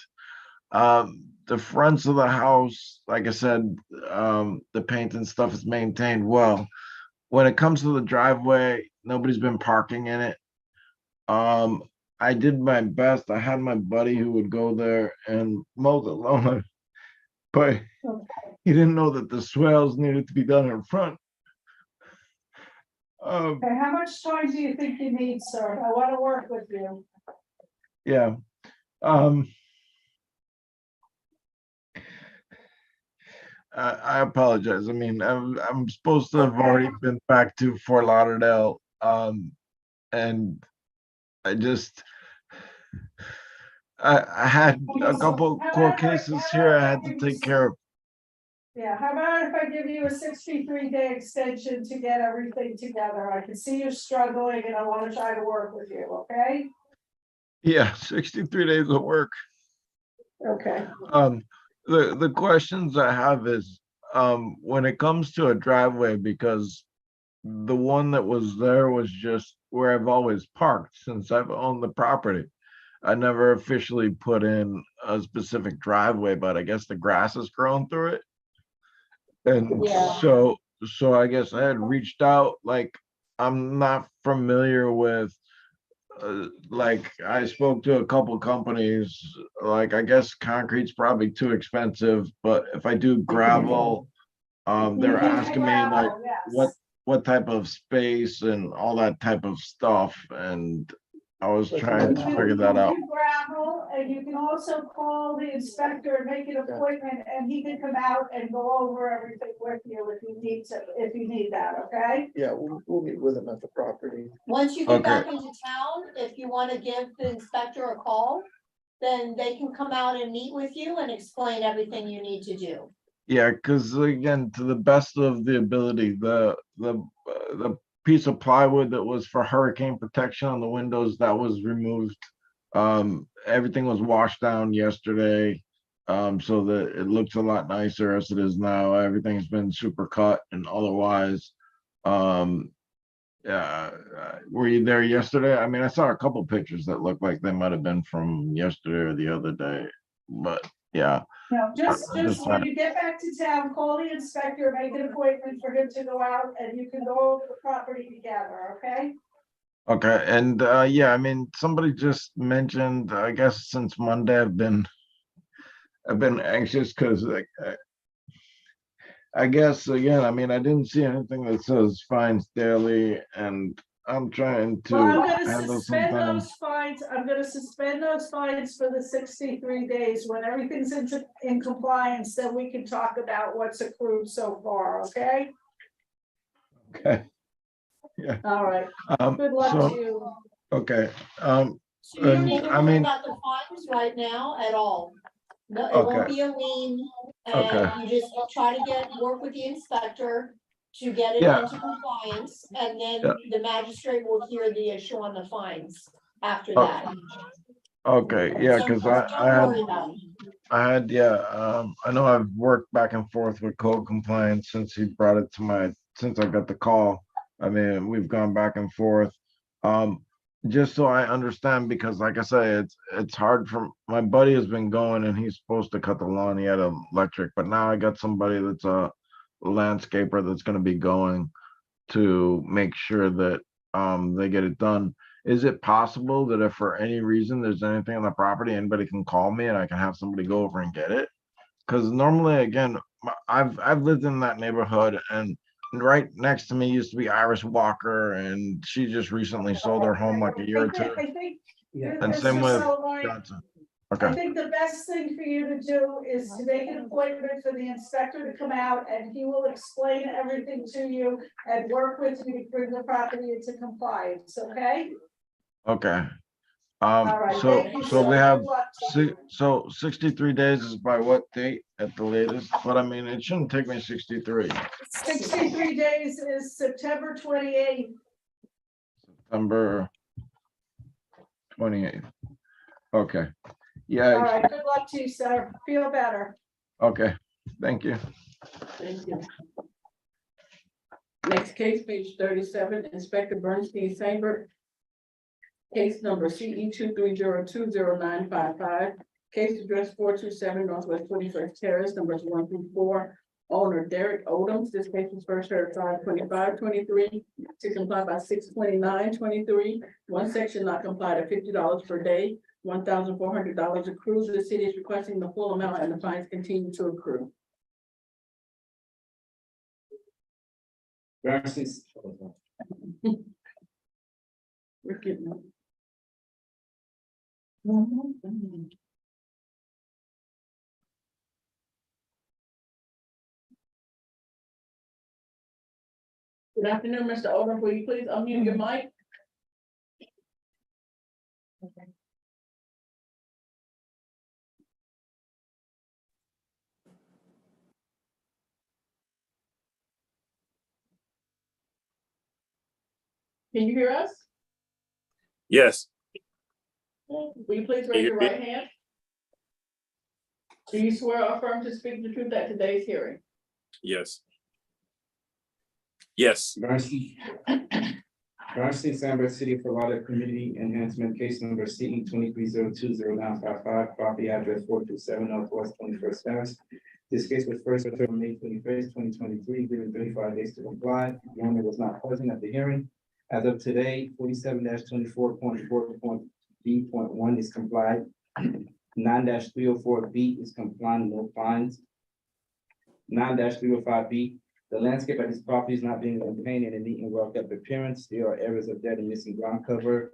The fronts of the house, like I said, the paint and stuff is maintained well. When it comes to the driveway, nobody's been parking in it. I did my best. I had my buddy who would go there and mow the lawn, but he didn't know that the swales needed to be done in front. Okay, how much time do you think you need, sir? I want to work with you. Yeah. I apologize. I mean, I'm supposed to have already been back to Fort Lauderdale, and I just I had a couple court cases here I had to take care of. Yeah, how about if I give you a 63-day extension to get everything together? I can see you're struggling and I want to try to work with you, okay? Yeah, 63 days of work. Okay. The questions I have is, when it comes to a driveway, because the one that was there was just where I've always parked since I've owned the property. I never officially put in a specific driveway, but I guess the grass has grown through it. And Yeah. so I guess I had reached out, like, I'm not familiar with like I spoke to a couple companies, like I guess concrete's probably too expensive, but if I do gravel, they're asking me like what type of space and all that type of stuff, and I was trying to figure that out. Gravel, and you can also call the inspector and make an appointment, and he can come out and go over everything with you if you need that, okay? Yeah, we'll meet with him at the property. Once you get back Okay. into town, if you want to give the inspector a call, then they can come out and meet with you and explain everything you need to do. Yeah, because again, to the best of the ability, the piece of plywood that was for hurricane protection on the windows, that was removed. Everything was washed down yesterday, so that it looks a lot nicer as it is now. Everything's been super cut and otherwise. Yeah, were you there yesterday? I mean, I saw a couple pictures that looked like they might have been from yesterday or the other day, but yeah. No, just I'm just when trying- you get back to town, call the inspector, make an appointment for him to go out, and you can go over the property together, okay? Okay, and yeah, I mean, somebody just mentioned, I guess since Monday, I've been anxious because like I guess again, I mean, I didn't see anything that says fines daily, and I'm trying to Well, I'm gonna handle suspend something. those fines, I'm gonna suspend those fines for the 63 days. When everything's in compliance, then we can talk about what's accrued so far, okay? Okay. Yeah. All right, Um, good luck so- to you. Okay, So you don't and need to I worry mean, about the fines right now at all. No, it Okay. won't be a lien, Okay. and you just try to work with the inspector to get it Yeah. into compliance, and then Yeah. the magistrate will hear the issue on the fines after Oh, that. okay, yeah, So because don't worry about it. I know I've worked back and forth with code compliance since he brought it to since I got the call. I mean, we've gone back and forth. Just so I understand, because like I say, it's hard for, my buddy has been going and he's supposed to cut the lawn. He had electric, but now I got somebody that's a landscaper that's gonna be going to make sure that they get it done. Is it possible that if for any reason there's anything on the property, anybody can call me and I can have somebody go over and get it? Because normally, again, I've lived in that neighborhood, and right next to me used to be Iris Walker, and she just recently sold her home like a year or two. I think. And same Mr. with Solomon, Johnson. I Okay, think the best thing for you to do is to make an appointment for the inspector to come out, and he will explain everything to you and work with you to bring the property into compliance, okay? okay. All right, So thank you, so sir. we have Good luck to you. 63 days is by what date at the latest? But I mean, it shouldn't take me 63. 63 days is September 28th. September 28th. Okay. All Yeah, right, good luck to you, sir. Feel better. okay, thank you. Thank you. Next case, page 37, Inspector Bernstein Sandberg. Case number CE 230209555. Case address 427 Northwest 21st Terrace, numbers 1 through 4. Owner Derek Odoms. This case was first heard 5/25/23 to comply by 6/29/23. One section not complied at $50 per day. $1,400 accrues. The city is requesting the full amount and the fines continue to accrue. Bernstein. We're getting. Good afternoon, Mr. Odom. Will you please unmute your mic? Can you hear us? Yes, Will you please raise your right hand? Do you swear or affirm to speak the truth at today's hearing? yes. Yes, Bernstein. Bernstein Sandberg City for Water Community Enhancement, case number CE 23020955, property address 427 Northwest 21st Terrace. This case was first heard on May 21st, 2023, given 35 days to comply. The owner was not present at the hearing. As of today, 47-24.4.B.1 is complied. 9-304B is compliant, no fines. 9-305B, the landscape at this property is not being maintained in a neat and well-kept appearance. There are areas of dead and missing ground cover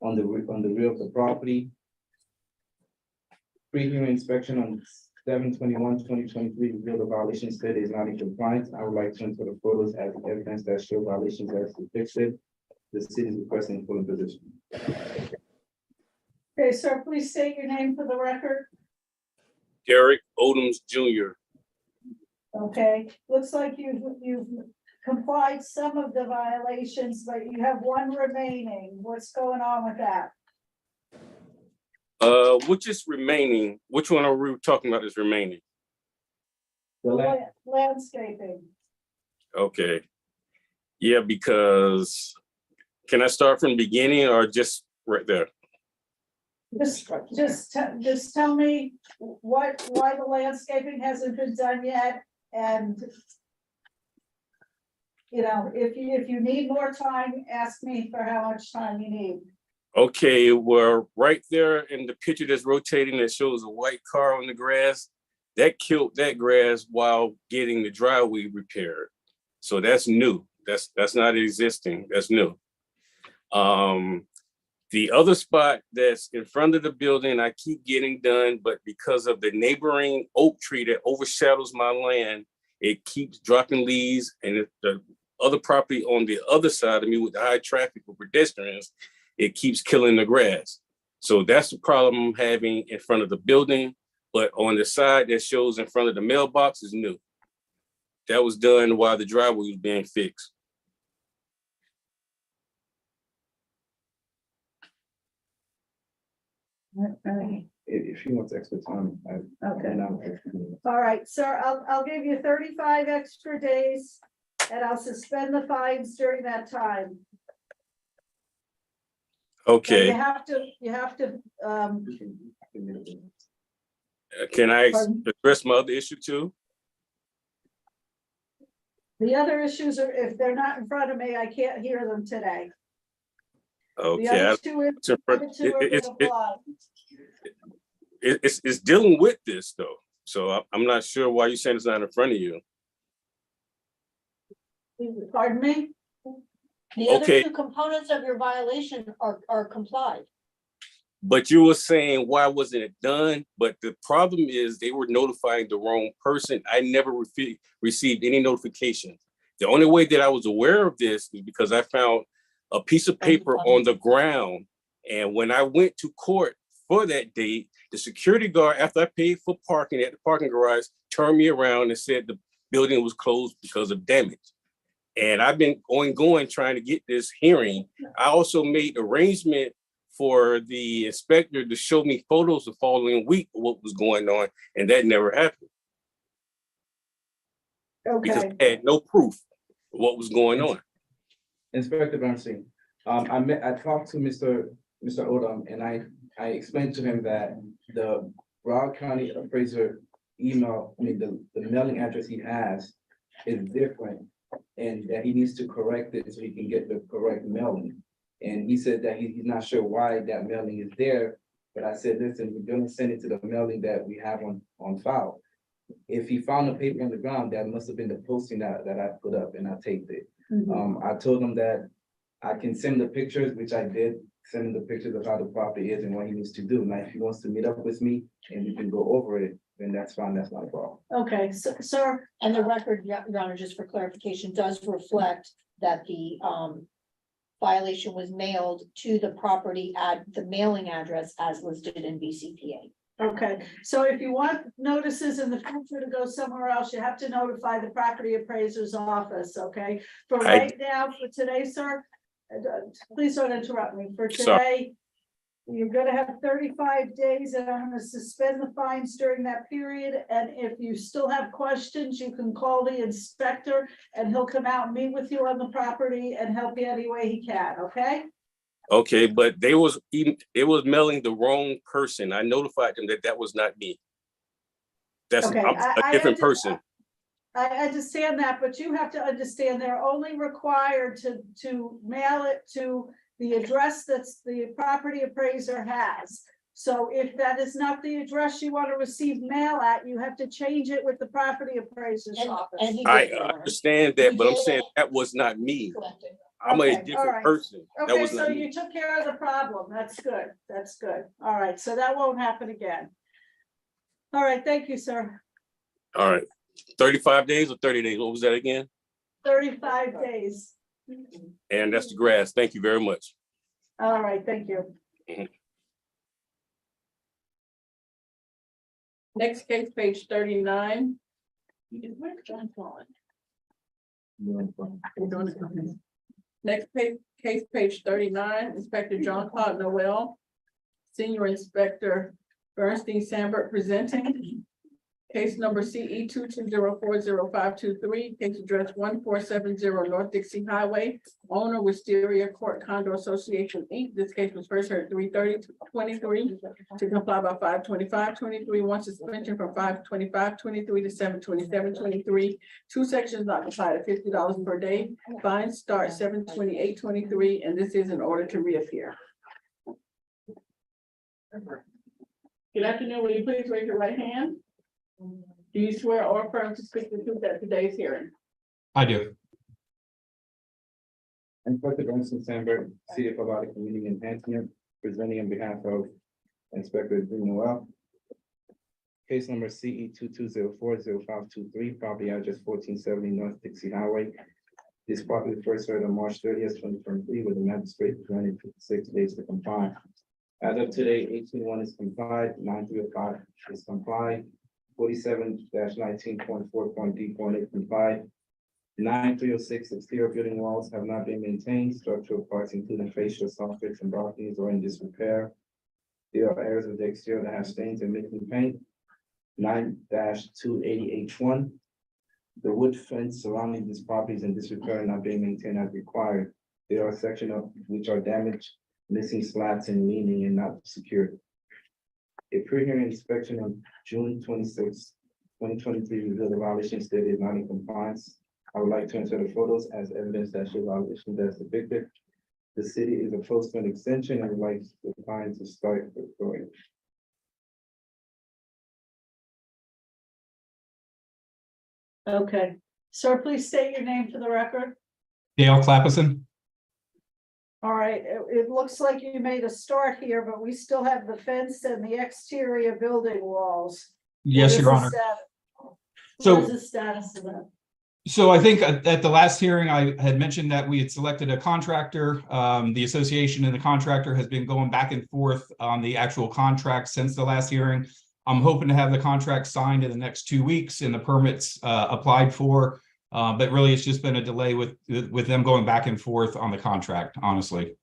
on the rear of the property. Pre-hearing inspection on 7/21/2023 revealed the violation stated is not in compliance. I would like to enter the photos as evidence that show violations as depicted. The city is requesting full imposition. Okay, sir, please state your name for the record. Derek Odoms Jr. Okay, looks like you've complied some of the violations, but you have one remaining. What's going on with that? Which is remaining? Which one are we talking about is remaining? Landscaping. Okay. Yeah, because can I start from the beginning or just right there? Just tell me why the landscaping hasn't been done yet, and you know, if you need more time, ask me for how much time you need. Okay, well, right there in the picture that's rotating that shows a white car on the grass, that killed that grass while getting the driveway repaired. So that's new. That's not existing. That's new. The other spot that's in front of the building, I keep getting done, but because of the neighboring oak tree that overshadows my land, it keeps dropping leaves, and the other property on the other side of me with the high traffic for pedestrians, it keeps killing the grass. So that's the problem I'm having in front of the building, but on the side that shows in front of the mailbox is new. That was done while the driveway was being fixed. If she wants extra time, Okay. All right, sir, I'll give you 35 extra days, and I'll suspend the fines during that time. Okay. You have to, Can I Pardon? address my other issue too? the other issues are, if they're not in front of me, I can't hear them today. The Okay. other two are gonna apply. It's dealing with this though. So I'm not sure why you're saying it's not in front of you. Pardon me? The other Okay. two components of your violation are complied. But you were saying, why wasn't it done? But the problem is they were notifying the wrong person. I never received any notification. The only way that I was aware of this is because I found a piece of paper on the ground. And when I went to court for that date, the security guard, after I paid for parking at the parking garage, turned me around and said the building was closed because of damage. And I've been going trying to get this hearing. I also made arrangement for the inspector to show me photos the following week of what was going on, and that never happened. Because I had no proof of what was going on. Inspector Bernstein, I talked to Mr. Odom, and I explained to him that the Broward County appraiser email, the mailing address he has is different, and that he needs to correct it so he can get the correct mailing. And he said that he's not sure why that mailing is there, but I said, listen, we're gonna send it to the mailing that we have on file. If he found the paper on the ground, that must have been the posting that I put up, and I taped it. I told him that I can send the pictures, which I did, send him the pictures of how the property is and what he needs to do. Now, if he wants to meet up with me and we can go over it, then that's fine, that's not a problem. Okay, so, sir. And the record, Your Honor, just for clarification, does reflect that the violation was mailed to the property at the mailing address as listed in BCPA. Okay, so if you want notices in the future to go somewhere else, you have to notify the property appraiser's office, okay? For right now, for today, sir, please don't interrupt me. For today, you're gonna have 35 days, and I'm gonna suspend the fines during that period. And if you still have questions, you can call the inspector, and he'll come out and meet with you on the property and help you any way he can, okay? Okay, but it was mailing the wrong person. I notified them that was not me. That's Okay, I'm a different person. I understand that, but you have to understand they're only required to mail it to the address that's the property appraiser has. So if that is not the address you want to receive mail at, you have to change it with the property appraiser's office. I understand that, but I'm saying that was not me. I'm Okay, a all different right. person. That Okay, was so not me. you took care of the problem. That's good. That's good. All right, so that won't happen again. All right, thank you, sir. All right. 35 days or 30 days? What was that again? 35 days. And that's the grass. Thank you very much. All right, thank you. Next case, page 39. Where's John Paul? Next case, page 39, Inspector John Claude Noel, Senior Inspector Bernstein Sambert presenting. Case number CE 2204053, case address 1470 North Dixie Highway, owner Wisteria Court Condo Association, Inc. This case was first heard 3/30/23 to comply by 5/25/23, one suspension from 5/25/23 to 7/27/23. Two sections not complied at $50 per day. Fines start 7/28/23, and this is in order to reappear. Good afternoon. Will you please raise your right hand? Do you swear or affirm to speak the truth at today's hearing? I do. Inspector Bernstein Sambert, City of Florida Community Enhancement, presenting on behalf of Inspector Noel. Case number CE 2204053, property address 1470 North Dixie Highway. This property was first heard on March 30th, 2023, with the magistrate granted 56 days to comply. As of today, 18-1 is complied, 9/3/5 is complied, 47-19.4.d.8 complied. 9/3/06 exterior building walls have not been maintained. Structural parts including fascia, soffits, and balconies are in disrepair. There are areas of the exterior that have stains and missing paint. 9-280H1. The wood fence surrounding this property is in disrepair and not being maintained as required. There are sections of which are damaged, missing slats and leaning and not secured. A pre-hearing inspection on June 26, 2023 revealed the violation stated not in compliance. I would like to insert the photos as evidence that show violations as depicted. The city is opposed to an extension and would like the client to start the going. Okay, sir, please state your name for the record. Dale Clappison? All right, it looks like you made a start here, but we still have the fence and the exterior building walls. Yes, Your Honor. What is the status of that? So I think at the last hearing, I had mentioned that we had selected a contractor. The association and the contractor has been going back and forth on the actual contract since the last hearing. I'm hoping to have the contract signed in the next 2 weeks and the permits applied for. But really, it's just been a delay with them going back and forth on the contract, honestly.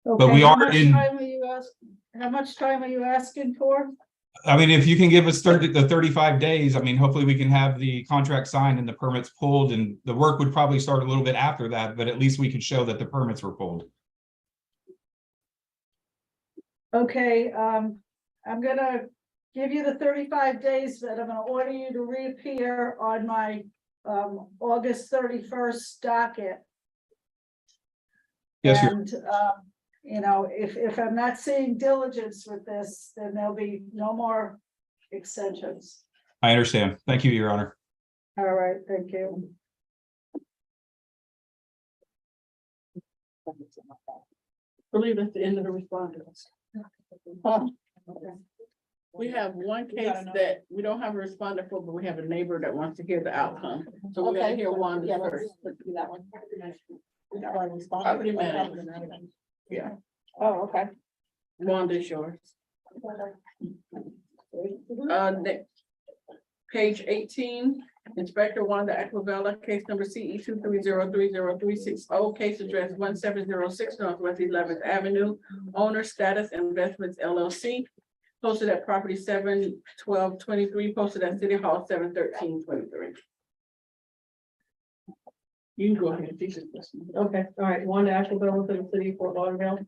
But we are in. How much time are you asking for? I mean, if you can give us 35 days, I mean, hopefully we can have the contract signed and the permits pulled, and the work would probably start a little bit after that, but at least we could show that the permits were pulled. Okay, I'm gonna give you the 35 days, but I'm gonna order you to reappear on my August 31st docket. Yes, and you know, if I'm not seeing diligence with this, then there'll be no more extensions. I understand. Thank you, Your Honor. All right, thank you. I believe that's the end of the respondents. We have one case that we don't have a respondent for, but we have a neighbor that wants to hear the outcome. So we're gonna hear one first. Property manager. Yeah. Oh, okay. Wanda is yours. Next, page 18, Inspector Wanda Aquavella, case number CE 230303060, case address 1706 Northwest 11th Avenue, owner Status Investments LLC, posted at property 7/12/23, posted at City Hall 7/13/23. You can go ahead. Okay, all right, Wanda Aquavilla for the city of Fort Lauderdale.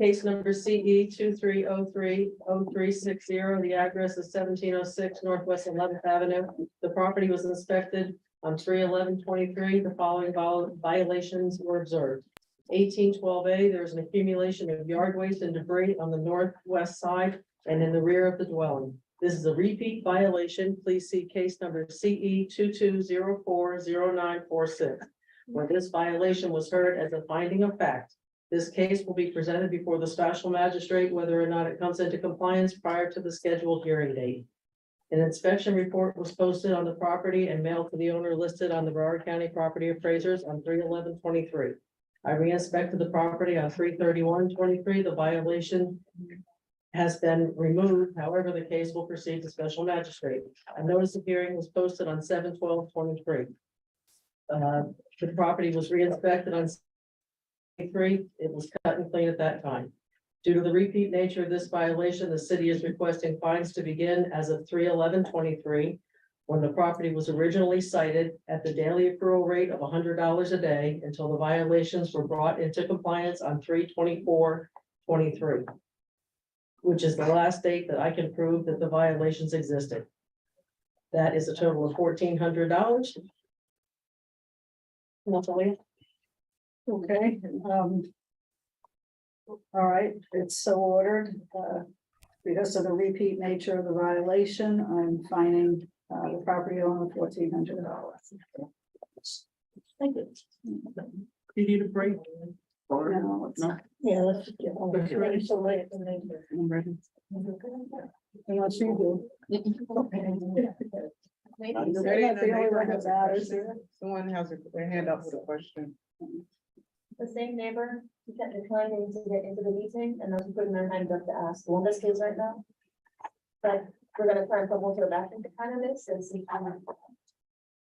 Case number CE 23030360. The address is 1706 Northwest 11th Avenue. The property was inspected on 3/11/23. The following violations were observed. 1812A, there's an accumulation of yard waste and debris on the northwest side and in the rear of the dwelling. This is a repeat violation. Please see case number CE 22040946. When this violation was heard as a finding of fact, this case will be presented before the special magistrate, whether or not it comes into compliance prior to the scheduled hearing date. An inspection report was posted on the property and mailed to the owner listed on the Broward County Property Appraisers on 3/11/23. I re-inspected the property on 3/31/23. The violation has been removed. However, the case will proceed to special magistrate. A notice of hearing was posted on 7/12/23. The property was re-inspected on 3. It was cut and clean at that time. Due to the repeat nature of this violation, the city is requesting fines to begin as of 3/11/23. When the property was originally cited at the daily accrual rate of $100 a day until the violations were brought into compliance on 3/24/23, which is the last date that I can prove that the violations existed. That is a total of $1,400. Natalia? Okay, all right, it's so ordered. Because of the repeat nature of the violation, I'm fining the property owner $1,400. Thank you. You need a break? Or No, it's no? Yeah, let's just get on. Okay. Ready, so late. I'm ready. Unless you do. Maybe. I'm so. ready, and the neighbor has matters. Someone has their hand up with a question. The same neighbor, he kept declining to get into the meeting and those putting their hand up to ask, well, this case right now. But we're gonna try and put more to the back of the kind of this and see.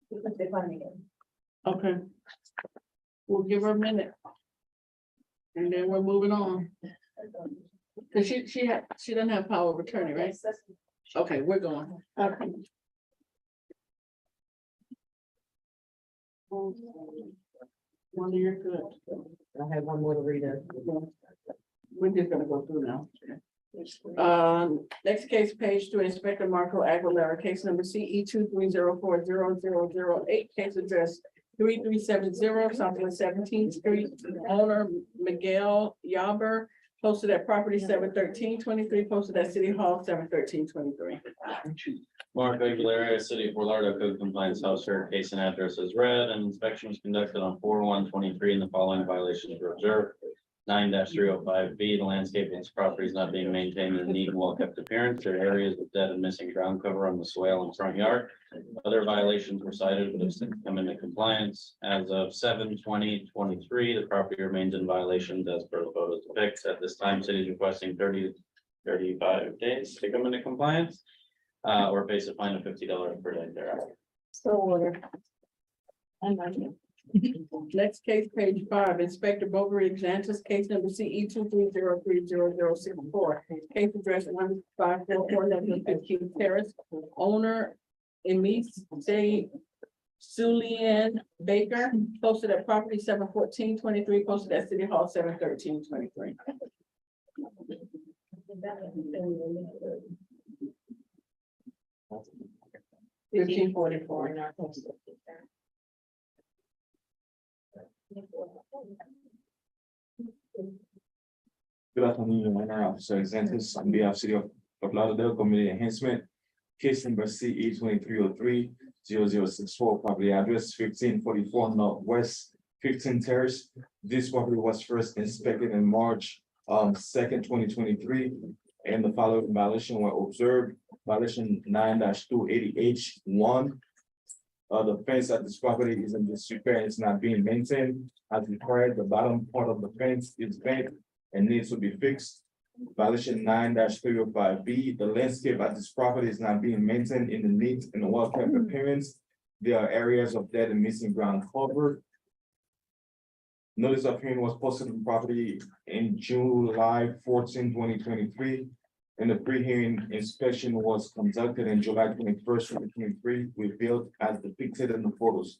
We can decline again. Okay. We'll give her a minute. And then we're moving on. Cause she doesn't have power of attorney, right? Yes, that's- Okay, we're going. Okay. One year, good. I have one more to read in. We're just gonna go through now. Next case, page 2, Inspector Marco Aguilera, case number CE 23040008, case address 3370 Southwest 17th Street, owner Miguel Yaber, posted at property 7/13/23, posted at City Hall 7/13/23. Mark Aguilera, City of Fort Lauderdale Code Compliance Officer, case and address is read, and inspection was conducted on 4/1/23, and the following violations were observed. 9-305B, the landscape of this property is not being maintained in a neat and well-kept appearance. There are areas with dead and missing ground cover on the swale and front yard. Other violations were cited, but have since come into compliance. As of 7/20/23, the property remains in violations as per the photos depicts. At this time, city is requesting 30 to 35 days to come into compliance, or face a fine of $50 per day thereafter. So ordered. Next case, page 5, Inspector Bovary Xantus, case number CE 23030064, case address 1544 15 Terrace, owner Emise Sulian Baker, posted at property 7/14/23, posted at City Hall 7/13/23. 1544. Good afternoon, Your Honor. Officer Xantus on behalf of City of Lauderdale Community Enhancement. Case number CE 23030064, property address 1544 Northwest 15 Terrace. This property was first inspected in March 2nd, 2023, and the following violation were observed. Violation 9-280H1. The fence at this property is in disrepair and it's not being maintained as required. The bottom part of the fence is bent and needs to be fixed. Violation 9-305B, the landscape at this property is not being maintained in the neat and well-kept appearance. There are areas of dead and missing ground cover. Notice of hearing was posted on property in July 14, 2023. And the pre-hearing inspection was conducted in July 21st, 2023, revealed as depicted in the photos.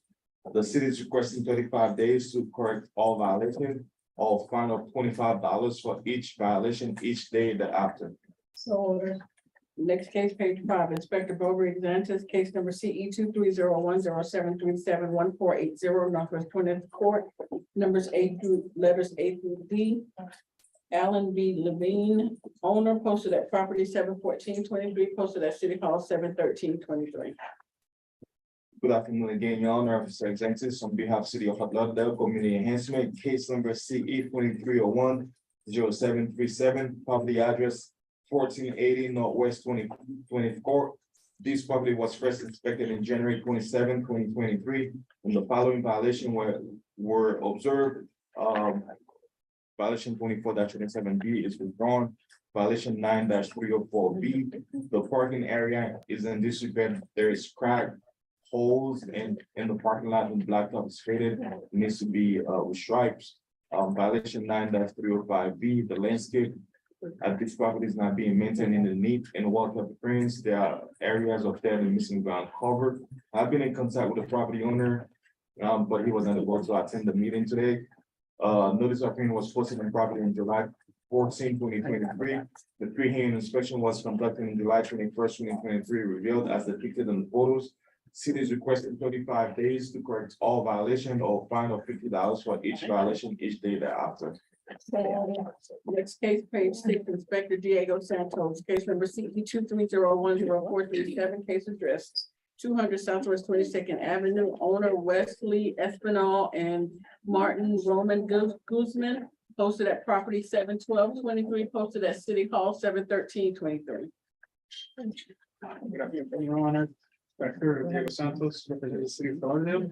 The city is requesting 35 days to correct all violations. or fine of $25 for each violation each day thereafter. So ordered. Next case, page 5, Inspector Bovary Xantis, case number CE 230107371480, Northwest 20th Court, numbers letters A through D. Alan B. Levine, owner, posted at property 71423, posted at City Hall 71323. Good afternoon again, Your Honor, Officer Executive, on behalf of City of Fort Lauderdale Community Enhancement, case number CE 23010737, property address 1480 Northwest 2024. This property was first inspected in January 27, 2023, and the following violation were observed. Violation 24-27B is withdrawn. Violation 9-304B, the parking area is in disrepair. There is crack, holes in the parking lot, and blacktop is faded. It needs to be with stripes. Violation 9-305B, the landscape at this property is not being maintained in the neat and well-kept appearance. There are areas of dead and missing ground covered. I've been in contact with the property owner, but he wasn't able to attend the meeting today. Notice of hearing was posted on property on July 14, 2023. The pre-hearing inspection was conducted on July 21st, 2023, revealed as depicted in the photos. City is requesting 35 days to correct all violations or fine of $50 for each violation each day thereafter. Next case, page 6, Inspector Diego Santos, case number CE 23010437, case address 200 Southwest 22nd Avenue, owner Wesley Espinal and Martin Roman Guzman, posted at property 71223, posted at City Hall 71323. Good afternoon, Your Honor. Inspector Diego Santos, representing the City of Lauderdale,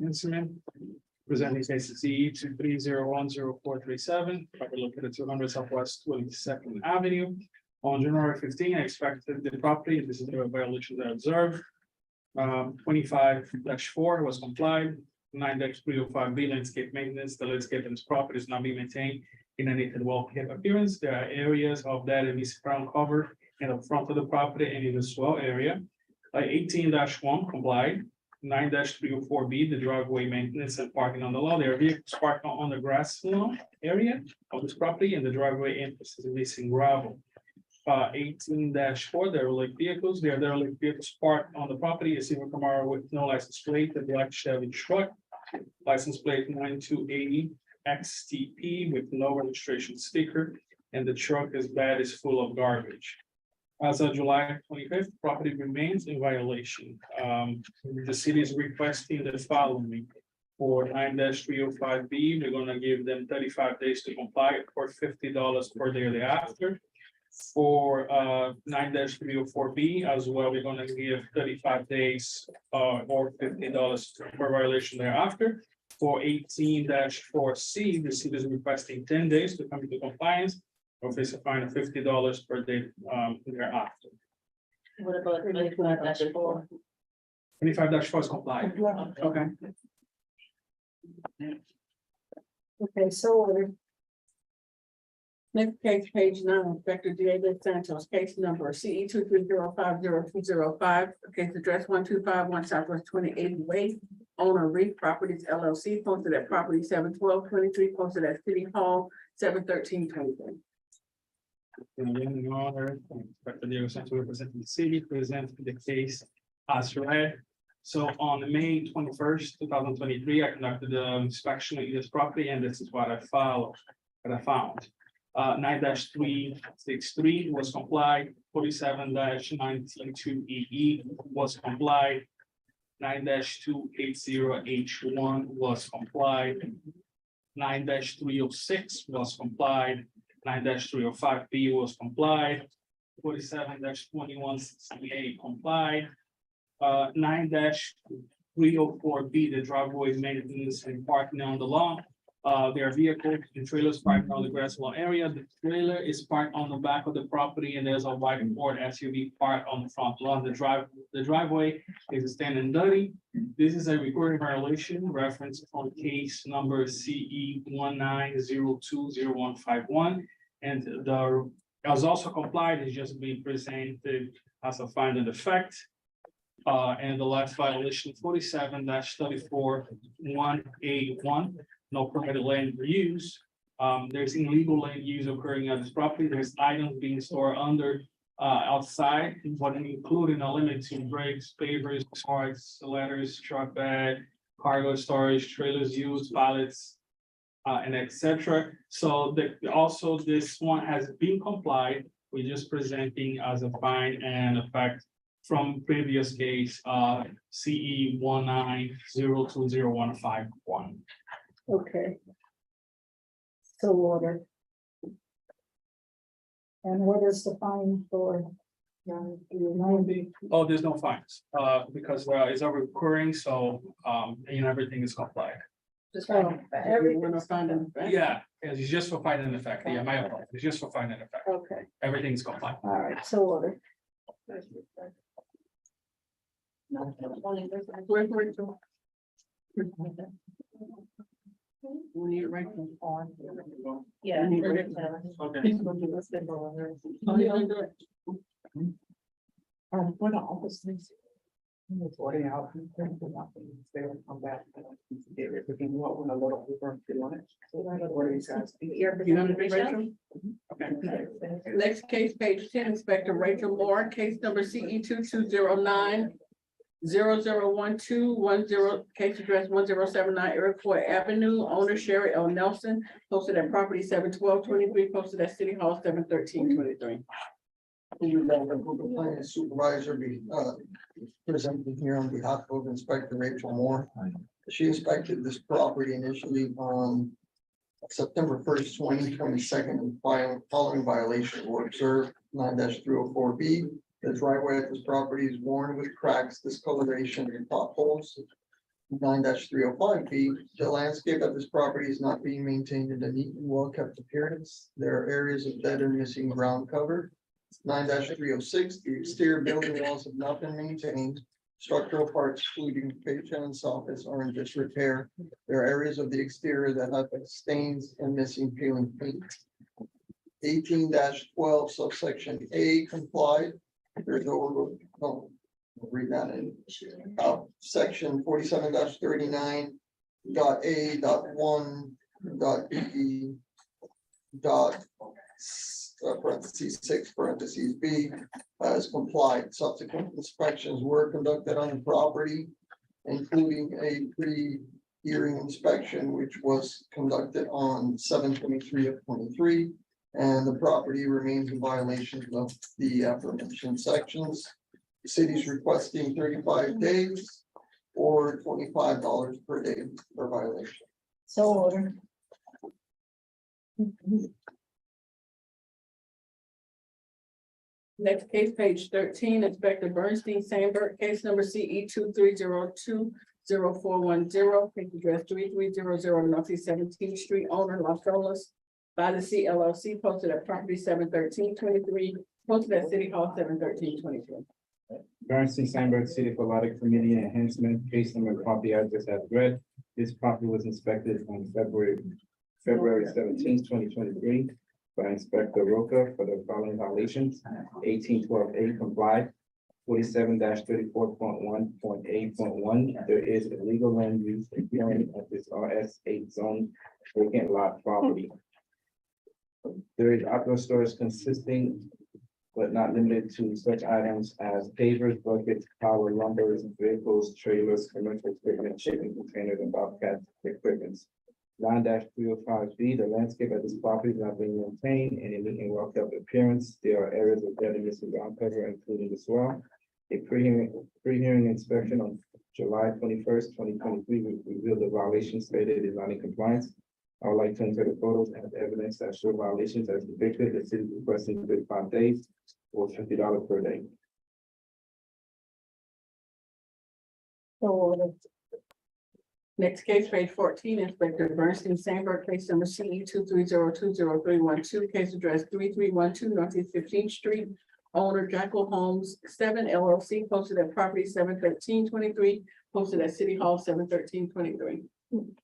instrument presenting case CE 23010437, property located 200 Southwest 22nd Avenue. On January 15, I expected the property, and this is the violation that I observed. 25-4 was complied. 9-305B landscape maintenance. The landscape in this property is not being maintained in a neat and well-kept appearance. There are areas of that and missing ground cover in the front of the property and in the swell area. 18-1 complied. 9-304B, the driveway maintenance and parking on the lawn. There are vehicles parked on the grass lawn area of this property, and the driveway entrance is missing gravel. 18-4, derelict vehicles. There are derelict vehicles parked on the property. A silver Camaro with no license plate, a black Chevy truck, license plate 9280 XTP with no registration sticker, and the truck is bad, is full of garbage. As of July 25th, property remains in violation. The city is requesting the following. For 9-305B, we're gonna give them 35 days to comply for $50 per day thereafter. For 9-304B as well, we're gonna give 35 days or $50 per violation thereafter. For 18-4C, the city is requesting 10 days to come into compliance or face a fine of $50 per day thereafter. What about 25-4? 25-4 is compliant. Okay. Okay, so ordered. Next case, page 9, Inspector Diego Santos, case number CE 230500205, case address 1251 Southwest 28th Way, owner Reef Properties LLC, posted at property 71223, posted at City Hall 71323. Your Honor, Inspector Diego Santos representing the city, present the case as read. So on May 21st, 2023, I conducted the inspection of this property, and this is what I found. 9-363 was complied, 47-192EE was complied, 9-280H1 was complied, 9-306 was complied, 9-305B was complied, 47-2168 complied, 9-304B, the driveway maintenance and parking on the lawn. There are vehicles and trailers parked on the grass lawn area. The trailer is parked on the back of the property, and there's a white Ford SUV parked on the front lawn. The driveway is standing dirty. This is a recorded violation reference on case number CE 19020151. And the as also complied is just being presented as a finding of fact. And the last violation 47-34181. No permitted land use. There's illegal land use occurring at this property. There's items being stored under outside, but including a limit to brakes, pavers, parts, letters, truck bed, cargo storage, trailers used, pallets, and etc. So also this one has been complied. We're just presenting as a fine and effect from previous case, CE 190201551. Okay. So order. And what is the fine for? Oh, there's no fines, because it's a recurring, so, everything is complied. Yeah, it's just for finding the fact. Yeah, my apologies. It's just for finding the fact. Okay, Everything's compliant. all right, so order. We need Rachel. Yeah. What office things? Sorting out. They will come back. What when a little over lunch. So I don't know where these guys. You know the Rachel? Okay. Next case, page 10, Inspector Rachel Moore, case number CE 2209-001210, case address 1079 Iroquois Avenue, owner Sherry L. Nelson, posted at property 71223, posted at City Hall 71323. Planning Supervisor be presented here on behalf of Inspector Rachel Moore. She inspected this property initially on September 1st, 2022, and following violation were observed 9-304B. The driveway at this property is worn with cracks, discoloration, and potholes. 9-305B, the landscape at this property is not being maintained in a neat and well-kept appearance. There are areas of dead or missing ground cover. 9-306, the exterior building walls have not been maintained. Structural parts, including page and soffits, are in disrepair. There are areas of the exterior that have stains and missing peeling paint. 18-12 subsection A complied. There's no, I'll read that in. Section 47-39.A.1.B. Parentheses 6 parentheses B is complied. Subsequent inspections were conducted on the property, including a pre-hearing inspection, which was conducted on 7/23/23, and the property remains in violation of the aforementioned sections. The city's requesting 35 days or $25 per day for violation. So order. Next case, page 13, Inspector Bernstein Sandberg, case number CE 2302-0410, case address 3300 Northeast 17th Street, owner Las Olas by the C LLC, posted at property 71323, posted at City Hall 71323. Bernstein Sandberg City for Audit Committee Enhancement, case number property address as read. This property was inspected on February 17th, 2023. By Inspector Roca for the following violations: 1812A complied, 47-34.1.8.1. There is illegal land use appearing at this RS8 zone vacant lot property. There is outdoor storage consisting but not limited to such items as pavers, buckets, power, lumbers, vehicles, trailers, commercial equipment, shipping containers, and bobcat equipment. 9-305B, the landscape at this property is not being maintained and in neat and well-kept appearance. There are areas of dead and missing ground cover, including the swell. A pre-hearing inspection on July 21st, 2023 revealed the violation stated is not in compliance. I would like to enter the photos as evidence that show violations as depicted. The city is requesting 35 days or $50 per day. So order. Next case, page 14, Inspector Bernstein Sandberg, case number CE 23020312, case address 3312 Northeast 15th Street, owner Jackal Homes 7 LLC, posted at property 71323, posted at City Hall 71323.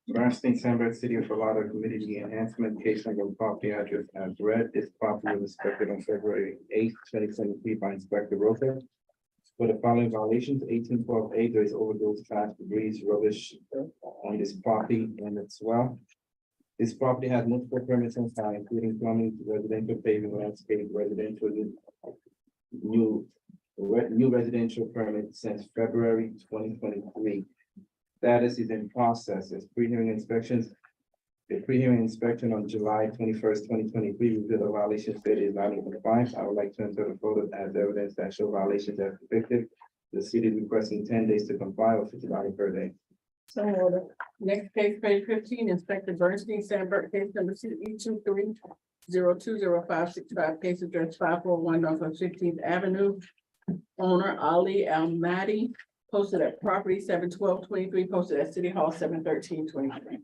Bernstein Sandberg City of Florida Community Enhancement, case number property address as read. This property was inspected on February 8th, 2023 by Inspector Roca. For the following violations: 1812A, there is overdose trash, debris, rubbish on this property and as well. This property has multiple permits on file, including plumbing, residential paving, landscape, residential new residential permit since February 2023. Status is in process as pre-hearing inspections. The pre-hearing inspection on July 21st, 2023 revealed a violation stated is not in compliance. I would like to enter the photos as evidence that show violations as depicted. The city is requesting 10 days to comply or $50 per day. So ordered. Next case, page 15, Inspector Bernstein Sandberg, case number CE 23020565, case address 541 Northwest 15th Avenue. Owner Ali Almaty, posted at property 71223, posted at City Hall 71323.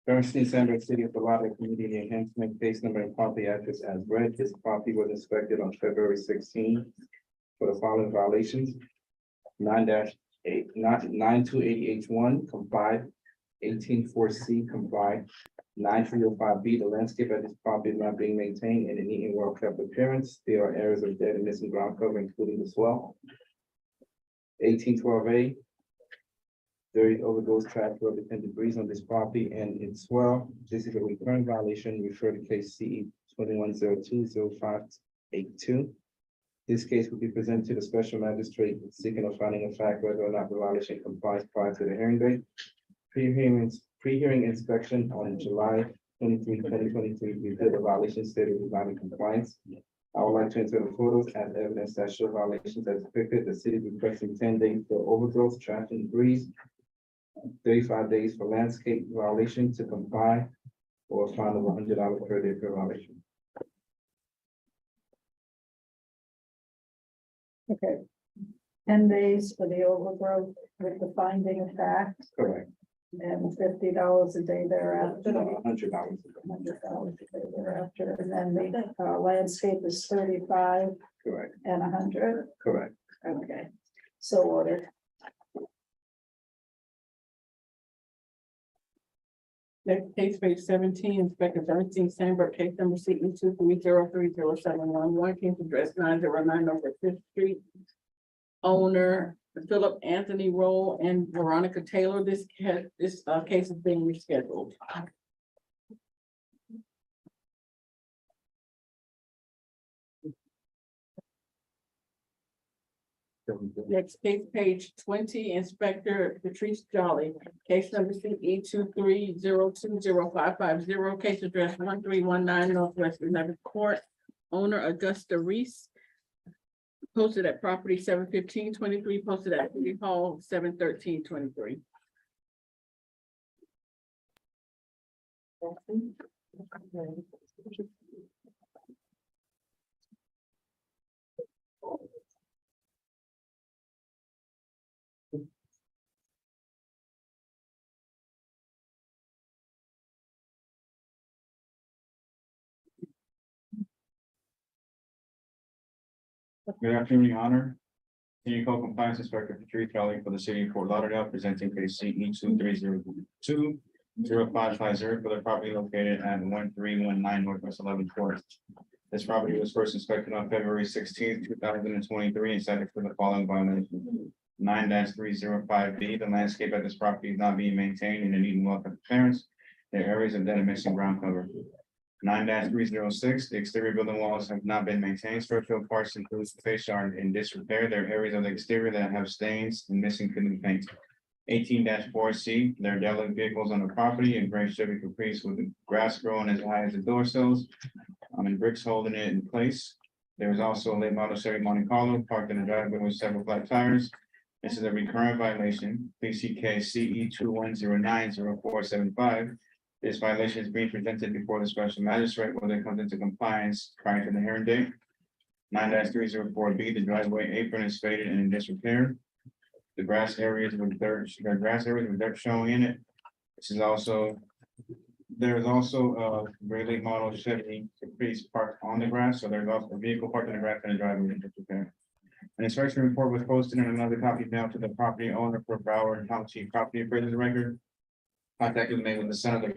Bernstein Sandberg City of Philadelphia Community Enhancement Case Number and Property Address as read. This property was inspected on February 16 for the following violations: 9-9280H1 complied, 184C complied, 9305B, the landscape at this property is not being maintained in a neat and well kept appearance. There are areas of dead and missing ground cover, including the swell. 1812A, there is overdose trash rubbish and debris on this property and its swell. This is a recurring violation. Refer to case CE 21020582. This case will be presented to the special magistrate seeking a finding of fact whether or not the violation complies prior to the hearing date. Pre-hearing inspection on July 23, 2023 revealed the violation stated was not in compliance. I would like to enter the photos as evidence that show violations as depicted. The city is requesting 10 days for overgrowth, trash and debris, 35 days for landscape violation to comply, or a fine of $100 per day per violation. Okay. 10 days for the overgrowth with the finding of fact Correct. and $50 a day thereafter. $100. $100 a day thereafter, and then the landscape is 35 Correct. and 100. Correct. Okay, so ordered. Next case, page 17, Inspector Bernstein Sandberg, case number CE 23030711, case address 909 North 5th Street. Owner Philip Anthony Roll and Veronica Taylor. This case is being rescheduled. Next case, page 20, Inspector Patrice Jolly, case number CE 23020550, case address 1319 Northwest 11th Court. Owner Augusta Reese, posted at property 71523, posted at City Hall 71323. Good afternoon, Your Honor. City Code Compliance Inspector Patrice Kelly for the city of Fort Lauderdale, presenting case CE 23020550 for the property located at 1319 Northwest 11th Court. This property was first inspected on February 16th, 2023, and cited for the following violation: 9-305B, the landscape at this property is not being maintained in a neat and well kept appearance. There are areas of dead and missing ground cover. 9-306, the exterior building walls have not been maintained. Structural parts including the fascia are in disrepair. There are areas of the exterior that have stains and missing fitting paint. 18-4C, there are derelict vehicles on the property, a gray Chevy Caprice with the grass growing as high as the door sills, and bricks holding it in place. There is also a late model Chevy Monte Carlo parked in the driveway with several flat tires. This is a recurrent violation. Please see case CE 21090475. This violation is being presented before the special magistrate when it comes into compliance prior to the hearing date. 9-304B, the driveway apron is faded and in disrepair. The grass areas with dirt, showing in it. There is also a very late model Chevy Caprice parked on the grass, so there's also a vehicle parked in the grass and a driveway in disrepair. An inspection report was posted and another copy mailed to the property owner for Broward County Property Appraiser's record. Contact was made with the son of the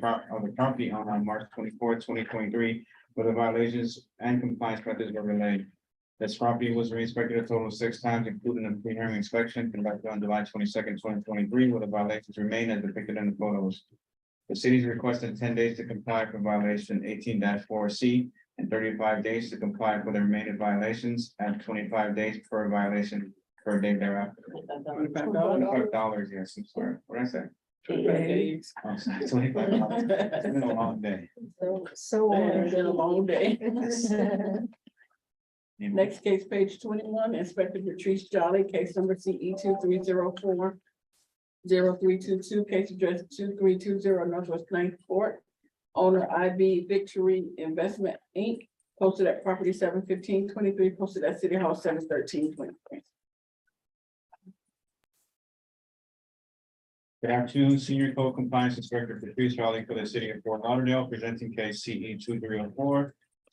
property owner on March 24th, 2023, where the violations and compliance methods were relayed. This property was re-inspected a total of 6 times, including a pre-hearing inspection conducted on July 22nd, 2023, where the violations remain as depicted in the photos. The city is requesting 10 days to comply for violation 18-4C and 35 days to comply for the remaining violations and 25 days per violation per day thereafter. $25, yes, I'm sorry. What did I say? Oh, sorry, $25. It's been a long day. So it's been a long day. Amen. Next case, page 21, Inspector Patrice Jolly, case number CE 2304-0322, case address 2320 Northwest 9th Court. Owner IB Victory Investment, Inc., posted at property 71523, posted at City Hall 71323. Good afternoon, Senior Code Compliance Inspector Patrice Raleigh for the city of Fort Lauderdale, presenting case CE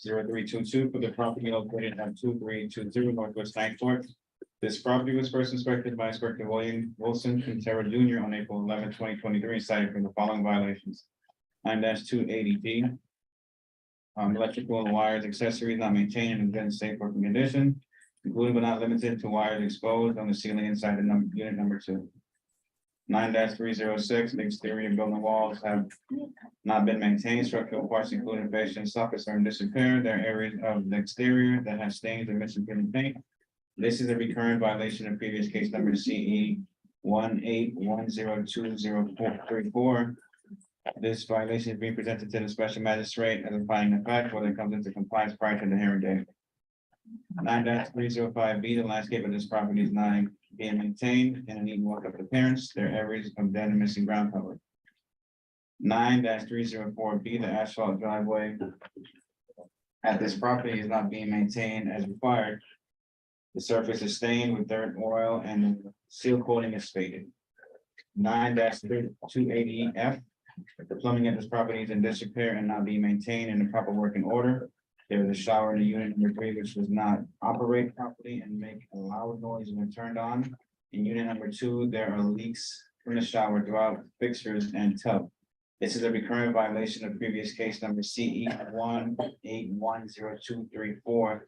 2304-0322 for the property located at 2320 Northwest 9th Court. This property was first inspected by Inspector William Wilson Quintero Jr. on April 11, 2023, cited for the following violations. 9-280D. Electrical and wires accessories not maintained in good safe working condition, including but not limited to wires exposed on the ceiling inside the unit number 2. 9-306, the exterior building walls have not been maintained. Structural parts including fascia sockets are in disrepair. There are areas of the exterior that have stains or missing paint. This is a recurrent violation of previous case number CE 181020434. This violation is being presented to the special magistrate as a finding of fact, whether it comes into compliance prior to the hearing date. 9-305B, the landscape of this property is not being maintained and a neat walk-up appearance. There are areas of dead and missing ground cover. 9-304B, the asphalt driveway at this property is not being maintained as required. The surface is stained with dirt, oil, and the seal coating is faded. 9-280F, the plumbing at this property is in disrepair and not being maintained in the proper working order. There is a shower in the unit number 3, which does not operate properly and make a loud noise when turned on. In unit number 2, there are leaks from the shower throughout fixtures and tub. This is a recurrent violation of previous case number CE 1810234.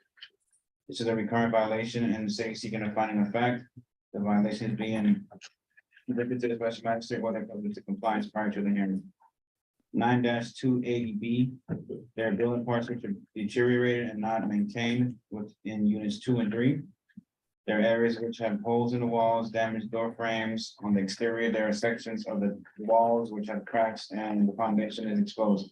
This is a recurrent violation and the city seeking a finding of fact. The violation is being delivered to the special magistrate whether it comes into compliance prior to the hearing. 9-280B, there are building parts which are deteriorated and not maintained within units 2 and 3. There are areas which have holes in the walls, damaged door frames. On the exterior, there are sections of the walls which have cracks and the foundation is exposed.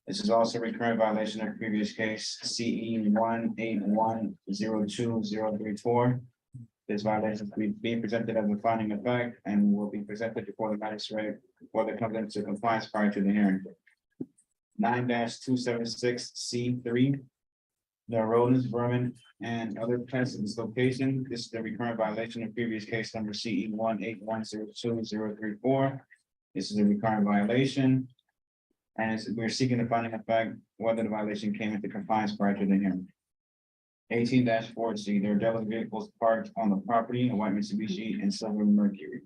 This is also a recurrent violation of previous case CE 1810234. This violation is being presented as a finding of fact and will be presented before the magistrate whether it comes into compliance prior to the hearing. 9-276C3. There are rodents, vermin, and other pests in this location. This is a recurrent violation of previous case number CE 1810234. This is a recurrent violation. And we're seeking a finding of fact whether the violation came into compliance prior to the hearing. 18-4C, there are dealer vehicles parked on the property, a white Mitsubishi and silver Mercury.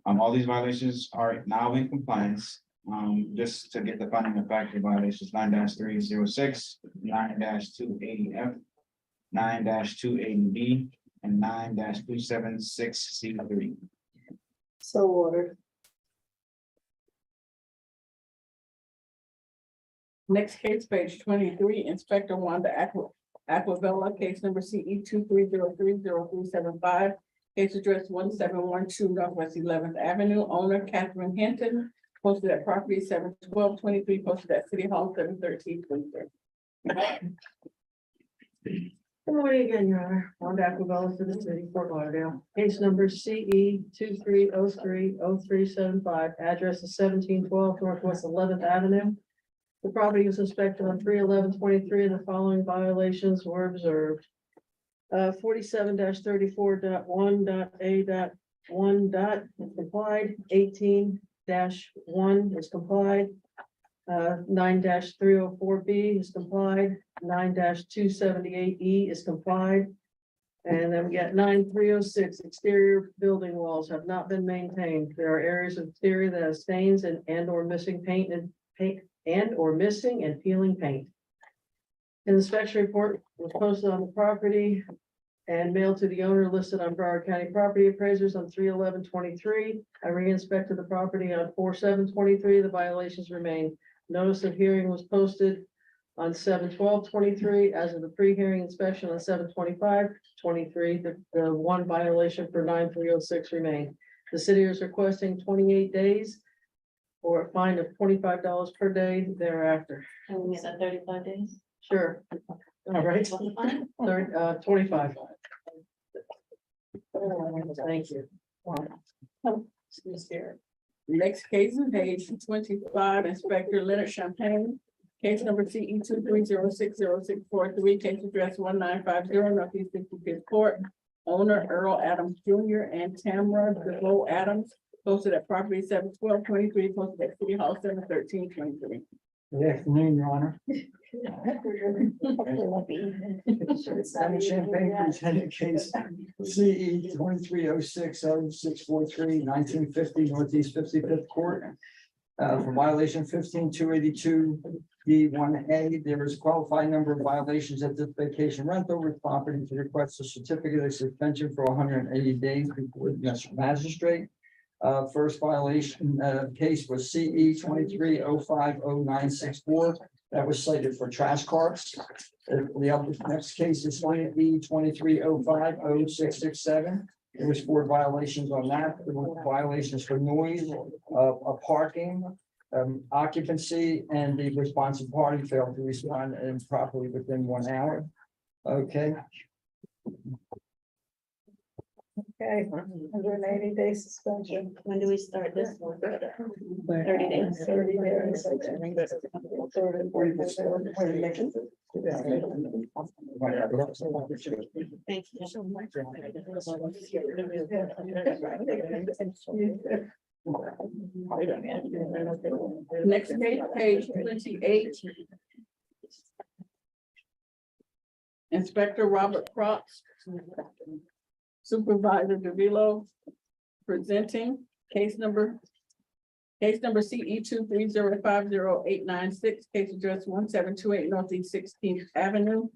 All these violations are now in compliance. Just to get the finding of fact, the violations 9-306, 9-280F, 9-280B, and 9-276C3. So ordered. Next case, page 23, Inspector Wanda Aquavella, case number CE 23030375. Case address 1712 Northwest 11th Avenue, owner Catherine Hinton, posted at property 71223, posted at City Hall 71323. Good morning again, Your Honor. Wanda Aquavella for the city of Fort Lauderdale. Case number CE 23030375, address is 1712 Northwest 11th Avenue. The property was inspected on 3/11/23 and the following violations were observed. 47-34.1.A.1. is complied, 18-1 is complied. 9-304B is complied, 9-278E is complied. And then we got 9-306, exterior building walls have not been maintained. There are areas of exterior that have stains and or missing paint or missing and peeling paint. An inspection report was posted on the property and mailed to the owner listed on Broward County Property Appraisers on 3/11/23. I re-inspected the property on 4/7/23. The violations remain. Notice of hearing was posted on 7/12/23. As of the pre-hearing inspection on 7/25/23, the one violation for 9/3/06 remained. The city is requesting 28 days or a fine of $25 per day thereafter. And we said 35 days. Sure. All right. 25. Thank you. Next case, page 25, Inspector Leonard Champagne. Case number CE 2306063, case address 1950 Northeast 65th Court. Owner Earl Adams Jr. and Tamara DeVoe Adams, posted at property 7/12/23, posted at City Hall 7/13/23. Good afternoon, Your Honor. Leonard Champagne presented case CE 23060643, 1950 Northeast 55th Court. For violation 15282D1A, there is a qualified number of violations at this vacation rental with property to request a certificate of suspension for 180 days before the magistrate. First violation case was CE 23050964. That was cited for trash carts. The next case is CE 23050667. There was 4 violations on that. There were violations for noise, parking, occupancy, and the responsive party failed to respond improperly within 1 hour. Okay. Okay, 180-day suspension. When do we start this one? 30 days. 30 days. Thank you so much. Next case, page 28. Inspector Robert Cross. Supervisor DeVilo presenting case number CE 230508996, case address 1728 Northeast 16th Avenue.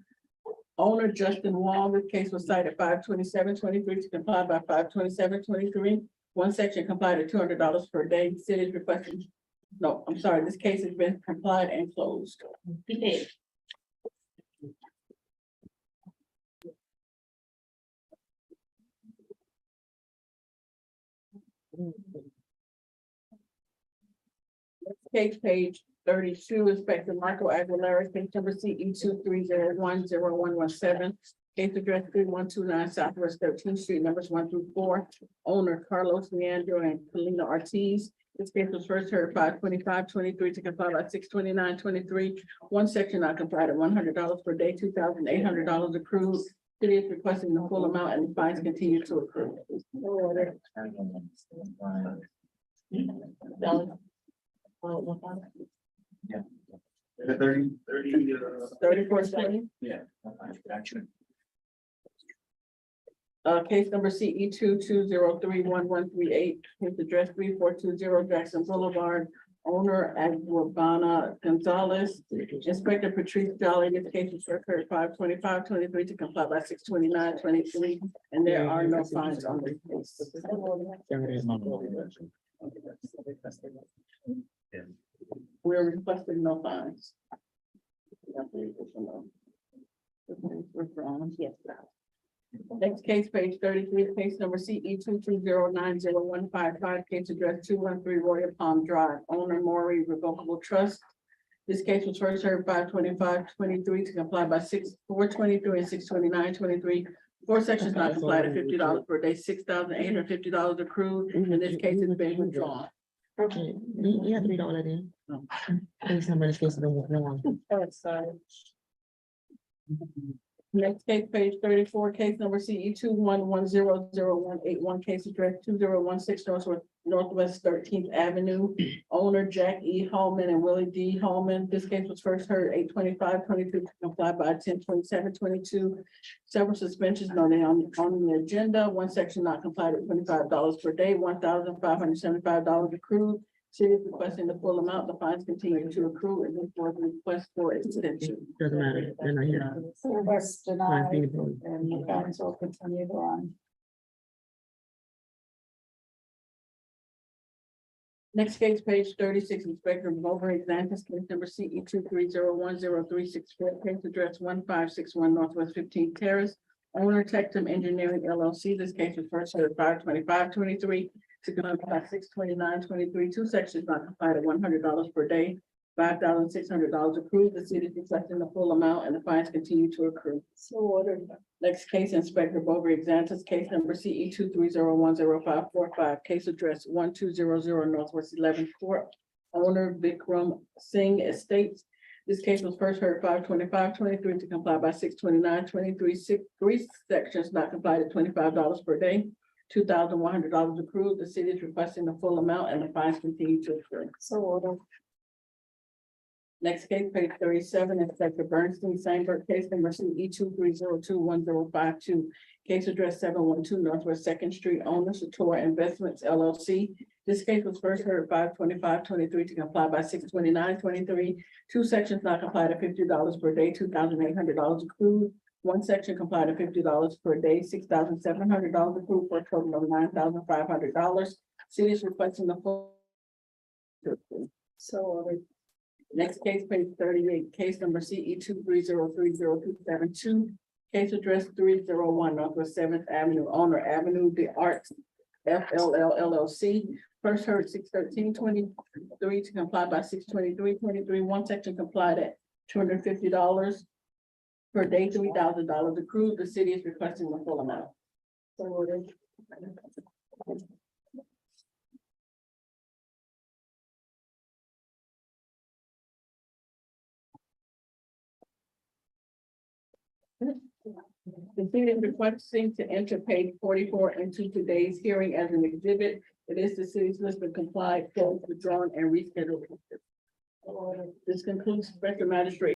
Owner Justin Wall. This case was cited 5/27/23 to comply by 5/27/23. One section complied at $200 per day. City is requesting. No, I'm sorry. This case has been complied and closed. He paid. Case page 32, Inspector Michael Aguilera, case number CE 230101117. Case address 3129 Southwest 13th Street, numbers 1 through 4. Owner Carlos Leandro and Kalina Ortiz. This case was first heard 5/25/23 to comply by 6/29/23. One section not complied at $100 per day, $2,800 accrued. City is requesting the full amount and the fines continue to accrue. Yeah. 3420. Yeah. Case number CE 220311138, case address 3420 Jackson Boulevard. Owner Aguabana Gonzalez. Inspector Patrice Jolly. This case was occurred 5/25/23 to comply by 6/29/23, and there are no fines on this case. We're requesting no fines. Yes. Next case, page 33, case number CE 220901555, case address 213 Royal Palm Drive, owner Maury Revocable Trust. This case was first heard 5/25/23 to comply by 6/4/23 and 6/29/23. 4 sections not complied at $50 per day, $6,850 accrued, and this case has been withdrawn. Okay, you have to read all that in. Case number, this case is the one. Oh, sorry. Next case, page 34, case number CE 211000181, case address 2016 Northwest 13th Avenue. Owner Jack E. Hallman and Willie D. Hallman. This case was first heard 8/25/22 to comply by 10/27/22. Several suspensions noted on the agenda. One section not complied at $25 per day, $1,575 accrued. City is requesting the full amount. The fines continue to accrue and therefore the request for extension. Doesn't matter, they're not here. Request Fine, denied, fee approved. and the fines will continue on. Next case, page 36, Inspector Bover examines case number CE 2301036 case address 1561 Northwest 15th Terrace. Owner Tectum Engineering LLC. This case was first heard 5/25/23 to comply 6/29/23. Two sections not complied at $100 per day, $5,600 approved. The city is requesting the full amount and the fines continue to accrue. So ordered. Next case, Inspector Bover examines case number CE 2301055 case address 1200 Northwest 11th Court. Owner Vikram Singh Estates. This case was first heard 5/25/23 to comply by 6/29/23. Three sections not complied at $25 per day, $2,100 approved. The city is requesting the full amount and the fines continue to accrue. So ordered. Next case, page 37, Inspector Bernstein, Sandberg, case number CE 230211052. Case address 712 Northwest Second Street, owner Satora Investments LLC. This case was first heard 5/25/23 to comply by 6/29/23. Two sections not complied at $50 per day, $2,800 accrued. One section complied at $50 per day, $6,700 approved for a total of $9,500. City is requesting the full. So ordered. Next case, page 38, case number CE 230302272. Case address 301 Northwest 7th Avenue, owner Avenue de Arts FLL LLC. First heard 6/13/23 to comply by 6/23/23. One section complied at $250 per day, $3,000 accrued. The city is requesting the full amount. So ordered. The city is requesting to enter page 44 into today's hearing as an exhibit. It is the city's list of complied, closed, withdrawn, and rescheduled. This concludes Special Magistrate